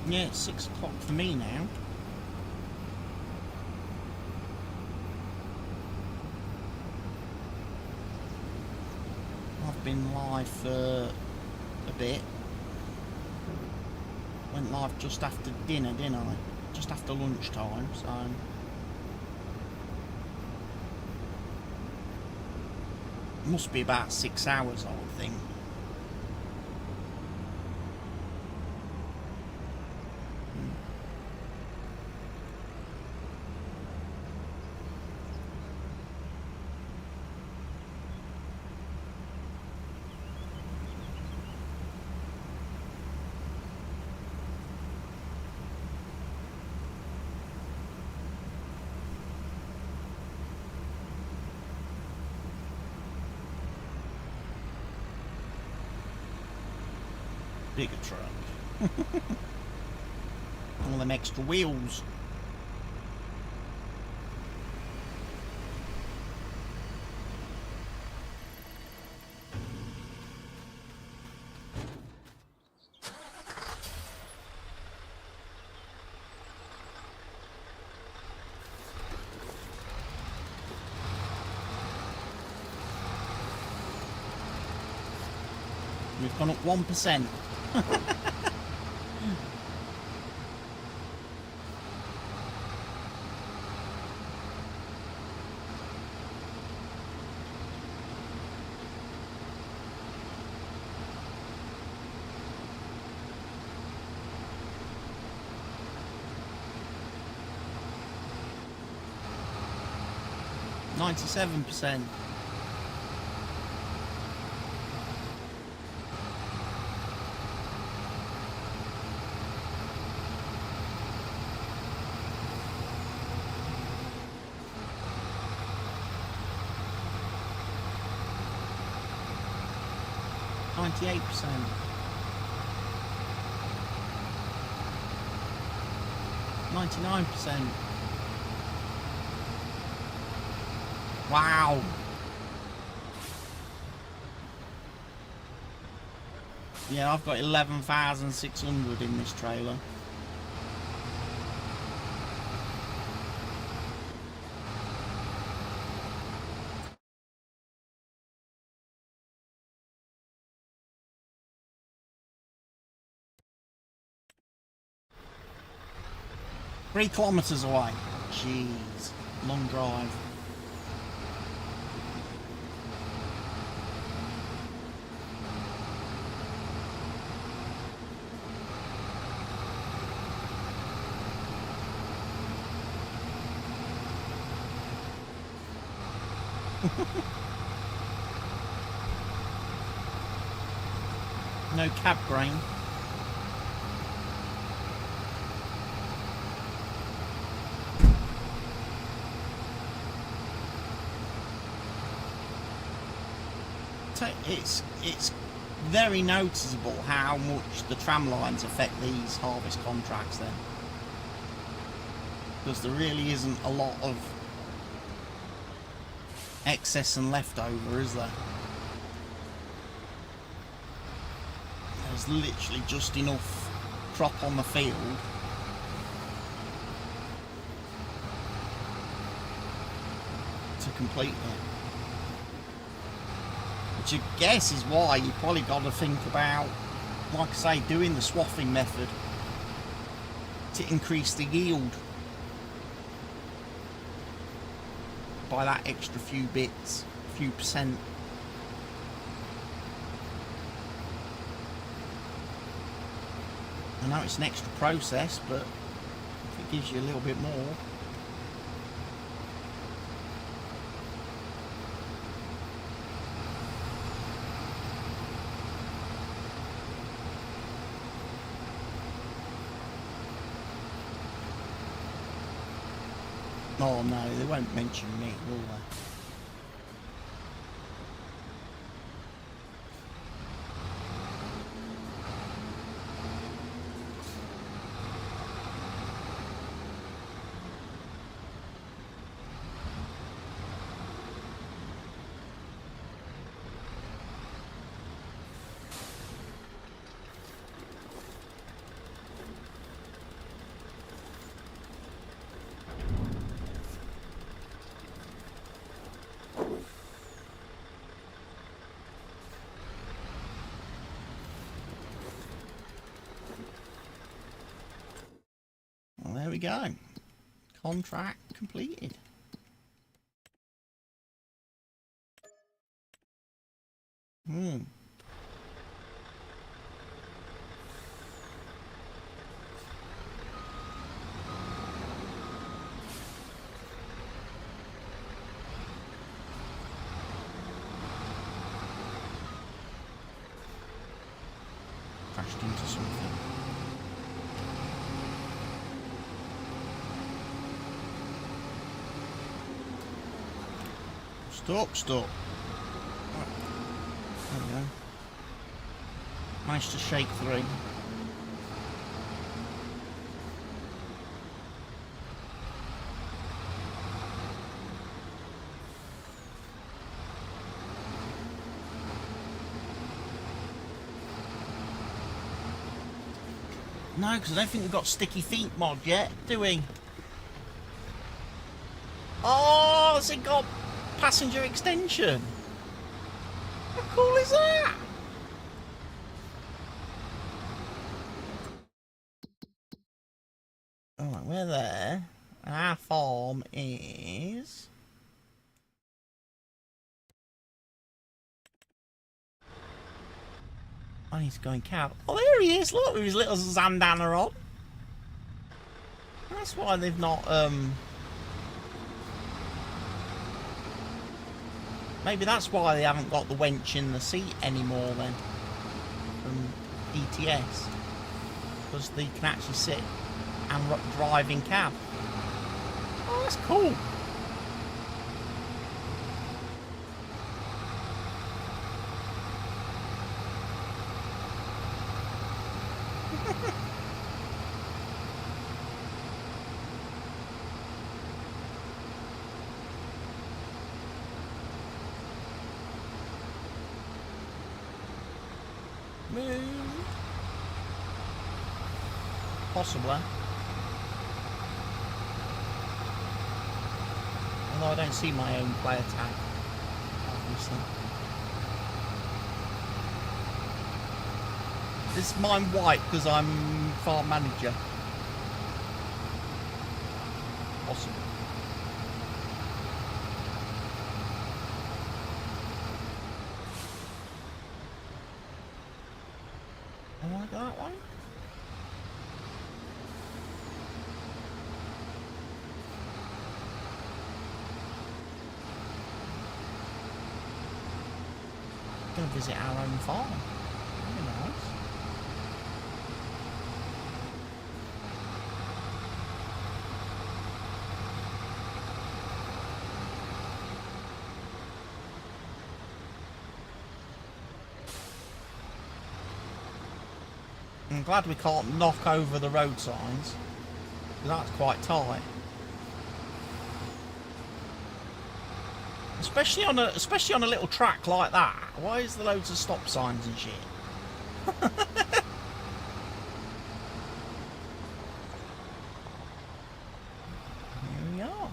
A: Yeah, it's 6 o'clock for me now. I've been live for a bit. Went live just after dinner, didn't I? Just after lunchtime, so... Must be about 6 hours, I would think. Bigger truck. All them extra wheels. We've gone up 1%. 97%. %. 99%. Wow. Yeah, I've got 11,600 in this trailer. Three kilometres away. Jeez, long drive. No cab grain. It's very noticeable how much the tram lines affect these harvest contracts then, because there really isn't a lot of excess and leftover, is there? There's literally just enough crop on the field to complete it. Which I guess is why you probably got to think about like I say, doing the swathing method to increase the yield by that extra few bits, few percent. I know it's an extra process, but if it gives you a little bit more. Oh no, they won't mention me, will they? Well, there we go. Contract completed. Crashed into something. Stop. There we go. Managed to shake through. No, because I don't think we've got sticky feet mod yet, do we? Oh, has it got passenger extension? How cool is that? Alright, we're there. And our farm is... Oh, he's going cab. Oh, there he is, look, with his little Zandana on. That's why they've not, maybe that's why they haven't got the wench in the seat anymore then. From ETS. Because they can actually sit and drive in cab. Oh, that's cool. Move. Possibly. Although I don't see my own player tag, obviously. This is mine white because I'm farm manager. Possible. I like that one. Going to visit our own farm. Very nice. I'm glad we can't knock over the road signs. That's quite tight. Especially on a little track like that. Why is there loads of stop signs and shit? Here we are.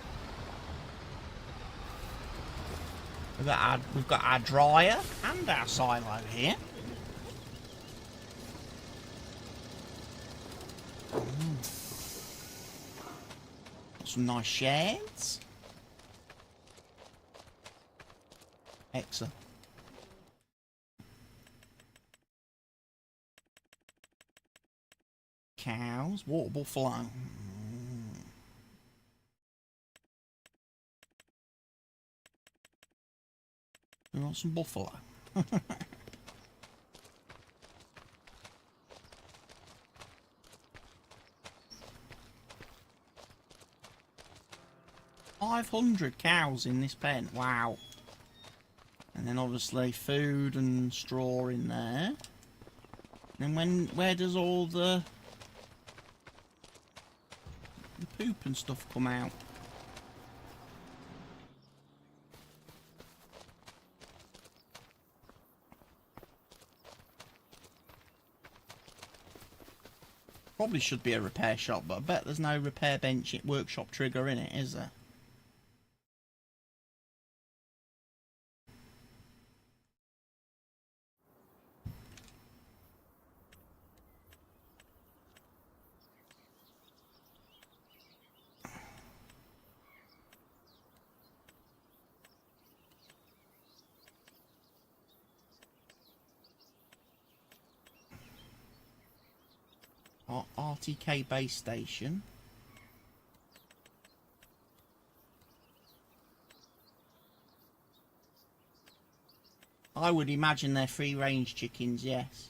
A: We've got our dryer and our silo here. Got some nice sheds. Excellent. Cows, water buffalo. We want some buffalo. 500 cows in this pen. Wow. And then obviously food and straw in there. And then where does all the poop and stuff come out? Probably should be a repair shop, but I bet there's no repair bench workshop trigger in it, is there? RTK base station. I would imagine they're free range chickens, yes.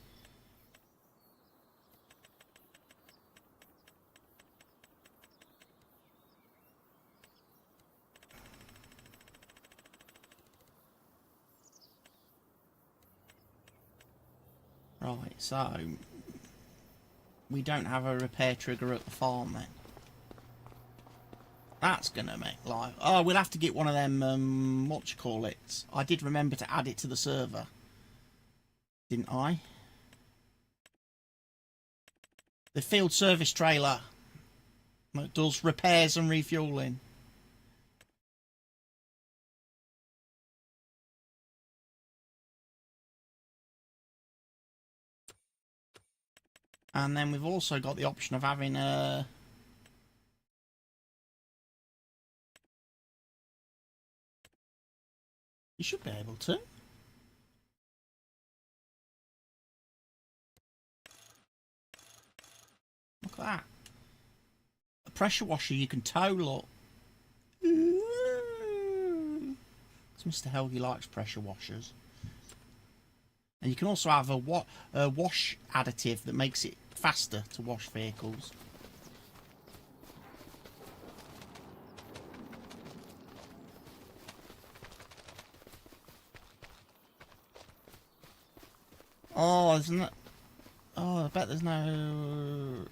A: Right, so we don't have a repair trigger at the farm then. That's gonna make life. Oh, we'll have to get one of them, what you call it? I did remember to add it to the server, didn't I? The field service trailer that does repairs and refueling. And then we've also got the option of having a... You should be able to. Look at that. A pressure washer you can tow, look. Mr. Helgi likes pressure washers. And you can also have a wash additive that makes it faster to wash vehicles. Oh, isn't that... Oh, I bet there's no...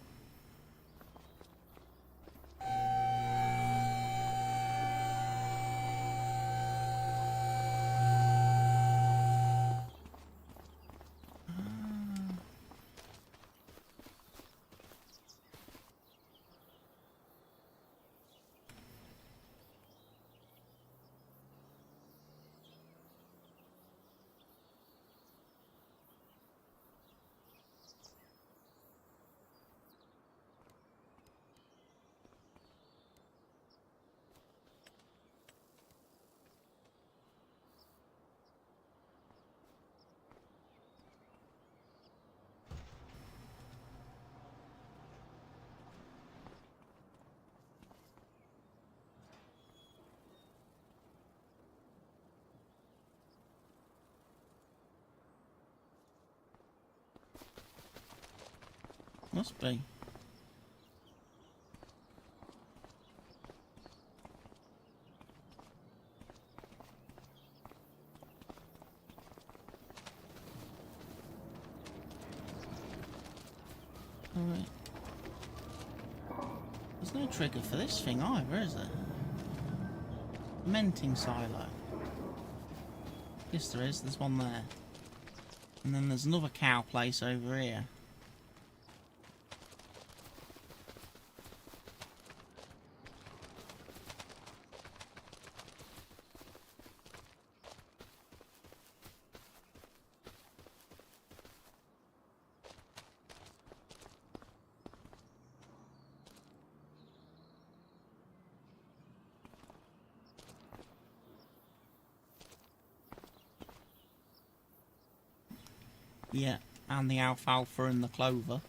A: Must be. Alright. There's no trigger for this thing either, is there? Fermenting silo. Yes there is, there's one there. And then there's another cow place over here. Yeah, and the alfalfa and the clover.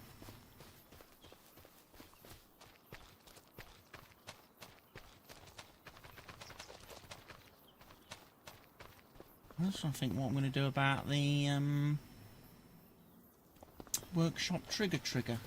A: I'm trying to think what I'm going to do about the workshop trigger.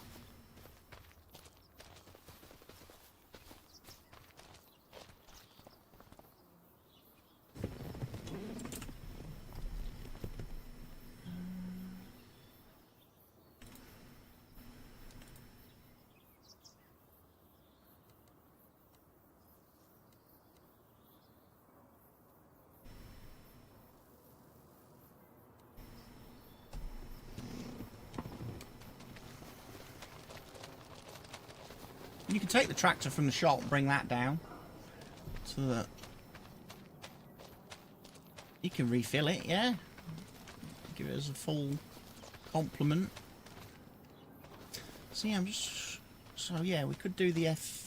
A: You can take the tractor from the shop and bring that down so that you can refill it, yeah. Give it as a full complement. So yeah, so yeah, we could do the F.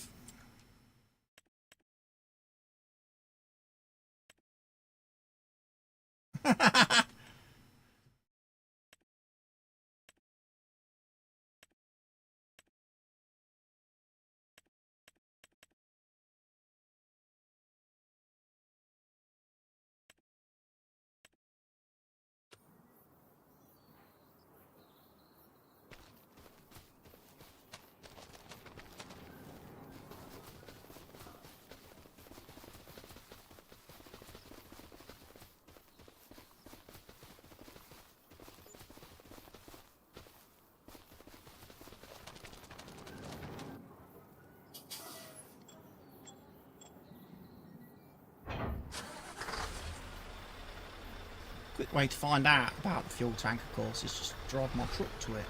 A: Quick way to find out about the fuel tank, of course, is just drive my truck to it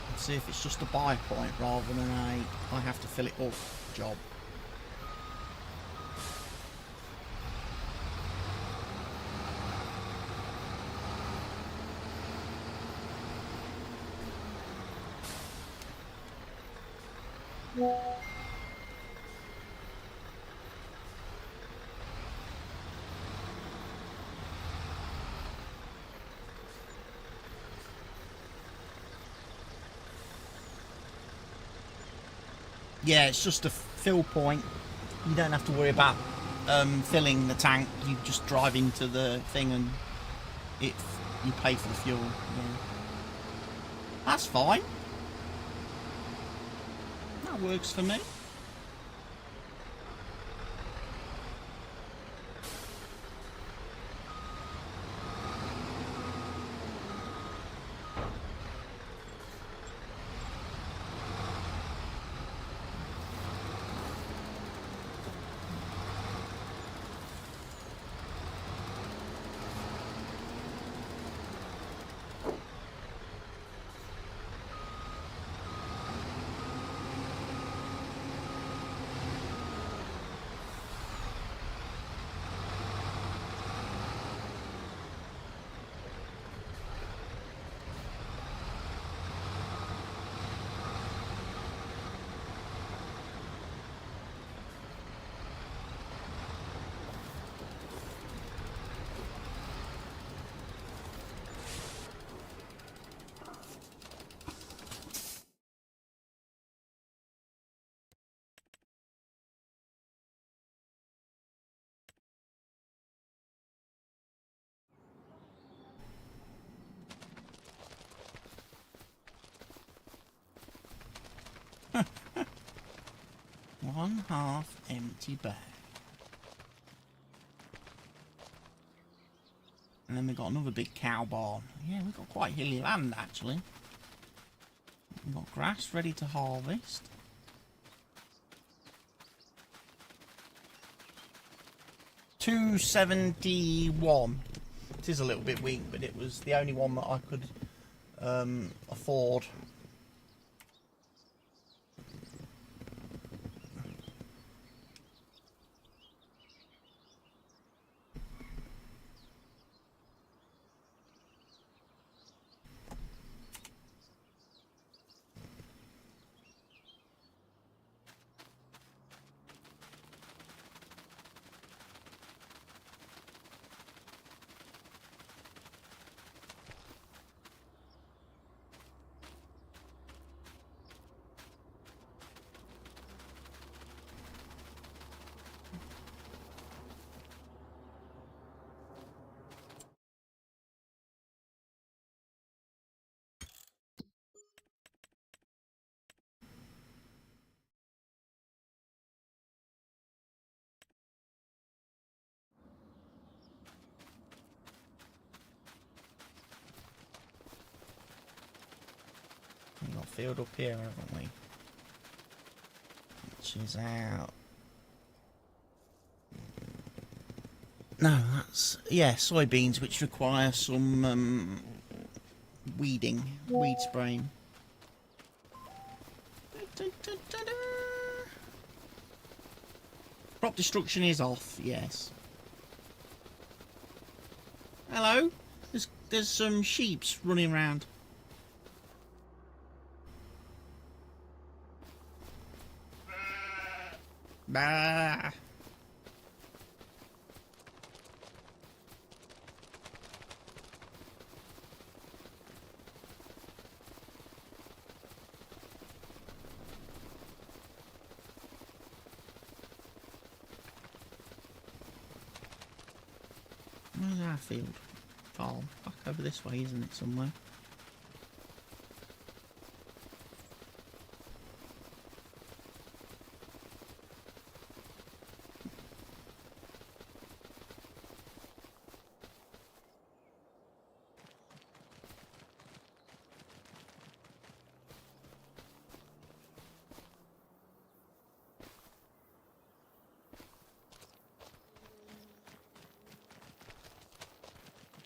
A: and see if it's just a buy point rather than a I have to fill it up job. Yeah, it's just a fill point. You don't have to worry about filling the tank. You just drive into the thing and you pay for the fuel. Yeah. That's fine. That works for me. One half empty bag. And then we've got another big cow barn. Yeah, we've got quite hilly land actually. We've got grass ready to harvest. $271. It is a little bit weak, but it was the only one that I could afford. field up here, haven't we? Which is out. No, that's... yeah, soybeans, which require some weed spraying. Crop destruction is off, yes. Hello? There's some sheeps running around. Bah. Where's our field? Farm. Back over this way, isn't it, somewhere?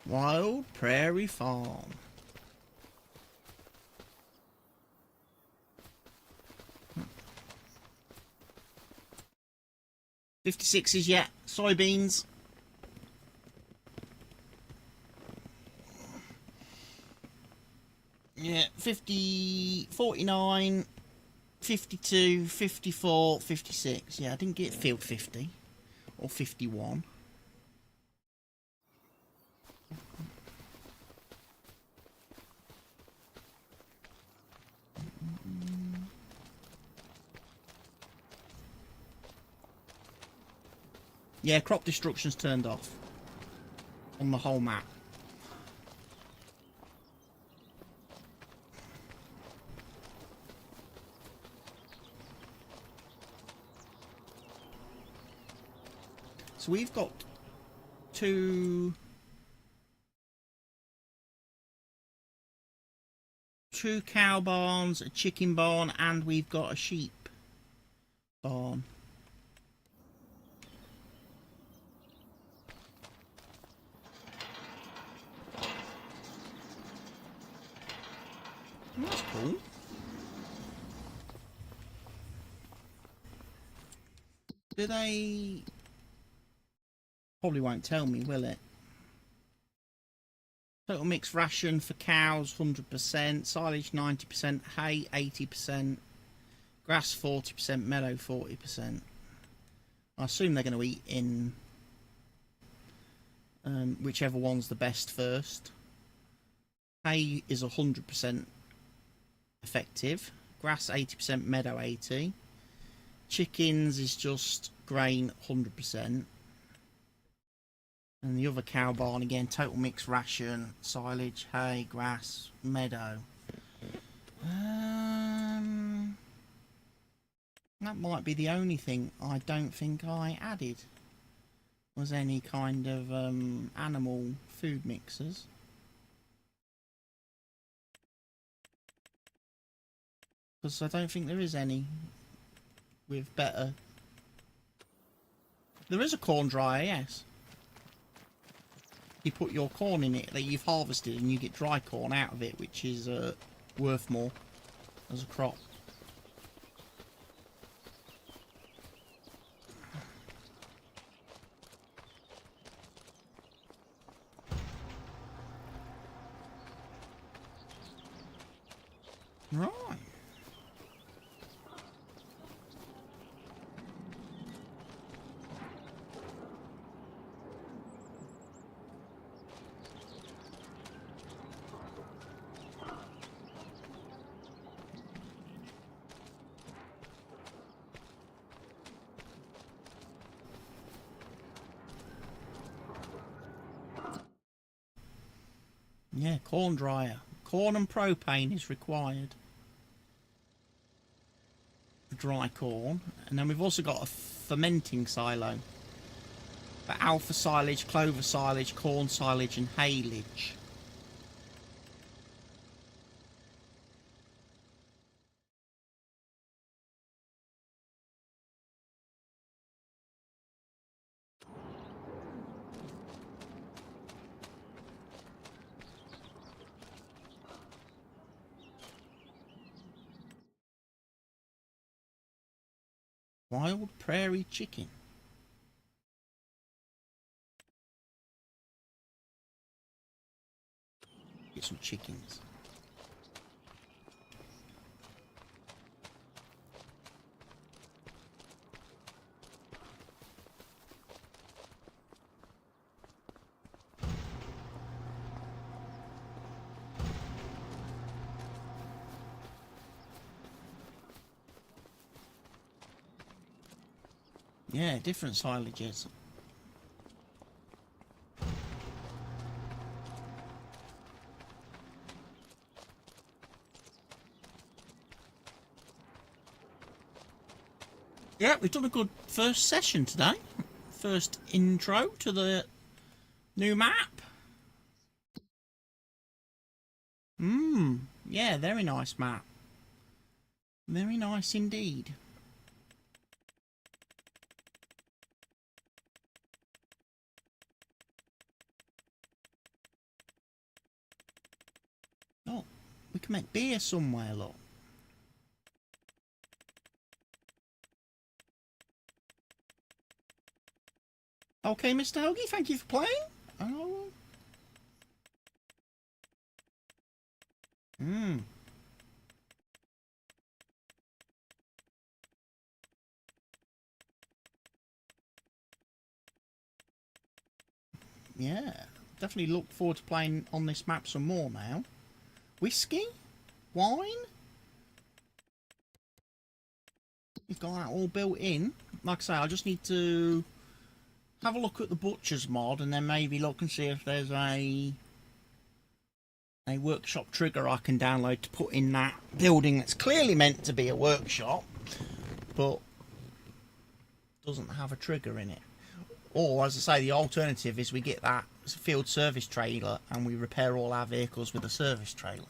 A: Wild Prairie Farm. $56s, yeah. Soybeans. Yeah, 50, 49, 52, 54, 56. Yeah, I didn't get field 50 or 51. Yeah, crop destruction's turned off on the whole map. So we've got two cow barns, a chicken barn, and we've got a sheep barn. That's cool. Do they... probably won't tell me, will it? Total mixed ration for cows, 100%. Silage, 90%. Hay, 80%. Grass, 40%. Meadow, 40%. I assume they're going to eat in whichever one's the best first. Hay is 100% effective. Grass 80%, meadow 80%. Chickens is just grain 100%. And the other cow barn again, total mixed ration, silage, hay, grass, meadow. That might be the only thing I don't think I added. Was any kind of animal food mixers. Because I don't think there is any with better. There is a corn dryer, yes. You put your corn in it that you've harvested and you get dry corn out of it, which is worth more as a crop. Right. Yeah, corn dryer. Corn and propane is required for dry corn. And then we've also got a fermenting silo for alpha silage, clover silage, corn silage and haylage. Wild prairie chicken. Get some chickens. Yeah, different silages. Yeah, we've done a good first session today. First intro to the new map. Yeah, very nice map. Very nice indeed. Oh, we can make beer somewhere, look. Okay, Mr. Hoagie, thank you for playing. Oh. Yeah, definitely look forward to playing on this map some more now. Whiskey? Wine? You've got that all built in. Like I say, I just need to have a look at the Butcher's mod and then maybe look and see if there's a workshop trigger I can download to put in that building that's clearly meant to be a workshop, but doesn't have a trigger in it. Or, as I say, the alternative is we get that field service trailer and we repair all our vehicles with a service trailer.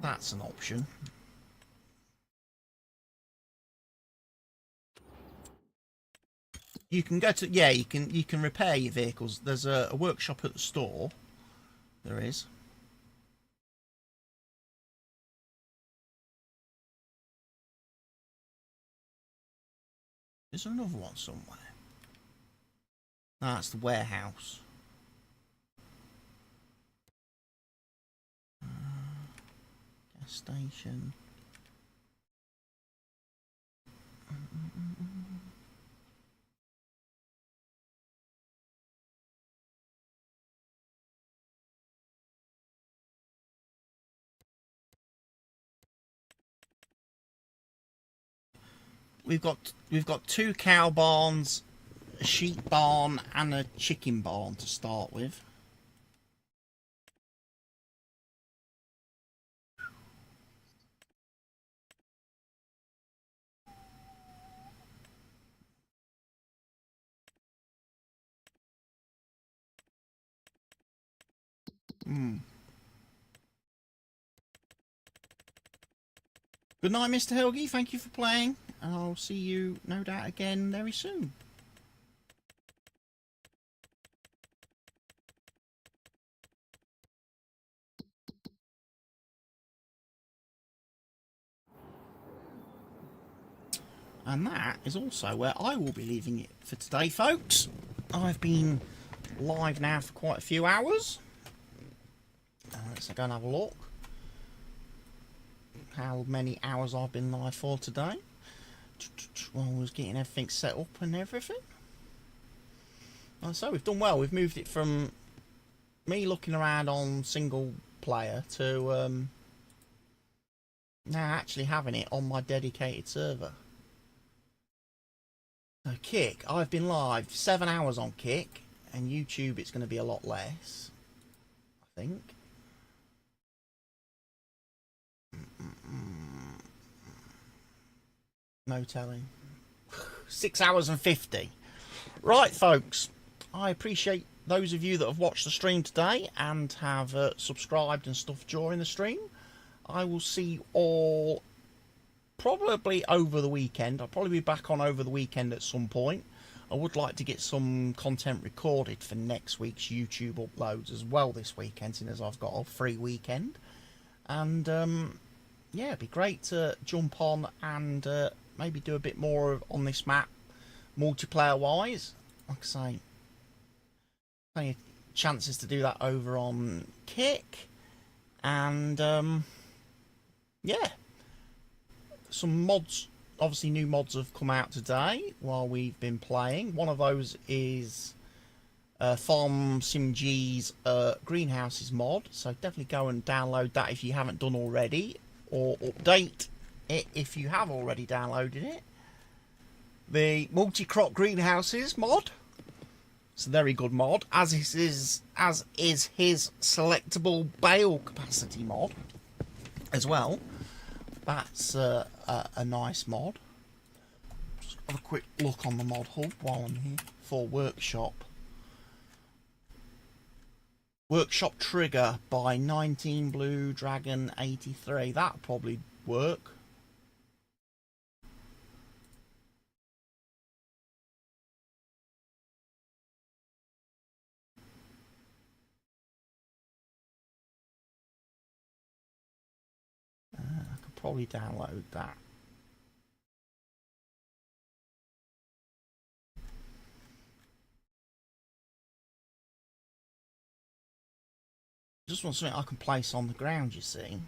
A: That's an option. You can go to, yeah, you can repair your vehicles. There's a workshop at the store. There is. Is there another one somewhere? That's the warehouse. Gas station. We've got 2 cow barns, a sheep barn, and a chicken barn to start with. Good night, Mr. Helgi. Thank you for playing, and I'll see you, no doubt, again very soon. And that is also where I will be leaving it for today, folks. I've been live now for quite a few hours. Let's go and have a look. How many hours I've been live for today. Well, I was getting everything set up and everything. And so we've done well. We've moved it from me looking around on single player to now actually having it on my dedicated server. So Kick, I've been live 7 hours on Kick, and YouTube it's going to be a lot less, I think. No telling. 6 hours and 50. Right, folks, I appreciate those of you that have watched the stream today and have subscribed and stuff during the stream. I will see you all probably over the weekend. I'll probably be back on over the weekend at some point. I would like to get some content recorded for next week's YouTube uploads as well this weekend, seeing as I've got a free weekend. And yeah, it'd be great to jump on and maybe do a bit more on this map, multiplayer wise. Like I say, plenty of chances to do that over on Kick, and yeah, some mods. Obviously, new mods have come out today while we've been playing. One of those is Farm Sim G's Greenhouses mod, so definitely go and download that if you haven't done already, or update it if you have already downloaded it. The multi-crop greenhouses mod, it's a very good mod, as is his selectable bale capacity mod as well. That's a nice mod. Just have a quick look on the mod hub while I'm here. For workshop trigger by 19 Blue Dragon 83. That'll probably work. I could probably download that. Just want something I can place on the ground, you see.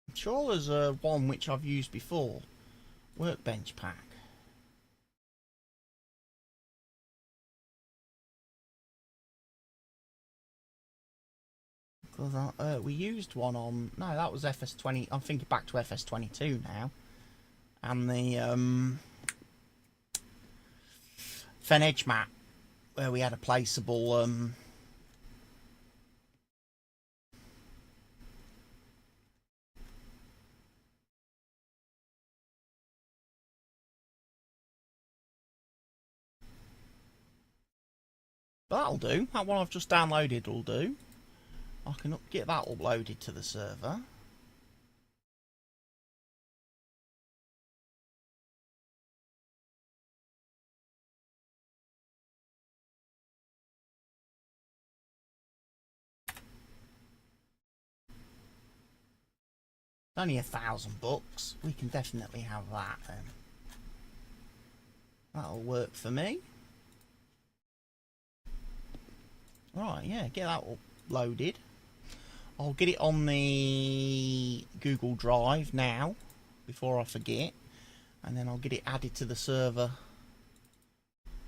A: I'm sure there's one which I've used before. Workbench pack. Because we used one on... No, that was FS20. I'm thinking back to FS22 now. And the Fen Edge map, where we had a placeable... That'll do. That one I've just downloaded will do. I can get that uploaded to the server. Only $1,000. We can definitely have that then. That'll work for me. Right, yeah, get that uploaded. I'll get it on the Google Drive now, before I forget. And then I'll get it added to the server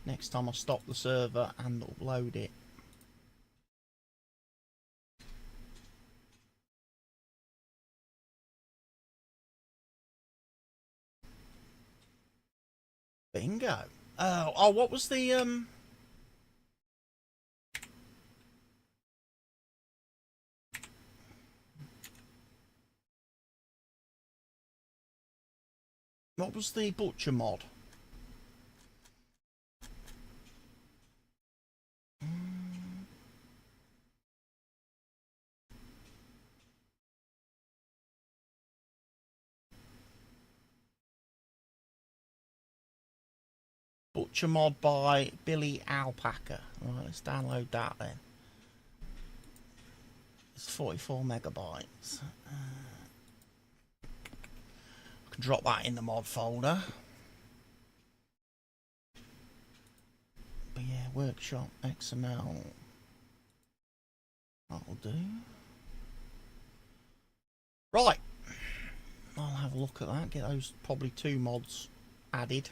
A: next time I stop the server and upload it. Bingo. Oh, what was the what was the butcher mod? Butcher mod by Billy Alpaca. Right, let's download that then. It's 44 megabytes. I can drop that in the mod folder. But yeah, workshop XML. That'll do. Right. I'll have a look at that. Get those probably 2 mods added.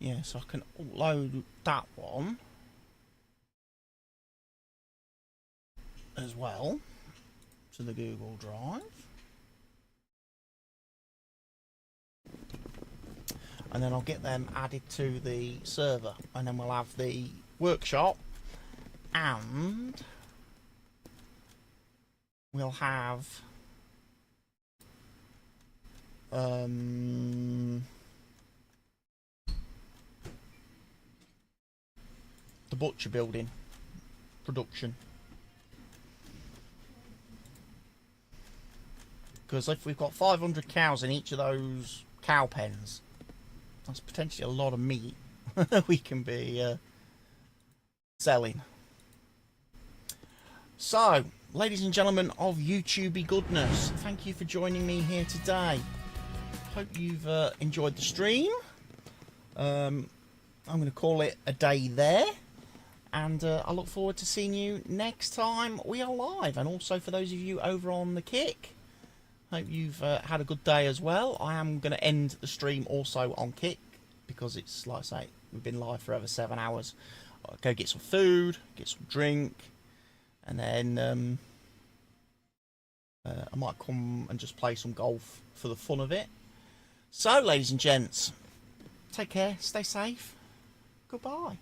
A: Yeah, so I can upload that one as well to the Google Drive. And then I'll get them added to the server, and then we'll have the workshop, and we'll have the butcher building production. Because if we've got 500 cows in each of those cow pens, that's potentially a lot of meat we can be selling. So, ladies and gentlemen of YouTubey goodness, thank you for joining me here today. Hope you've enjoyed the stream. I'm going to call it a day there. And I look forward to seeing you next time we are live. And also for those of you over on the Kick, hope you've had a good day as well. I am going to end the stream also on Kick, because it's, like I say, we've been live for over 7 hours. I'll go get some food, get some drink, and then I might come and just play some golf for the fun of it. So, ladies and gents, take care, stay safe, goodbye.